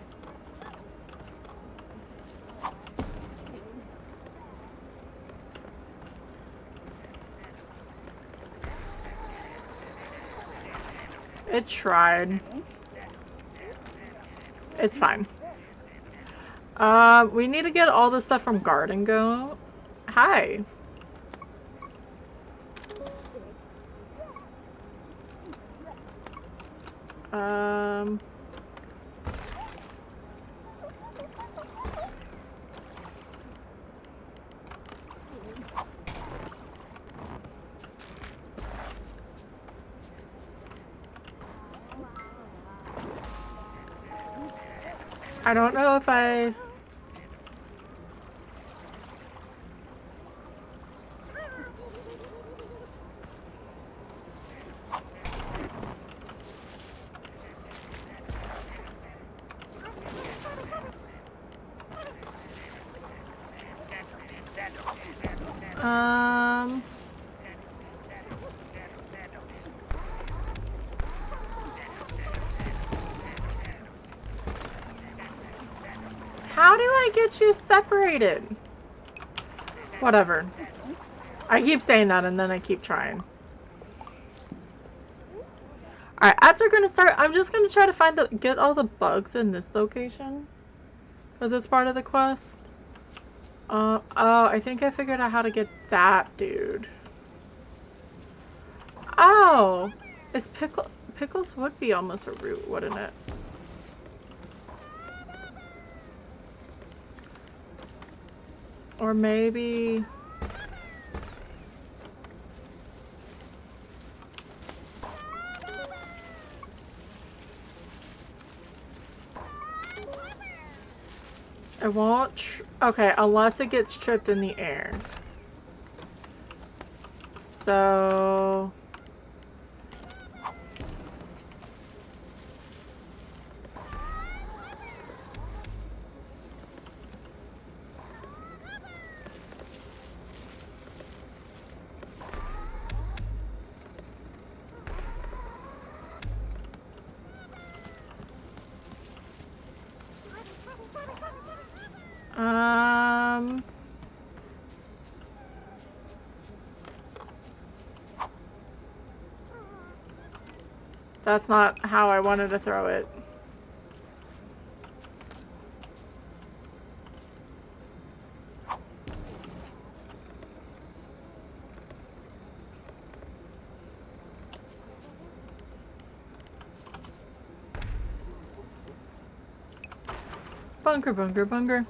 A: It tried. It's fine. We need to get all the stuff from Garden Go. Hi. I don't know if I... How do I get you separated? Whatever. I keep saying that and then I keep trying. Alright, ads are gonna start. I'm just gonna try to get all the bugs in this location. Because it's part of the quest. Oh, I think I figured out how to get that dude. Oh! It's pickles would be almost a root, wouldn't it? Or maybe... It won't... Okay, unless it gets tripped in the air. So... That's not how I wanted to throw it. Bunker, bunker, bunker.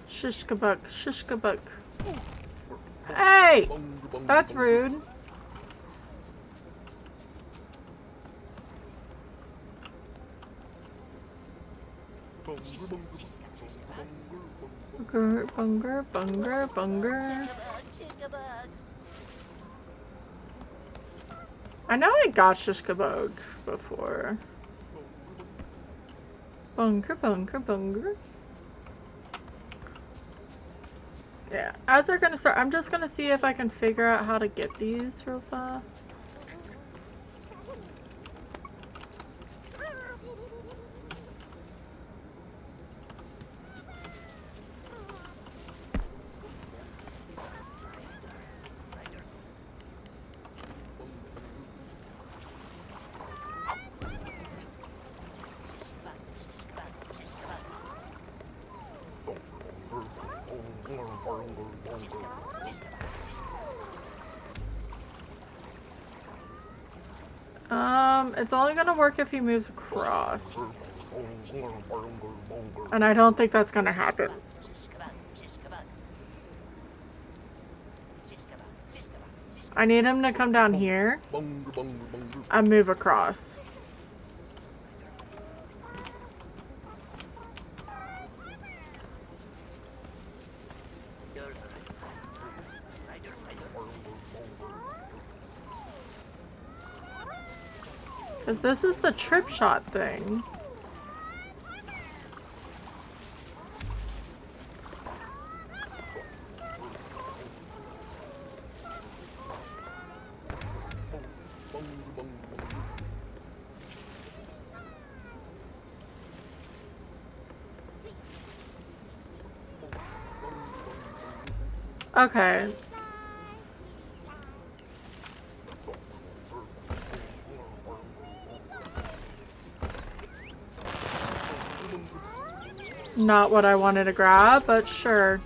A: Shishkabug, shishkabug. Hey! That's rude. Bunger, bunger, bunger, bunger. I know I got shishkabug before. Bunker, bunker, bunker. Yeah, ads are gonna start. I'm just gonna see if I can figure out how to get these real fast. It's only gonna work if he moves across. And I don't think that's gonna happen. I need him to come down here and move across. Because this is the trip shot thing. Okay. Not what I wanted to grab, but sure.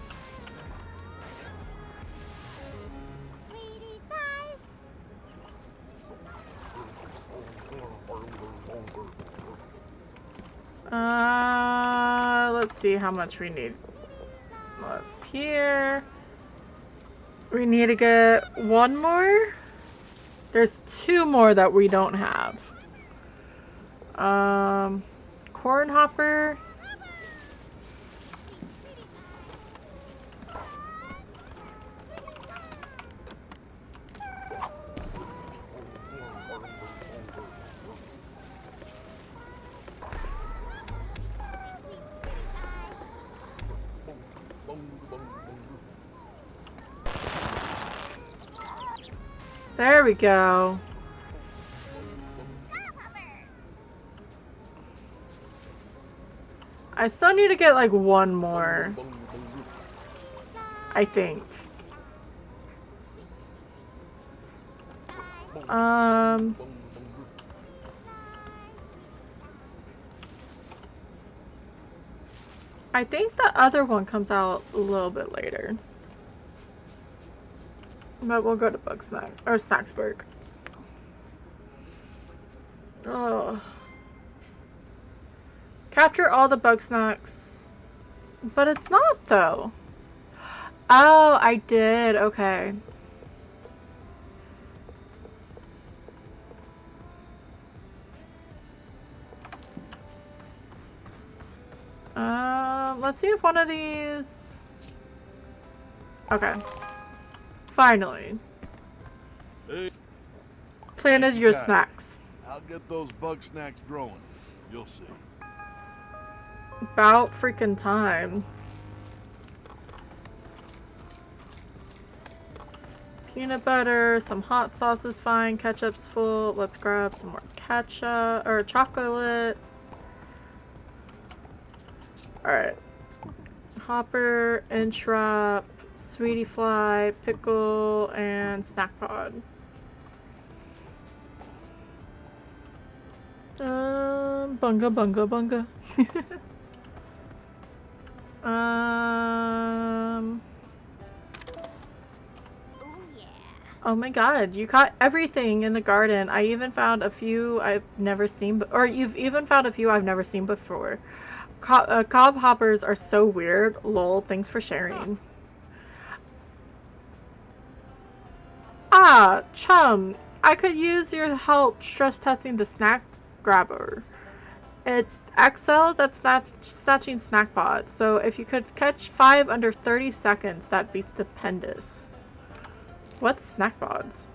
A: Let's see how much we need. Let's here. We need to get one more. There's two more that we don't have. Corn hopper. There we go. I still need to get like one more. I think. I think the other one comes out a little bit later. But we'll go to BugSnax or Snacksburg. Oh. Capture all the BugSnax. But it's not though. Oh, I did. Okay. Let's see if one of these... Okay. Finally.
G: Hey.
A: Planted your
G: Got it.
A: snacks.
G: I'll get those BugSnax growing. You'll see.
A: About freaking time. Peanut butter, some hot sauce is fine, ketchup's full. Let's grab some more ketchup, or chocolate. Alright. Hopper, Intrap, Sweetie Fly, Pickle, and Snack Pod. Bunga, bunga, bunga. Oh my god, you caught everything in the garden. I even found a few I've never seen, or you've even found a few I've never seen before. Cob hoppers are so weird. Lol, thanks for sharing. Ah, chum, I could use your help stress testing the snack grabber. It excels at snatching snack pods, so if you could catch 5 under 30 seconds, that'd be stupendous. What's snack pods?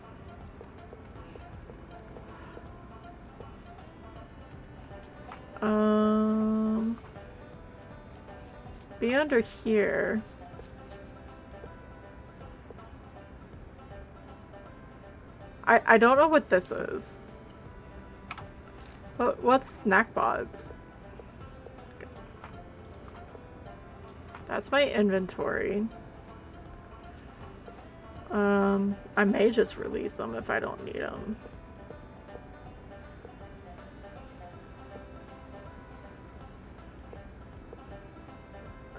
A: Be under here. I don't know what this is. What's snack pods? That's my inventory. I may just release them if I don't need them.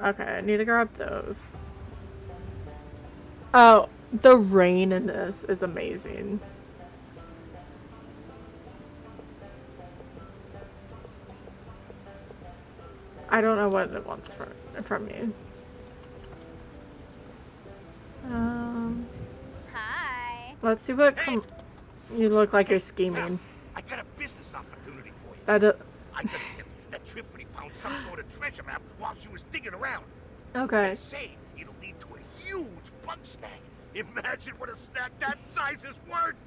A: Okay, I need to grab those. Oh, the rain in this is amazing. I don't know what it wants from me.
F: Hi.
A: Let's see what you look like you're scheming.
E: I got a business opportunity for you.
A: I
E: got a tip that Tiffany found some sort of treasure map while she was digging around.
A: Okay.
E: They say it'll lead to a huge bug snack. Imagine what a snack that size is worth.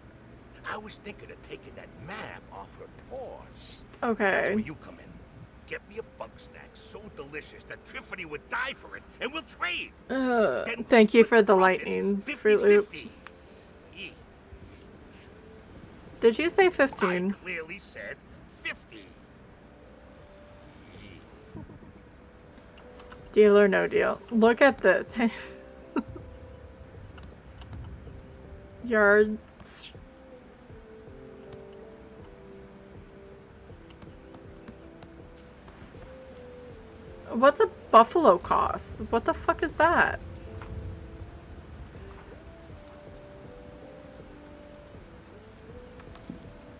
E: I was thinking of taking that map off her paws.
A: Okay.
E: That's where you come in. Get me a bug snack so delicious that Tiffany would die for it, and we'll trade.
A: Thank you for the lightning Fruit Loop. Did you say 15?
E: I clearly said 50.
A: Deal or no deal. Look at this. Yards. What's a buffalo cost? What the fuck is that?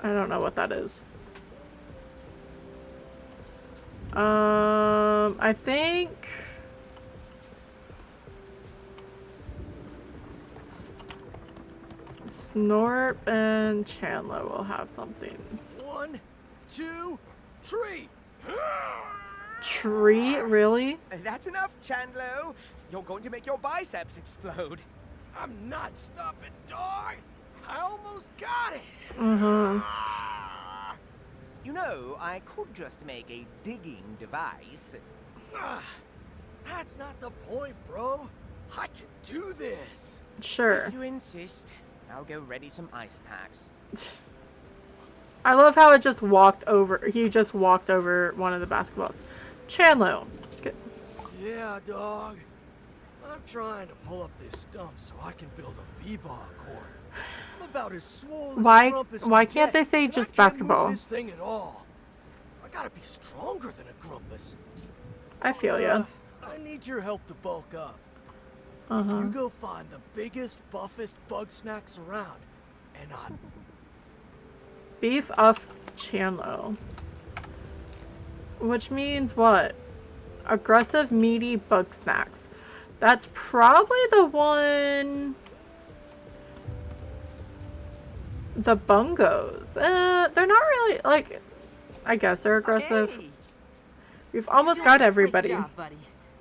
A: I don't know what that is. I think Snorp and Chandler will have something.
D: 1, 2, 3.
A: Tree? Really?
I: That's enough, Chandler. You're going to make your biceps explode.
D: I'm not stopping, dog. I almost got it.
I: You know, I could just make a digging device.
D: That's not the point, bro. I can do this.
A: Sure.
I: If you insist, I'll go ready some ice packs.
A: I love how it just walked over. He just walked over one of the basketballs. Chandler.
D: Yeah, dog. I'm trying to pull up this stump so I can build a b-ball court. I'm about as swole as a grumpus
A: Why
D: can
A: can't
D: get,
A: they say
D: and
A: just
D: I can't
A: basketball?
D: move this thing at all. I gotta be stronger than a grumpus.
A: I feel ya.
D: I need your help to bulk up.
A: Uh-huh.
D: You go find the biggest, buffest BugSnax around, and I...
A: Beef of Chandler. Which means what? Aggressive, meaty BugSnax. That's probably the one... The bungos. They're not really, like... I guess they're aggressive.
H: Hey.
A: We've almost got everybody.
H: Great job, buddy.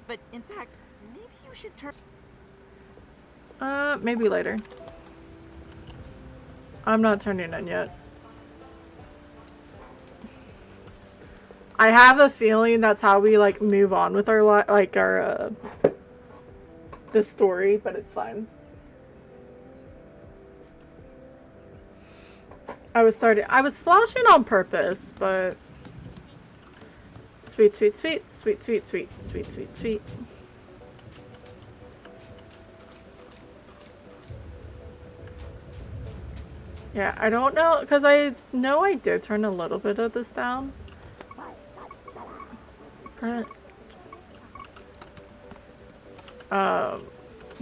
H: But in fact, maybe you should turn...
A: Maybe later. I'm not turning in yet. I have a feeling that's how we, like, move on with our, the story, but it's fine. I was sloshing on purpose, but... Sweet, sweet, sweet, sweet, sweet, sweet, sweet, sweet, sweet. Yeah, I don't know, because I know I did turn a little bit of this down.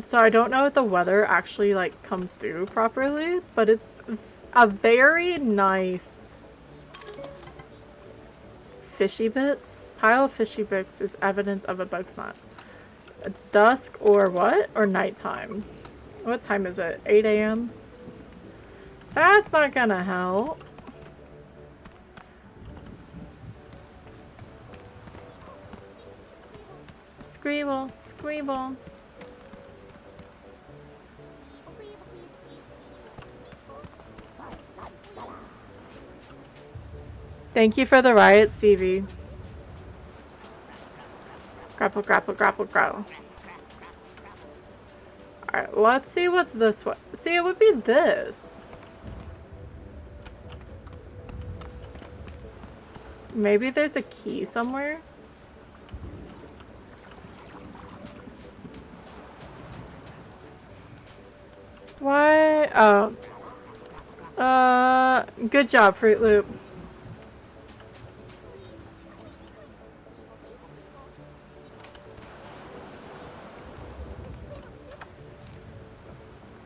A: So I don't know if the weather actually, like, comes through properly, but it's a very nice fishy bits. Pile of fishy bits is evidence of a BugSnax. Dusk or what? Or nighttime? What time is it? 8 a.m.? That's not gonna help. Scribble, scribble. Thank you for the riot, CV. Grapple, grapple, grapple, grapple. Alright, let's see what's this one. See, it would be this. Maybe there's a key somewhere? Why? Oh. Good job, Fruit Loop.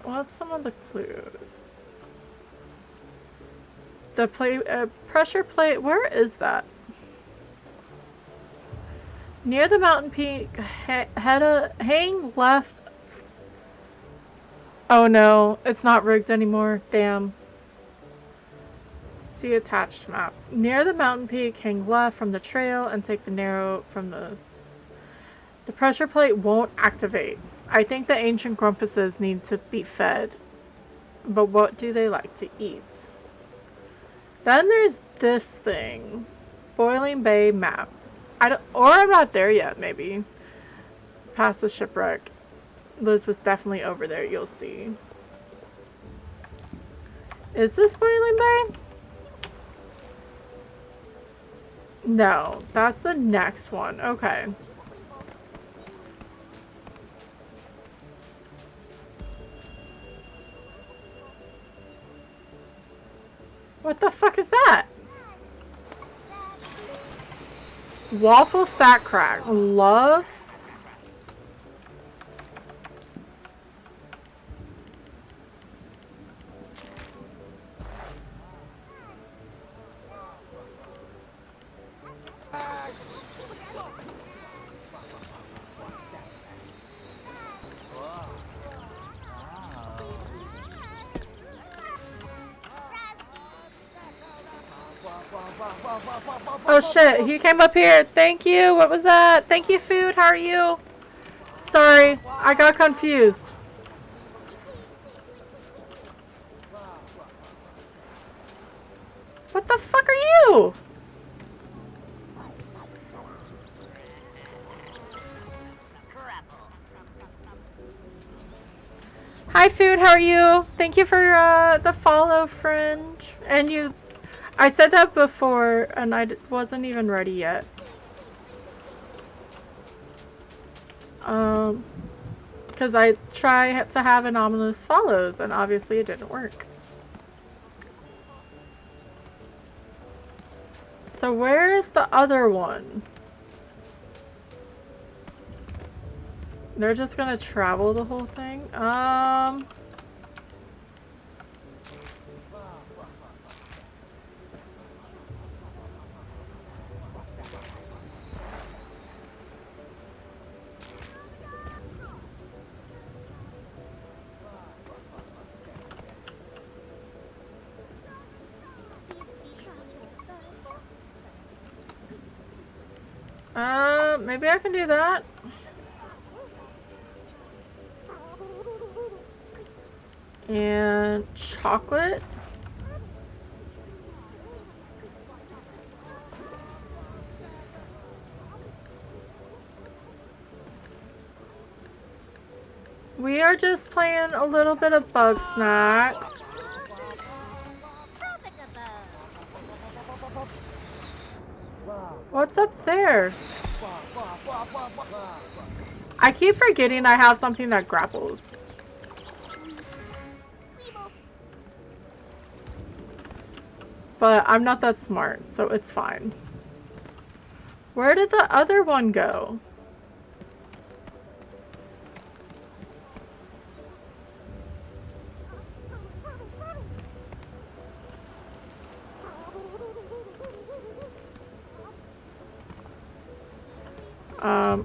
A: What's some of the clues? The pressure plate, where is that? Near the mountain peak, hang left. Oh no, it's not rigged anymore. Damn. See attached map. Near the mountain peak, hang left from the trail and take the narrow from the... The pressure plate won't activate. I think the ancient grumpuses need to be fed. But what do they like to eat? Then there's this thing. Boiling Bay map. Or I'm not there yet, maybe. Past the shipwreck. Liz was definitely over there, you'll see. Is this Boiling Bay? No, that's the next one. Okay. What the fuck is that? Waffle Stack Crack loves... Oh shit, he came up here. Thank you. What was that? Thank you, food. How are you? Sorry, I got confused. What the fuck are you? Hi, food. How are you? Thank you for the follow, friend. And you... I said that before, and I wasn't even ready yet. Because I try to have anomalous follows, and obviously it didn't work. So where's the other one? They're just gonna travel the whole thing? Maybe I can do that. And chocolate. We are just playing a little bit of BugSnax. What's up there? I keep forgetting I have something that grapples. But I'm not that smart, so it's fine. Where did the other one go?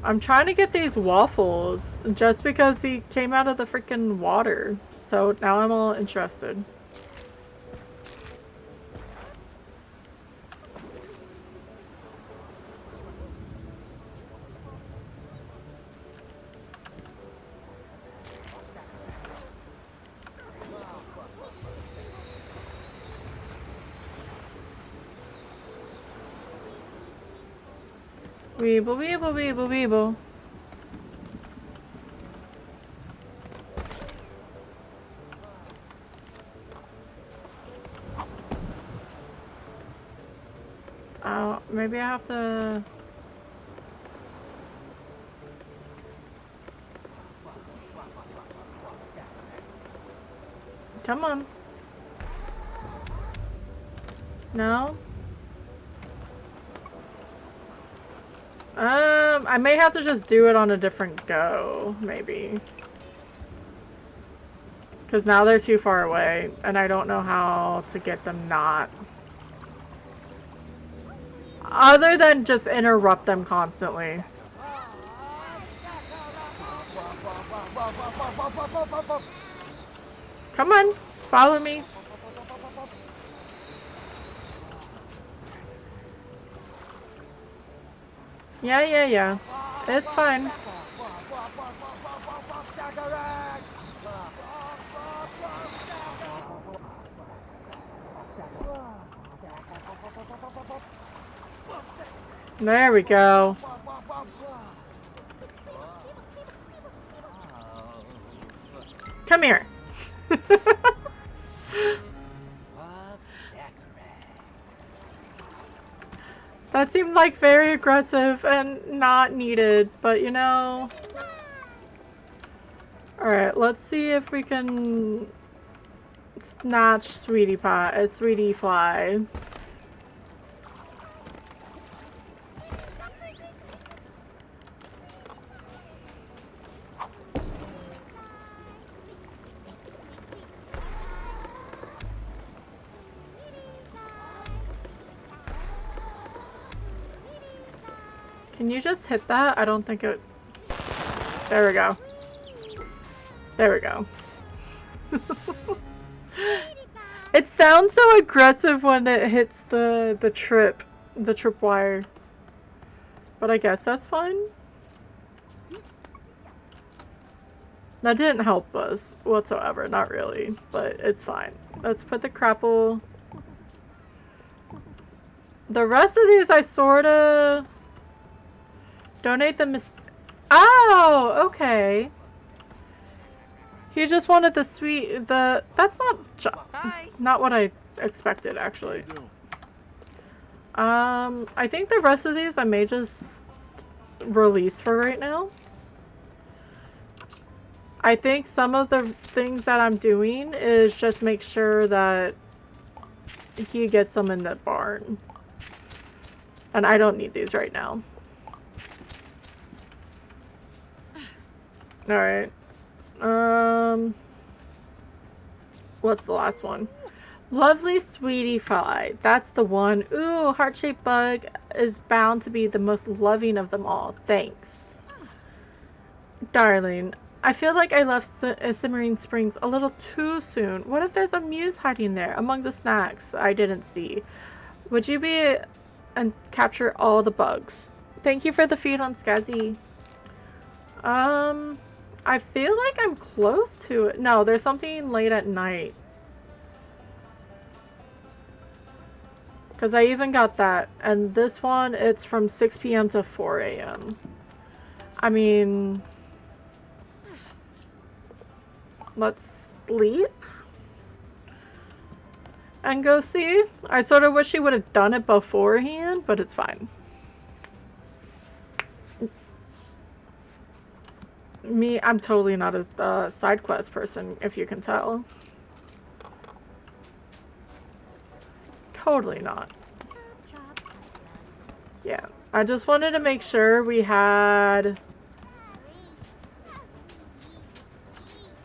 A: I'm trying to get these waffles just because he came out of the freaking water. So now I'm all interested. Weeble, weeble, weeble, weeble. Oh, maybe I have to... Come on. No? I may have to just do it on a different go, maybe. Because now they're too far away, and I don't know how to get them not. Other than just interrupt them constantly. Come on, follow me. Yeah. It's fine. There we go. Come here. That seemed like very aggressive and not needed, but you know. Alright, let's see if we can snatch Sweetie Fly. Can you just hit that? I don't think it... There we go. There we go. It sounds so aggressive when it hits the tripwire. But I guess that's fine. That didn't help us whatsoever, not really, but it's fine. Let's put the crapple. The rest of these I sorta... Donate the Oh, okay. He just wanted the sweet, that's not what I expected, actually. I think the rest of these I may just release for right now. I think some of the things that I'm doing is just make sure that he gets them in the barn. And I don't need these right now. Alright. What's the last one? Lovely sweetie pie. That's the one. Ooh, heart-shaped bug is bound to be the most loving of them all. Thanks. Darling, I feel like I left Simmering Springs a little too soon. What if there's a muse hiding there among the snacks I didn't see? Would you be and capture all the bugs? Thank you for the feed on Skazzy. I feel like I'm close to it. No, there's something late at night. Because I even got that. And this one, it's from 6 p.m. to 4 a.m. I mean... Let's sleep. And go see. I sort of wish she would have done it beforehand, but it's fine. Me, I'm totally not a side quest person, if you can tell. Totally not. Yeah, I just wanted to make sure we had...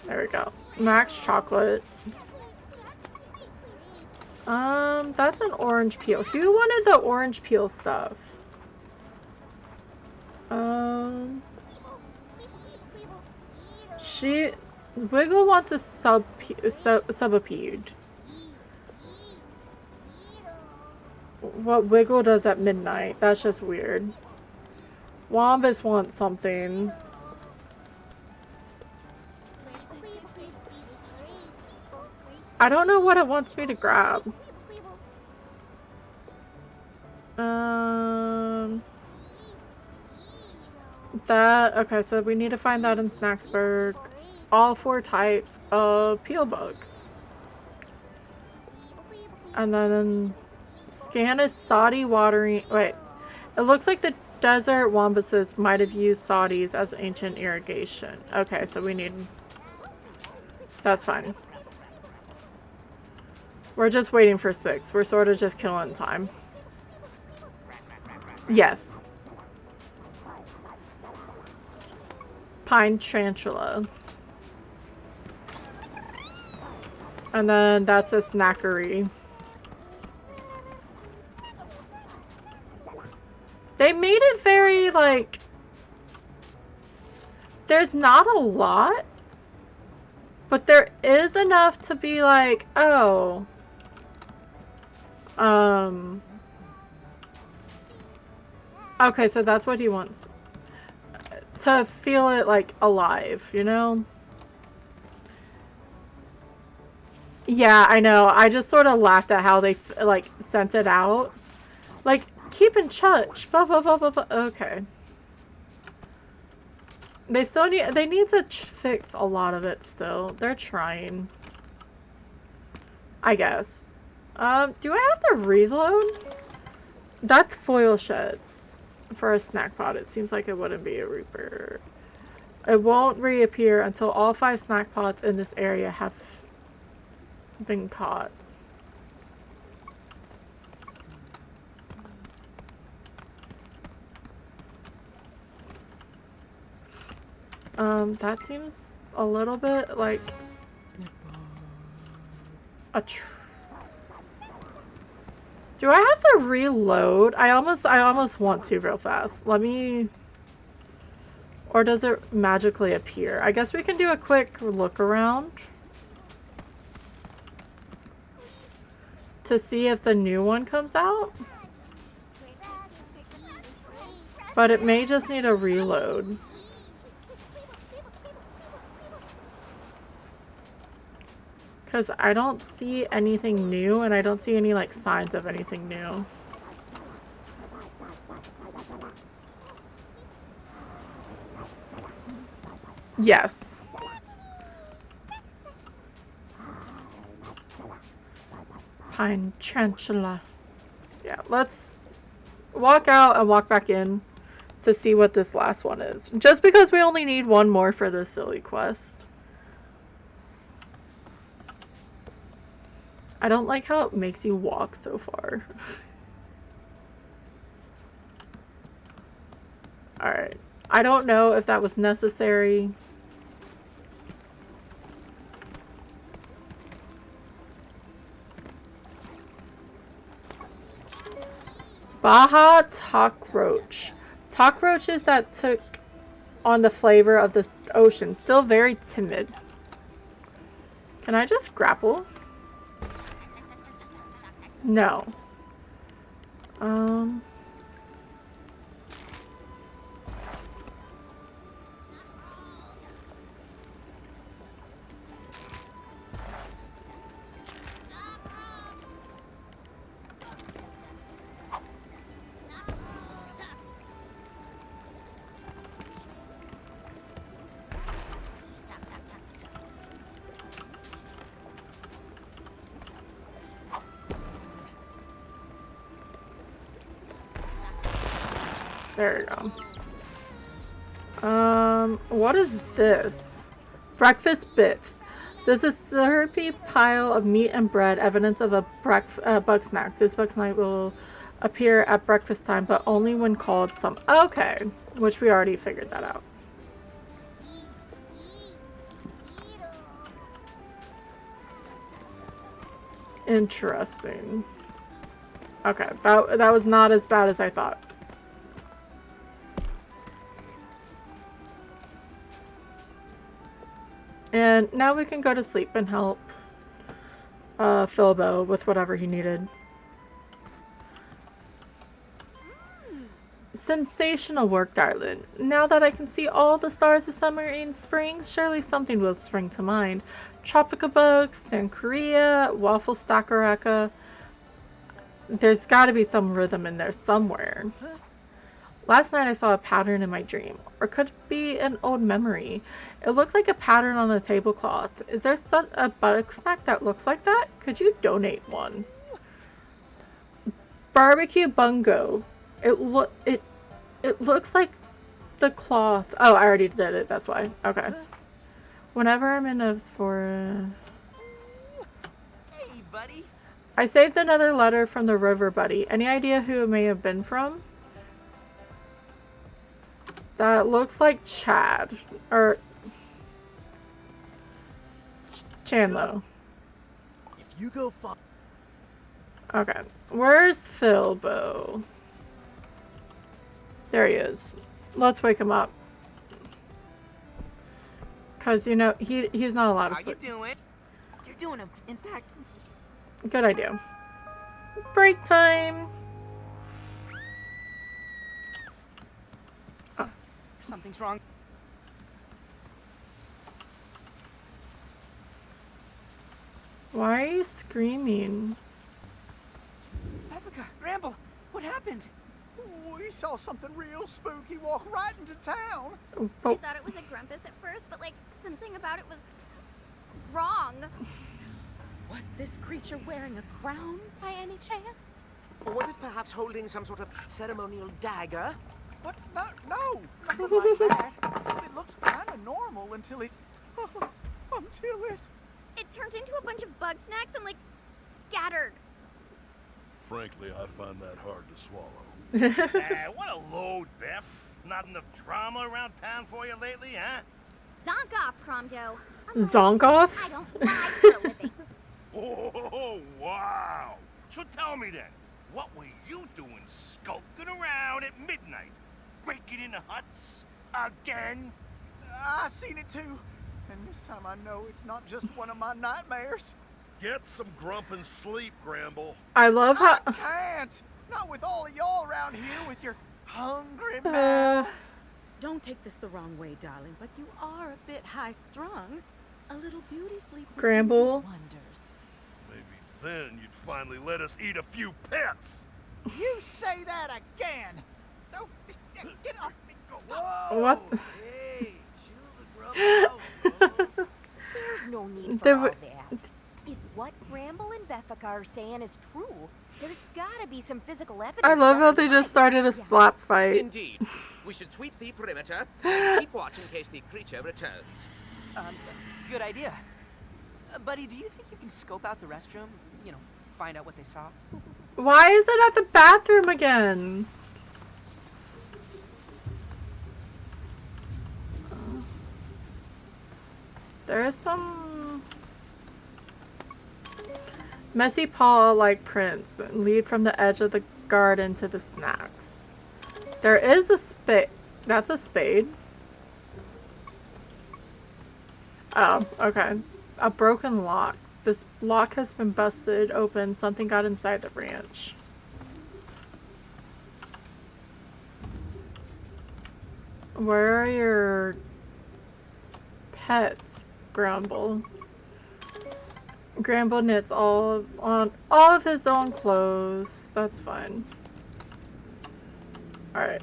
A: There we go. Max chocolate. That's an orange peel. Who wanted the orange peel stuff? Wiggle wants a subapede. What Wiggle does at midnight. That's just weird. Wombus wants something. I don't know what it wants me to grab. Okay, so we need to find that in Snacksburg. All 4 types of peel bug. And then scan a soddy watering. Wait, it looks like the desert wombuses might have used soddies as ancient irrigation. Okay, so we need. That's fine. We're just waiting for 6. We're sort of just killing time. Yes. Pine tarantula. And then that's a snackery. They made it very, like... There's not a lot. But there is enough to be like, oh... Okay, so that's what he wants. To feel it, like, alive, you know? Yeah, I know. I just sort of laughed at how they, like, sent it out. Like, keep in touch. Blah, blah, blah, blah, blah. Okay. They still need... They need to fix a lot of it still. They're trying. I guess. Do I have to reload? That's foil sheds. For a snack pot, it seems like it wouldn't be a Reaper. It won't reappear until all 5 snack pots in this area have been caught. That seems a little bit like a Do I have to reload? I almost want to real fast. Let me... Or does it magically appear? I guess we can do a quick look around. To see if the new one comes out. But it may just need a reload. Because I don't see anything new, and I don't see any, like, signs of anything new. Yes. Pine tarantula. Yeah, let's walk out and walk back in to see what this last one is. Just because we only need one more for this silly quest. I don't like how it makes you walk so far. Alright. I don't know if that was necessary. Baja Cockroach. Cockroaches that took on the flavor of the ocean. Still very timid. Can I just grapple? No. There you go. What is this? Breakfast bits. This is a syrupy pile of meat and bread, evidence of a BugSnax. This BugSnax will appear at breakfast time, but only when called some. Okay, which we already figured that out. Interesting. Okay, that was not as bad as I thought. And now we can go to sleep and help Philbo with whatever he needed. Sensational work, darling. Now that I can see all the stars of summer and spring, surely something will spring to mind. Tropical bugs, Sankaria, Waffle Stackaraka. There's got to be some rhythm in there somewhere. Last night I saw a pattern in my dream, or could it be an old memory? It looked like a pattern on a tablecloth. Is there a BugSnax that looks like that? Could you donate one? Barbecue bungo. It looks like the cloth. Oh, I already did it. That's why. Okay. Whenever I'm in a
H: Hey, buddy.
A: I saved another letter from the river buddy. Any idea who it may have been from? That looks like Chad. Or Chandlo.
D: If you go find...
A: Okay. Where's Philbo? There he is. Let's wake him up. Cause you know he's not allowed to sleep.
H: How you doing? You're doing a... In fact...
A: Good idea. Break time.
H: Something's wrong.
A: Why are you screaming?
H: Africa, Ramble, what happened? We saw something real spooky walk right into town.
F: I thought it was a grumpus at first, but like something about it was wrong.
L: Was this creature wearing a crown by any chance?
I: Or was it perhaps holding some sort of ceremonial dagger?
H: What? No, nothing like that. It looked kind of normal until it... until it...
F: It turned into a bunch of BugSnax and like scattered.
G: Frankly, I find that hard to swallow.
E: What a load, Beth. Not enough drama around town for you lately, huh?
F: Zonk off, Cromdo.
A: Zonk off?
F: I don't lie for a living.
E: Oh, wow. So tell me then, what were you doing skulking around at midnight? Breaking into huts? Again?
H: I seen it too. And this time I know it's not just one of my nightmares.
G: Get some grumpin' sleep, Gramble.
A: I love how...
H: I can't! Not with all of y'all around here with your hungry mouths.
L: Don't take this the wrong way, darling, but you are a bit high-strung. A little beauty sleep would
A: Gramble.
L: do wonders.
G: Maybe then you'd finally let us eat a few pets.
H: You say that again! No, get off me! Stop!
A: What?
D: Hey, chill the grub out, folks.
L: There's no need for
A: There
L: all
A: wa-
L: that. If what Bramble and Beffica are saying is true, there's gotta be some physical evidence.
A: I love how
L: that
A: they just started a slap fight.
I: Indeed. We should sweep the perimeter and keep watch in case the creature returns.
H: Good idea. Buddy, do you think you can scope out the restroom?
M: you know, find out what they saw.
A: Why is it at the bathroom again? There is some messy paw-like prints lead from the edge of the garden to the snacks. There is a spade. That's a spade. Oh, okay. A broken lock. This lock has been busted open. Something got inside the ranch. Where are your pets, Gramble? Gramble knits all of his own clothes. That's fine. Alright.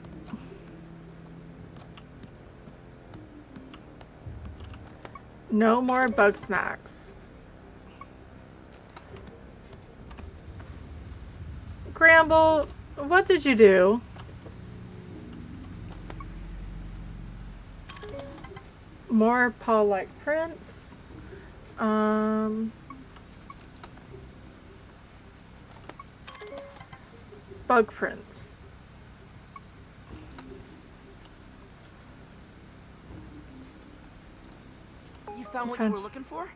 A: No more BugSnax. Gramble, what did you do? More paw-like prints. Bug prints.
M: You found what you were looking for?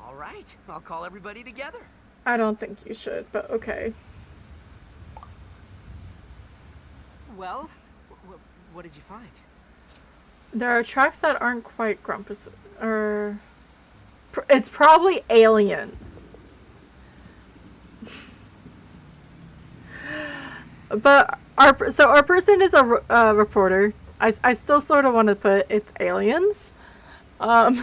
M: All right, I'll call everybody together.
A: I don't think you should, but okay.
M: Well, what did you find?
A: There are tracks that aren't quite Grumpus, or it's probably aliens. But our person is a reporter. I still sort of want to put it's aliens. But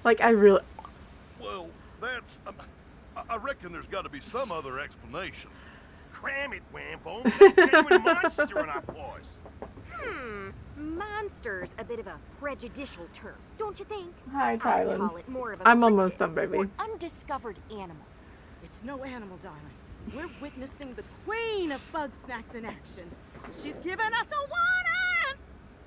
A: like I really.
G: Well, that's. I reckon there's got to be some other explanation.
E: Cram it, Wambo. There's a genuine monster in our paws.
L: Monster's a bit of a prejudicial term, don't you think?
A: Hi,
L: I'd
A: Tylen.
L: call it more of a
A: I'm almost done, baby.
L: or undiscovered animal.
N: It's no animal, darling. We're witnessing the queen of BugSnax in action. She's given us a warning!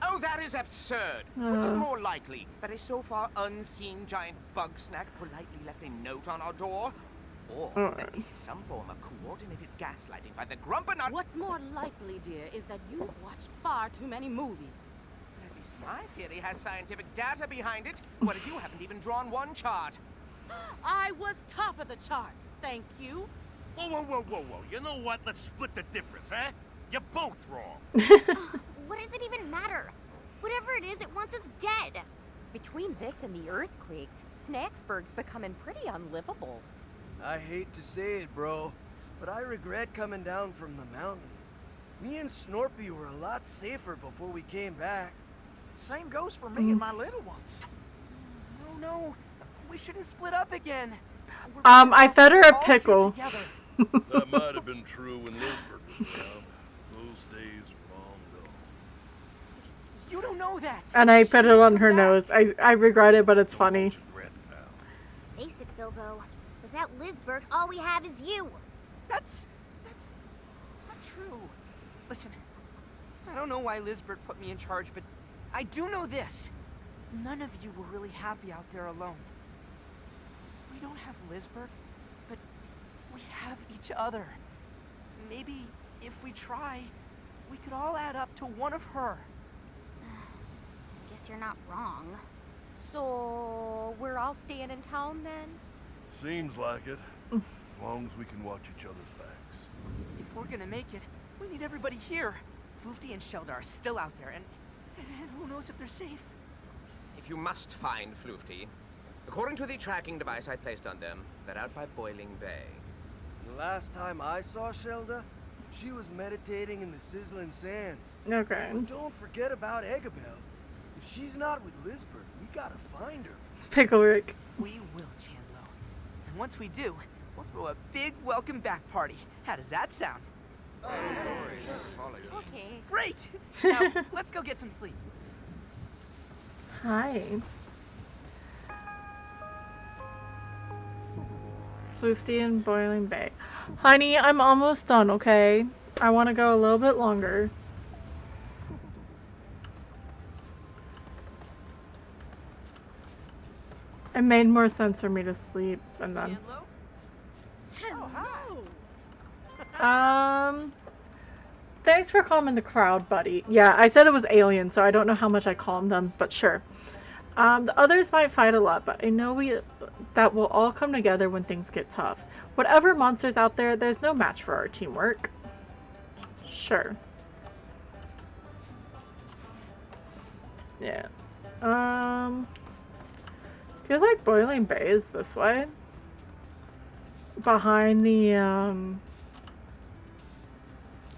I: Oh, that is absurd. Which is more likely, that a so far unseen giant BugSnax politely left a note on our door? Or that this is some form of coordinated gaslighting by the Grumpanut.
N: What's more likely, dear, is that you've watched far too many movies.
I: But at least my theory has scientific data behind it, whereas you haven't even drawn one chart.
N: I was top of the charts, thank you.
E: Whoa. You know what? Let's split the difference, huh? You're both wrong.
F: What does it even matter? Whatever it is, it wants us dead.
L: Between this and the earthquakes, Snacksburg's becoming pretty unlivable.
D: I hate to say it, bro, but I regret coming down from the mountain. Me and Snorpy were a lot safer before we came back.
H: Same goes for me and my little ones.
M: No, we shouldn't split up again.
A: I fed her a pickle.
G: That might have been true when Lisbeth was around. Those days are long gone.
M: You don't know that.
A: And I put it on her nose. I regret it, but it's funny.
F: Face it, Bilbo. Without Lisbert, all we have is you.
M: That's not true. Listen, I don't know why Lisbert put me in charge, but I do know this. None of you were really happy out there alone. We don't have Lisbert, but we have each other. Maybe if we try, we could all add up to one of her.
F: Guess you're not wrong.
L: So, we're all staying in town then?
G: Seems like it. As long as we can watch each other's backs.
M: If we're gonna make it, we need everybody here. Floofty and Shelda are still out there, and who knows if they're safe.
I: If you must find Floofty, according to the tracking device I placed on them, they're out by Boiling Bay.
D: The last time I saw Shelda, she was meditating in the sizzling sands.
A: Okay.
D: But don't forget about Eggabell. If she's not with Lisbert, we gotta find her.
A: Pickle Rick.
M: We will, Chandlo. And once we do, we'll throw a big welcome back party. How does that sound?
L: Okay.
M: Great! Now, let's go get some sleep.
A: Hi. Floofty and Boiling Bay. Honey, I'm almost done, okay? I want to go a little bit longer. It made more sense for me to sleep and then.
N: Hello.
A: Thanks for calming the crowd, buddy. Yeah, I said it was alien, so I don't know how much I calmed them, but sure. The others might fight a lot, but I know that we'll all come together when things get tough. Whatever monster's out there, there's no match for our teamwork. Sure. Yeah. Feels like Boiling Bay is this way. Behind the,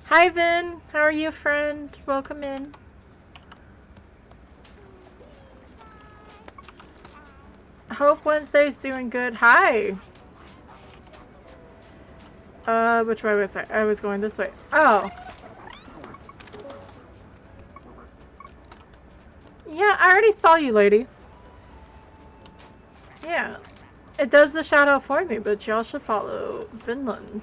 A: Hi, Vin. How are you, friend? Welcome in. Hope Wednesday's doing good. Hi. Which way was I? I was going this way. Oh. Yeah, I already saw you, lady. Yeah. It does the shout out for me, but y'all should follow Vinland.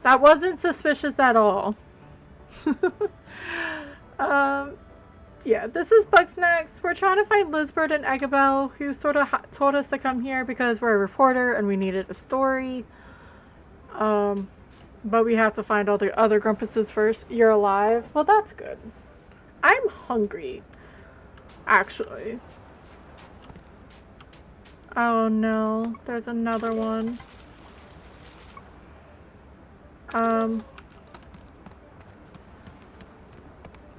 A: That wasn't suspicious at all. Yeah, this is BugSnax. We're trying to find Lizbert and Eggabell, who sort of told us to come here because we're a reporter and we needed a story. But we have to find all the other Grumpuses first. You're alive? Well, that's good. I'm hungry, actually. Oh no, there's another one.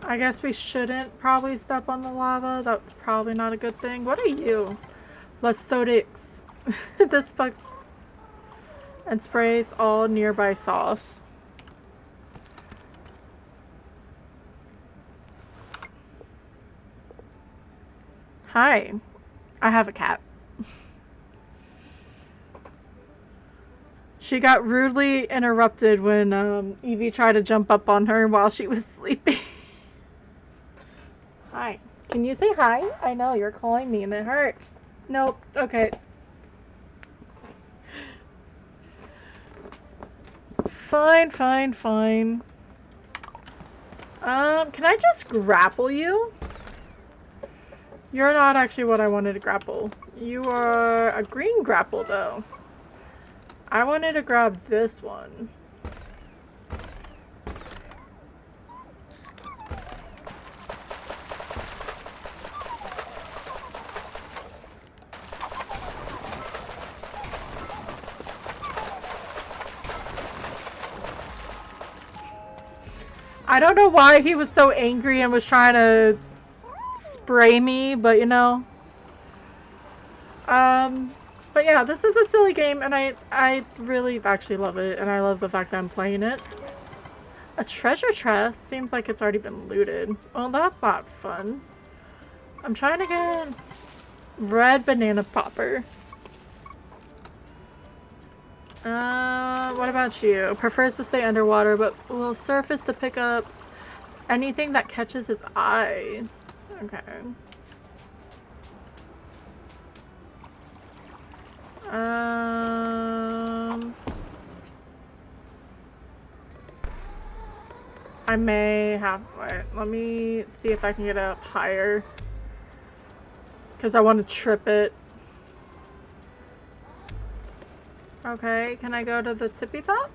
A: I guess we shouldn't probably step on the lava. That's probably not a good thing. What are you? Lastodix. This bugs and sprays all nearby sauce. Hi. I have a cat. She got rudely interrupted when Evie tried to jump up on her while she was sleeping. Hi. Can you say hi? I know, you're calling me and it hurts. Nope. Okay. Fine, fine, fine. Can I just grapple you? You're not actually what I wanted to grapple. You are a green grapple, though. I wanted to grab this one. I don't know why he was so angry and was trying to spray me, but you know. But yeah, this is a silly game and I really actually love it, and I love the fact that I'm playing it. A treasure chest? Seems like it's already been looted. Well, that's not fun. I'm trying to get red banana popper. What about you? Prefers to stay underwater, but will surface to pick up anything that catches its eye. Okay. I may have... Wait, let me see if I can get up higher. Because I want to trip it. Okay, can I go to the tippy top?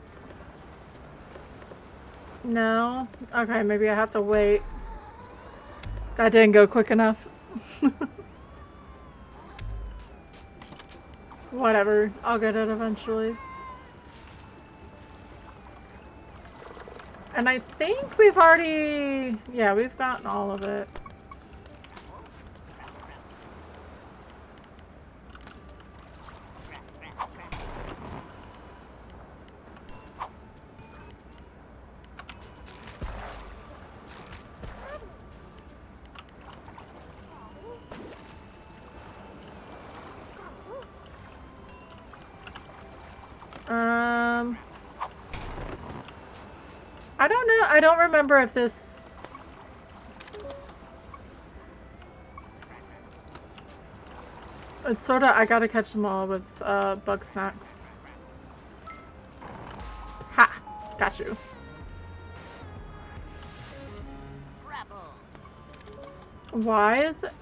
A: No? Okay, maybe I have to wait. That didn't go quick enough. Whatever, I'll get it eventually. And I think we've already... Yeah, we've gotten all of it. I don't know. I don't remember if this... It's sort of... I gotta catch them all with BugSnax. Ha! Got you. Why is it?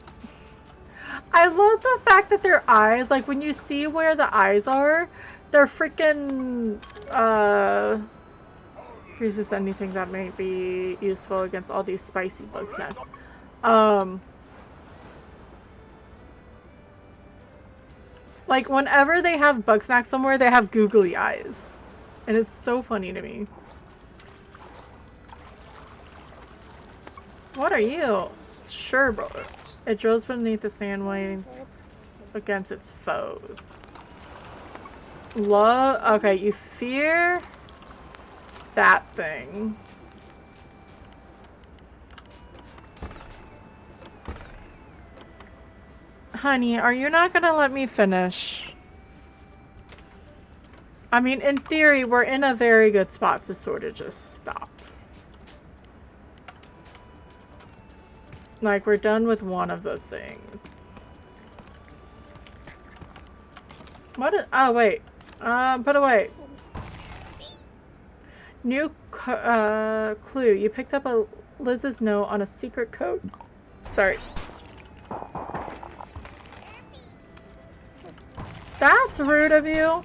A: I love the fact that their eyes, like when you see where the eyes are, they're freaking, resist anything that may be useful against all these spicy BugSnax. Like whenever they have BugSnax somewhere, they have googly eyes. And it's so funny to me. What are you? Sure, bro. It drills beneath the sand waiting against its foes. Love. Okay, you fear that thing. Honey, are you not gonna let me finish? I mean, in theory, we're in a very good spot to sort of just stop. Like, we're done with one of the things. What is— oh, wait. Put away. New clue. You picked up Liz's note on a secret code. Sorry. That's rude of you.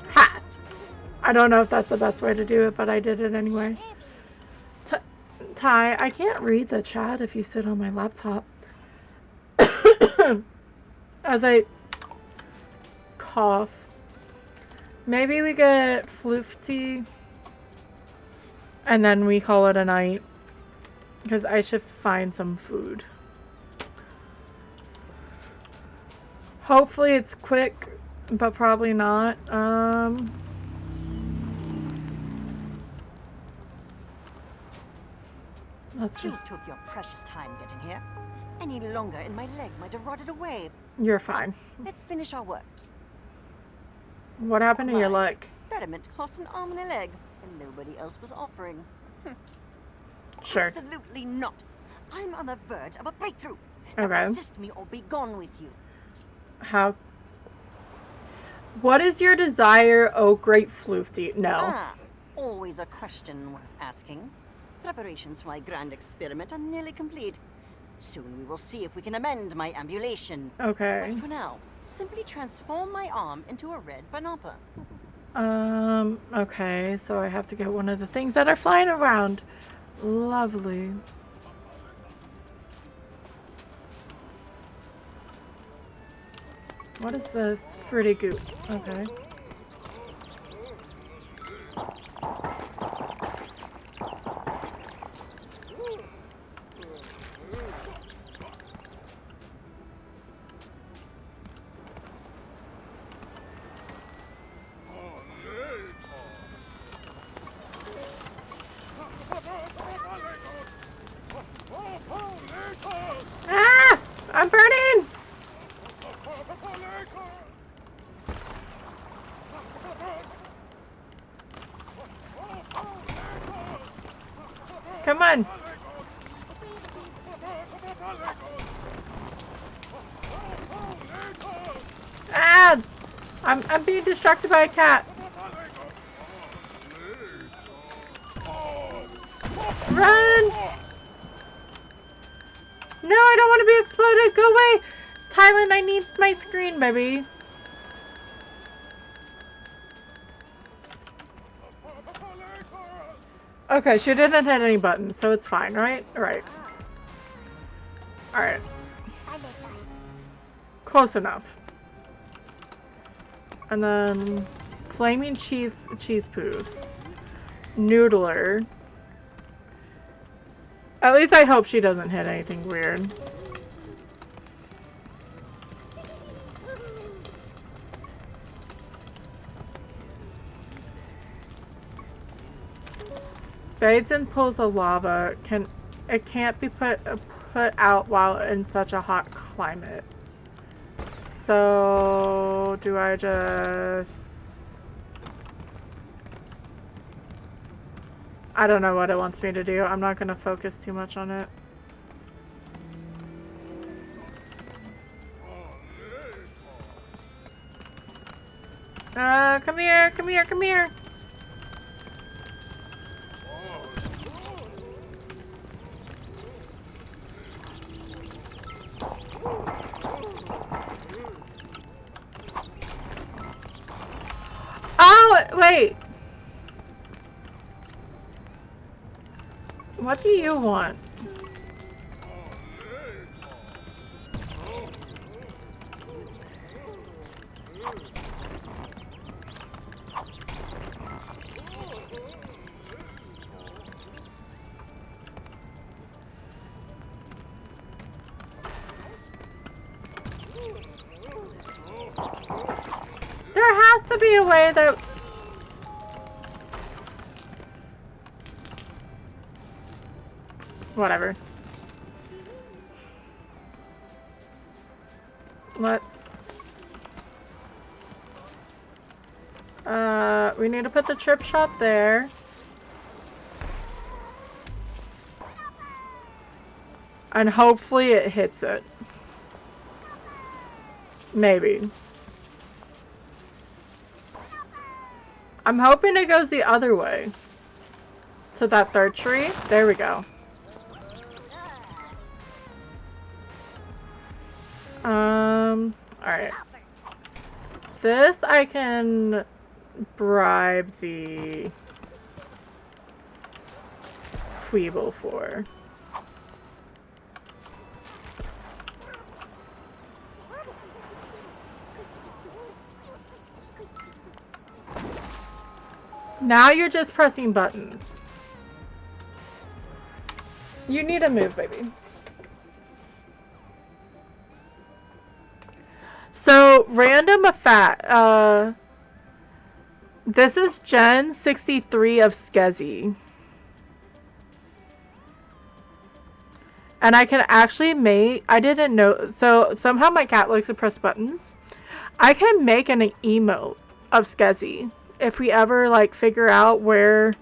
A: Ha! I don't know if that's the best way to do it, but I did it anyway. Ty, I can't read the chat if you sit on my laptop. As I cough. Maybe we get floofty and then we call it a night. Because I should find some food. Hopefully it's quick, but probably not.
L: You took your precious time getting here. Any longer and my leg might have rotted away.
A: You're fine.
L: Let's finish our work.
A: What happened to your legs?
L: Experiment cost an arm and a leg, and nobody else was offering.
A: Sure.
L: Absolutely not. I'm on the verge of a breakthrough.
A: Okay.
L: Now assist me or be gone with you.
A: How? What is your desire, oh great floofty? No.
L: Ah, always a question worth asking. Preparations for my grand experiment are nearly complete. Soon we will see if we can amend my ambulation.
A: Okay.
L: But for now, simply transform my arm into a red banana.
A: Okay, so I have to get one of the things that are flying around. Lovely. What is this? Fruity goop. Okay. Ah! I'm burning! Come on. Ah! I'm being distracted by a cat. Run! No, I don't want to be exploded. Go away. Thailand, I need my screen, baby. Okay, she didn't hit any buttons, so it's fine, right? Right. Alright. Close enough. And then flaming cheese poofs. Noodler. At least I hope she doesn't hit anything weird. Bathes in pools of lava. It can't be put out while in such a hot climate. So do I just... I don't know what it wants me to do. I'm not gonna focus too much on it. Come here, come here, come here. Oh, wait. What do you want? There has to be a way that... Whatever. Let's... we need to put the trip shot there. And hopefully it hits it. Maybe. I'm hoping it goes the other way. To that third tree. There we go. Alright. This I can bribe the Queeble for. Now you're just pressing buttons. You need to move, baby. So, random fact. This is Gen 63 of Skezi. And I can actually make... I didn't know... So, somehow my cat likes to press buttons. I can make an emote of Skezi. If we ever, like, figure out where...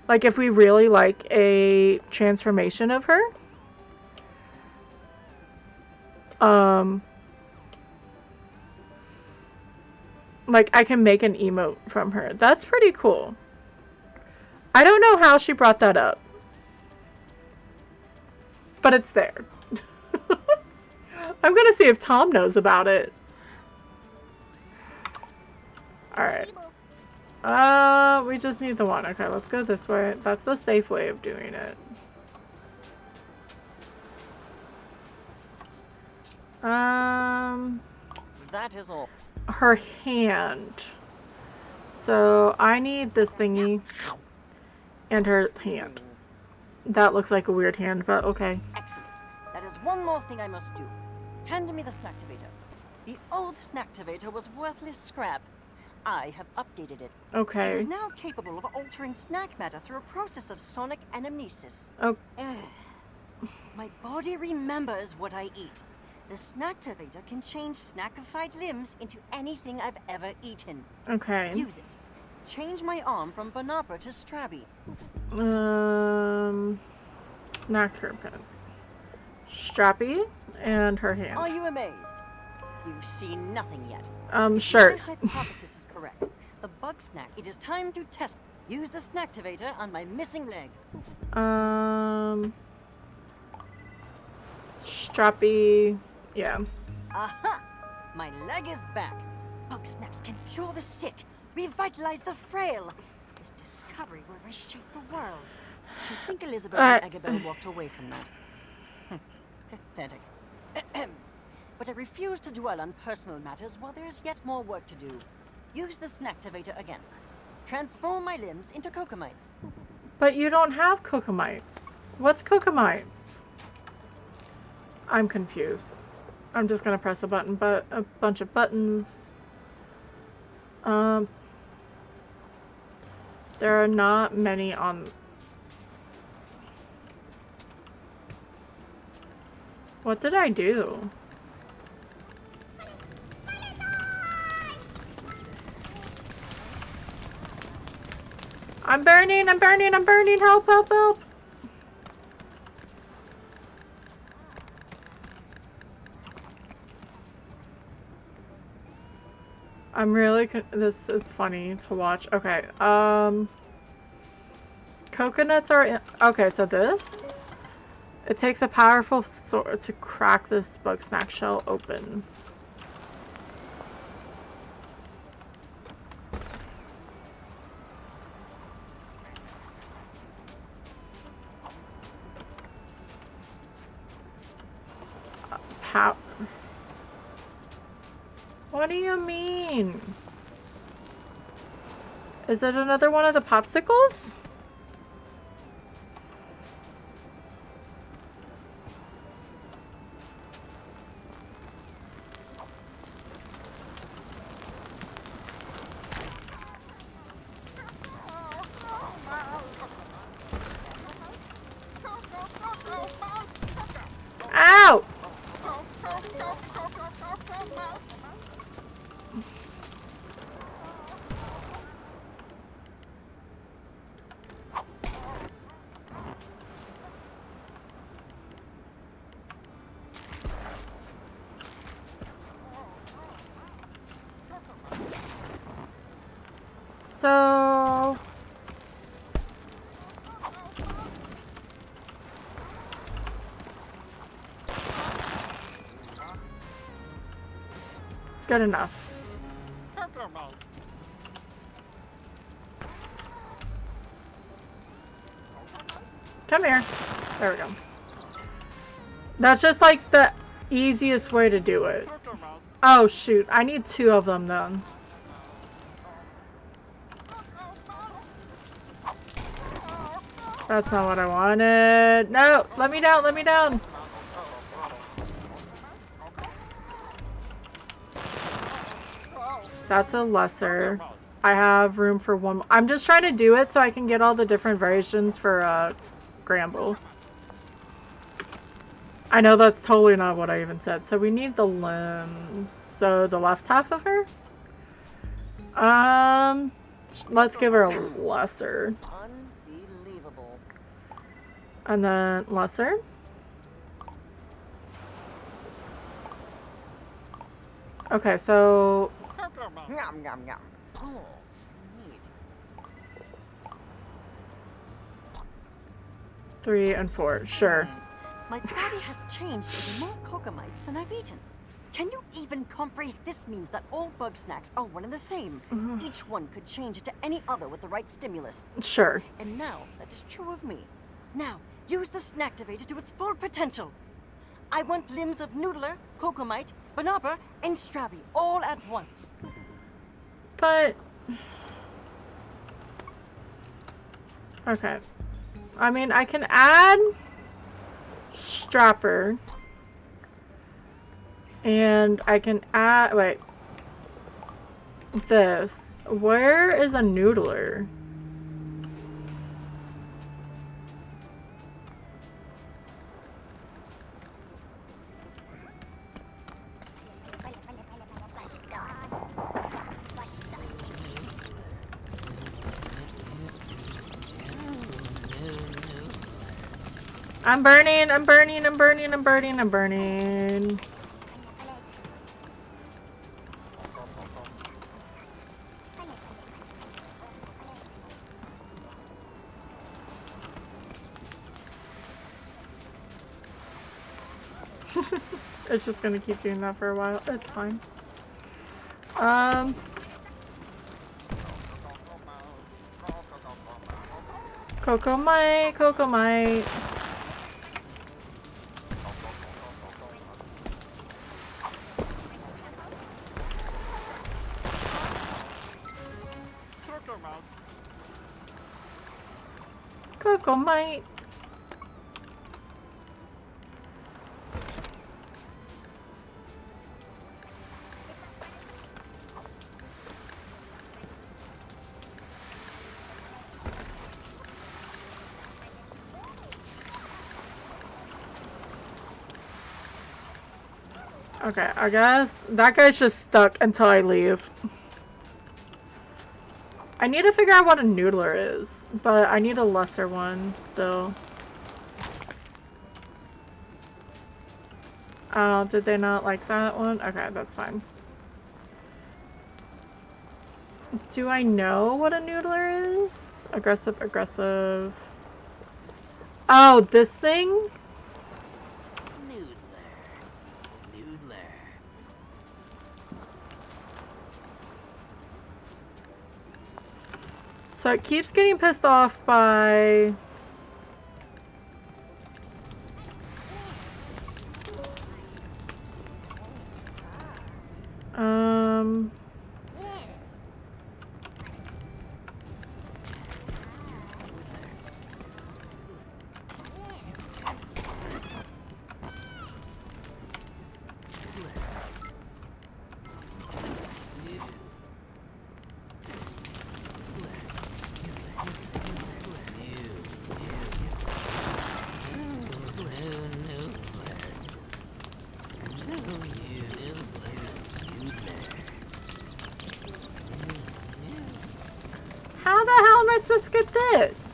A: Like, if we really like a transformation of her. Like, I can make an emote from her. That's pretty cool. I don't know how she brought that up. But it's there. I'm gonna see if Tom knows about it. Alright. We just need the one. Okay, let's go this way. That's the safe way of doing it.
O: That is all.
A: Her hand. So I need this thingy and her hand. That looks like a weird hand, but okay.
O: Excellent. That is one more thing I must do. Hand me the Snacktivator. The old Snacktivator was worthless scrap. I have updated it.
A: Okay.
O: It is now capable of altering snack matter through a process of sonic anamnesis.
A: Oh.
O: My body remembers what I eat. The Snacktivator can change snackified limbs into anything I've ever eaten.
A: Okay.
O: Use it. Change my arm from Banapa to Strabby.
A: Snack her pen. Strappy and her hand.
O: Are you amazed? You've seen nothing yet.
A: Sure.
O: My hypothesis is correct. The BugSnax. It is time to test. Use the Snacktivator on my missing leg.
A: Strappy. Yeah.
O: Aha! My leg is back. BugSnax can cure the sick, revitalize the frail. This discovery will reshape the world. Do you think Elizabeth and Agabel walked away from that? Pathetic. But I refuse to dwell on personal matters while there is yet more work to do. Use the Snacktivator again. Transform my limbs into Kokomites.
A: But you don't have Kokomites. What's Kokomites? I'm confused. I'm just gonna press a button, but a bunch of buttons. There are not many on... What did I do? I'm burning, I'm burning, I'm burning. Help, help, help. I'm really, this is funny to watch. Okay, coconuts are in, okay, so this, it takes a powerful sword to crack this BugSnax shell open. How? What do you mean? Is it another one of the popsicles? Ow! So... good enough. Come here. There we go. That's just like the easiest way to do it. Oh shoot, I need 2 of them then. That's not what I wanted. No, let me down, let me down. That's a lesser. I have room for 1 more. I'm just trying to do it so I can get all the different variations for Gramble. I know that's totally not what I even said. So we need the limbs. So the left half of her? Let's give her a lesser.
O: Unbelievable.
A: And then lesser. Okay, so...
O: Yum, yum, yum. Oh, neat.
A: 3 and 4, sure.
O: My body has changed into more cocomites than I've eaten. Can you even comprehend? This means that all BugSnax are one and the same. Each one could change into any other with the right stimulus.
A: Sure.
O: And now that is true of me. Now, use the Snacktivator to its full potential. I want limbs of Noodler, Cocomite, Banopper, and Strabby all at once.
A: But... okay. I mean, I can add... Strapper. And I can add... wait. This. Where is a Noodler? I'm burning, I'm burning, I'm burning, I'm burning, I'm burning. It's just gonna keep doing that for a while. It's fine. Cocomite, Cocomite. Cocomite. Okay, I guess that guy's just stuck until I leave. I need to figure out what a noodler is, but I need a lesser one still. Oh, did they not like that one? Okay, that's fine. Do I know what a noodler is? Aggressive, aggressive. Oh, this thing? So it keeps getting pissed off by... How the hell am I supposed to get this?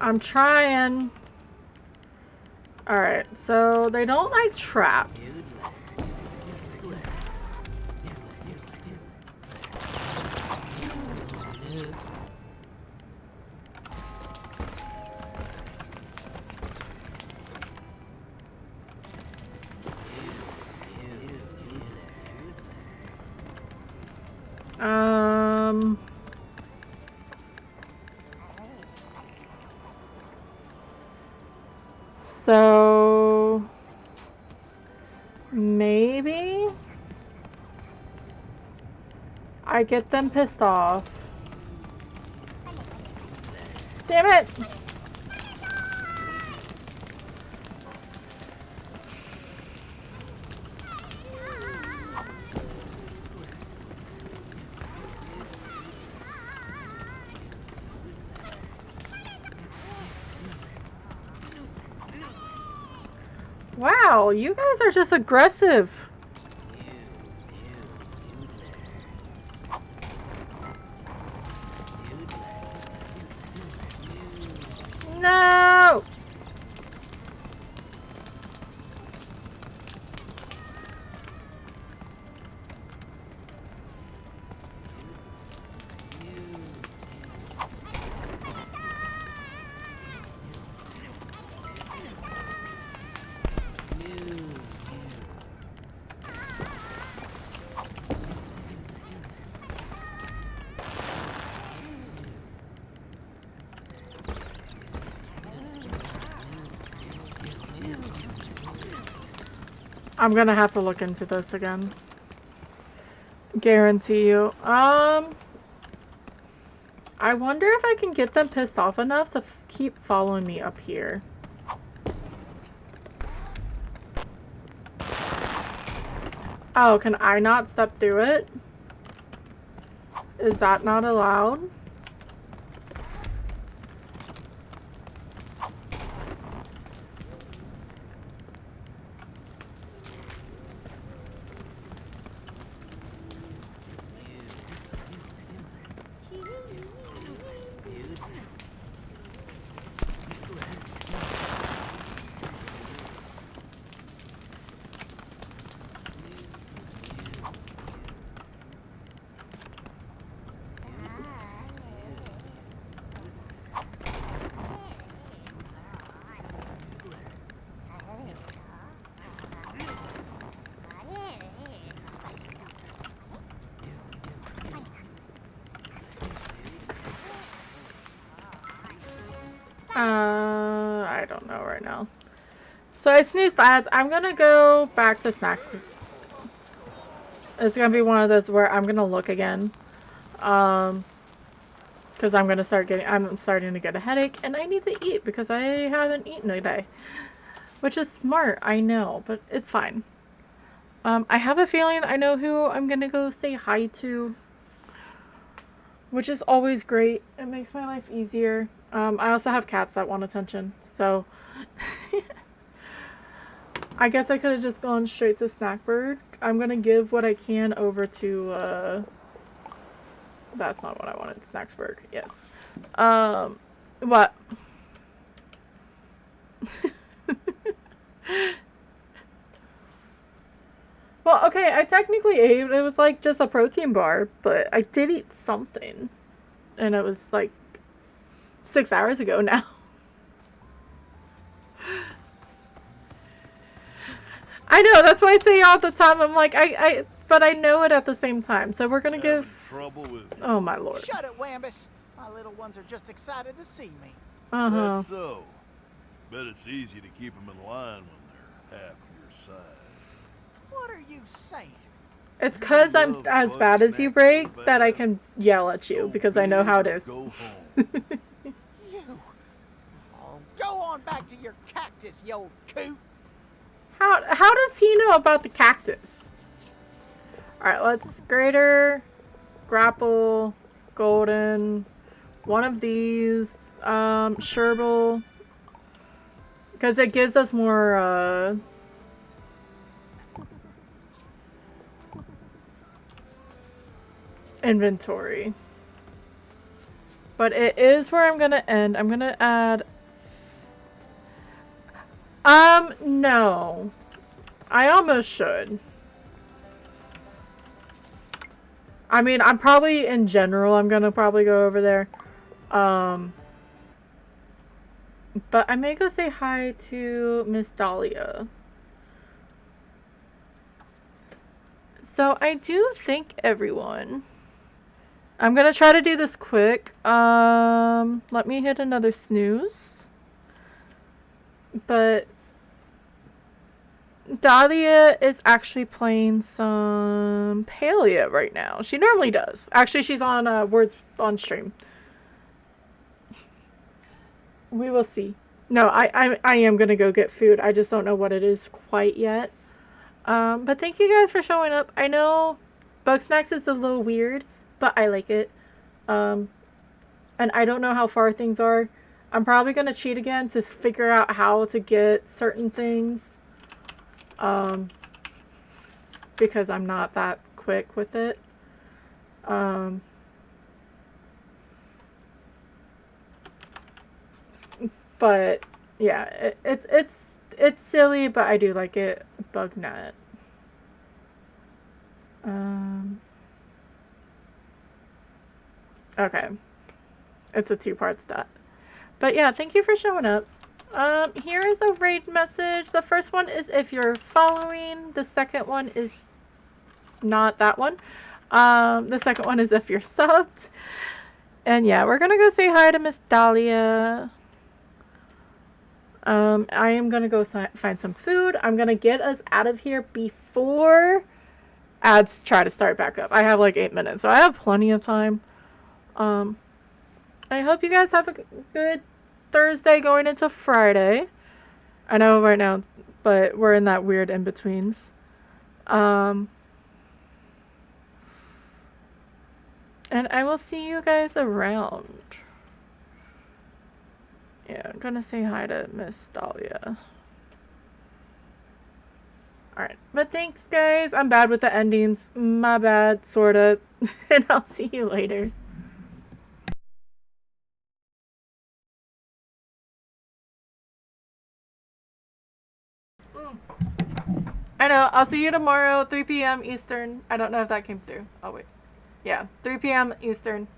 A: I'm trying. Alright, so they don't like traps. So maybe I get them pissed off. Damn it! Wow, you guys are just aggressive. No! I'm gonna have to look into this again. Guarantee you. I wonder if I can get them pissed off enough to keep following me up here. Oh, can I not step through it? Is that not allowed? I don't know right now. So I snoozed that. I'm gonna go back to snack. It's gonna be one of those where I'm gonna look again. Because I'm starting to get a headache and I need to eat because I haven't eaten today. Which is smart, I know, but it's fine. I have a feeling I know who I'm gonna go say hi to. Which is always great. It makes my life easier. I also have cats that want attention, so I guess I could have just gone straight to Snackbird. I'm gonna give what I can over to, that's not what I wanted. Snacksburg, yes. What? Well, okay, I technically ate. It was like just a protein bar, but I did eat something. And it was like 6 hours ago now. I know, that's why I say all the time. I'm like, but I know it at the same time. So we're gonna give...
G: Trouble with you.
A: Oh my lord.
H: Shut it, Wambus. My little ones are just excited to see me.
A: Uh-huh.
G: That's so. Bet it's easy to keep them in line when they're half your size.
H: What are you saying?
A: It's because I'm as bad as you, Break, that I can yell at you, because I know how it is.
H: You. Oh, go on back to your cactus, you old coot.
A: How does he know about the cactus? Alright, let's greater, grapple, golden, one of these, sherbal, because it gives us more, inventory. But it is where I'm gonna end. I'm gonna add... no. I almost should. I mean, I'm probably, in general, I'm gonna probably go over there. But I may go say hi to Miss Dahlia. So I do think everyone... I'm gonna try to do this quick. Let me hit another snooze. But Dahlia is actually playing some Palia right now. She normally does. Actually, she's on Words on stream. We will see. No, I am gonna go get food. I just don't know what it is quite yet. But thank you guys for showing up. I know BugSnax is a little weird, but I like it. And I don't know how far things are. I'm probably gonna cheat again to figure out how to get certain things. Because I'm not that quick with it. But yeah, it's silly, but I do like it. BugNet. Okay. It's a two-part stat. But yeah, thank you for showing up. Here is a raid message. The first one is if you're following. The second one is not that one. The second one is if you're subbed. And yeah, we're gonna go say hi to Miss Dahlia. I am gonna go find some food. I'm gonna get us out of here before ads try to start back up. I have like 8 minutes, so I have plenty of time. I hope you guys have a good Thursday going into Friday. I know right now, but we're in that weird in-betweens. And I will see you guys around. Yeah, I'm gonna say hi to Miss Dahlia. Alright, but thanks guys. I'm bad with the endings. My bad, sorta. And I'll see you later. I know, I'll see you tomorrow, 3 p.m. Eastern. I don't know if that came through. Oh, wait. Yeah, 3 p.m. Eastern.